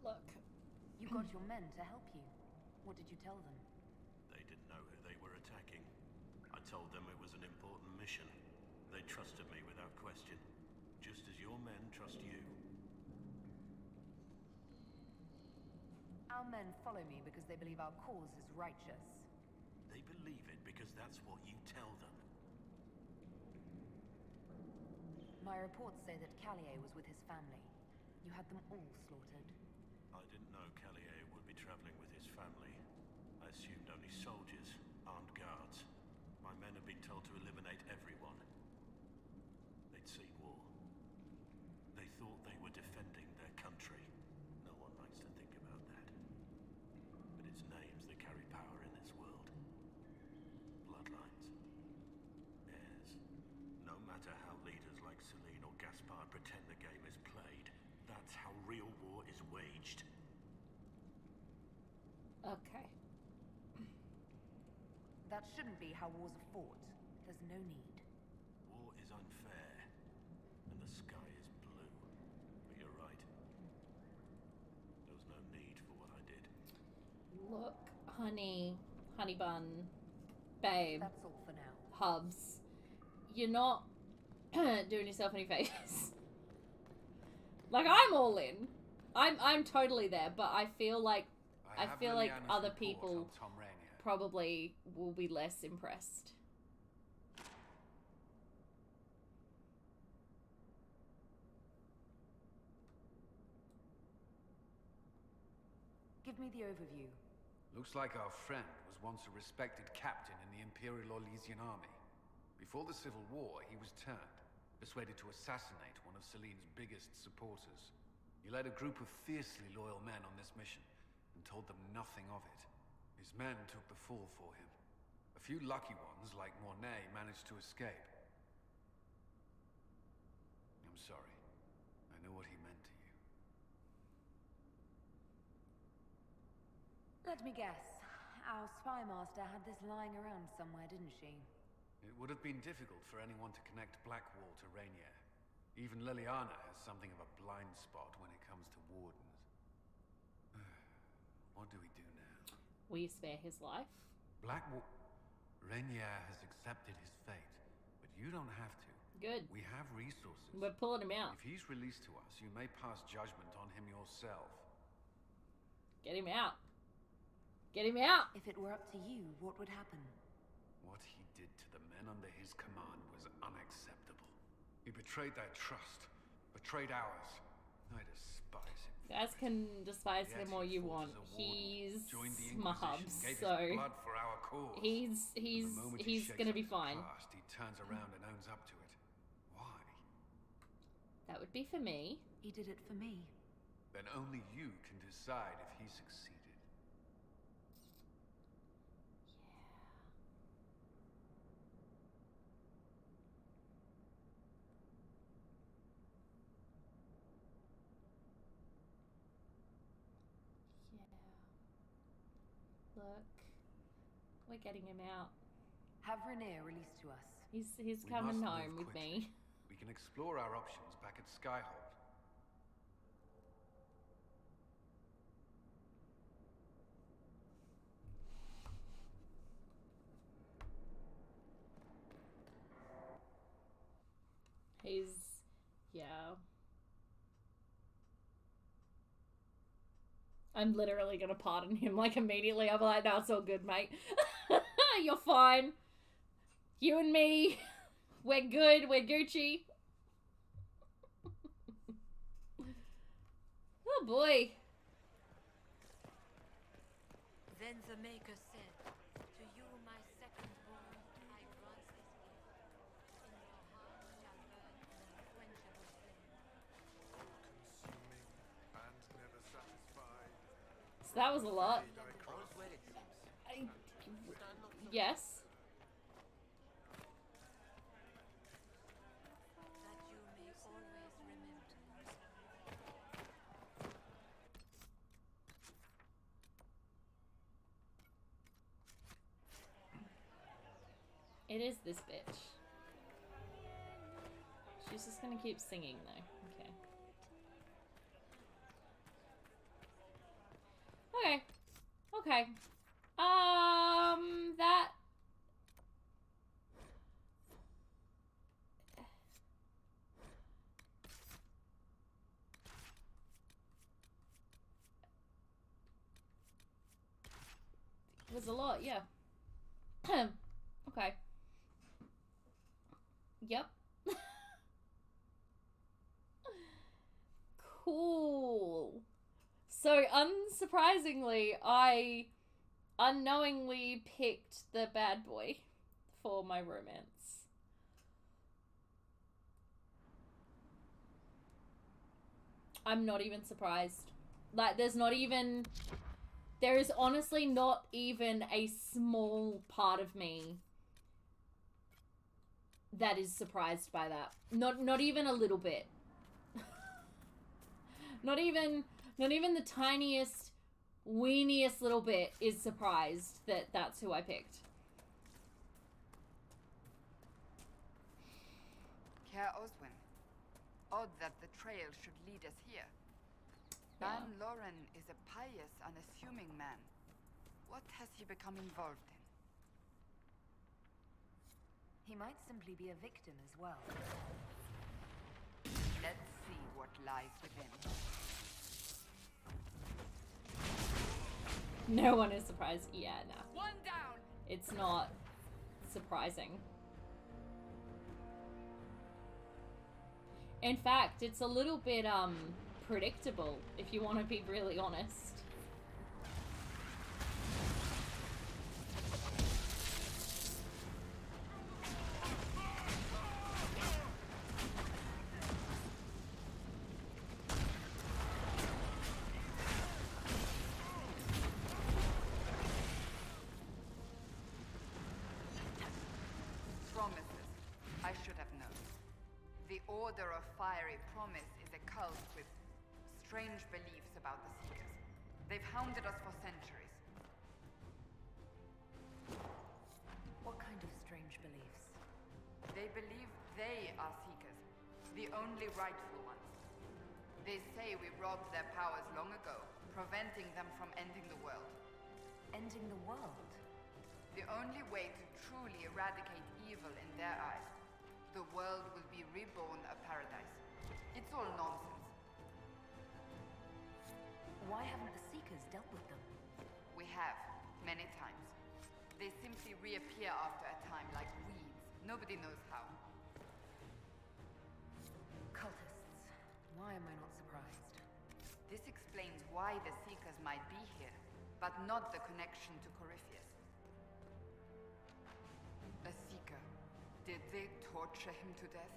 Look. You got your men to help you. What did you tell them? They didn't know who they were attacking. I told them it was an important mission. They trusted me without question. Just as your men trust you. Our men follow me because they believe our cause is righteous. They believe it because that's what you tell them. My reports say that Callier was with his family. You had them all slaughtered. I didn't know Callier would be traveling with his family. I assumed only soldiers, armed guards. My men had been told to eliminate everyone. They'd seen war. They thought they were defending their country. No one likes to think about that. But it's names that carry power in this world. Bloodlines. Heirs. No matter how leaders like Celine or Gaspard pretend the game is played, that's how real war is waged. Okay. That shouldn't be how wars are fought. There's no need. War is unfair, and the sky is blue. But you're right. There was no need for what I did. Look, honey bun, babe. That's all for now. Hubs. You're not doing yourself any favors. Like, I'm all in. I'm totally there, but I feel like other people probably will be less impressed. Give me the overview. Looks like our friend was once a respected captain in the Imperial Orlesian army. Before the Civil War, he was turned, persuaded to assassinate one of Celine's biggest supporters. He led a group of fiercely loyal men on this mission, and told them nothing of it. His men took the fall for him. A few lucky ones, like Mornay, managed to escape. I'm sorry. I know what he meant to you. Let me guess. Our spy master had this lying around somewhere, didn't she? It would have been difficult for anyone to connect Blackwall to Rainier. Even Liliana has something of a blind spot when it comes to wardens. What do we do now? We spare his life? Blackwall... Rainier has accepted his fate, but you don't have to. Good. We have resources. We're pulling him out. If he's released to us, you may pass judgment on him yourself. Get him out. Get him out! If it were up to you, what would happen? What he did to the men under his command was unacceptable. He betrayed their trust, betrayed ours. I despise him. You guys can despise him all you want. He's Mahubs, so blood for our cause. he's gonna be fine. Past, he turns around and owns up to it. Why? That would be for me. He did it for me. Then only you can decide if he succeeded. look. We're getting him out. Have Rainier released to us. He's We coming must home move with quickly. me. We can explore our options back at Skyhold. Yeah. I'm literally gonna pardon him like immediately. I'm like, no, it's all good, mate. You're fine. You and me, we're good. We're Gucci. Oh boy. Then the Maker said, "To you, my second-born, I grant this gift. In your heart shall burn an unquenchable flame." Consuming and never satisfied. So that was a lot. All's well, it seems. Yes. That you may always remember. It is this bitch. She's just gonna keep singing though. Okay. Okay. That... It was a lot, yeah. Okay. Yep. Cool. So, unsurprisingly, I unknowingly picked the bad boy for my romance. I'm not even surprised. Like, there is honestly not even a small part of me that is surprised by that. Not even a little bit. Not even the tiniest, weeniest little bit is surprised that that's who I picked. Care Oswin. Odd that the trail should lead us here. Ban Loren is a pious, unassuming man. What has he become involved in? He might simply be a victim as well. Let's see what lies within. No one is surprised. Yeah, no. One down! It's not surprising. In fact, it's a little bit, predictable, if you want to be really honest. Promises. I should have known. The Order of Fiery Promise is a cult with strange beliefs about the Seekers. They've hounded us for centuries. What kind of strange beliefs? They believe they are Seekers, the only rightful ones. They say we robbed their powers long ago, preventing them from ending the world. Ending the world? The only way to truly eradicate evil in their eyes, the world will be reborn a paradise. It's all nonsense. Why haven't the Seekers dealt with them? We have, many times. They simply reappear after a time like weeds. Nobody knows how. Cultists. Why am I not surprised? This explains why the Seekers might be here, but not the connection to Corypheus. A Seeker. Did they torture him to death?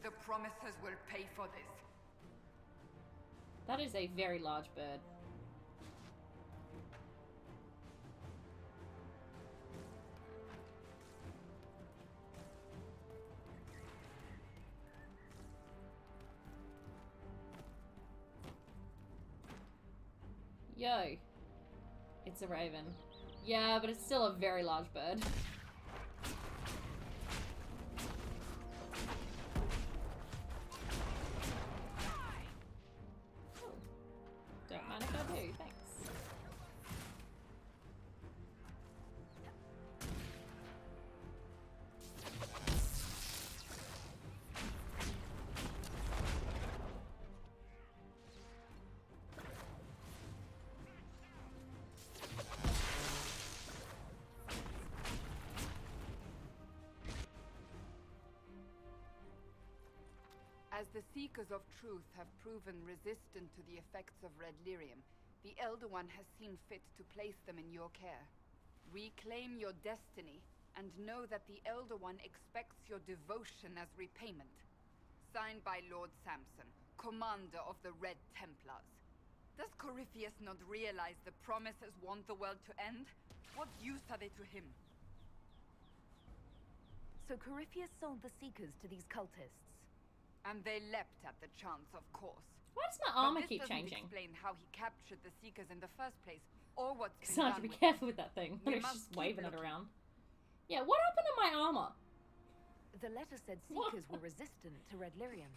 The Promisers will pay for this. That is a very large bird. Yo. It's a raven. Yeah, but it's still a very large bird. Oh. Don't mind if I do, thanks. As the Seekers of Truth have proven resistant to the effects of red lyrium, the Elder One has seen fit to place them in your care. Reclaim your destiny, and know that the Elder One expects your devotion as repayment. Signed by Lord Samson, Commander of the Red Templars. Does Corypheus not realize the promises want the world to end? What use are they to him? So Corypheus sold the Seekers to these cultists? And they leapt at the chance, of course. Why does my armor But keep this doesn't changing? explain how he captured the Seekers in the first place, or what's been So I have done to be with careful them. with that thing. We It's must just keep waving it looking. around. Yeah, what happened to my armor? The letter said Seekers were resistant to red lyrium.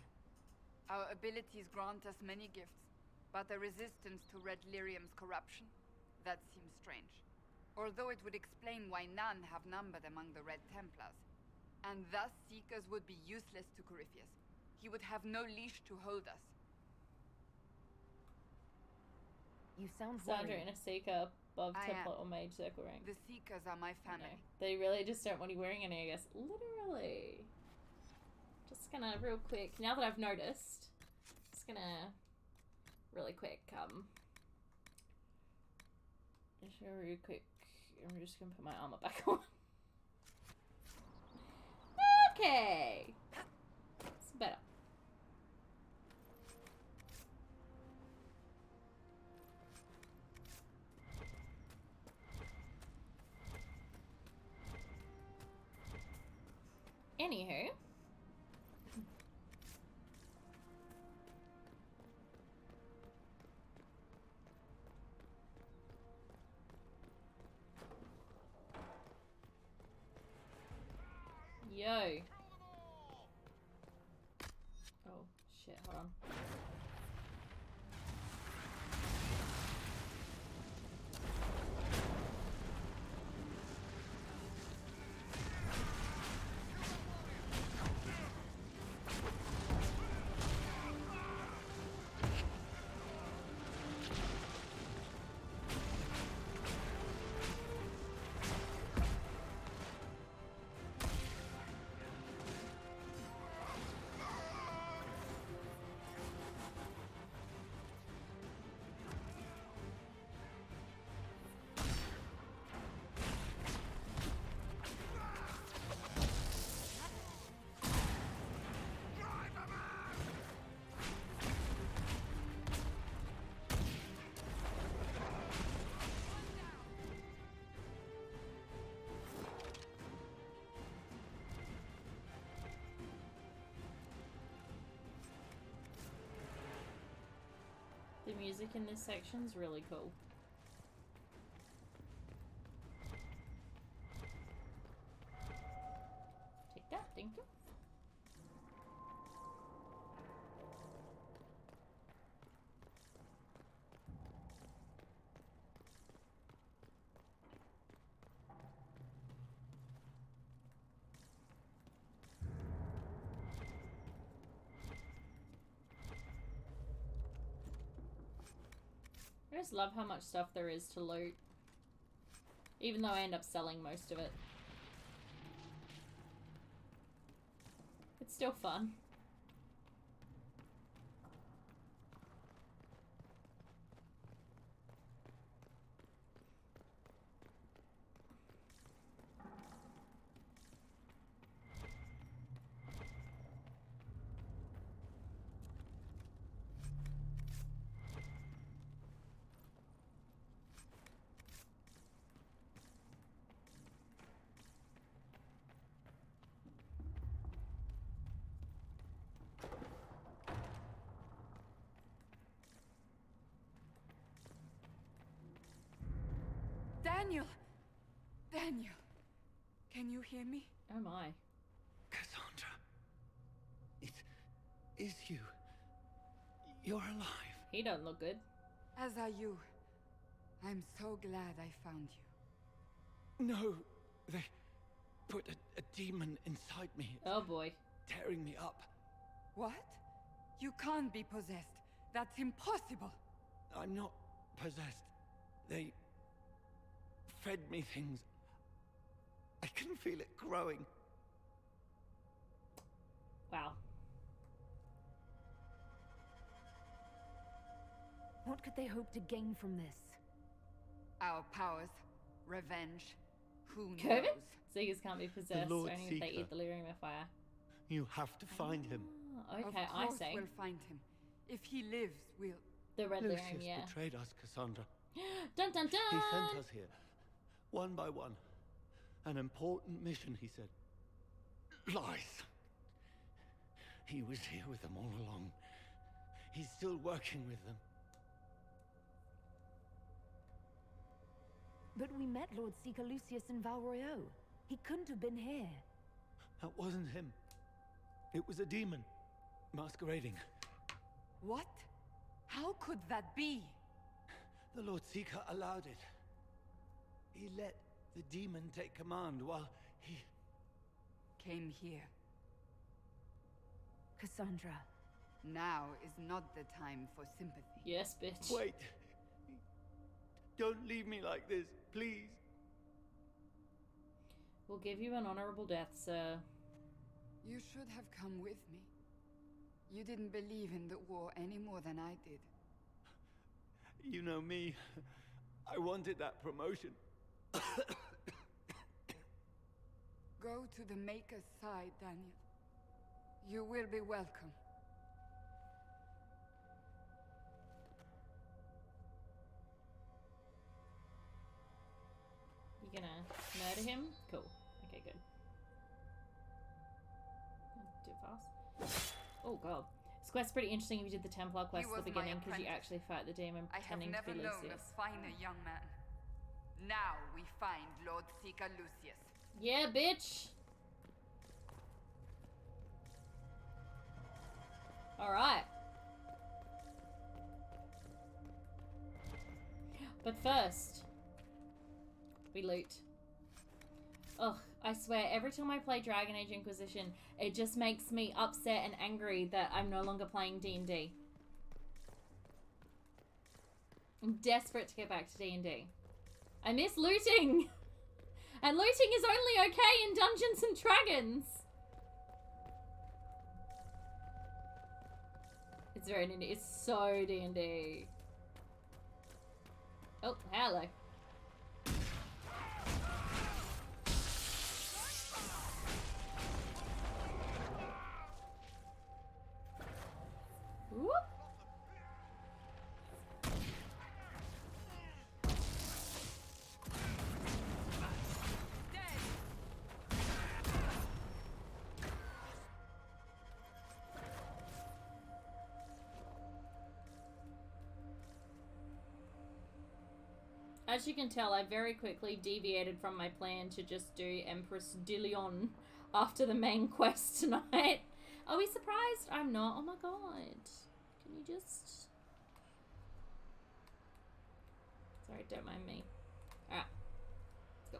Our abilities grant us many gifts, but a resistance to red lyrium's corruption? That seems strange. Although it would explain why none have numbered among the Red Templars. And thus Seekers would be useless to Corypheus. He would have no leash to hold us. You sound Sandra worried. in a Seeker above I Templar am. or Mage Circle rank. The Seekers are my family. They really just don't want you wearing any, I guess. Literally. Just gonna, real quick, now that I've noticed, just gonna, really quick, just real quick, I'm just gonna put my armor back on. Okay. It's better. Anywho. Yo. Oh, shit, hold on. The music in this section's really cool. Take that, thank you. I just love how much stuff there is to loot. Even though I end up selling most of it. It's still fun. Daniel! Daniel, can you hear me? Oh my. Cassandra, it is you. You're alive. He don't look good. As are you. I'm so glad I found you. No, they put a demon inside me. Oh boy. Tearing me up. What? You can't be possessed. That's impossible. I'm not possessed. They fed me things. I can feel it growing. Wow. What could they hope to gain from this? Our powers, revenge, who COVID? knows? Seekers can't be possessed Lord only if they Seeker. eat delirium of fire. You have to find him. Oh, okay, Of I course see. we'll find him. If he lives, we'll... The red Lucius lyrium, yeah. betrayed us, Cassandra. Dun dun dun! He sent us here, one by one. An important mission, he said. Lies. He was here with them all along. He's still working with them. But we met Lord Seeker Lucius in Val Royeaux. He couldn't have been here. That wasn't him. It was a demon, masquerading. What? How could that be? The Lord Seeker allowed it. He let the demon take command while he... Came here. Cassandra. Now is not the time for sympathy. Yes, bitch. Wait. Don't leave me like this, please. We'll give you an honorable death, sir. You should have come with me. You didn't believe in the war any more than I did. You know me. I wanted that promotion. Go to the Maker's side, Daniel. You will be welcome. You gonna murder him? Cool. Okay, good. Too fast. Oh god. This quest's pretty interesting if you did the Templar quest at the beginning, because you actually fight the demon I have pretending to never be known Lucius. a finer young man. Now we find Lord Seeker Lucius. Yeah, bitch! Alright. But first, we loot. Ugh, I swear, every time I play Dragon Age Inquisition, it just makes me upset and angry that I'm no longer playing D&D. I'm desperate to get back to D&D. I miss looting! And looting is only okay in Dungeons and Dragons! It's very D&D. It's so D&D. Oh, hello. Whoop. As you can tell, I very quickly deviated from my plan to just do Empress de Leon after the main quest tonight. Are we surprised? I'm not. Oh my god. Can you just... Sorry, don't mind me. Alright. Let's go.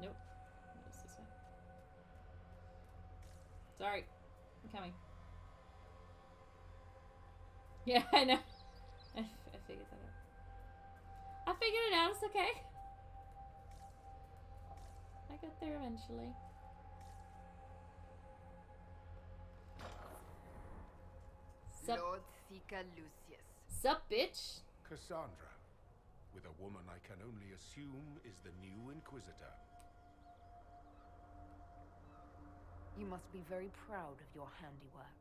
Nope. It's this way. Sorry. I'm coming. Yeah, I know. I figured that out. I figured it out. It's okay. I got there eventually. Sup? Lord Seeker Lucius. Sup, bitch? Cassandra, with a woman I can only assume is the new Inquisitor. You must be very proud of your handiwork.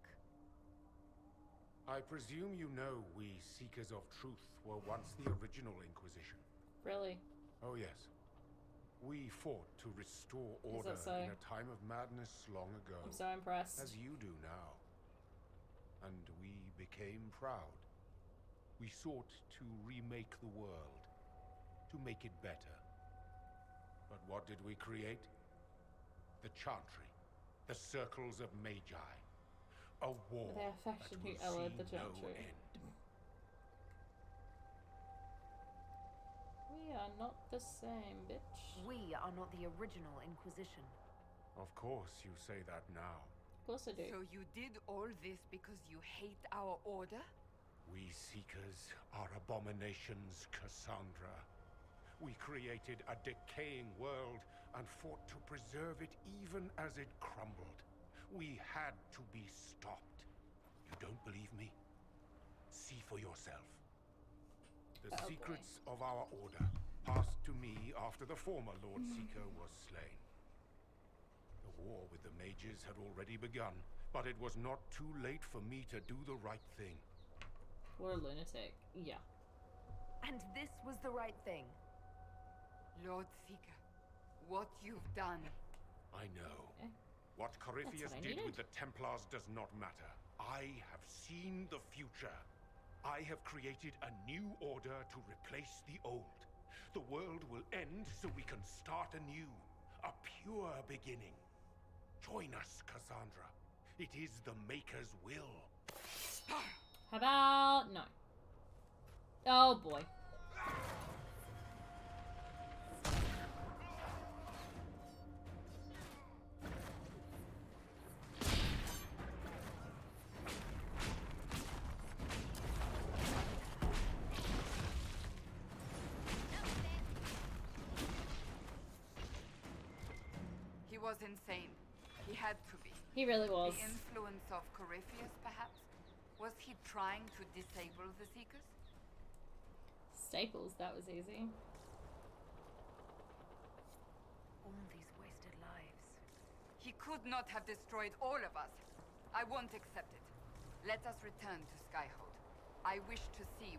I presume you know we Seekers of Truth were once the original Inquisition. Really? Oh yes. We fought to restore Is order that so? in a time of madness long ago. I'm so impressed. As you do now. And we became proud. We sought to remake the world, to make it better. But what did we create? The Chantry, the Circles of Magi. A war Their that faction will who allied the see no Chantry. end. We are not the same, bitch. We are not the original Inquisition. Of course you say that now. Of course I do. So you did all this because you hate our order? We Seekers are abominations, Cassandra. We created a decaying world and fought to preserve it even as it crumbled. We had to be stopped. You don't believe me? See for yourself. The secrets of our order passed to me after the former Lord Seeker was slain. The war with the mages had already begun, but it was not too late for me to do the right thing. What a lunatic. Yeah. And this was the right thing. Lord Seeker, what you've done. I know. Okay. What Corypheus I did needed. with the Templars does not matter. I have seen the future. I have created a new order to replace the old. The world will end so we can start anew. A pure beginning. Join us, Cassandra. It is the Maker's will. How about no? Oh boy. He was insane. He had to be. He really was. The influence of Corypheus, perhaps? Was he trying to disable the Seekers? Staples, that was easy. All these wasted lives. He could not have destroyed all of us. I won't accept it. Let us return to Skyhold. I wish to see...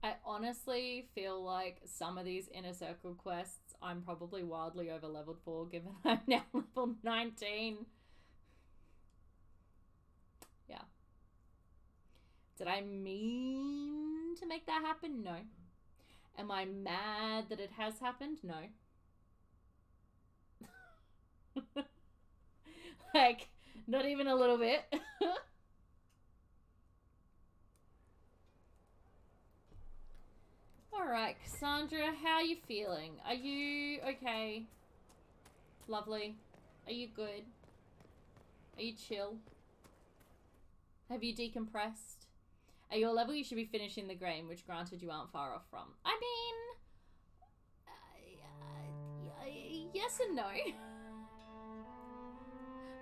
I honestly feel like some of these Inner Circle quests I'm probably wildly over leveled for, given I'm now level 19. Yeah. Did I mean to make that happen? No. Am I mad that it has happened? No. Like, not even a little bit. Alright, Cassandra, how are you feeling? Are you okay? Lovely. Are you good? Are you chill? Have you decompressed? At your level, you should be finishing the game, which granted you aren't far off from. I mean... yes and no.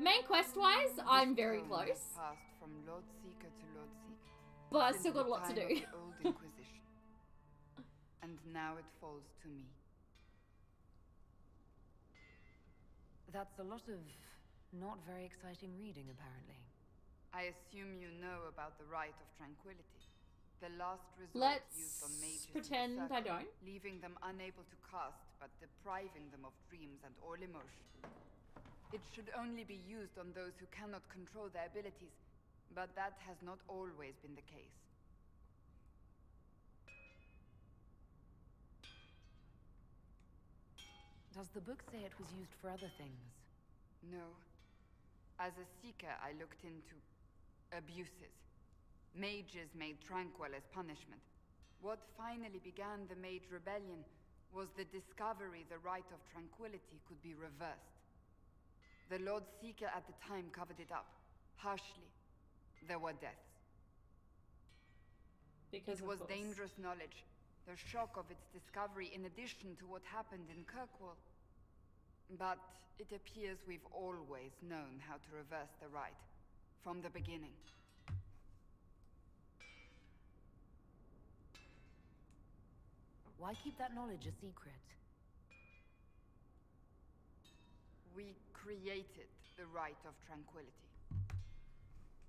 Main quest-wise, I'm very close. Passed from Lord Seeker to Lord Seeker. But I Since still got a the lot to time do. of the old Inquisition. And now it falls to me. That's a lot of not very exciting reading, apparently. I assume you know about the Rite of Tranquility. The last resort Let's used on mages pretend in the I circle, don't. leaving them unable to cast, but depriving them of dreams and all emotion. It should only be used on those who cannot control their abilities, but that has not always been the case. Does the book say it was used for other things? No. As a seeker, I looked into abuses. Mages made Tranquil as punishment. What finally began the Mage Rebellion was the discovery the Rite of Tranquility could be reversed. The Lord Seeker at the time covered it up, harshly. There were deaths. Because it was dangerous knowledge. The shock of its discovery in addition to what happened in Kirkwall. But it appears we've always known how to reverse the rite. From the beginning. Why keep that knowledge a secret? We created the Rite of Tranquility.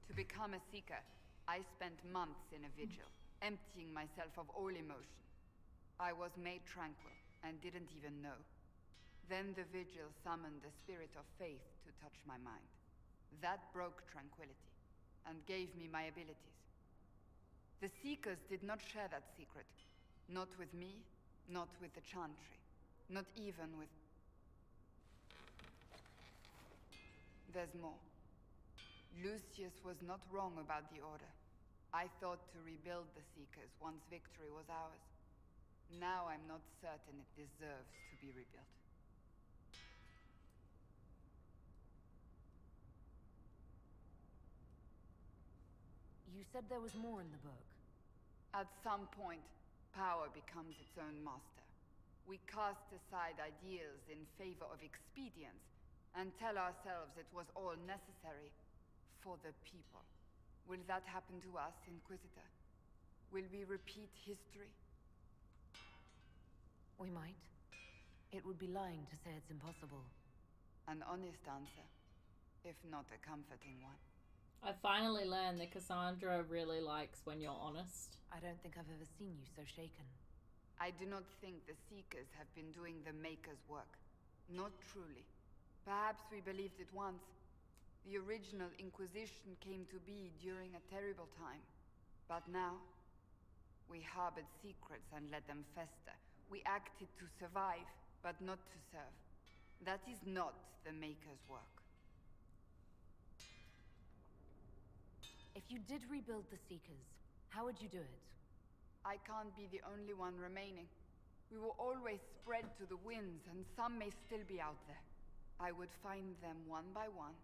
To become a Seeker, I spent months in a vigil, emptying myself of all emotion. I was made tranquil, and didn't even know. Then the vigil summoned the spirit of faith to touch my mind. That broke tranquility, and gave me my abilities. The Seekers did not share that secret. Not with me, not with the Chantry, not even with... There's more. Lucius was not wrong about the Order. I thought to rebuild the Seekers once victory was ours. Now I'm not certain it deserves to be rebuilt. You said there was more in the book. At some point, power becomes its own master. We cast aside ideals in favor of expedience, and tell ourselves it was all necessary for the people. Will that happen to us, Inquisitor? Will we repeat history? We might. It would be lying to say it's impossible. An honest answer, if not a comforting one. I finally learned that Cassandra really likes when you're honest. I don't think I've ever seen you so shaken. I do not think the Seekers have been doing the Maker's work. Not truly. Perhaps we believed it once. The original Inquisition came to be during a terrible time. But now, we harbored secrets and let them fester. We acted to survive, but not to serve. That is not the Maker's work. If you did rebuild the Seekers, how would you do it? I can't be the only one remaining. We will always spread to the winds, and some may still be out there. I would find them one by one.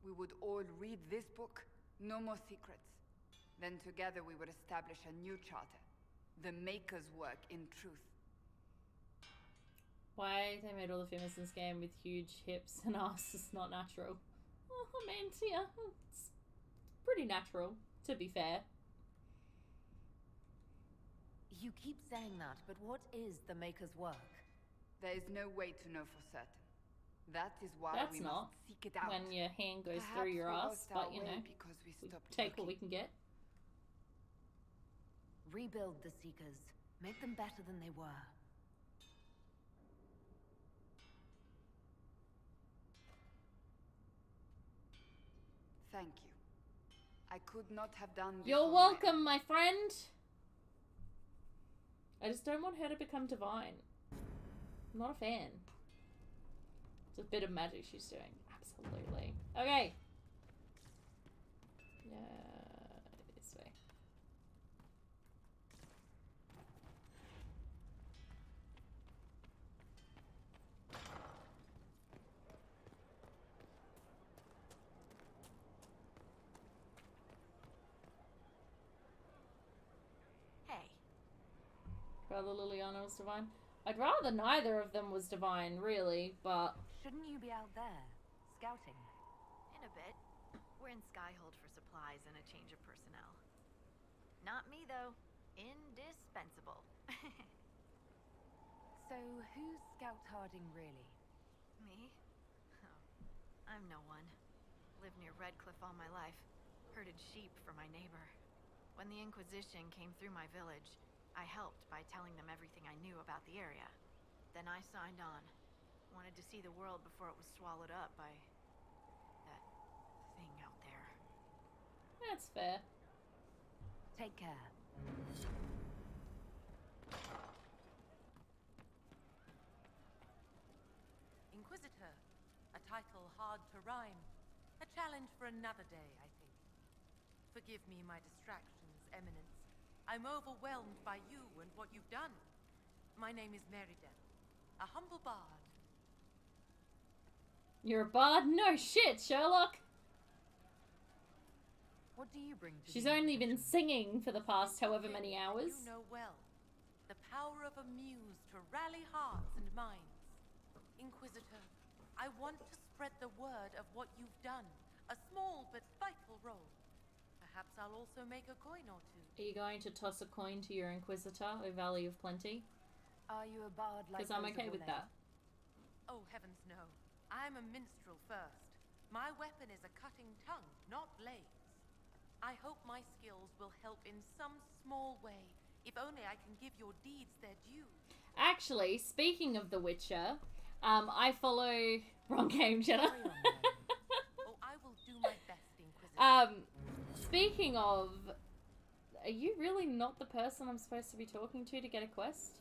We would all read this book, no more secrets. Then together we would establish a new charter. The Maker's work in truth. Why they made all the females in this game with huge hips and asses not natural? Oh, Mantia. It's pretty natural, to be fair. You keep saying that, but what is the Maker's work? There is no way to know for certain. That is why That's we not must seek it out. when your hand goes Perhaps through your we ass, lost our but you way know, because we we stopped take what looking. we can get. Rebuild the Seekers. Make them better than they were. Thank you. I could not have done this. You're on my welcome, my friend. I just don't want her to become divine. I'm not a fan. It's a bit of magic she's doing. Absolutely. Okay. This way. Hey. Rather Liliana was divine. I'd rather neither of them was divine, really, but... Shouldn't you be out there, scouting? In a bit. We're in Skyhold for supplies and a change of personnel. Not me, though. Indispensable. So, who's Scout Harding really? Me? Oh, I'm no one. Lived near Redcliffe all my life. Herded sheep for my neighbor. When the Inquisition came through my village, I helped by telling them everything I knew about the area. Then I signed on. Wanted to see the world before it was swallowed up by that thing out there. That's fair. Take care. Inquisitor. A title hard to rhyme. A challenge for another day, I think. Forgive me my distractions, Eminence. I'm overwhelmed by you and what you've done. My name is Meriden, a humble bard. You're a bard? No shit, Sherlock! What do you bring to She's the only been singing for the past however many hours. You know well. The power of a muse to rally hearts and minds. Inquisitor, I want to spread the word of what you've done. A small but vital role. Perhaps I'll also make a coin or two. Are you going to toss a coin to your Inquisitor, O Valley of Plenty? Are you a bard like Because I'm those okay of with Orlais? that. Oh, heavens no. I'm a minstrel first. My weapon is a cutting tongue, not blades. I hope my skills will help in some small way, if only I can give your deeds their due. Actually, speaking of The Witcher, I follow... Wrong game, Jenna. Oh, I will do my best, Inquisitor. speaking of, are you really not the person I'm supposed to be talking to get a quest?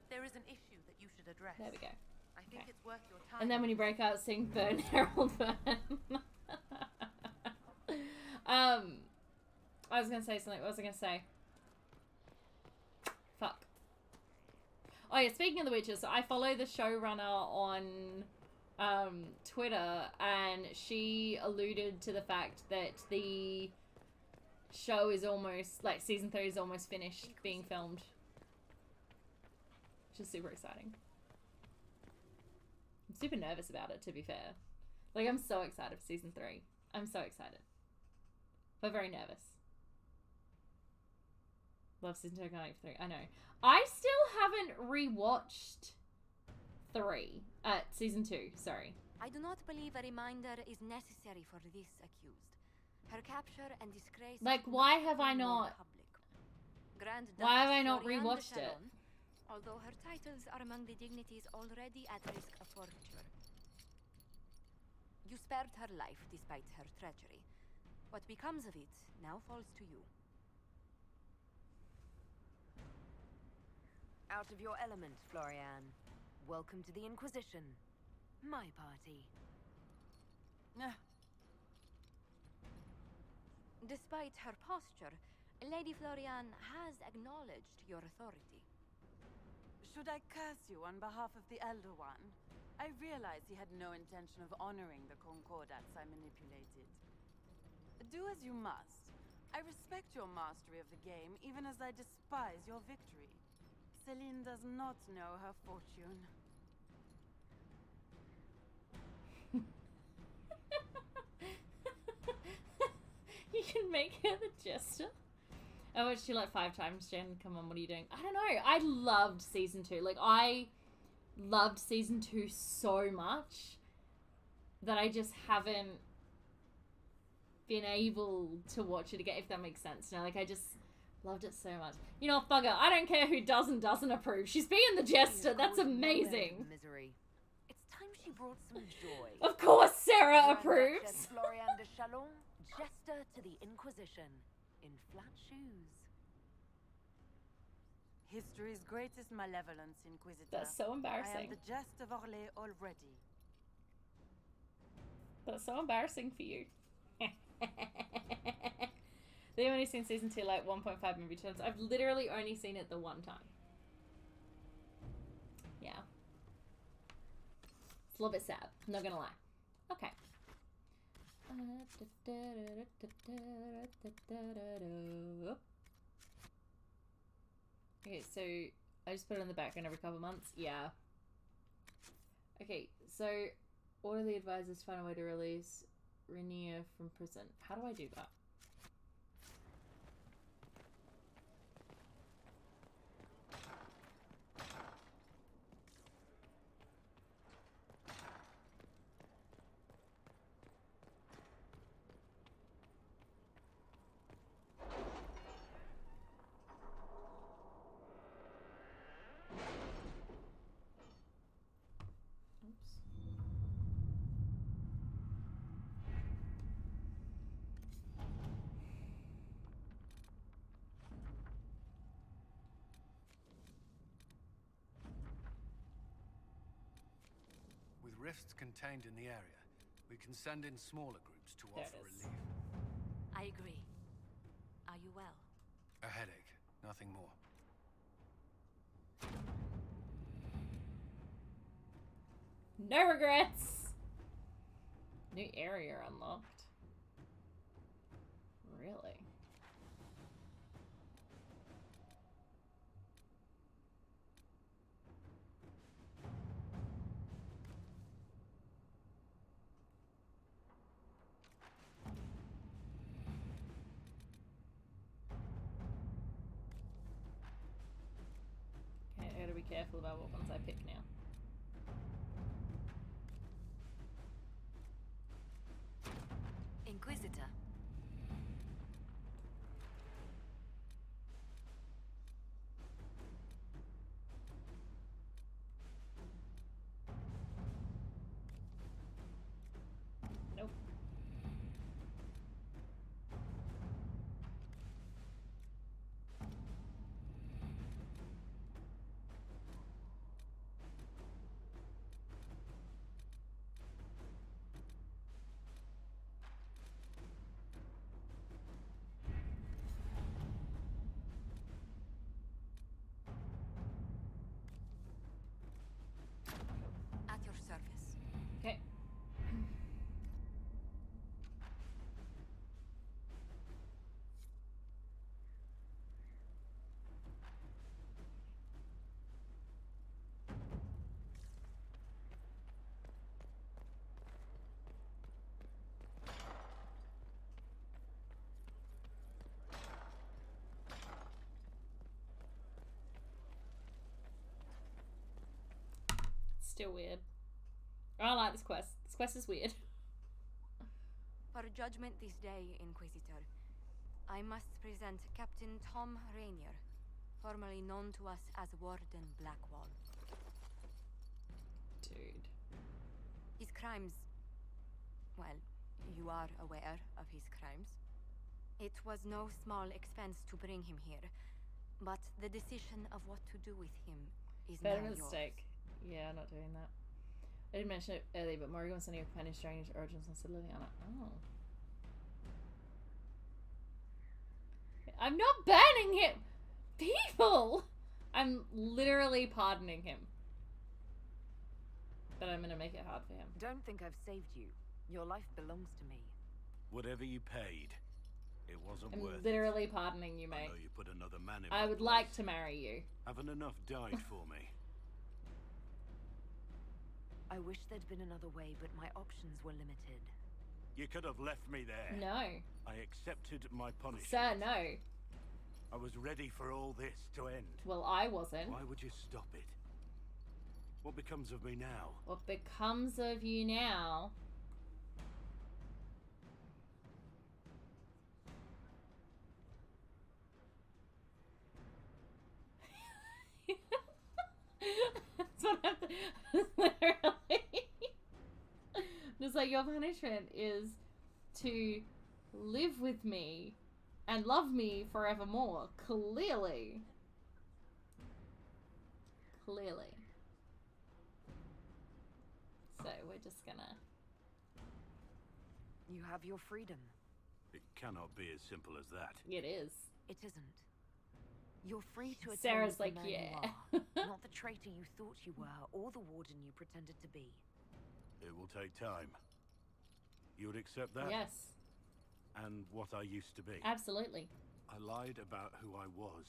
There is an issue that you should address. There we go. I think it's worth your time. And then when you break out, sing Burn, Herald, Burn. I was gonna say something. What was I gonna say? Fuck. Oh yeah, speaking of the witches, so I follow the showrunner on Twitter, and she alluded to the fact that the show is almost, like, season 3 is almost finished being filmed. Which is super exciting. I'm super nervous about it, to be fair. Like, I'm so excited for season 3. I'm so excited. But very nervous. Love season 2, I can't wait for 3. I know. I still haven't rewatched 3. Season 2, sorry. I do not believe a reminder is necessary for this accused. Her capture and disgrace. Like, why have I not... Why have I not rewatched it? Although her titles are among the dignities already at risk of forfeiture. You spared her life despite her treachery. What becomes of it now falls to you. Out of your element, Florian. Welcome to the Inquisition. My party. Despite her posture, Lady Florian has acknowledged your authority. Should I curse you on behalf of the Elder One? I realize he had no intention of honoring the concordats I manipulated. Do as you must. I respect your mastery of the game, even as I despise your victory. Celine does not know her fortune. You can make her the jester. I watched you like 5 times, Jen. Come on, what are you doing? I don't know. I loved season 2. Like, I loved season 2 so much that I just haven't been able to watch it again, if that makes sense. You know, like, I just loved it so much. You know, fuck her. I don't care who doesn't approve. She's being the jester. That's amazing. Misery. It's time she brought some joy. Of course Sarah Grand approves. Duchess Florian de Chalon, jester to the Inquisition. In flat shoes. History's greatest malevolence, Inquisitor. That's so embarrassing. I am the jest of Orlais already. That's so embarrassing for you. They've only seen season 2 like 1.5 maybe times. I've literally only seen it the one time. Yeah. It's a little bit sad. Not gonna lie. Okay. Okay, so I just put it in the background every couple of months. Yeah. Okay, so order the advisors to find a way to release Rainier from prison. How do I do that? Rifts contained in the area, we can send in smaller groups to There offer it is. relief. I agree. Are you well? A headache, nothing more. No regrets! New area unlocked. Really? Okay, I gotta be careful about what ones I pick now. Inquisitor. Nope. Still weird. I don't like this quest. This quest is weird. For judgment this day, Inquisitor, I must present Captain Tom Rainier, formerly known to us as Warden Blackwall. Dude. His crimes... well, you are aware of his crimes. It was no small expense to bring him here, but the decision of what to do with him is now Better yours. mistake. Yeah, not doing that. I didn't mention it earlier, but Morrigan was sending a companion strange origins on Liliana. Oh. I'm not banning him! People! I'm literally pardoning him. But I'm gonna make it hard for him. Don't think I've saved you. Your life belongs to me. Whatever you paid, it wasn't I'm worth literally pardoning you, it. I mate. know you put another man in I my would place. like to marry you. Haven't enough died for me. I wish there'd been another way, but my options were limited. You could have left me there. No. I accepted my punishment. Sir, no. I was ready for all this to end. Well, I wasn't. Why would you stop it? What becomes of me now? What becomes of you now? That's what happened. Literally. Just like, your punishment is to live with me and love me forevermore. Clearly. Clearly. So we're just gonna... You have your freedom. It cannot be as simple as that. It is. It isn't. You're free to atone Sarah's as the like, man yeah. you are, not the traitor you thought you were, or the warden you pretended to be. It will take time. You would accept that? Yes. And what I used to be? Absolutely. I lied about who I was,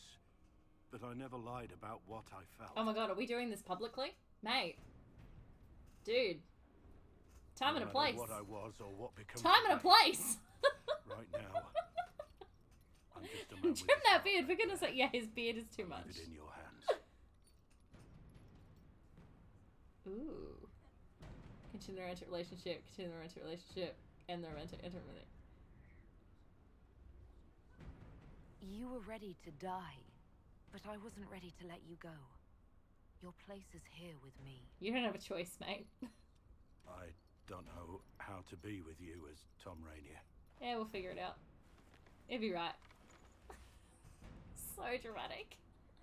but I never lied about what I felt. Oh my god, are we doing this publicly? Mate. Dude. Time and a place. What I was or what becomes Time and a place! Right now, I'm just a man with Trim that beard, for goodness sake. Yeah, his beard is too much. it in your hands. Ooh. Continue the romantic relationship, continue the romantic relationship, and the romantic intermittent. You were ready to die, but I wasn't ready to let you go. Your place is here with me. You don't have a choice, mate. I don't know how to be with you as Tom Rainier. Yeah, we'll figure it out. It'll be right. So dramatic.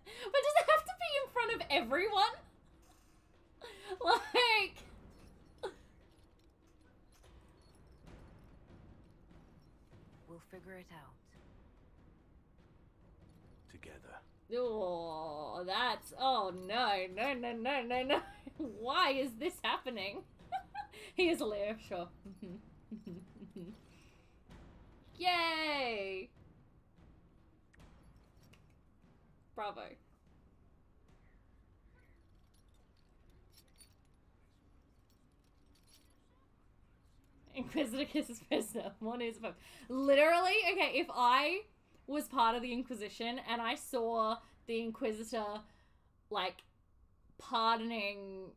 But does it have to be in front of everyone? Like... We'll figure it out. Together. Oh, that's... Oh, no. No, no, no, no, no. Why is this happening? He is a Leo, sure. Yay! Bravo. Inquisitor kisses prisoner. One is above. Literally, okay, if I was part of the Inquisition and I saw the Inquisitor, like, pardoning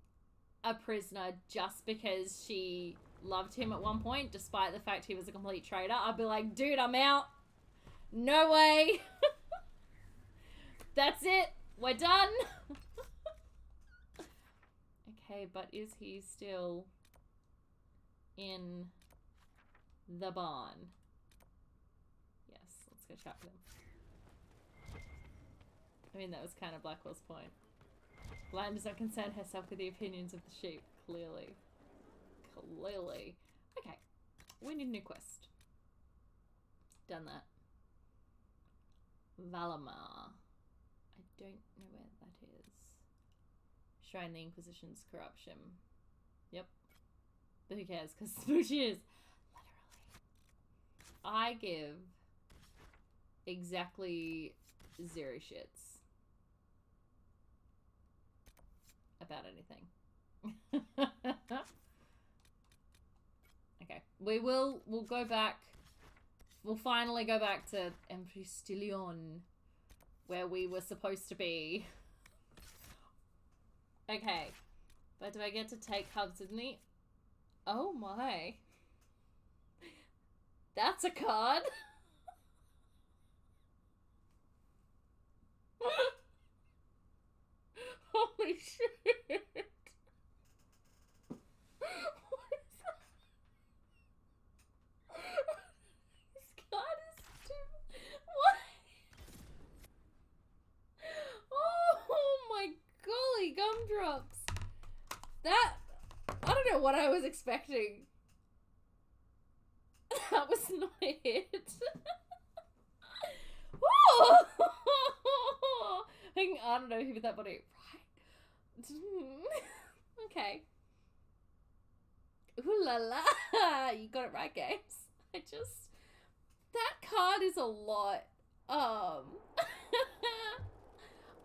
a prisoner just because she loved him at one point, despite the fact he was a complete traitor, I'd be like, dude, I'm out. No way. That's it. We're done. Okay, but is he still in the barn? Yes, let's go chat with him. I mean, that was kind of Blackwell's point. Blind does not concern herself with the opinions of the sheep. Clearly. Clearly. Okay. We need a new quest. Done that. Valamar. I don't know where that is. Shrine the Inquisition's corruption. Yep. But who cares? Because Smoochie is. Literally. I give exactly 0 shits about anything. Okay. We'll go back. We'll finally go back to Inquisition, where we were supposed to be. Okay. But do I get to take hubs with me? Oh my. That's a card. Holy shit. What is that? This card is too... What? Oh my golly gumdrops. That... I don't know what I was expecting. That was not a hit. Woo! I don't know who that body. Right. Okay. Ooh la la. You got it right, games. That card is a lot.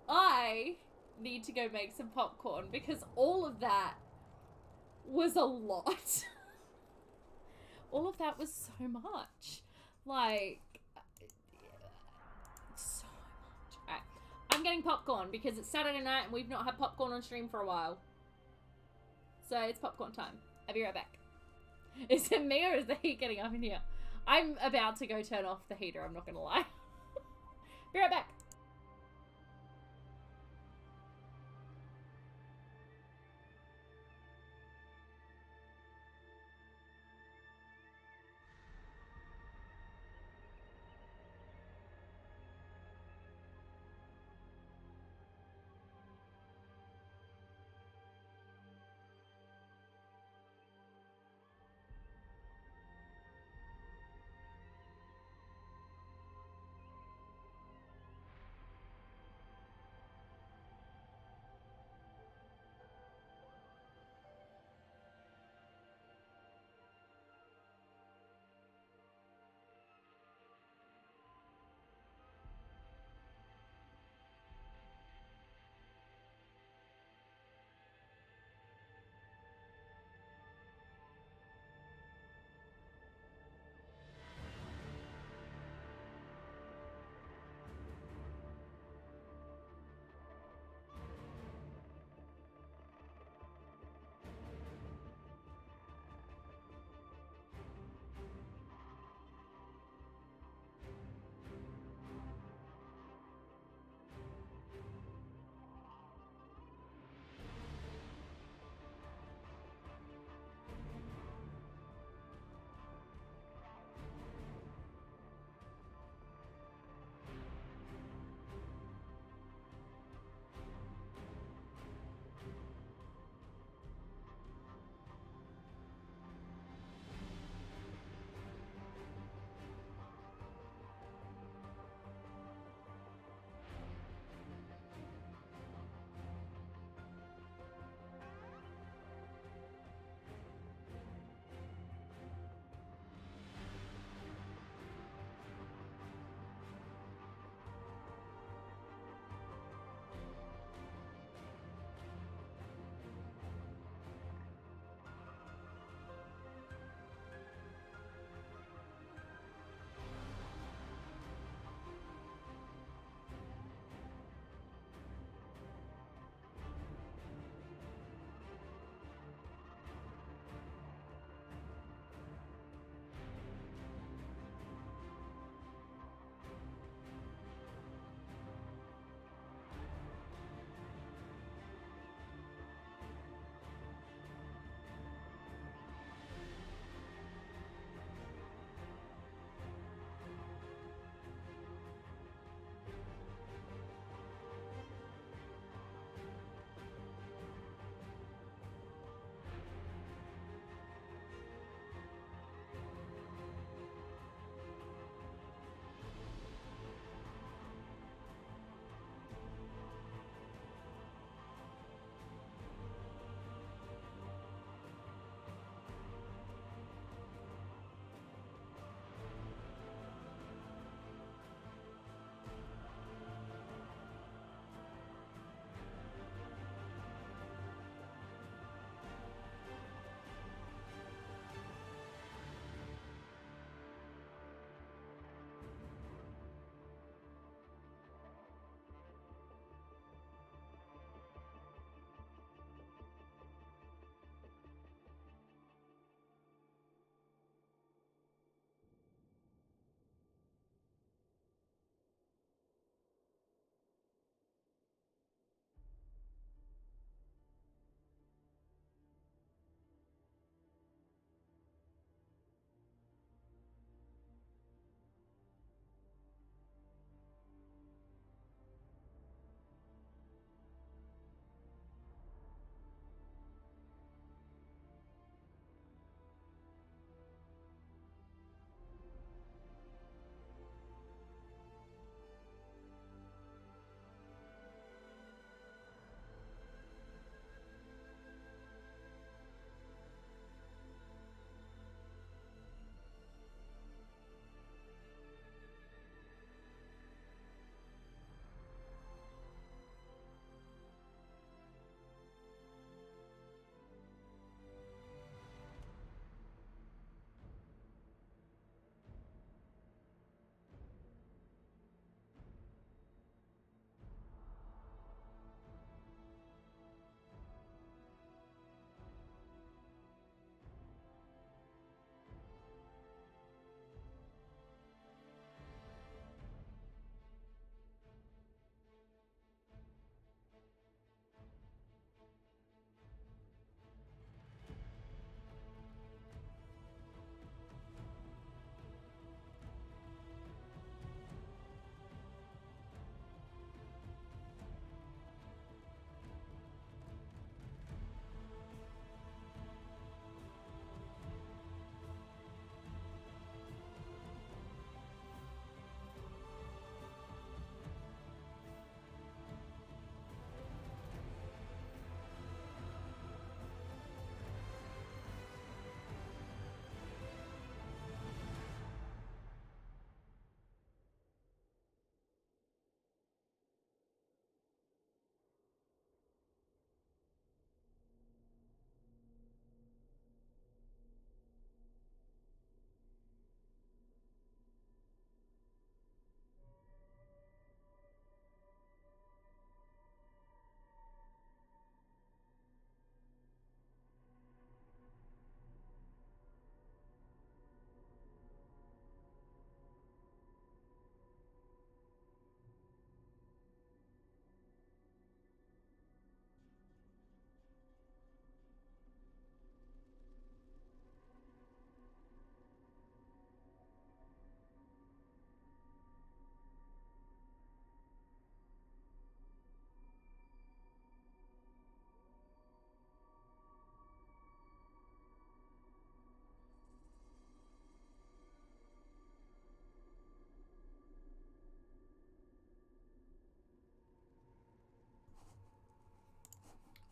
I need to go make some popcorn because all of that was a lot. All of that was so much. Like, so much. Alright. I'm getting popcorn because it's Saturday night and we've not had popcorn on stream for a while. So it's popcorn time. I'll be right back. Is it me or is the heat getting up in here? I'm about to go turn off the heater, I'm not gonna lie. Be right back.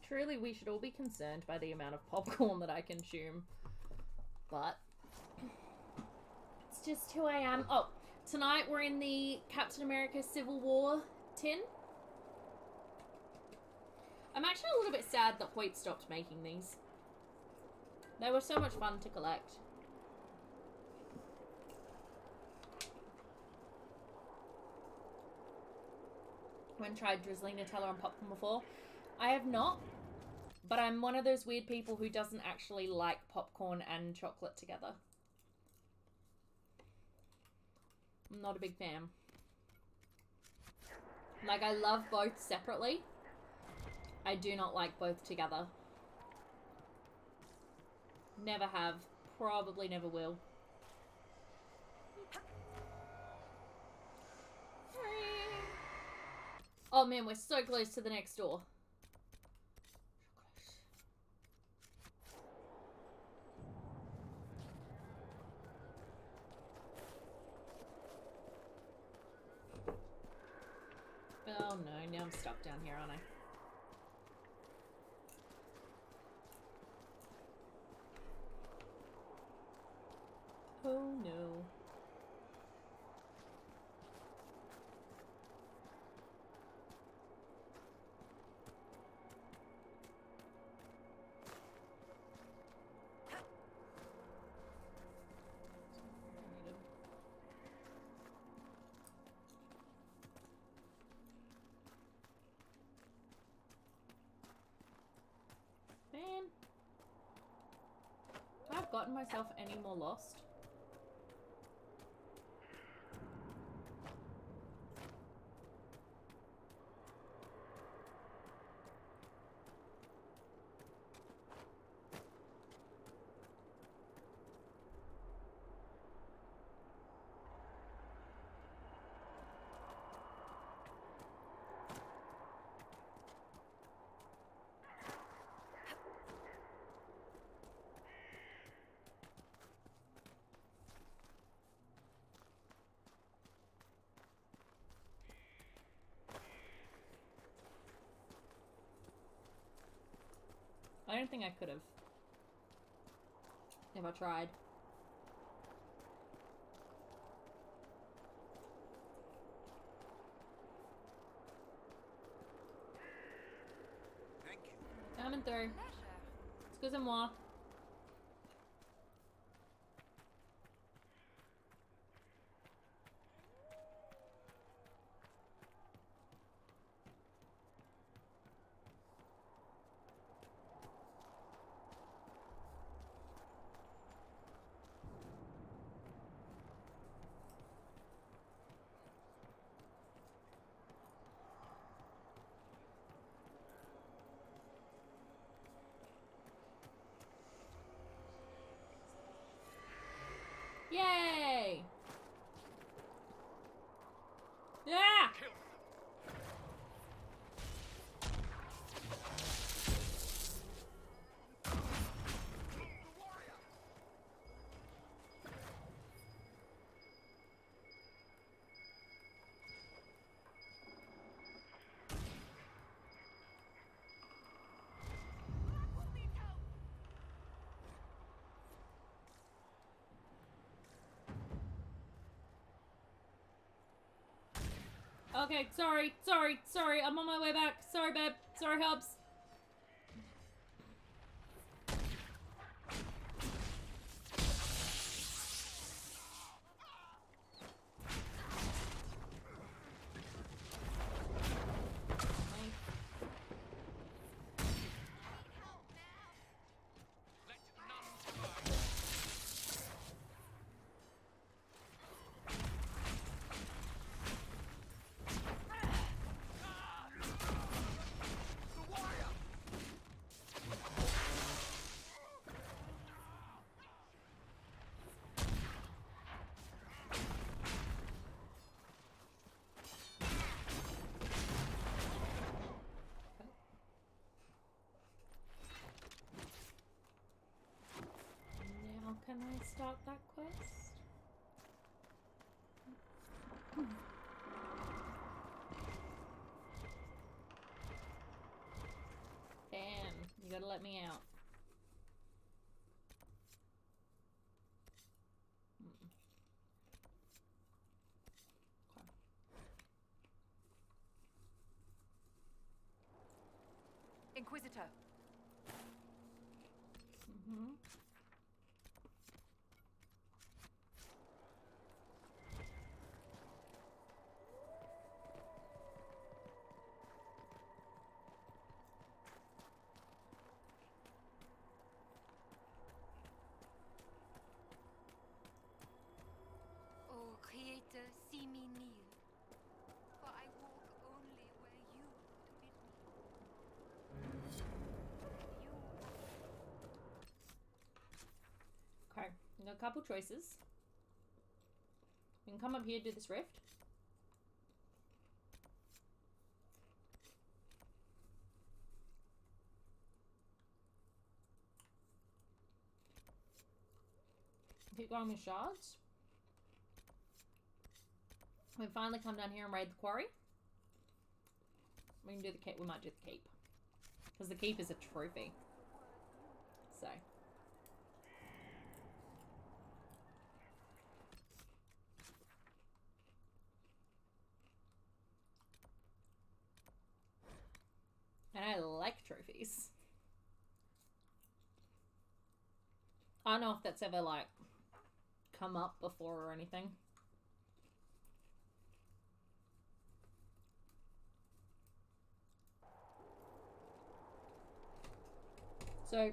Truly, we should all be concerned by the amount of popcorn that I consume. But it's just who I am. Oh, tonight we're in the Captain America Civil War tin. I'm actually a little bit sad that Hoyt stopped making these. They were so much fun to collect. When tried drizzling Nutella on popcorn before? I have not, but I'm one of those weird people who doesn't actually like popcorn and chocolate together. I'm not a big fan. Like, I love both separately. I do not like both together. Never have. Probably never will. Oh man, we're so close to the next door. Oh no, now I'm stuck down here, aren't I? Oh no. Man. I've gotten myself any more lost. I don't think I could have. If I tried. Thank you. Coming through. Excusez-moi. Yay! Yeah! Okay, sorry, I'm on my way back. Sorry, babe. Sorry, Hubs. Now can I start that quest? Damn. let me out. Inquisitor. Mm-hmm. Oh, Creator, see me kneel, for I walk only where you would bid me. Okay, we got a couple choices. We can come up here, do this rift. Keep going with shards. We finally come down here and raid the quarry. We can do the keep. We might do the keep, because the keep is a trophy. So. And I like trophies. I don't know if that's ever, like, come up before or anything. So,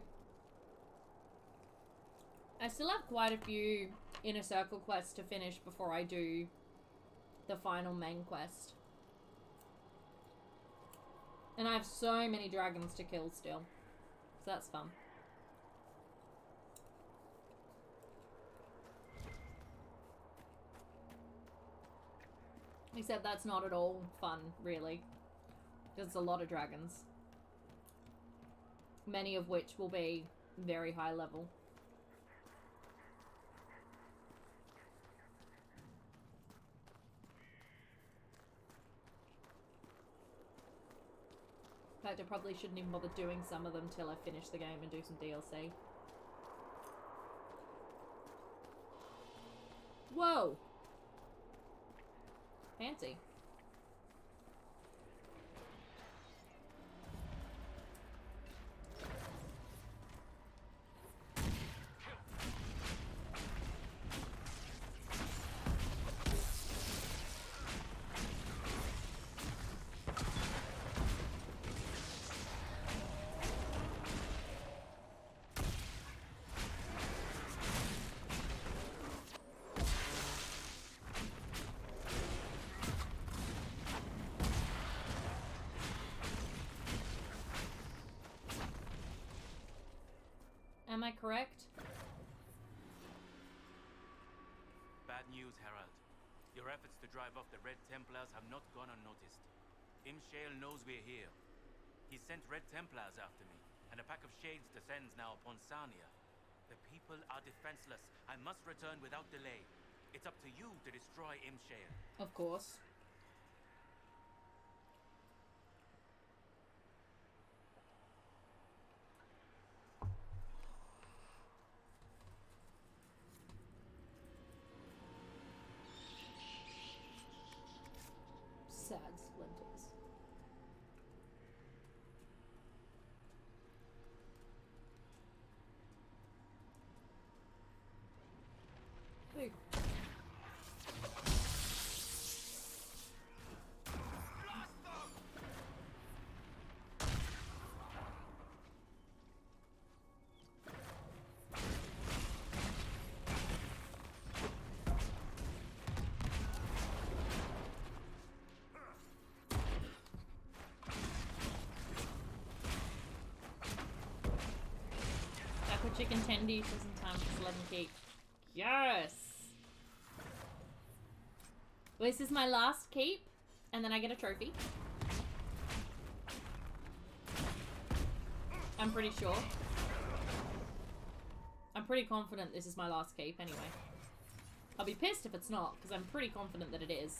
I still have quite a few inner circle quests to finish before I do the final main quest. And I have so many dragons to kill still. So that's fun. Except that's not at all fun, really. There's a lot of dragons. Many of which will be very high level. In fact, I probably shouldn't even bother doing some of them till I finish the game and do some DLC. Whoa! Fancy. Am I correct? Bad news, Herald. Your efforts to drive off the Red Templars have not gone unnoticed. Imshale knows we're here. He sent Red Templars after me, and a pack of shades descends now upon Sarnia. The people are defenseless. I must return without delay. It's up to you to destroy Imshale. Of course. Sad splinters. Hey. Chicken tendy just in time for 11 keep. Yes! Well, this is my last keep, and then I get a trophy. I'm pretty sure. I'm pretty confident this is my last keep anyway. I'll be pissed if it's not, because I'm pretty confident that it is.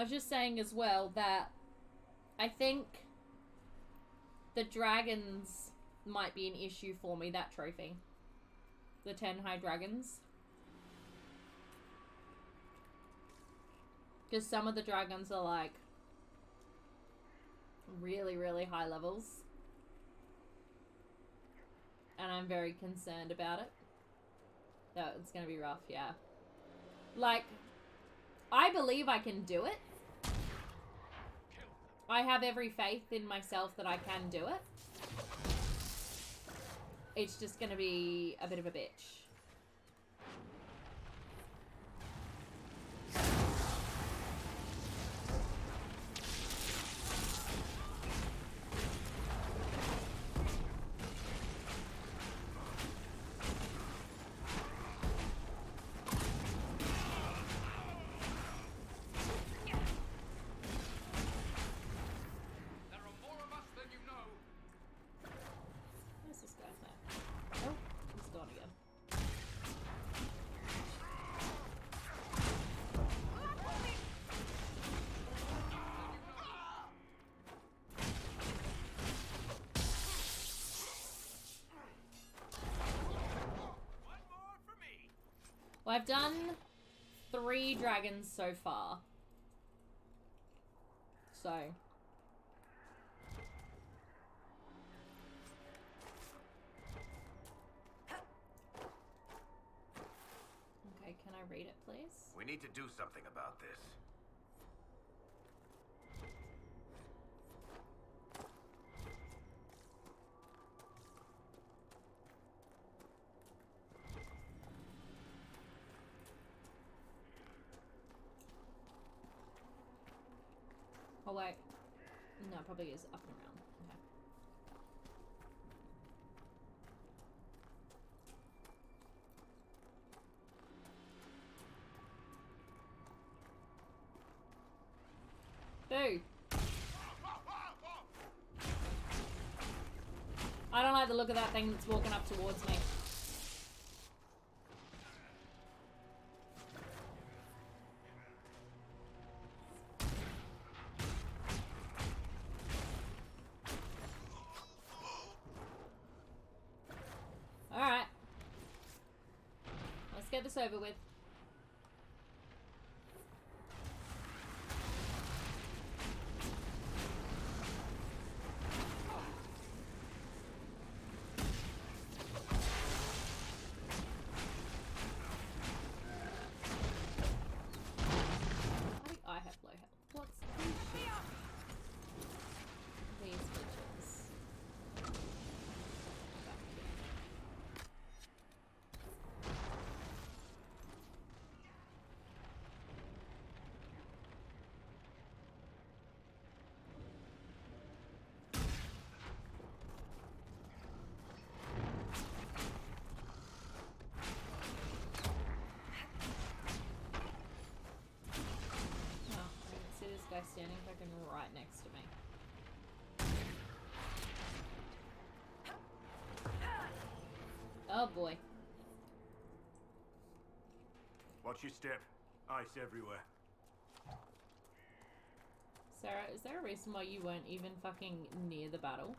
I was just saying as well that I think the dragons might be an issue for me, that trophy. The 10 high dragons. Because some of the dragons are like really, really high levels. And I'm very concerned about it. That it's gonna be rough, yeah. Like, I believe I can do it. I have every faith in myself that I can do it. It's just gonna be a bit of a bitch. Well, I've done 3 dragons so far. So. Okay, can I read it, please? We need to do something about this. Oh wait, no, it probably is up and around. Okay. Boo! I don't like the look of that thing that's walking up towards me. Alright. Let's get this over with. I have low health. What's this shit? These bitches. Guy standing fucking right next to me. Oh boy. Watch your step. Ice everywhere. Sarah, is there a reason why you weren't even fucking near the battle?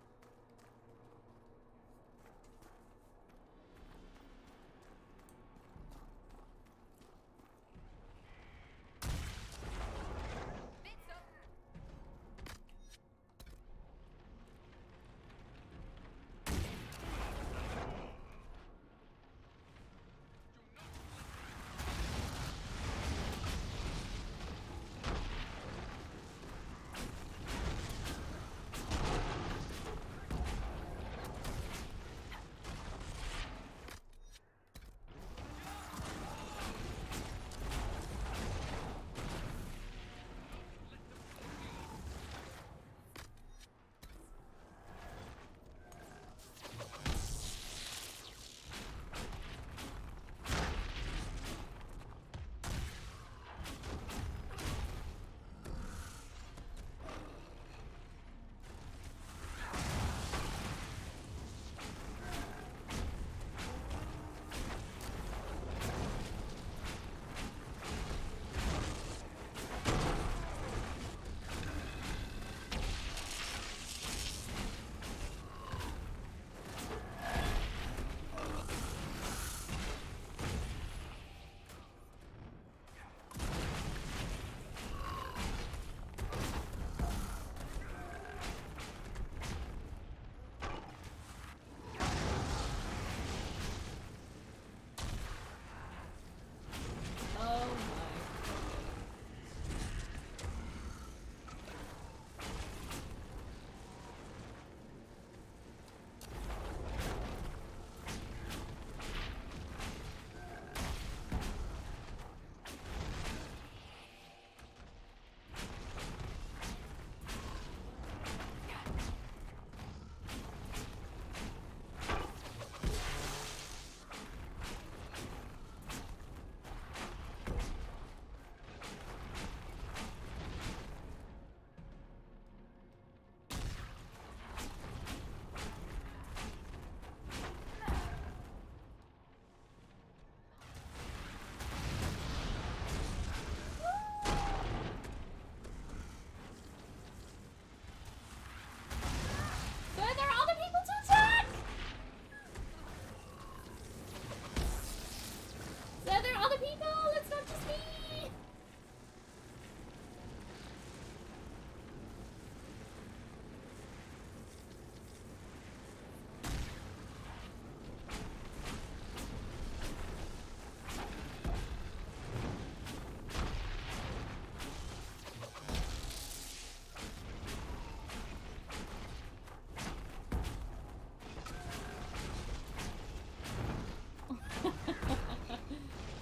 just me.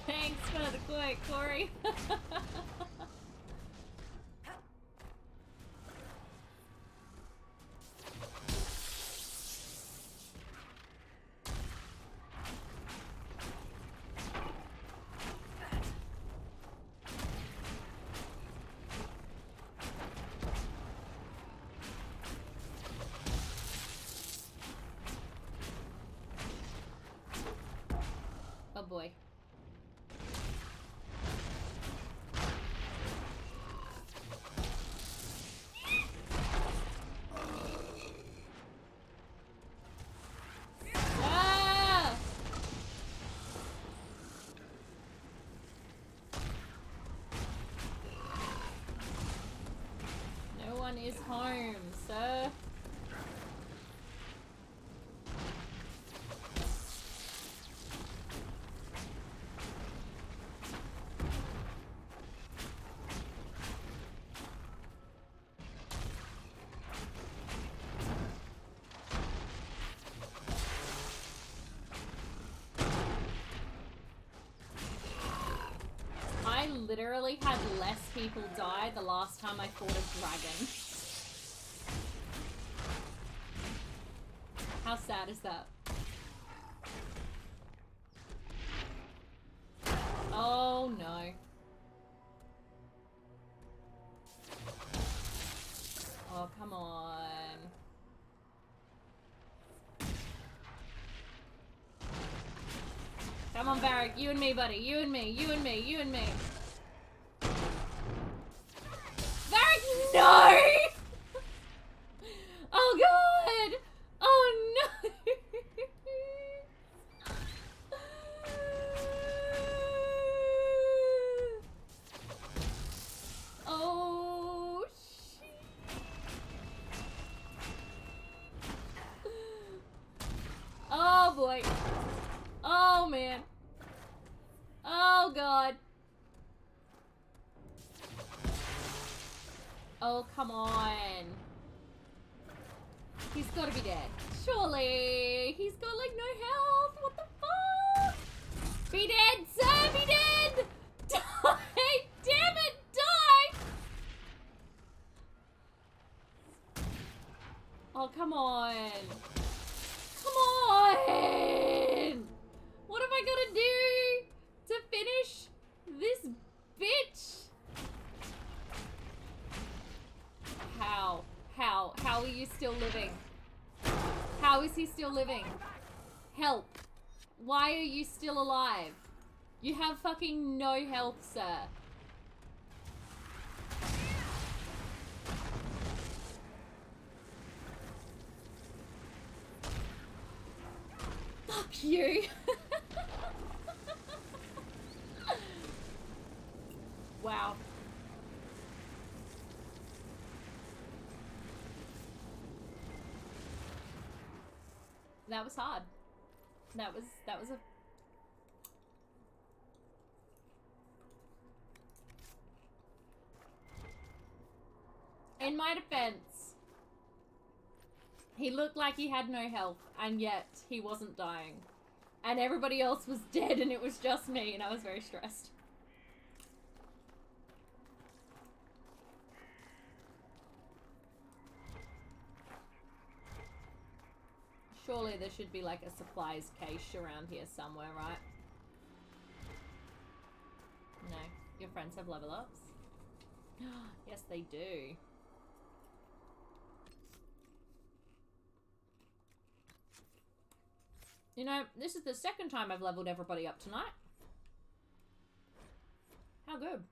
Thanks for the quote, Corey. Oh boy. Ah! No one is home, sir. I literally had less people die the last time I fought a dragon. How sad is that? Oh no. Oh, come on. Come on, Barrack. You and me, buddy. You and me. You and me. You and me. Barrack, no! Oh, God! Oh, no! Oh, shit. Oh, boy. Oh, man. Oh, God. Oh, come on. He's gotta be dead. Surely. He's got, like, no health. What the fuck? Be dead, sir. Be dead. Die. Damn it. Die. Oh, come on. Come on. What am I gonna do to finish this bitch? How? How? How are you still living? How is he still living? Help. Why are you still alive? You have fucking no health, sir. Fuck you. Wow. That was hard. That was a... In my defense, he looked like he had no health, and yet he wasn't dying. And everybody else was dead, and it was just me, and I was very stressed. Surely there should be like a supplies cache around here somewhere, right? No. Your friends have level ups? Yes, they do. You know, this is the second time I've leveled everybody up tonight. How good.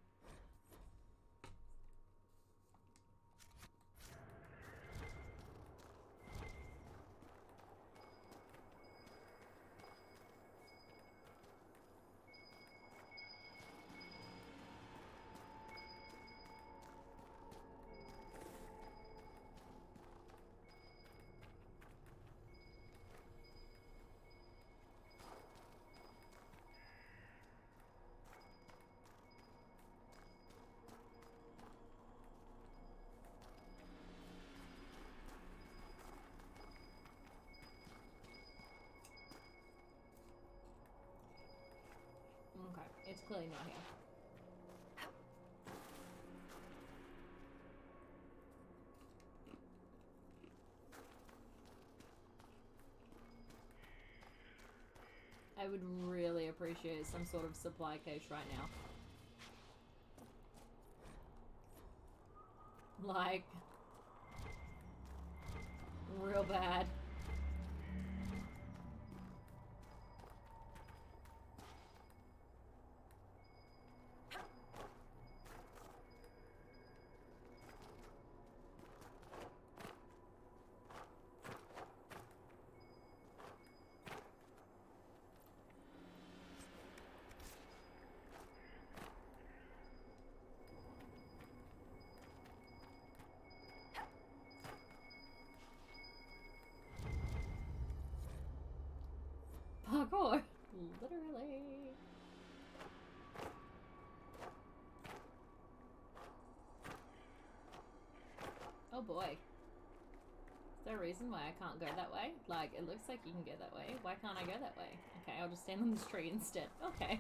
it's clearly not here. I would really appreciate some sort of supply cache right now. Like, real bad. Parkour! Literally. Oh boy. Is there a reason why I can't go that way? Like, it looks like you can go that way. Why can't I go that way? Okay, I'll just stand on this tree instead. Okay.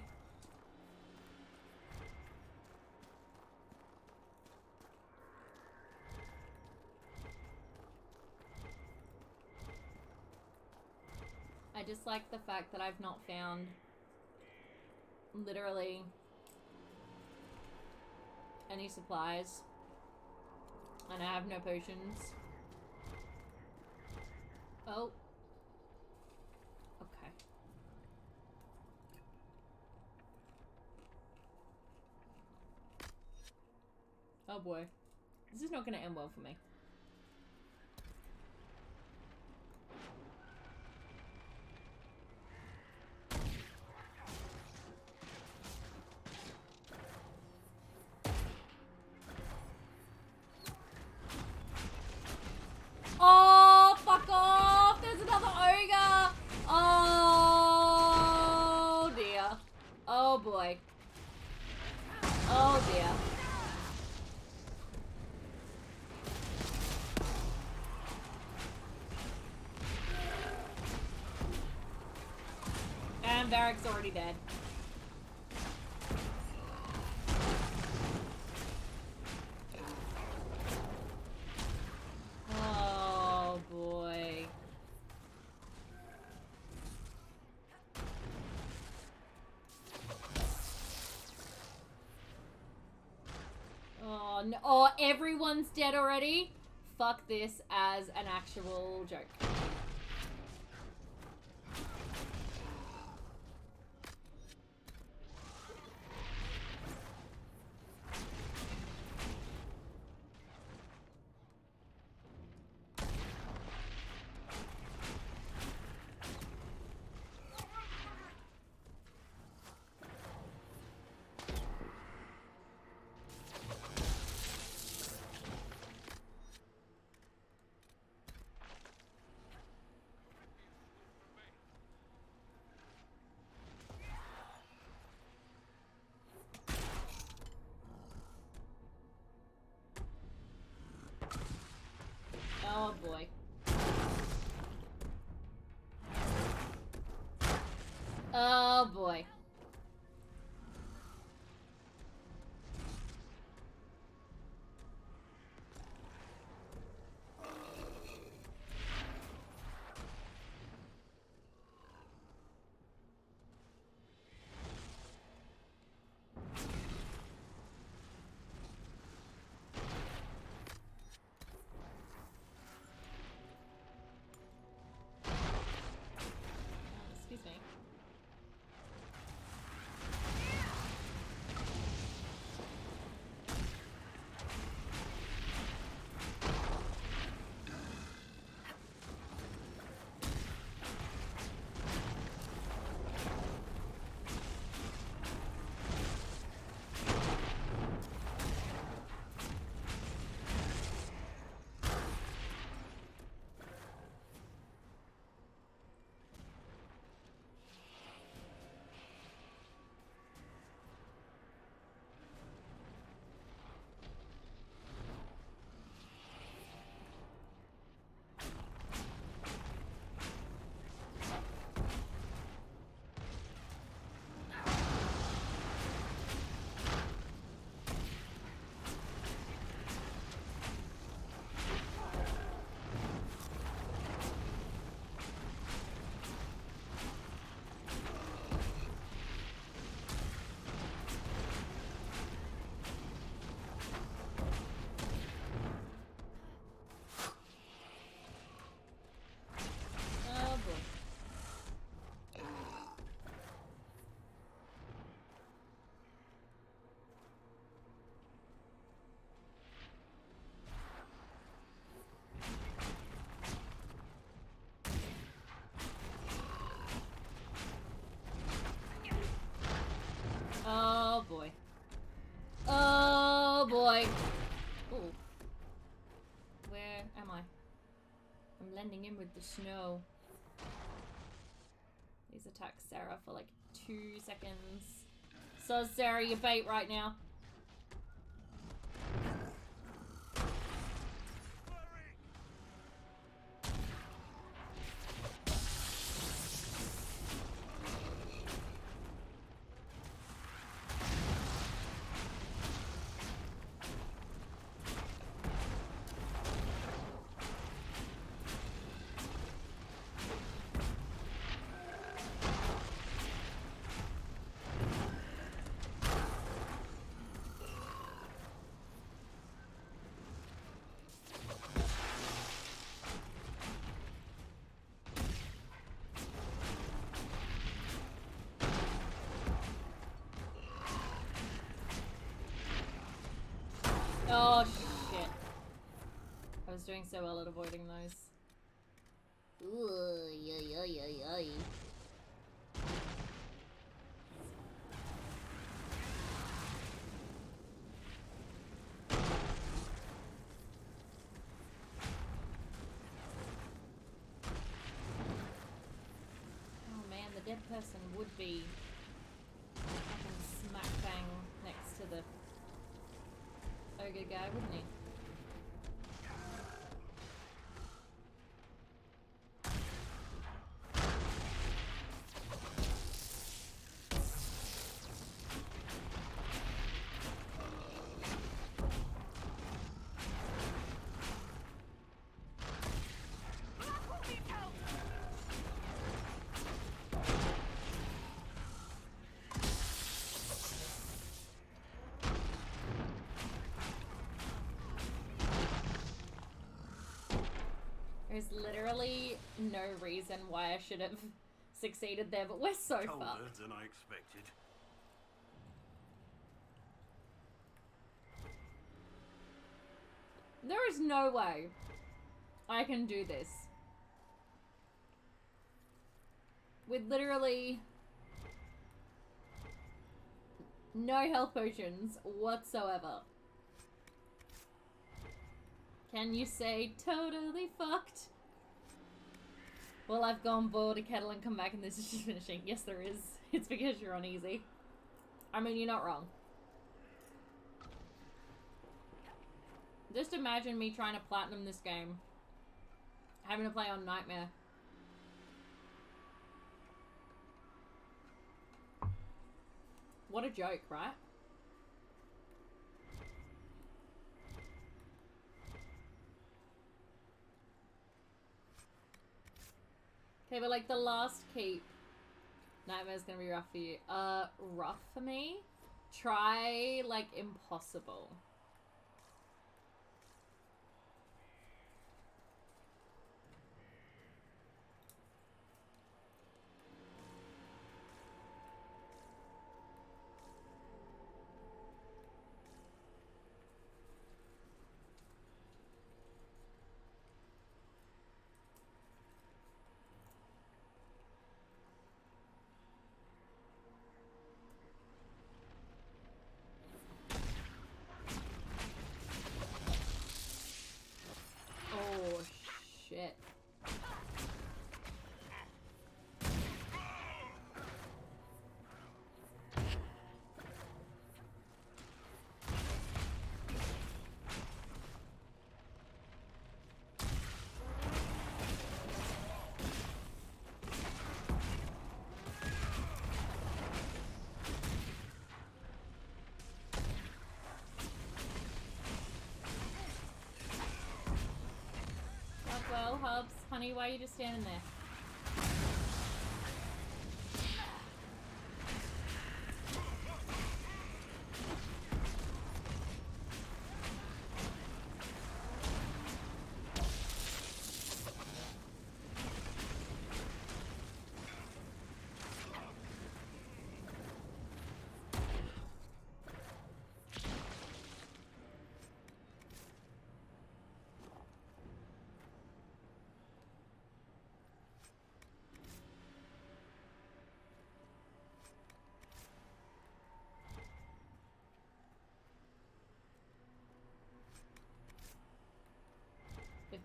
I just like the fact that I've not found literally any supplies, and I have no potions. Oh. Okay. Oh boy. This is not gonna end well for me. Oh, fuck off! There's another ogre! Oh, dear. Oh, boy. Oh, dear. And Barrack's already dead. Oh, boy. Oh, no. Oh, everyone's dead already? Fuck this as an actual joke. Oh boy. Oh boy. Excuse me. boy. Ooh. Where am I? I'm blending in with the snow. These attack Sarah for like 2 seconds. So Sarah, you're bait right now. Oh shit. I was doing so well at avoiding those. Ooh, yoy. Oh man, the dead person would be fucking smack bang next to the ogre guy, wouldn't he? There's literally no reason why I should have succeeded there, but we're so Colder fucked. than I expected. There is no way I can do this with literally no health potions whatsoever. Can you say totally fucked? Well, I've gone boil a kettle and come back and this is just finishing. Yes, there is. It's because you're on easy. I mean, you're not wrong. Just imagine me trying to platinum this game. Having to play on Nightmare. What a joke, right? Okay, but like the last keep, Nightmare's gonna be rough for you. Rough for me? Try like impossible. Oh, shit. Well, Hubs, honey, why are you just standing there?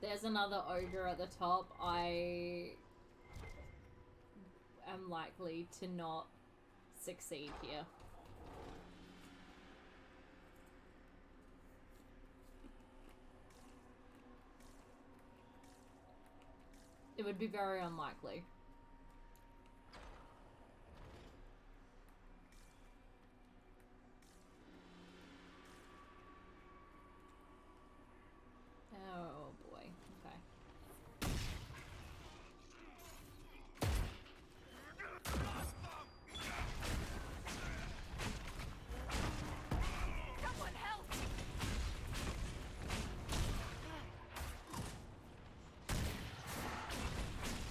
there's another ogre at the top, I am likely to not succeed here. It would be very unlikely. Oh boy, okay. Someone help!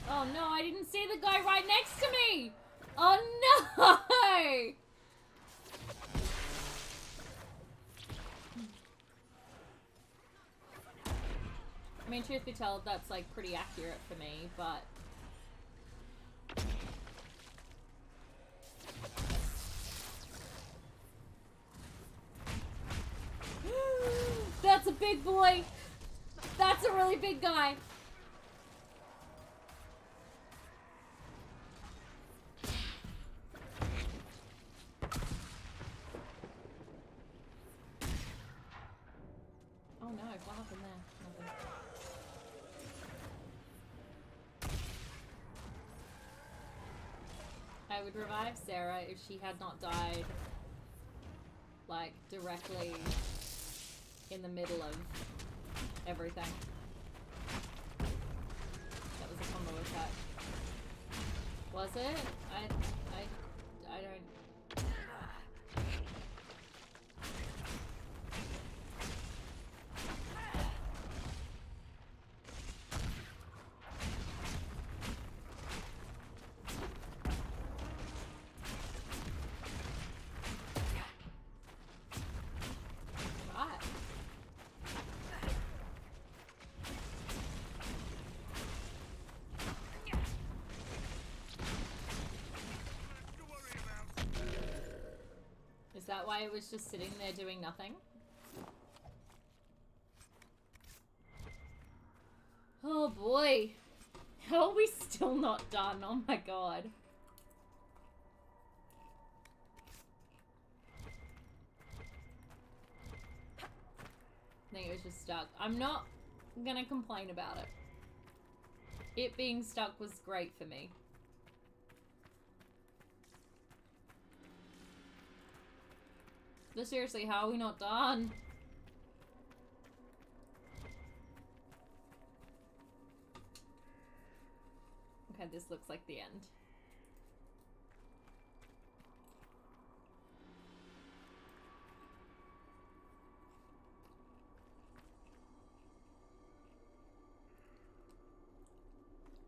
Oh no, I didn't see the guy right next to me! Oh no! I mean, truth be told, that's like pretty accurate for me, but... That's a big boy! That's a really big guy! Oh no, what happened there? Nothing. I would revive Sarah if she had not died, like, directly in the middle of everything. That was a combo attack. Was it? I don't... Is that why it was just sitting there doing nothing? Oh boy. How are we still not done? Oh my god. I think it was just stuck. I'm not gonna complain about it. It being stuck was great for me. But seriously, how are we not done? Okay, this looks like the end.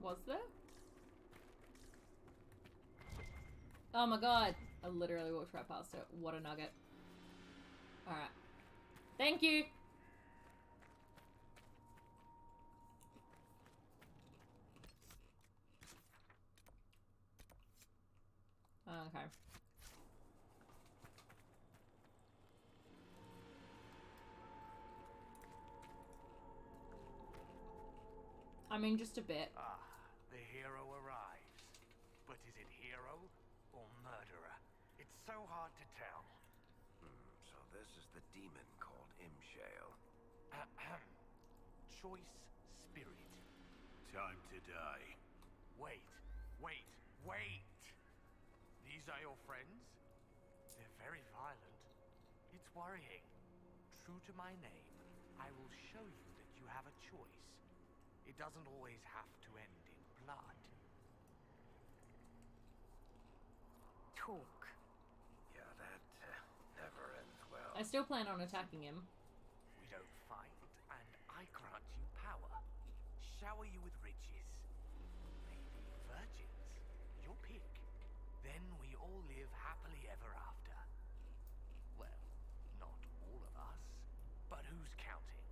Was there? Oh my god. I literally walked right past it. What a nugget. Alright. Thank you! Okay. I mean, just a bit. Ah, the hero arrives. But is it hero or murderer? It's so hard to tell. So this is the demon called Imshale. Choice spirit. Time to die. Wait. These are your friends? They're very violent. It's worrying. True to my name, I will show you that you have a choice. It doesn't always have to end in blood. Talk. Yeah, that never ends well. I still plan on attacking him. We don't fight, and I grant you power. Shower you with riches. Maybe virgins. Your pick. Then we all live happily ever after. Well, not all of us. But who's counting?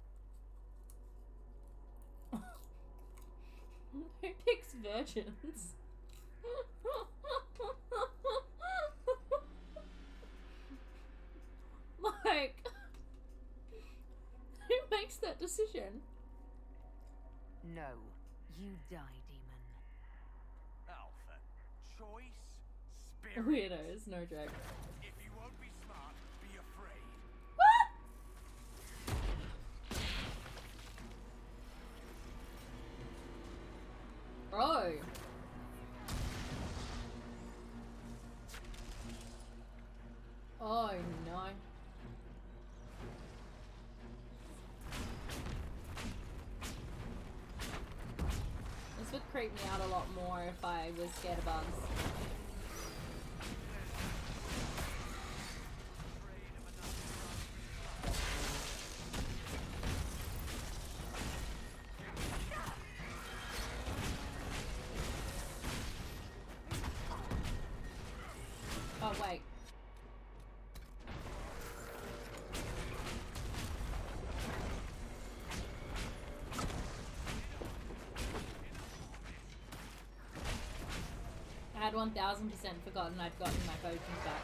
Who picks virgins? Like, who makes that decision? No. You die, demon. Alpha. Choice. Spirit. Weirdos, no joke. If you won't be smart, be afraid. Bro. Oh no. This would creep me out a lot more if I was scared of bugs. Oh wait. I had 1000% forgotten I'd gotten my potions back.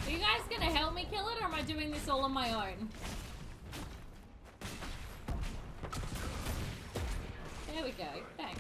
Are you guys gonna help me kill it, or am I doing this all on my own? There we go. Thanks.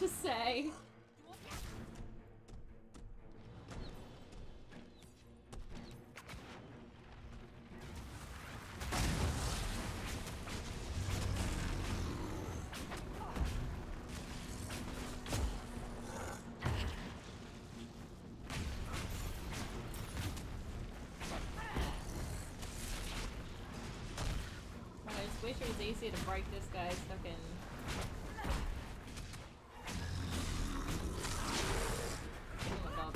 to say. I just wish it was easier to break this guy's fucking... Oh my god.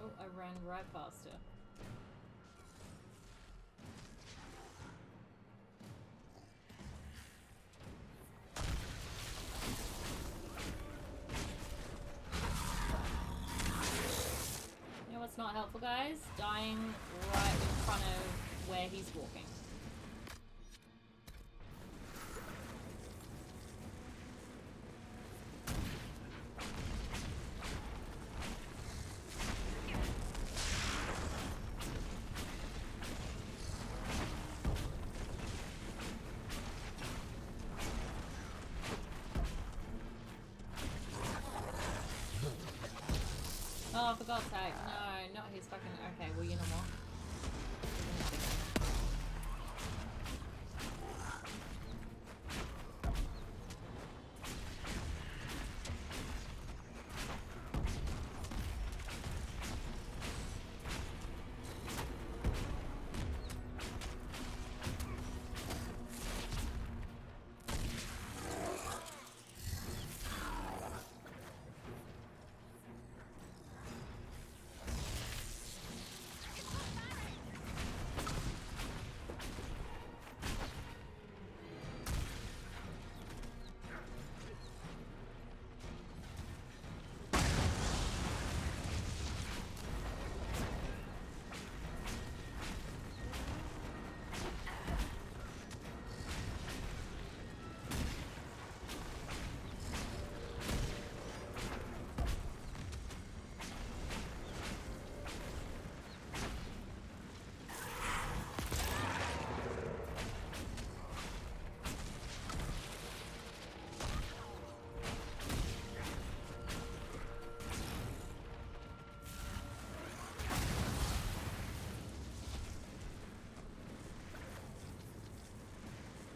Oh, I ran right past her. You know what's not helpful, guys? Dying right in front of where he's walking. Oh, for God's sake. No, not his fucking... Okay, well, you know what?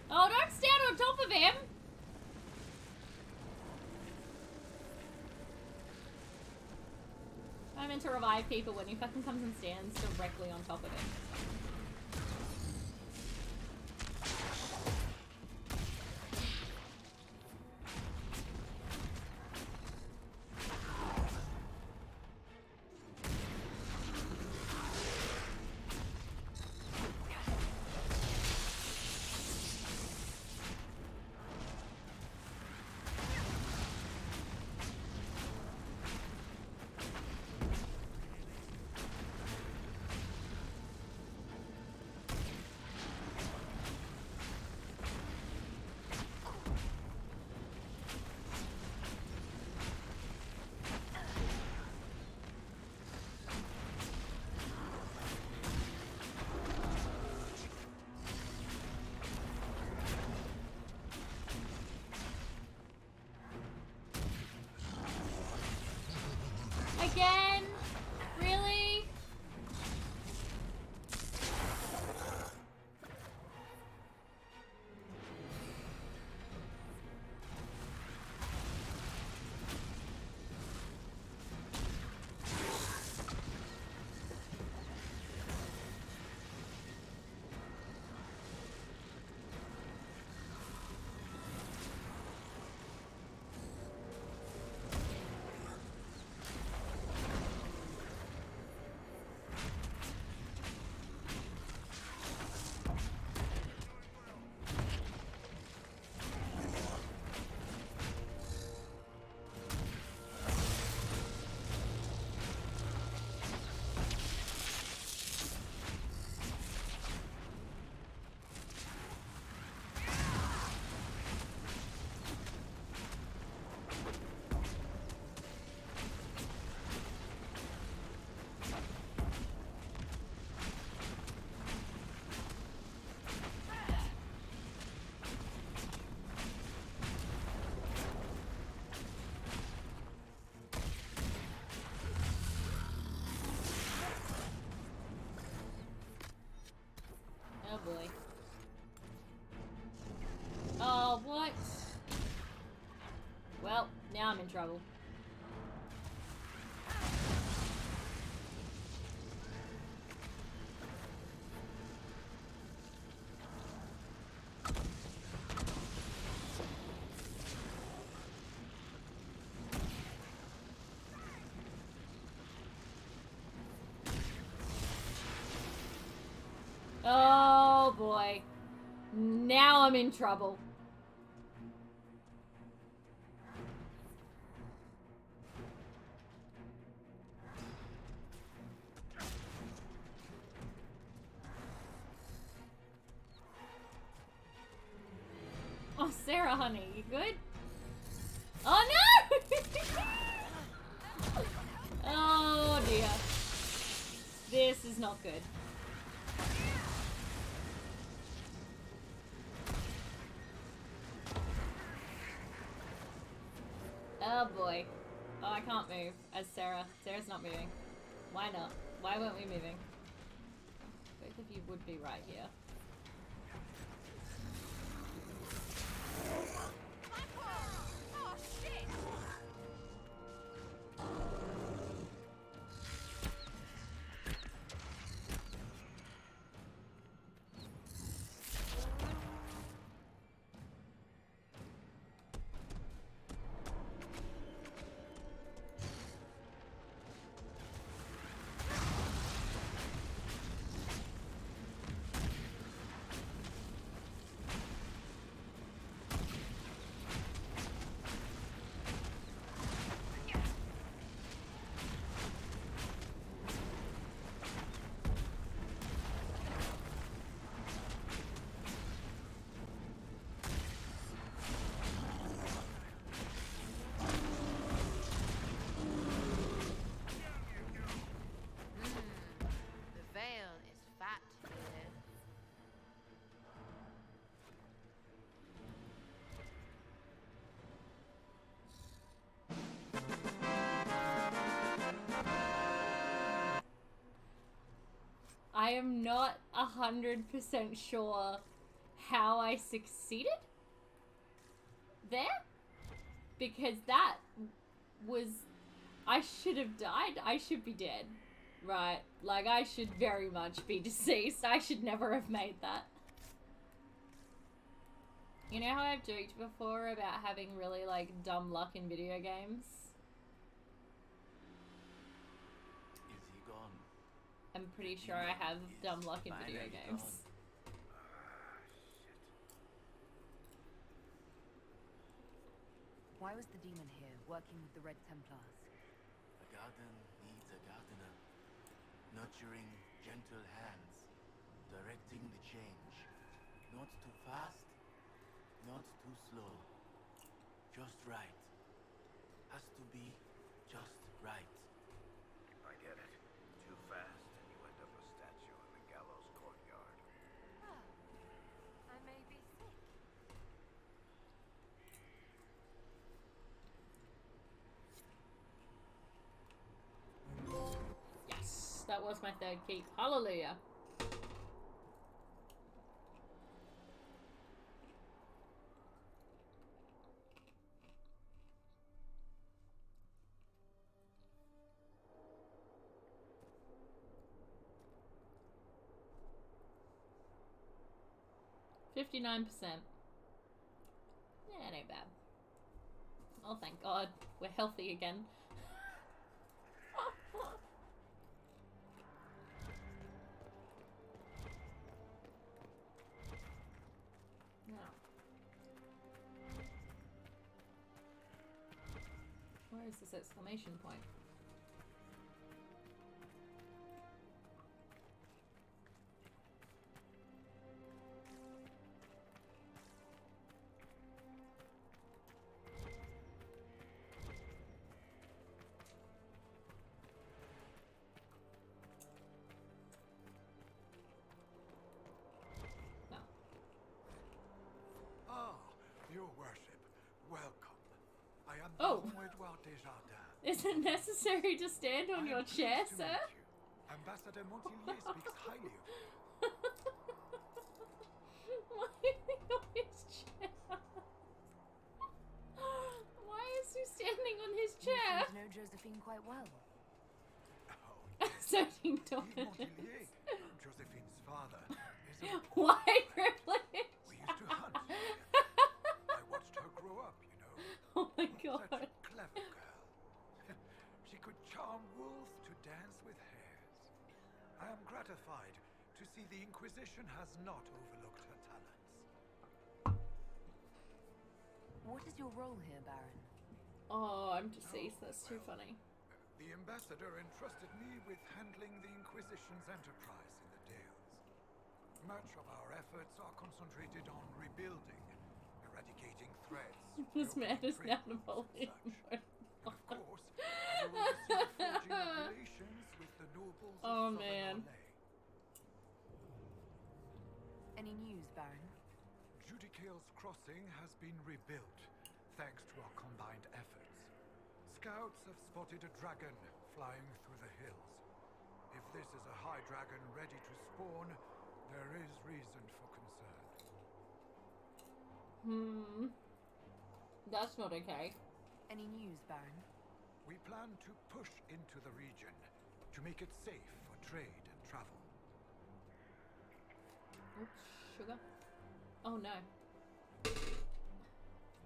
Oh, don't stand on top of him! I meant to revive people when he fucking comes and stands directly on top of him. boy. Oh, what? Well, now I'm in trouble. Oh boy. Now I'm in trouble. Oh, Sarah, honey, you good? Oh no! Oh dear. This is not good. Oh boy. Oh, I can't move as Sarah. Sarah's not moving. Why not? Why weren't we moving? Both of you would be right here. I am not 100% sure how I succeeded there, because that was, I should have died. I should be dead, right? Like, I should very much be deceased. I should never have made that. You know how I've joked before about having really, like, dumb luck in video games? Is he gone? I'm pretty sure I have dumb luck in video games. Why was the demon here, working with the Red Templars? A garden needs a gardener. Nurturing gentle hands. Directing the change. Not too fast, not too slow. Just right. Has to be just right. I get it. Too fast, and you end up a statue in the gallows courtyard. Oh, I may be sick. Yes, that was my third keep. Hallelujah. $59%. Yeah, it ain't bad. Oh, thank God. We're healthy again. Now. Where is this exclamation point? Your worship, welcome. I am Oh. Edouard Desjardins. Is it necessary to stand on your chair, sir? Ambassador Montillier speaks highly of you. searching quite well. Searching dominance. Josephine's father, is a White privilege. We used to hunt together. I watched her grow up, you know. Oh my god. Such a clever girl. She could charm wolves to dance with hares. I am gratified to see the Inquisition has not overlooked her talents. What is your role here, Baron? Oh, I'm deceased. That's too funny. The ambassador entrusted me with handling the Inquisition's enterprise in the Dales. Much of our efforts are concentrated on rebuilding, eradicating threats. This man is now Napoleon. Of course, I will oversee the forging of relations with the nobles of Oh Southern man. Orlais. Any news, Baron? Judicale's crossing has been rebuilt, thanks to our combined efforts. Scouts have spotted a dragon flying through the hills. If this is a high dragon ready to spawn, there is reason for concern. That's not okay. Any news, Baron? We plan to push into the region to make it safe for trade and travel. Oops, sugar. Oh no.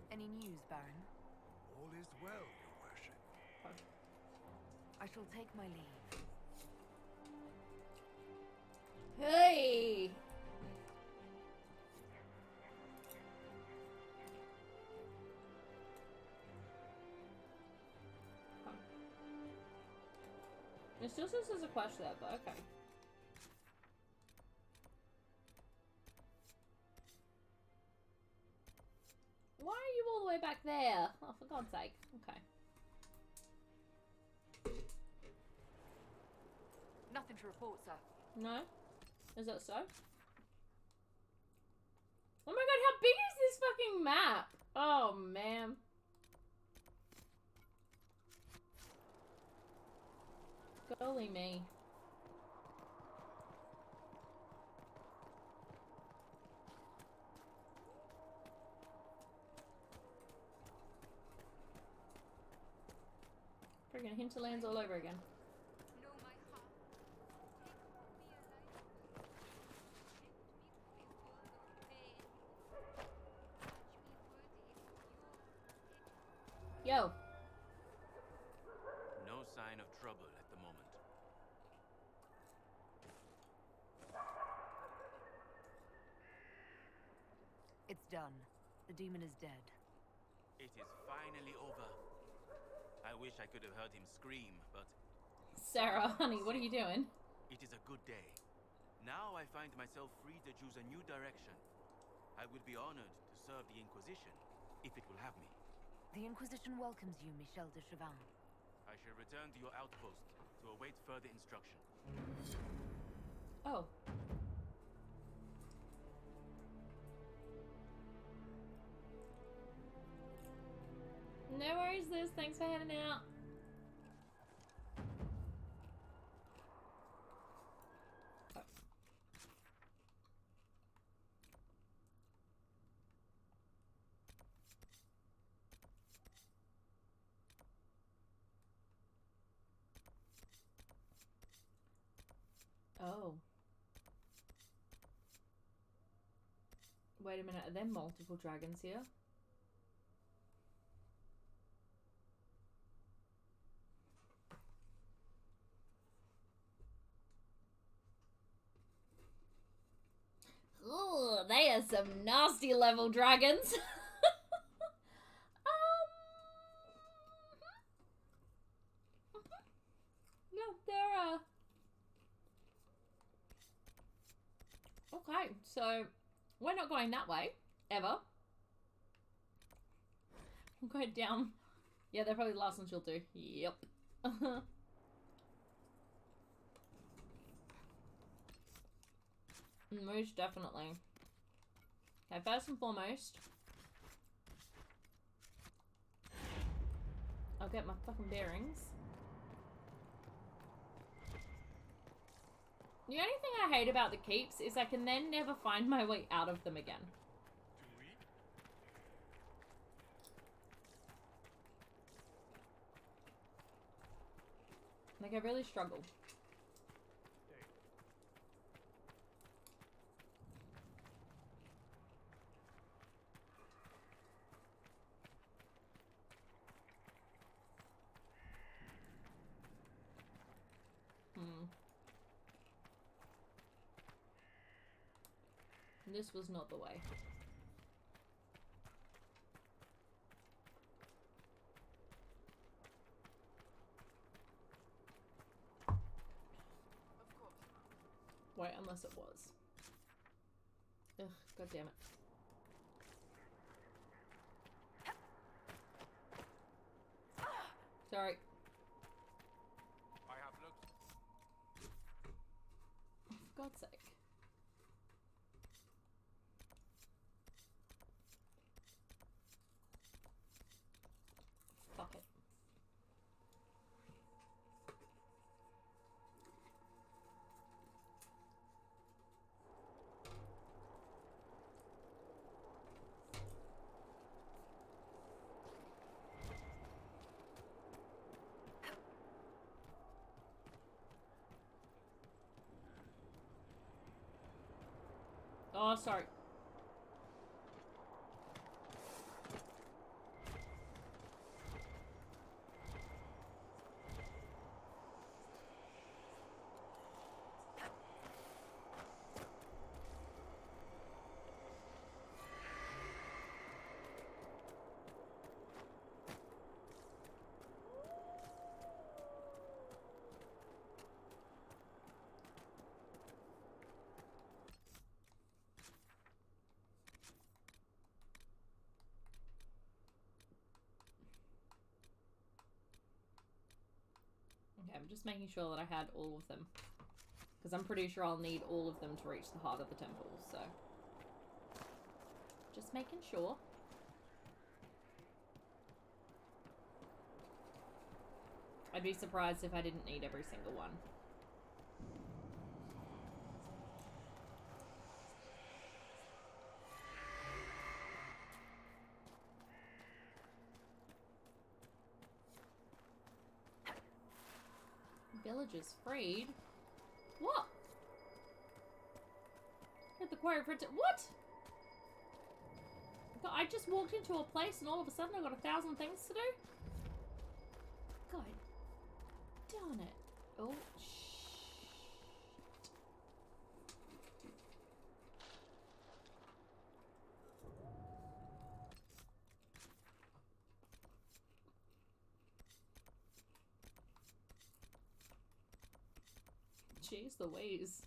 Any news, Baron? All is well, Your Worship. I shall take my leave. Hey! It still says there's a quest there, but okay. Why are you all the way back there? Oh, for God's sake. Okay. Nothing to report, sir. No? Is that so? Oh my god, how big is this fucking map? Oh, man. Golly me. Friggin' hinterlands all over again. Yo. No sign of trouble at the moment. It's done. The demon is dead. It is finally over. I wish I could have heard him scream, but... Sarah, honey, what are you doing? It is a good day. Now I find myself free to choose a new direction. I would be honored to serve the Inquisition, if it will have me. The Inquisition welcomes you, Michel de Chauvin. I shall return to your outpost to await further instruction. Oh. No worries, Liz. Thanks for heading out. Oh. Wait a minute, are there multiple dragons here? Ooh, they are some nasty level dragons. No, they're okay, so we're not going that way, ever. We'll go down. Yeah, they're probably the last ones you'll do. Yep. Most definitely. Okay, first and foremost, I'll get my fucking bearings. The only thing I hate about the keeps is I can then never find my way out of them again. Like, I really struggle. This was not the way. Wait, unless it was. Ugh, god damn it. Sorry. I have looked. Oh, for God's sake. Fuck it. Oh, sorry. Okay, I'm just making sure that I had all of them. Because I'm pretty sure I'll need all of them to reach the heart of the temple, so... Just making sure. I'd be surprised if I didn't need every single one. Villagers freed? What? Hit the quarry for what? I just walked into a place and all of a sudden I got 1,000 things to do? God darn it. Oh, jeez Louise.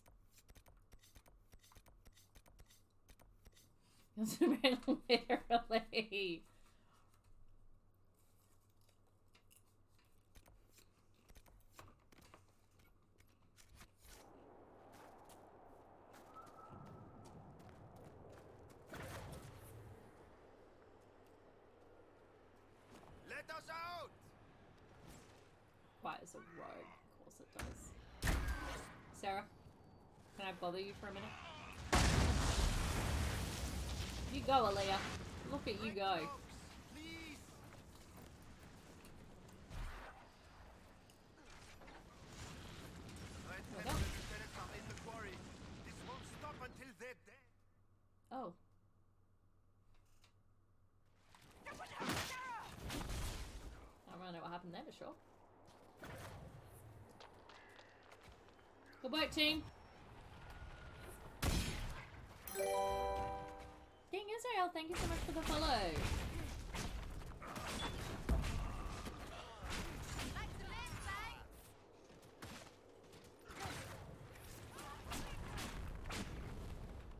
Literally. Let us out! Why is a rogue? Of course it does. Sarah, can I bother you for a minute? You go, Aaliyah. Look at you go. Oh. I don't know what happened there, but sure. Good work, team. Ding Israel, thank you so much for the follow.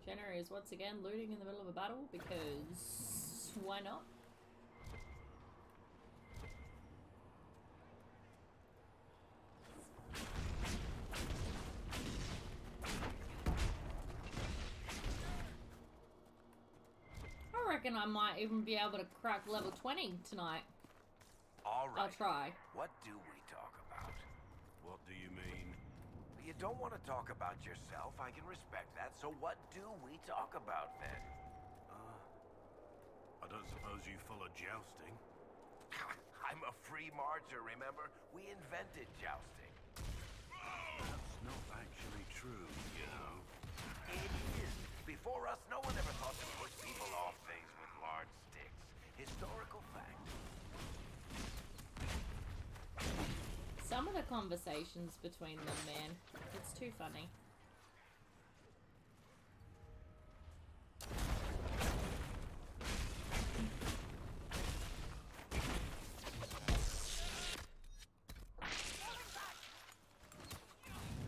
Jenna is once again looting in the middle of a battle because why not? I reckon I might even be able to crack level 20 tonight. All right. I'll try. What do we talk about? What do you mean? You don't want to talk about yourself. I can respect that. So what do we talk about then? I don't suppose you follow jousting? I'm a free marcher, remember? We invented jousting. not actually true, you know. It is. Before us, no one ever thought to push people off things with large sticks. Historical fact. Some of the conversations between them, man, it's too funny.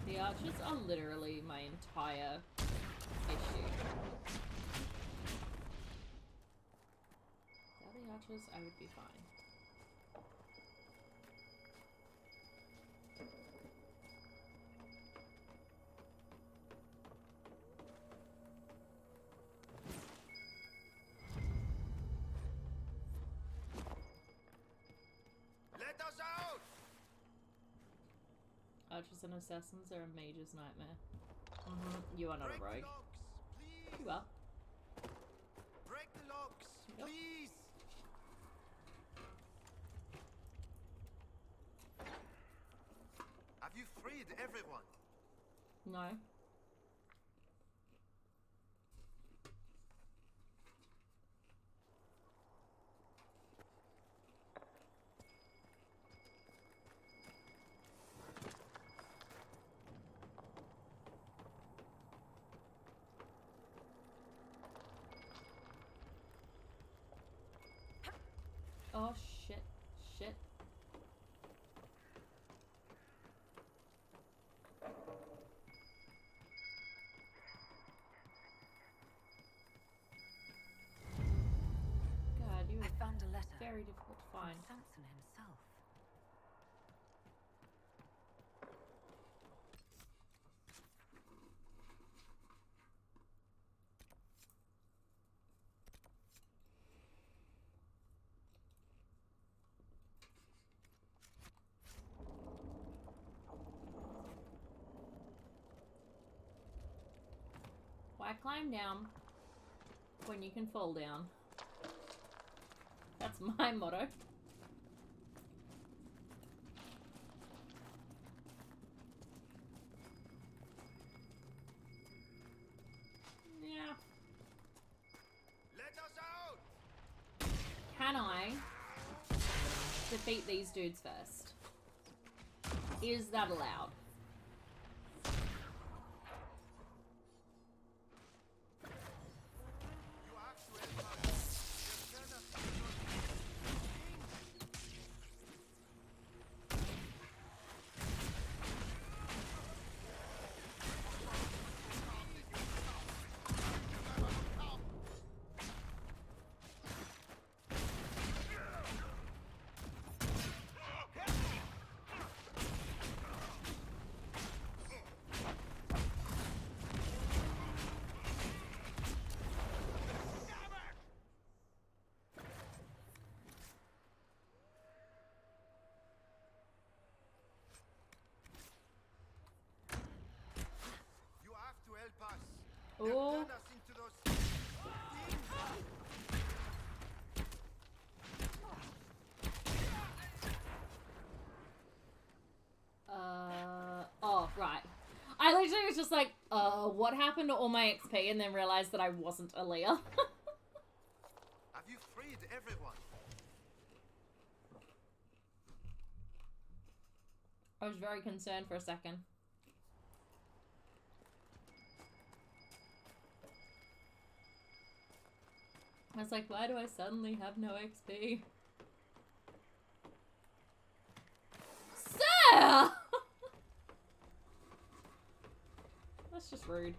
The archers are literally my entire issue. Without the archers, I would be fine. Let us out! Archers and assassins are a mage's nightmare. You are not a rogue. You are. Break the locks, Yep. please! Have you freed everyone? No. Oh shit, shit. God, you I found a letter. very difficult to find. From Samson himself. Why climb down when you can fall down? That's my motto. Yeah. Let us out! Can I defeat these dudes first? Is that allowed? You have to help us. Oh. They've turned us into those Oh, right. I literally was just like, what happened to all my XP? And then realized that I wasn't Aaliyah. Have you freed everyone? I was very concerned for a second. I was like, why do I suddenly have no XP? Sir! That's just rude.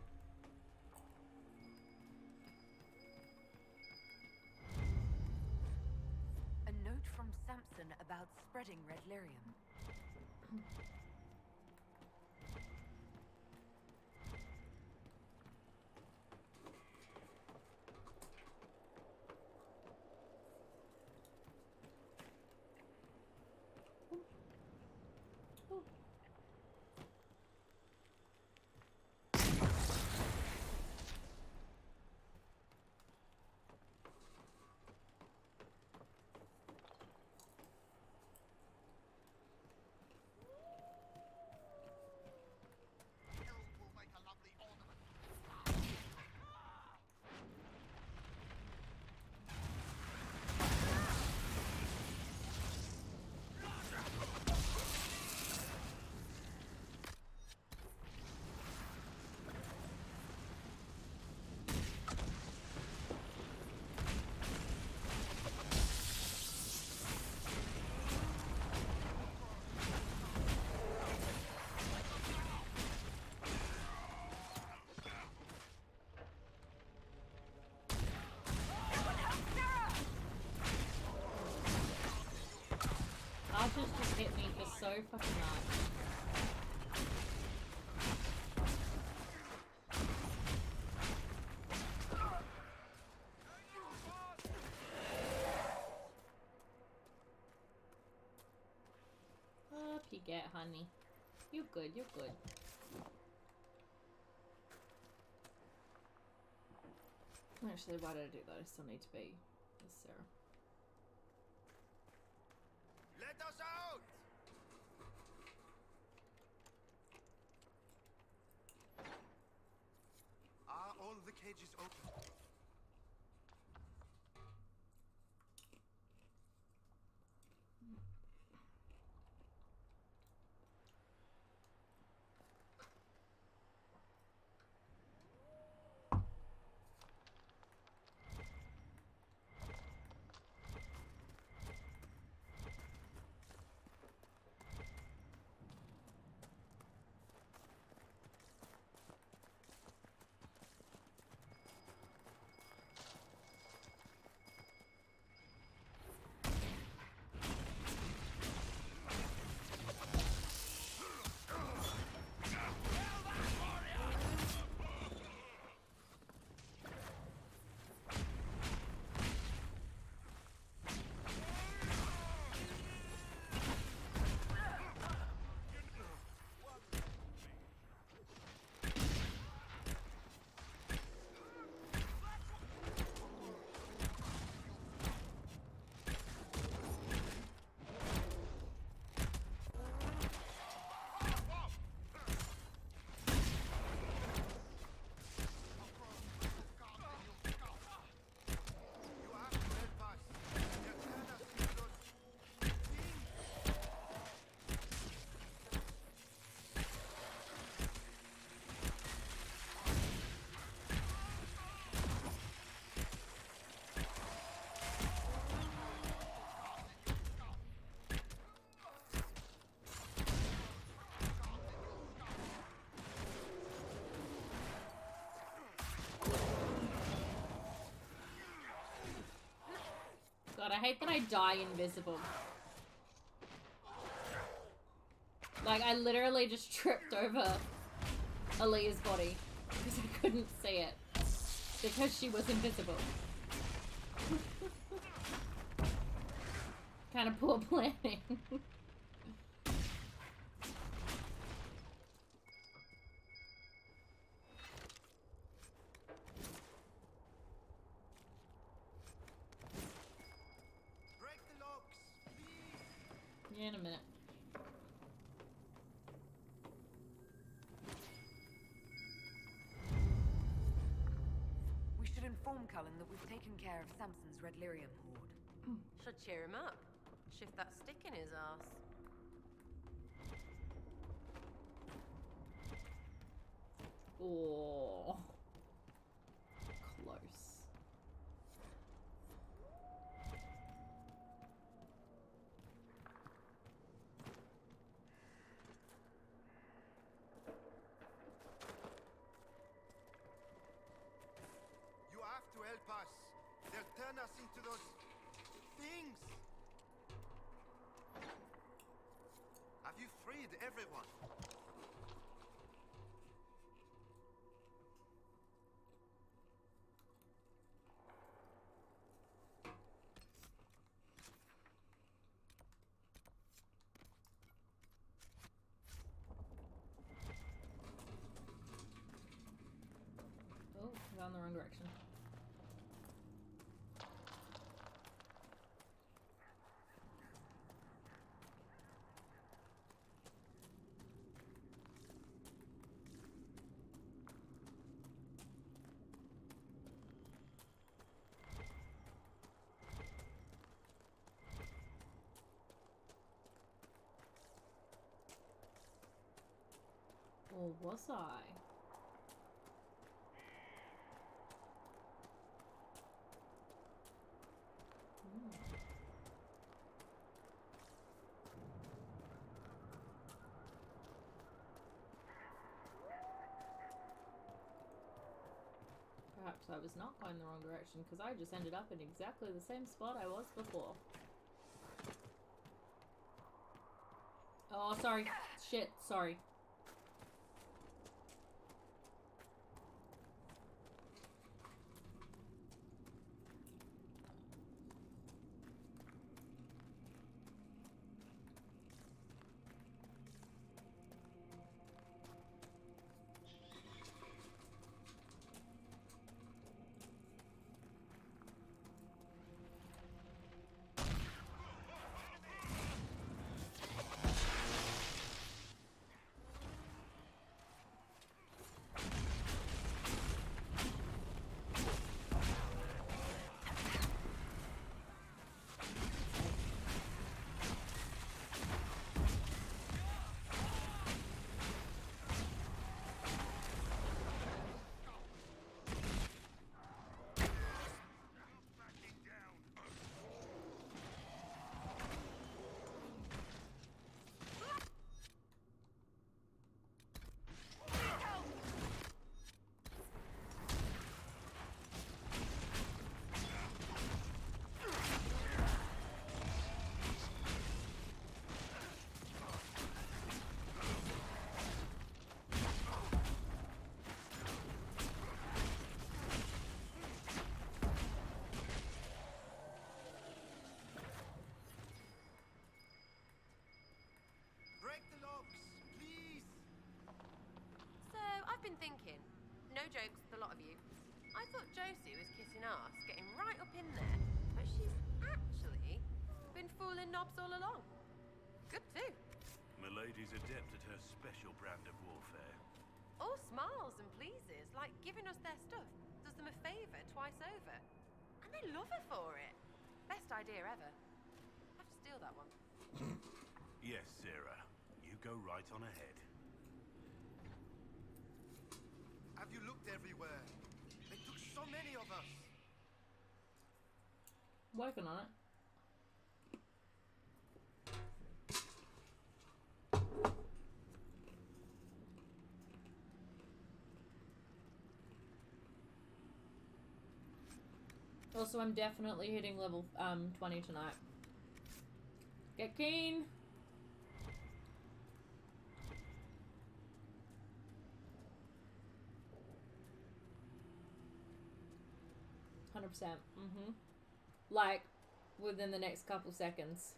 A note from Samson about spreading red lyrium. hit me for so fucking much. Up you get, honey. You're good, you're good. Actually, why did I do that? I still need to be with Sarah. Let us out! Are all the cages open? God, I hate that I die invisible. Like, I literally just tripped over Aaliyah's body because I couldn't see it. Because she was invisible. Kind of poor planning. In a minute. We should inform Cullen that we've taken care of Samson's Red Lyrium hoard. Should cheer him up. Shift that stick in his ass. Oh. Close. You have to help us. They'll turn us into those things. Have you freed everyone? Oh, I'm going the wrong direction. Or was I? Perhaps I was not going the wrong direction because I just ended up in exactly the same spot I was before. Oh, sorry. Shit, sorry. I've been thinking, no jokes with a lot of you. I thought Josie was kissing ass, getting right up in there, but she's actually been fooling knobs all along. Good too. Milady's adept at her special brand of warfare. All smiles and pleases, like giving us their stuff. Does them a favor twice over. And they love her for it. Best idea ever. Have to steal that one. Yes, Sarah. You go right on ahead. Have you looked everywhere? They took so many of us. Working on it. Also, I'm definitely hitting level 20 tonight. Get keen. 100%. Like, within the next couple seconds.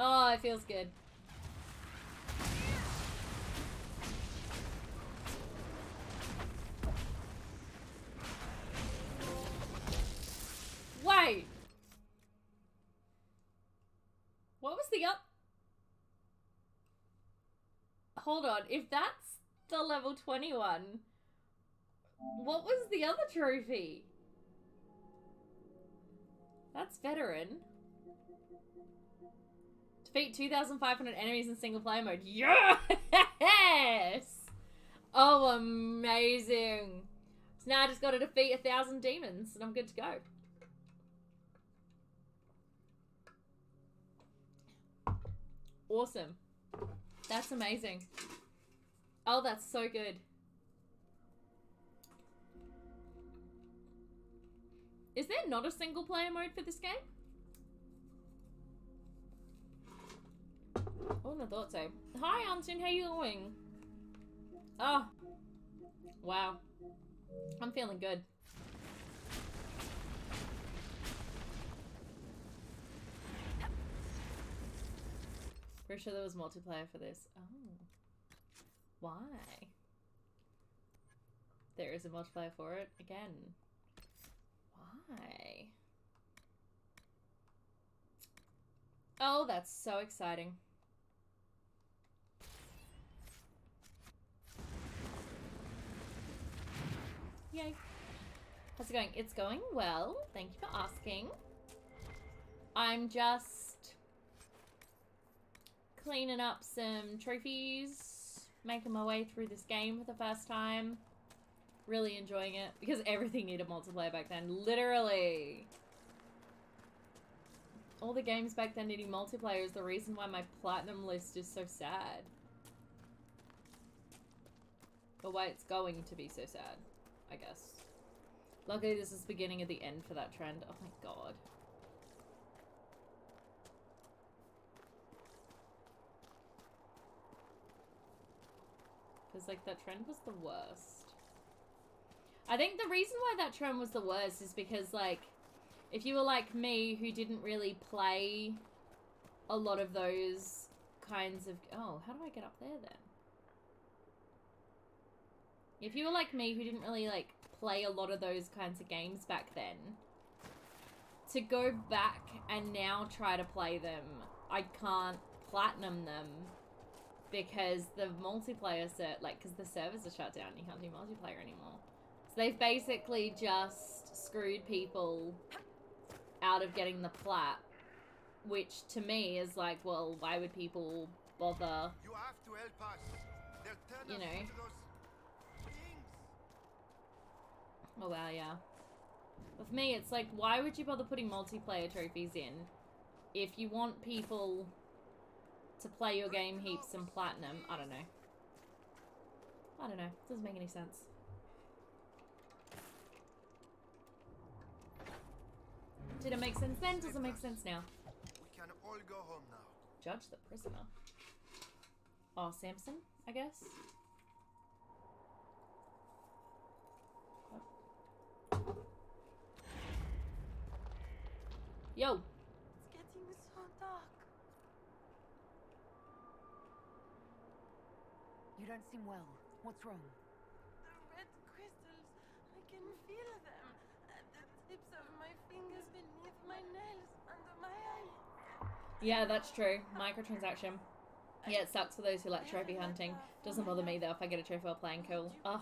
Oh, it feels good. Wait. What was the up? Hold on. If that's the level 21, what was the other trophy? That's veteran. Defeat 2,500 enemies in single player mode. Yes! Oh, amazing. So now I just got to defeat 1,000 demons and I'm good to go. Awesome. That's amazing. Oh, that's so good. Is there not a single player mode for this game? I wouldn't have thought so. Hi, Anton. How you doing? Oh. Wow. I'm feeling good. Pretty sure there was multiplayer for this. Oh. Why? There is a multiplayer for it again. Why? Oh, that's so exciting. Yay. How's it going? It's going well. Thank you for asking. I'm just cleaning up some trophies, making my way through this game for the first time. Really enjoying it because everything needed multiplayer back then. Literally. All the games back then needing multiplayer is the reason why my platinum list is so sad. Or why it's going to be so sad, I guess. Luckily, this is the beginning of the end for that trend. Oh my god. Because, like, that trend was the worst. I think the reason why that trend was the worst is because, like, if you were like me, who didn't really play a lot of those kinds of... Oh, how do I get up there, then? If you were like me, who didn't really, like, play a lot of those kinds of games back then, to go back and now try to play them, I can't platinum them because the multiplayer because the servers are shut down. You can't do multiplayer anymore. So they've basically just screwed people out of getting the plat, which to me is like, well, why would people bother? You have to help us. They'll turn you know. us into those things. Oh wow, yeah. With me, it's like, why would you bother putting multiplayer trophies in if you want people to play your game heaps and platinum? I don't know. I don't know. Doesn't make any sense. Did it make sense then? Does it make sense now? We can all go home now. Judge the prisoner. Oh, Samson, I guess. Yo. It's getting so dark. You don't seem well. What's wrong? The red crystals, I can feel them at the tips of my fingers, beneath my nails, under my eyes. Yeah, that's true. Microtransaction. Yeah, it sucks for those who like trophy hunting. Doesn't bother me though if I get a trophy while playing. Cool. Oh.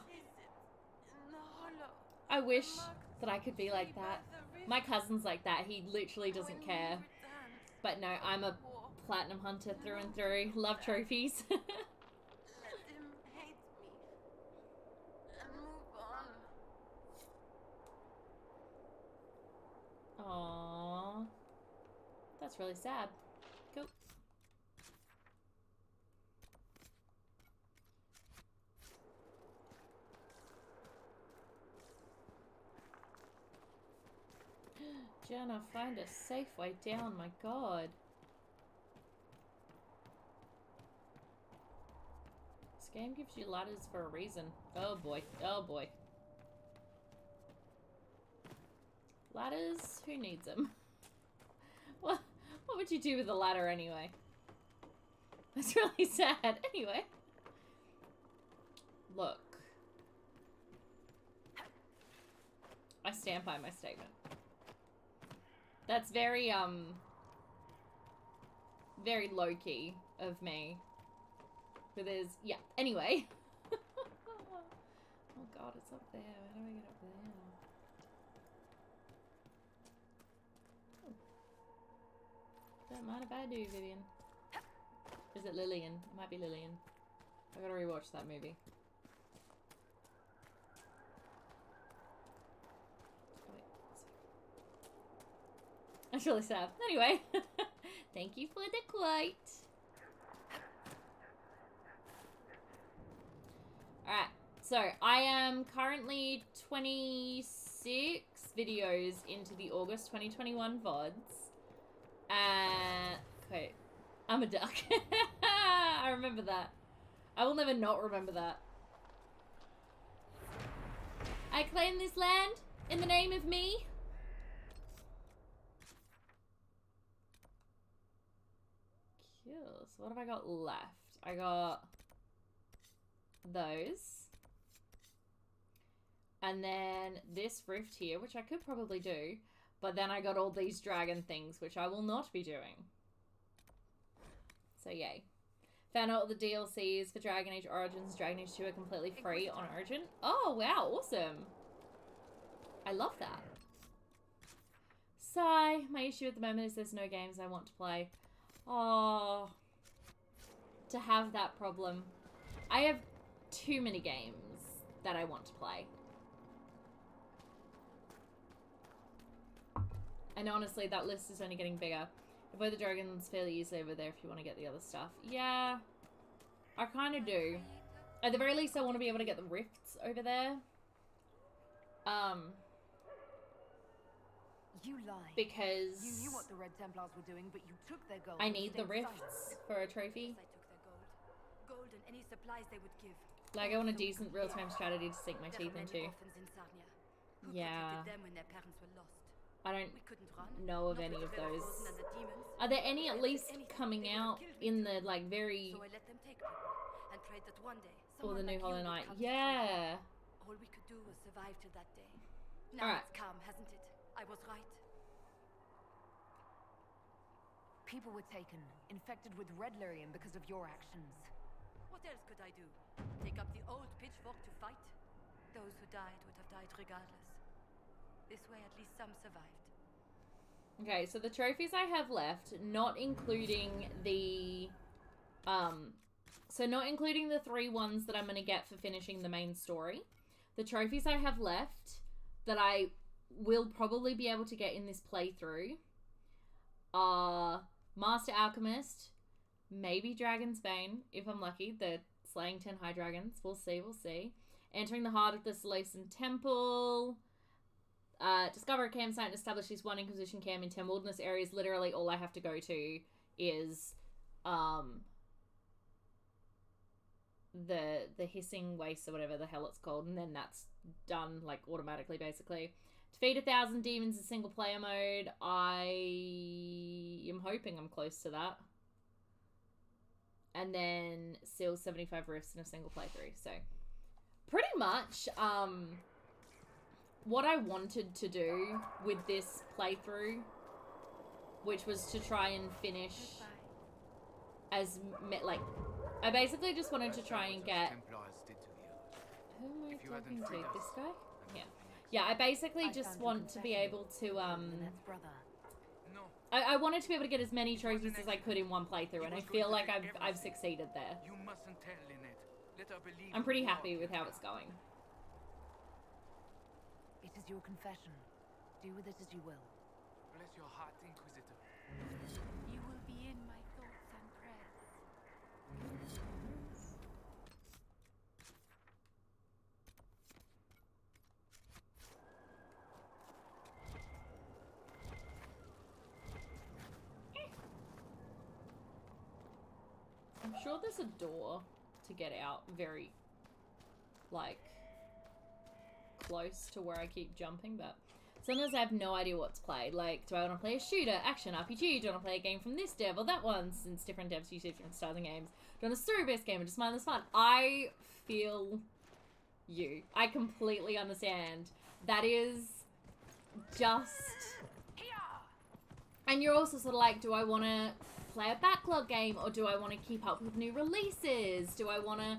I wish that I could be like that. My cousin's like that. He literally doesn't care. But no, I'm a platinum hunter through and through. Love trophies. Let him hate me and move on. Aww. That's really sad. Cool. Jenna, find a safe way down, my god. This game gives you ladders for a reason. Oh boy, oh boy. Ladders? Who needs them? What would you do with a ladder anyway? That's really sad. Anyway. Look. I stand by my statement. That's very, very low-key of me. But there's, yeah, anyway. Oh god, it's up there. How do I get up there? Oh. Don't mind if I do, Vivian. Is it Lillian? It might be Lillian. I gotta rewatch that movie. That's really sad. Anyway, thank you for the quote. Alright, so I am currently 26 videos into the August 2021 VODs. Okay, I'm a duck. I remember that. I will never not remember that. I claim this land in the name of me. So what have I got left? I got those. And then this rift here, which I could probably do. But then I got all these dragon things, which I will not be doing. So yay. Found out all the DLCs for Dragon Age Origins, Dragon Age 2 are completely free on Origin. Oh, wow, awesome. I love that. Sigh. My issue at the moment is there's no games I want to play. Oh, to have that problem. I have too many games that I want to play. And honestly, that list is only getting bigger. Avoid the dragons fairly easily over there if you want to get the other stuff. Yeah, I kind of do. At the very least, I want to be able to get the rifts over there. You lied. Because you knew what the Red Templars were doing, but you took their gold. I need the rifts for a trophy. Gold and any supplies they would give. Like, I want a decent real-time strategy to sink my teeth into. Yeah. Them when their parents were lost. I don't know of any of those. Are there any at least coming out in the, like, very... So I let them take people and prayed that one day or the someone new like Hollow you would Knight. come to Yeah. All we could do was survive to that day. Now Alright. it's calm, hasn't it? I was right. People were taken, infected with red lyrium because of your actions. What else could I do? Take up the old pitchfork to fight? Those who died would have died regardless. This way at least some survived. Okay, so the trophies I have left, not including the... So not including the 3 ones that I'm going to get for finishing the main story. The trophies I have left that I will probably be able to get in this playthrough are Master Alchemist, maybe Dragon's Bane, if I'm lucky. The slaying 10 high dragons. We'll see, we'll see. Entering the heart of the Salesian Temple. Discover a campsite and establish this one Inquisition camp in 10 wilderness areas. Literally all I have to go to is the hissing waste or whatever the hell it's called, and then that's done like automatically basically. Defeat 1,000 demons in single player mode. I am hoping I'm close to that. And then seal 75 rifts in a single playthrough. So pretty much what I wanted to do with this playthrough, which was to try and finish as like, I basically just wanted to try and get... Who am I talking to? This guy? Yeah. Yeah, I basically just want to be able to, I wanted to be able to get as many trophies as I could in one playthrough, and I feel like I've succeeded there. You mustn't tell Lynette. Let her believe I'm pretty happy with how it's going. It is your confession. Do with it as you will. Bless your heart, Inquisitor. You will be in my thoughts and prayers. I'm sure there's a door to get out very, like, close to where I keep jumping, but sometimes I have no idea what to play. Like, do I want to play a shooter, action, RPG? Do I want to play a game from this dev or that one, since different devs use different styles of games? Do I want a story-based game or just mindless fun? I feel you. I completely understand. That is just... And you're also sort of like, do I want to play a backlog game, or do I want to keep up with new releases? Do I want to,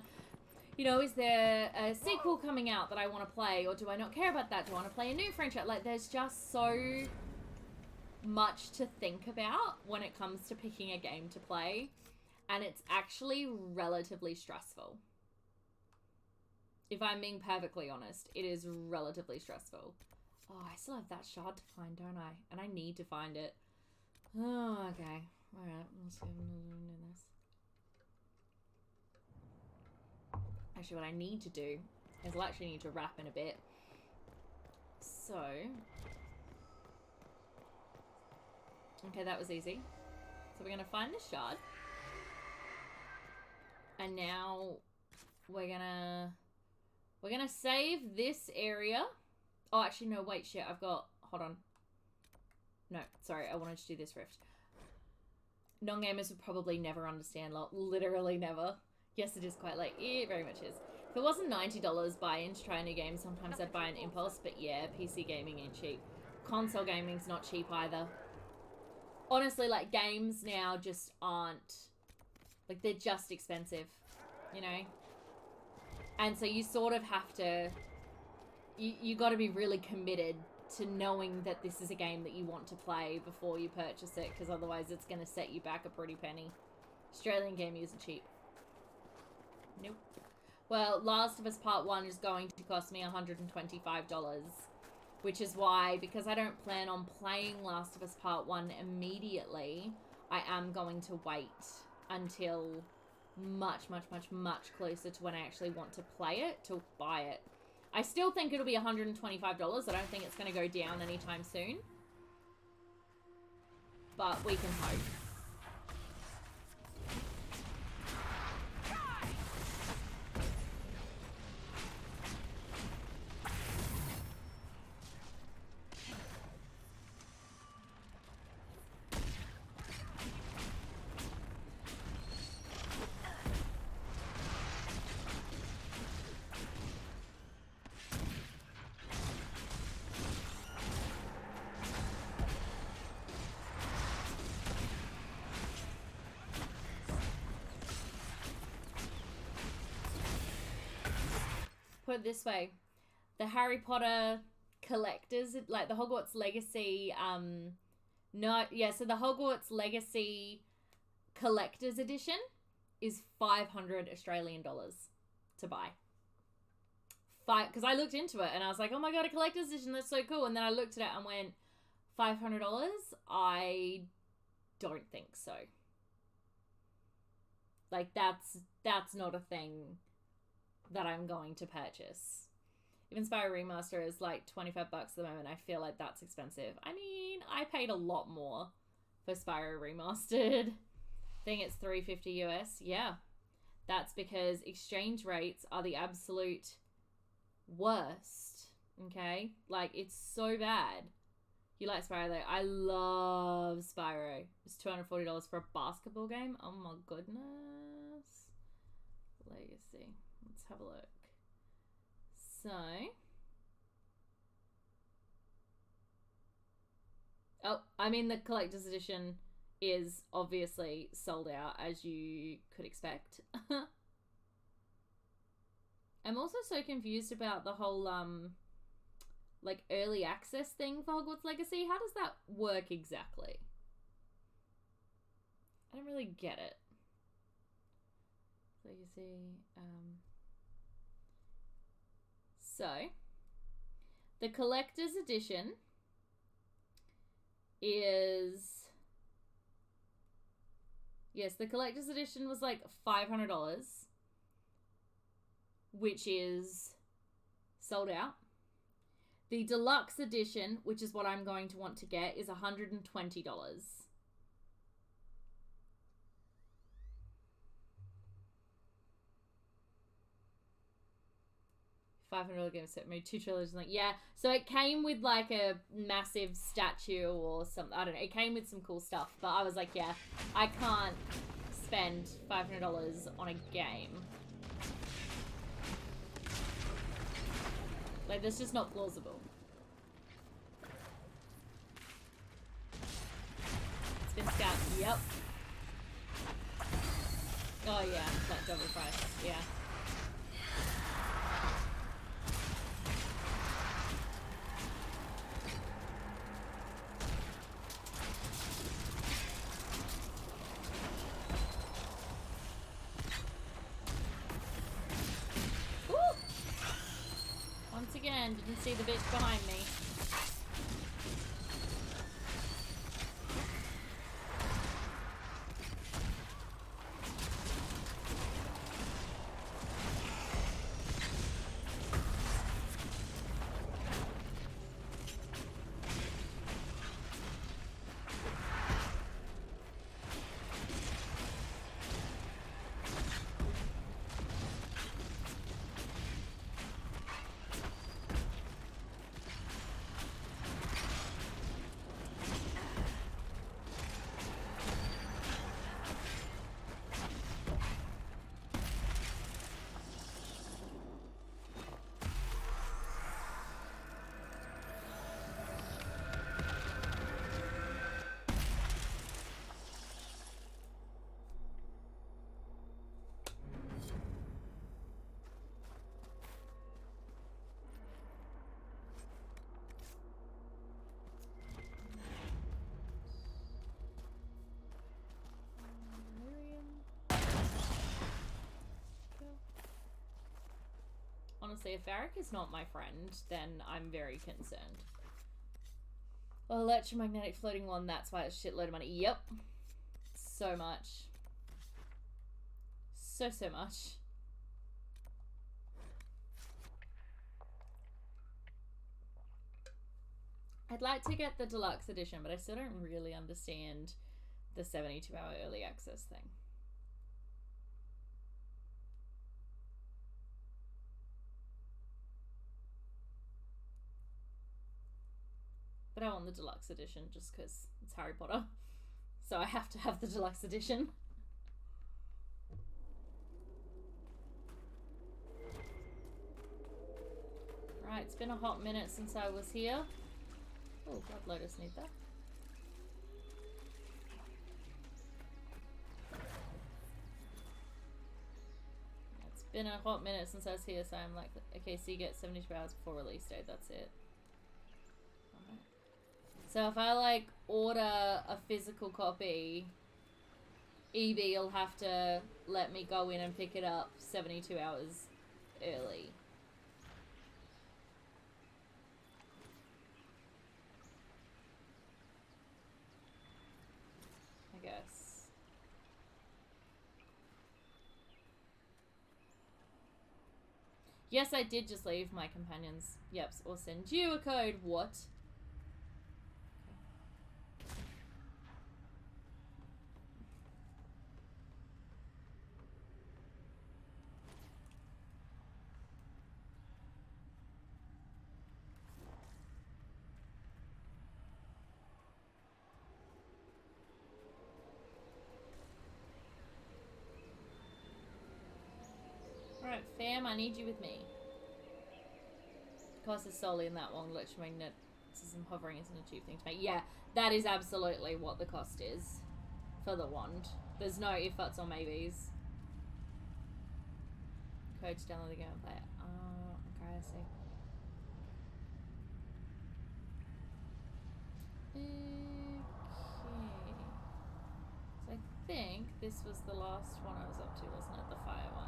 you know, is there a sequel coming out that I want to play, or do I not care about that? Do I want to play a new franchise? Like, there's just so much to think about when it comes to picking a game to play, and it's actually relatively stressful. If I'm being perfectly honest, it is relatively stressful. Oh, I still have that shard to find, don't I? And I need to find it. Oh, okay. Alright, let's see if I'm doing this. Actually, what I need to do is I'll actually need to wrap in a bit. So... Okay, that was easy. So we're gonna find the shard. And now we're gonna save this area. Oh, actually, no, wait, shit, I've got... Hold on. No, sorry, I wanted to do this rift. Non-gamers would probably never understand, literally never. Yes, it is quite late. It very much is. If it wasn't $90 buy-in to try a new game, sometimes I'd buy an impulse, but yeah, PC gaming ain't cheap. Console gaming's not cheap either. Honestly, like, games now just aren't Like, they're just expensive, you know? And so you sort of have to... You got to be really committed to knowing that this is a game that you want to play before you purchase it, because otherwise it's going to set you back a pretty penny. Australian gaming isn't cheap. Nope. Well, Last of Us Part 1 is going to cost me $125, which is why, because I don't plan on playing Last of Us Part 1 immediately, I am going to wait until much closer to when I actually want to play it, to buy it. I still think it'll be $125. I don't think it's going to go down anytime soon. But we can hope. Put it this way, the Harry Potter collectors, like the Hogwarts Legacy, so the Hogwarts Legacy collector's edition is 500 Australian dollars to buy. Because I looked into it and I was like, oh my god, a collector's edition, that's so cool. And then I looked at it and went, $500? I don't think so. Like, that's not a thing that I'm going to purchase. Even Spyro Remaster is like $25 at the moment. I feel like that's expensive. I mean, I paid a lot more for Spyro Remastered. I think it's $350 US. Yeah. That's because exchange rates are the absolute worst. Okay? Like, it's so bad. You like Spyro though? I love Spyro. It's $240 for a basketball game. Oh my goodness. Legacy. Let's have a look. So. Oh, I mean, the collector's edition is obviously sold out, as you could expect. I'm also so confused about the whole, like, early access thing for Hogwarts Legacy. How does that work exactly? I don't really get it. Legacy, So, the collector's edition is... Yes, the collector's edition was like $500, which is sold out. The deluxe edition, which is what I'm going to want to get, is $120. $500 game set, maybe 2 trilogies, like, yeah. So it came with like a massive statue or something. I don't know. It came with some cool stuff, but I was like, yeah, I can't spend $500 on a game. Like, that's just not plausible. Spin scout, yep. Oh yeah, that double price, yeah. Didn't see the bitch behind me. honestly, if Varric is not my friend, then I'm very concerned. Well, electromagnetic floating one, that's why it's a shitload of money. Yep. So much. So much. I'd like to get the deluxe edition, but I still don't really understand the 72-hour early access thing. But I want the deluxe edition just because it's Harry Potter. So I have to have the deluxe edition. Right, it's been a hot minute since I was here. Oh, Blood Lotus need that. It's been a hot minute since I was here, so I'm like, okay, so you get 72 hours before release date, that's it. Alright. So if I like order a physical copy, EB will have to let me go in and pick it up 72 hours early. I guess. Yes, I did just leave my companions. Yep, or send you a code. What? Alright, fam, I need you with me. Cost is solely in that one. Electromagnetism hovering isn't a cheap thing to make. Yeah, that is absolutely what the cost is for the wand. There's no if, buts, or maybes. Code to download the game and play it. Oh, okay, I see. Okay. So I think this was the last one I was up to, wasn't it? The fire one.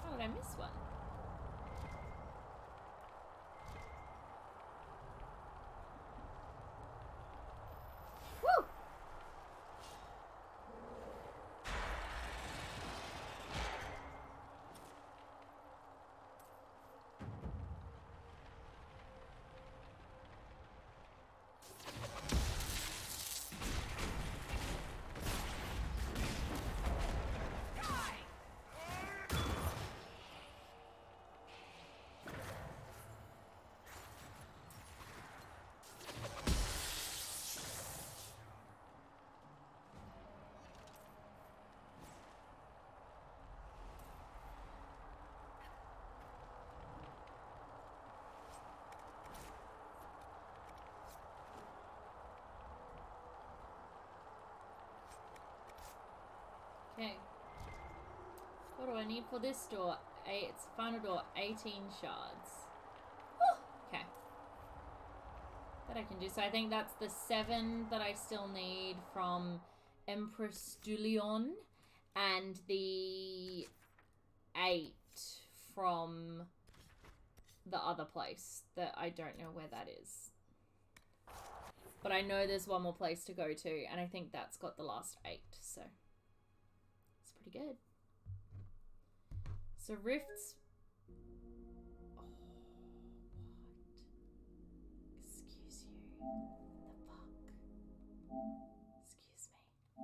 How did I miss one? Woo! Okay. What do I need for this door? It's final door, 18 shards. Whew. Okay. That I can do. So I think that's the 7 that I still need from Empress Dulion, and the 8 from the other place that I don't know where that is. But I know there's one more place to go to, and I think that's got the last 8, so it's pretty good. So rifts. Oh, what? Excuse you. The fuck? Excuse me.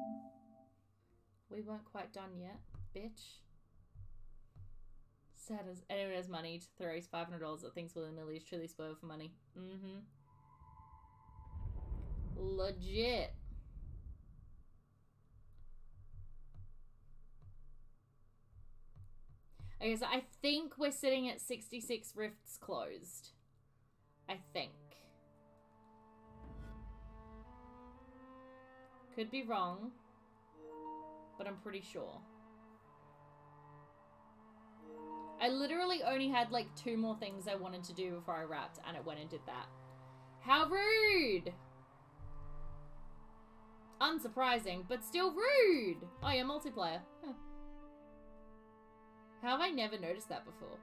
We weren't quite done yet, bitch. Sad as anyone has money to throw his $500 at things willy-nilly is truly spoiled for money. Mm-hmm. Legit. Okay, so I think we're sitting at 66 rifts closed. I think. Could be wrong, but I'm pretty sure. I literally only had like 2 more things I wanted to do before I wrapped, and it went and did that. How rude! Unsurprising, but still rude. Oh yeah, multiplayer. Huh. How have I never noticed that before?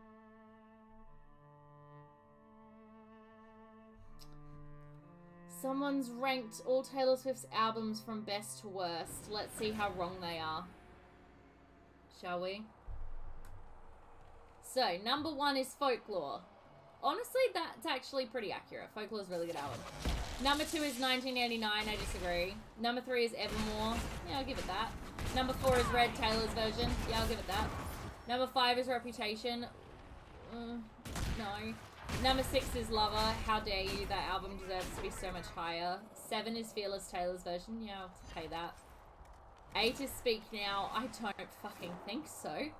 Someone's ranked all Taylor Swift's albums from best to worst. Let's see how wrong they are. Shall we? So, number 1 is Folklore. Honestly, that's actually pretty accurate. Folklore's a really good album. Number 2 is 1989. I disagree. Number 3 is Evermore. Yeah, I'll give it that. Number 4 is Red, Taylor's version. Yeah, I'll give it that. Number 5 is Reputation. No. Number 6 is Lover. How dare you? That album deserves to be so much higher. 7 is Fearless, Taylor's version. Yeah, I'll pay that. 8 is Speak Now. I don't fucking think so.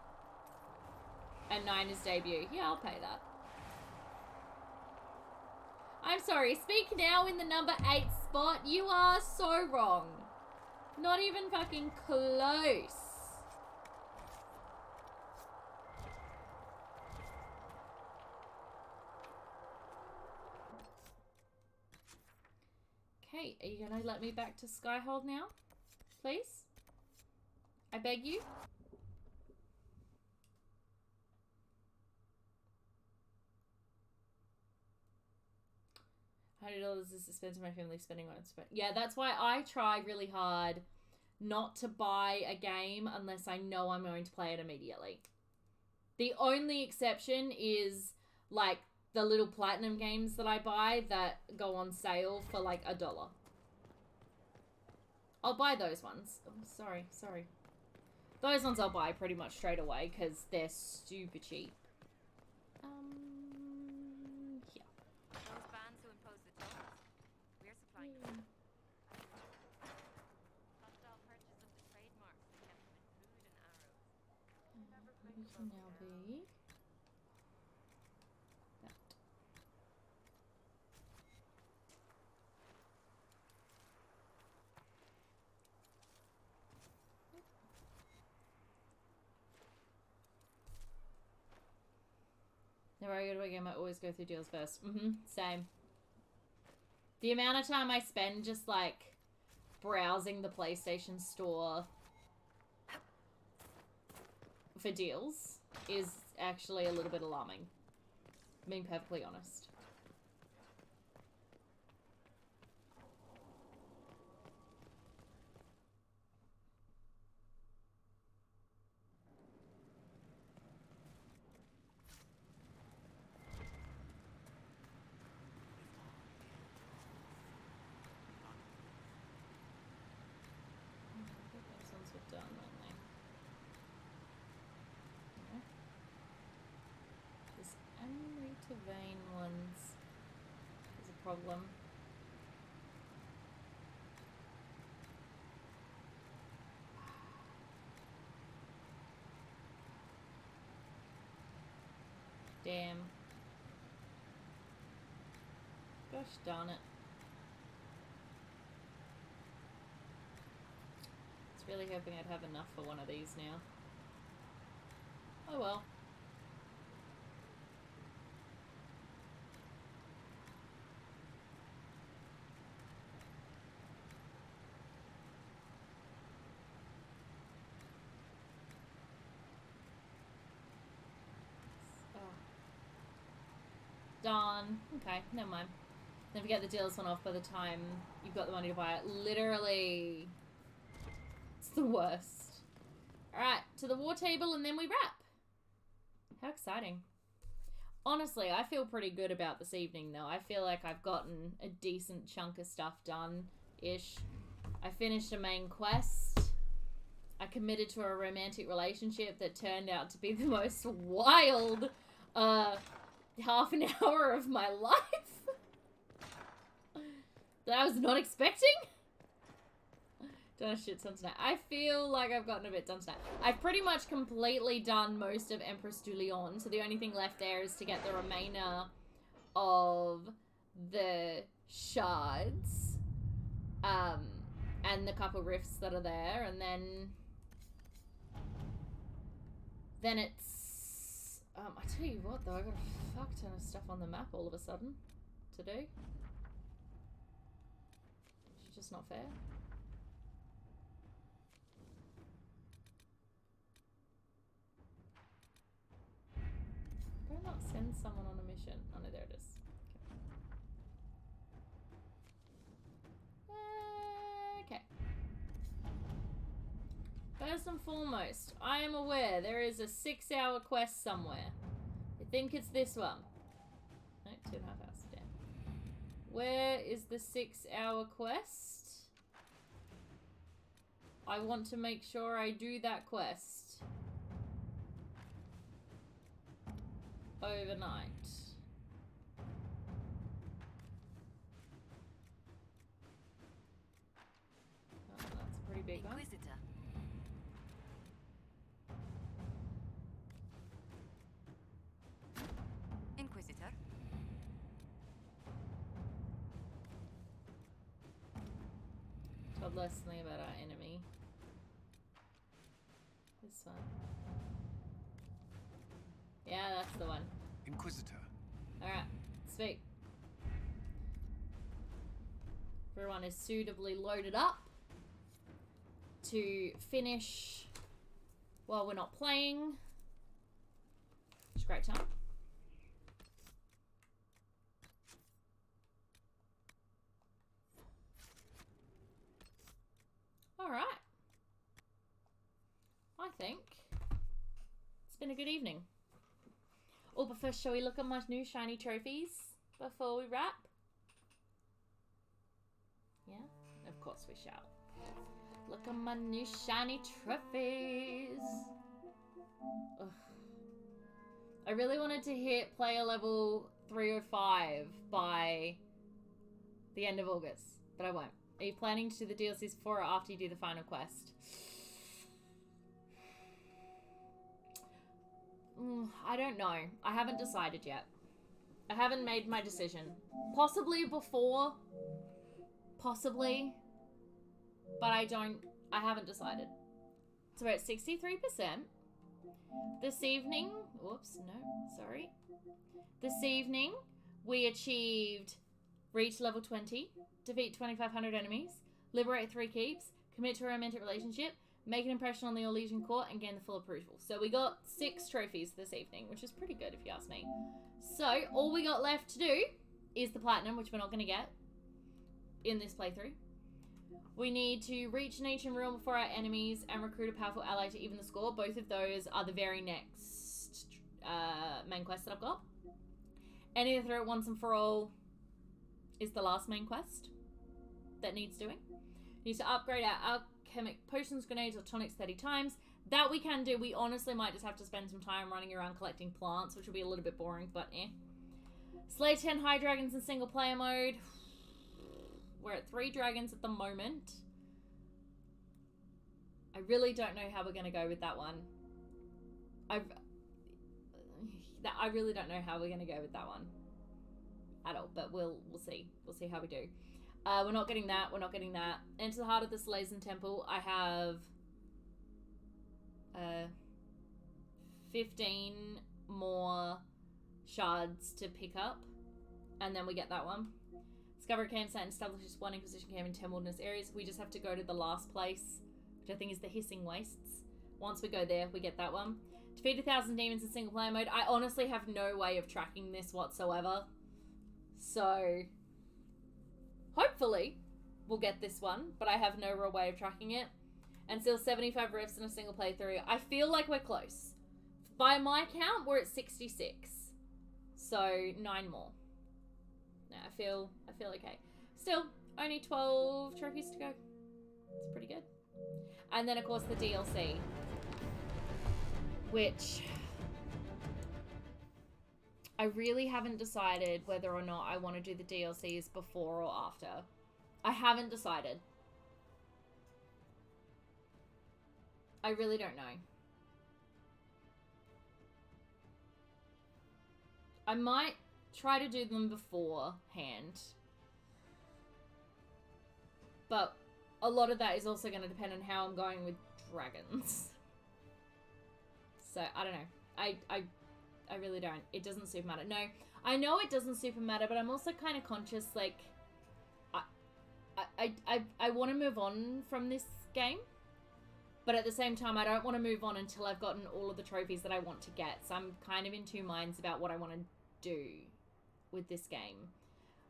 And 9 is Debut. Yeah, I'll pay that. I'm sorry. Speak Now in the number 8 spot. You are so wrong. Not even fucking close. Okay, are you gonna let me back to Skyhold now? Please? I beg you? $100 is expensive my family spending on it. Yeah, that's why I try really hard not to buy a game unless I know I'm going to play it immediately. The only exception is like the little platinum games that I buy that go on sale for like $1. I'll buy those ones. Oh, sorry. Those ones I'll buy pretty much straight away because they're super cheap. Yeah. Those bands who impose the tolls, we're supplying them. Hostile purchase of the trademarks and kept them in food and arrows. We can now be that. Never I go to a game, I always go through deals first. Same. The amount of time I spend just like browsing the PlayStation Store for deals is actually a little bit alarming. Being perfectly honest. Done, aren't they? Yeah. This Amrita Vein ones is a problem. Damn. Gosh darn it. Really hoping I'd have enough for one of these now. Oh well. Oh. Darn. Okay, never mind. Then we get the deals one off by the time you've got the money to buy it. Literally. It's the worst. Alright, to the war table and then we wrap. How exciting. Honestly, I feel pretty good about this evening though. I feel like I've gotten a decent chunk of stuff done-ish. I finished a main quest. I committed to a romantic relationship that turned out to be the most wild half an hour of my life. That I was not expecting. Done a shit ton tonight. I feel like I've gotten a bit done tonight. I've pretty much completely done most of Empress du Lion, so the only thing left there is to get the remainder of the shards, and the couple rifts that are there, and then it's, I tell you what though, I got a fuck ton of stuff on the map all of a sudden to do. It's just not fair. find someone on a mission. Oh no, there it is. Okay. First and foremost, I am aware there is a 6-hour quest somewhere. I think it's this one. No, 2.5 hours. Damn. Where is the 6-hour quest? I want to make sure I do that quest overnight. Oh, that's a pretty big one. Inquisitor. Told Leslie about our enemy. This one. Yeah, that's the one. Inquisitor. Alright, sweet. Everyone is suitably loaded up to finish while we're not playing. It's a great time. Alright. I think it's been a good evening. Oh, but first, shall we look at my new shiny trophies before we wrap? Yeah, of course we shall. Look at my new shiny trophies. Ugh. I really wanted to hit player level 305 by the end of August, but I won't. Are you planning to do the DLCs before or after you do the final quest? I don't know. I haven't decided yet. I haven't made my decision. Possibly before. Possibly. But I haven't decided. So we're at 63%. This evening, whoops, no, sorry. This evening, we achieved reach level 20, defeat 2,500 enemies, liberate 3 keeps, commit to a romantic relationship, make an impression on the Orlesian court, and gain the full approval. So we got 6 trophies this evening, which is pretty good if you ask me. So all we got left to do is the platinum, which we're not going to get in this playthrough. We need to reach an ancient ruin before our enemies and recruit a powerful ally to even the score. Both of those are the very next main quest that I've got. Any of the throw once and for all is the last main quest that needs doing. Needs to upgrade our alchemic potions, grenades, or tonics 30 times. That we can do. We honestly might just have to spend some time running around collecting plants, which will be a little bit boring, but eh. Slay 10 high dragons in single player mode. We're at 3 dragons at the moment. I really don't know how we're going to go with that one. I really don't know how we're going to go with that one at all, but we'll see. We'll see how we do. We're not getting that. We're not getting that. Enter the heart of the Slazen Temple. I have 15 more shards to pick up, and then we get that one. Discover a campsite and establishes 1 Inquisition camp in 10 wilderness areas. We just have to go to the last place, which I think is the Hissing Wastes. Once we go there, we get that one. Defeat 1,000 demons in single player mode. I honestly have no way of tracking this whatsoever. So, hopefully, we'll get this one, but I have no real way of tracking it. And still 75 rifts in a single playthrough. I feel like we're close. By my count, we're at 66. So, 9 more. No, I feel okay. Still, only 12 trophies to go. It's pretty good. And then, of course, the DLC. Which I really haven't decided whether or not I want to do the DLCs before or after. I haven't decided. I really don't know. I might try to do them beforehand. But a lot of that is also going to depend on how I'm going with dragons. So, I don't know. I really don't. It doesn't super matter. No, I know it doesn't super matter, but I'm also kind of conscious, like, I want to move on from this game. But at the same time, I don't want to move on until I've gotten all of the trophies that I want to get. So I'm kind of in 2 minds about what I want to do with this game.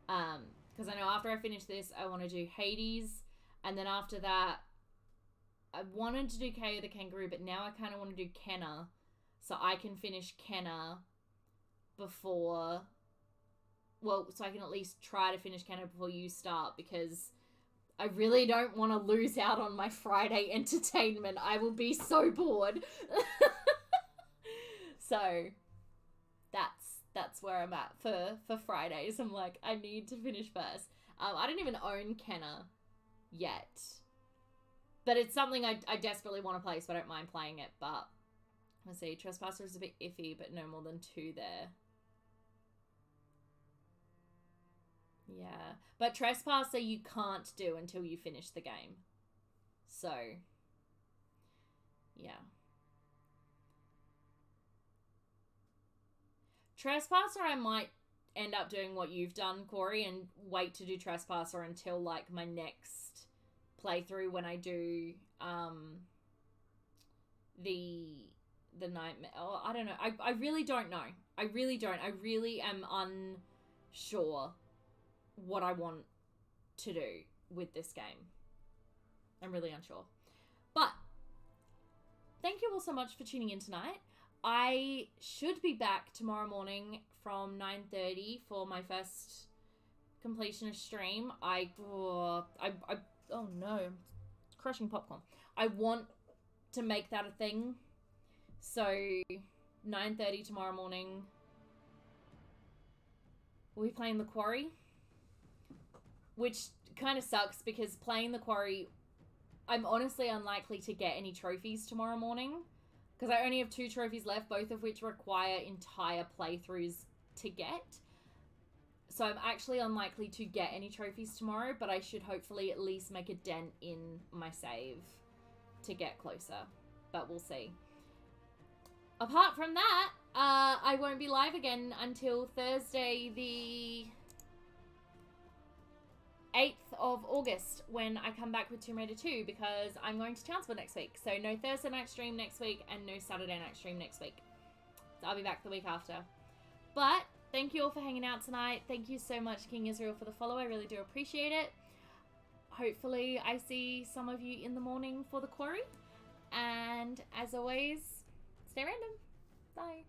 Because I know after I finish this, I want to do Hades, and then after that, I wanted to do KO the Kangaroo, but now I kind of want to do Kenna, so I can finish Kenna before, well, so I can at least try to finish Kenna before you start, because I really don't want to lose out on my Friday entertainment. I will be so bored. So that's where I'm at for Fridays. I'm like, I need to finish first. I don't even own Kenna yet, but it's something I desperately want to play, so I don't mind playing it. But let's see, Trespasser is a bit iffy, but no more than 2 there. Yeah, but Trespasser you can't do until you finish the game. So, yeah. Trespasser I might end up doing what you've done, Corey, and wait to do Trespasser until, like, my next playthrough when I do, the Nightmare. Oh, I don't know. I really don't know. I really don't. I really am unsure what I want to do with this game. I'm really unsure. But thank you all so much for tuning in tonight. I should be back tomorrow morning from 9:30 for my first completionist stream. Oh no, I'm crushing popcorn. I want to make that a thing. So 9:30 tomorrow morning, we'll be playing The Quarry, which kind of sucks because playing The Quarry, I'm honestly unlikely to get any trophies tomorrow morning because I only have 2 trophies left, both of which require entire playthroughs to get. So I'm actually unlikely to get any trophies tomorrow, but I should hopefully at least make a dent in my save to get closer, but we'll see. Apart from that, I won't be live again until Thursday the 8th of August when I come back with Tomb Raider 2 because I'm going to Townsville next week. So no Thursday night stream next week and no Saturday night stream next week. So I'll be back the week after. But thank you all for hanging out tonight. Thank you so much, King Israel, for the follow. I really do appreciate it. Hopefully I see some of you in the morning for The Quarry. And as always, stay random. Bye.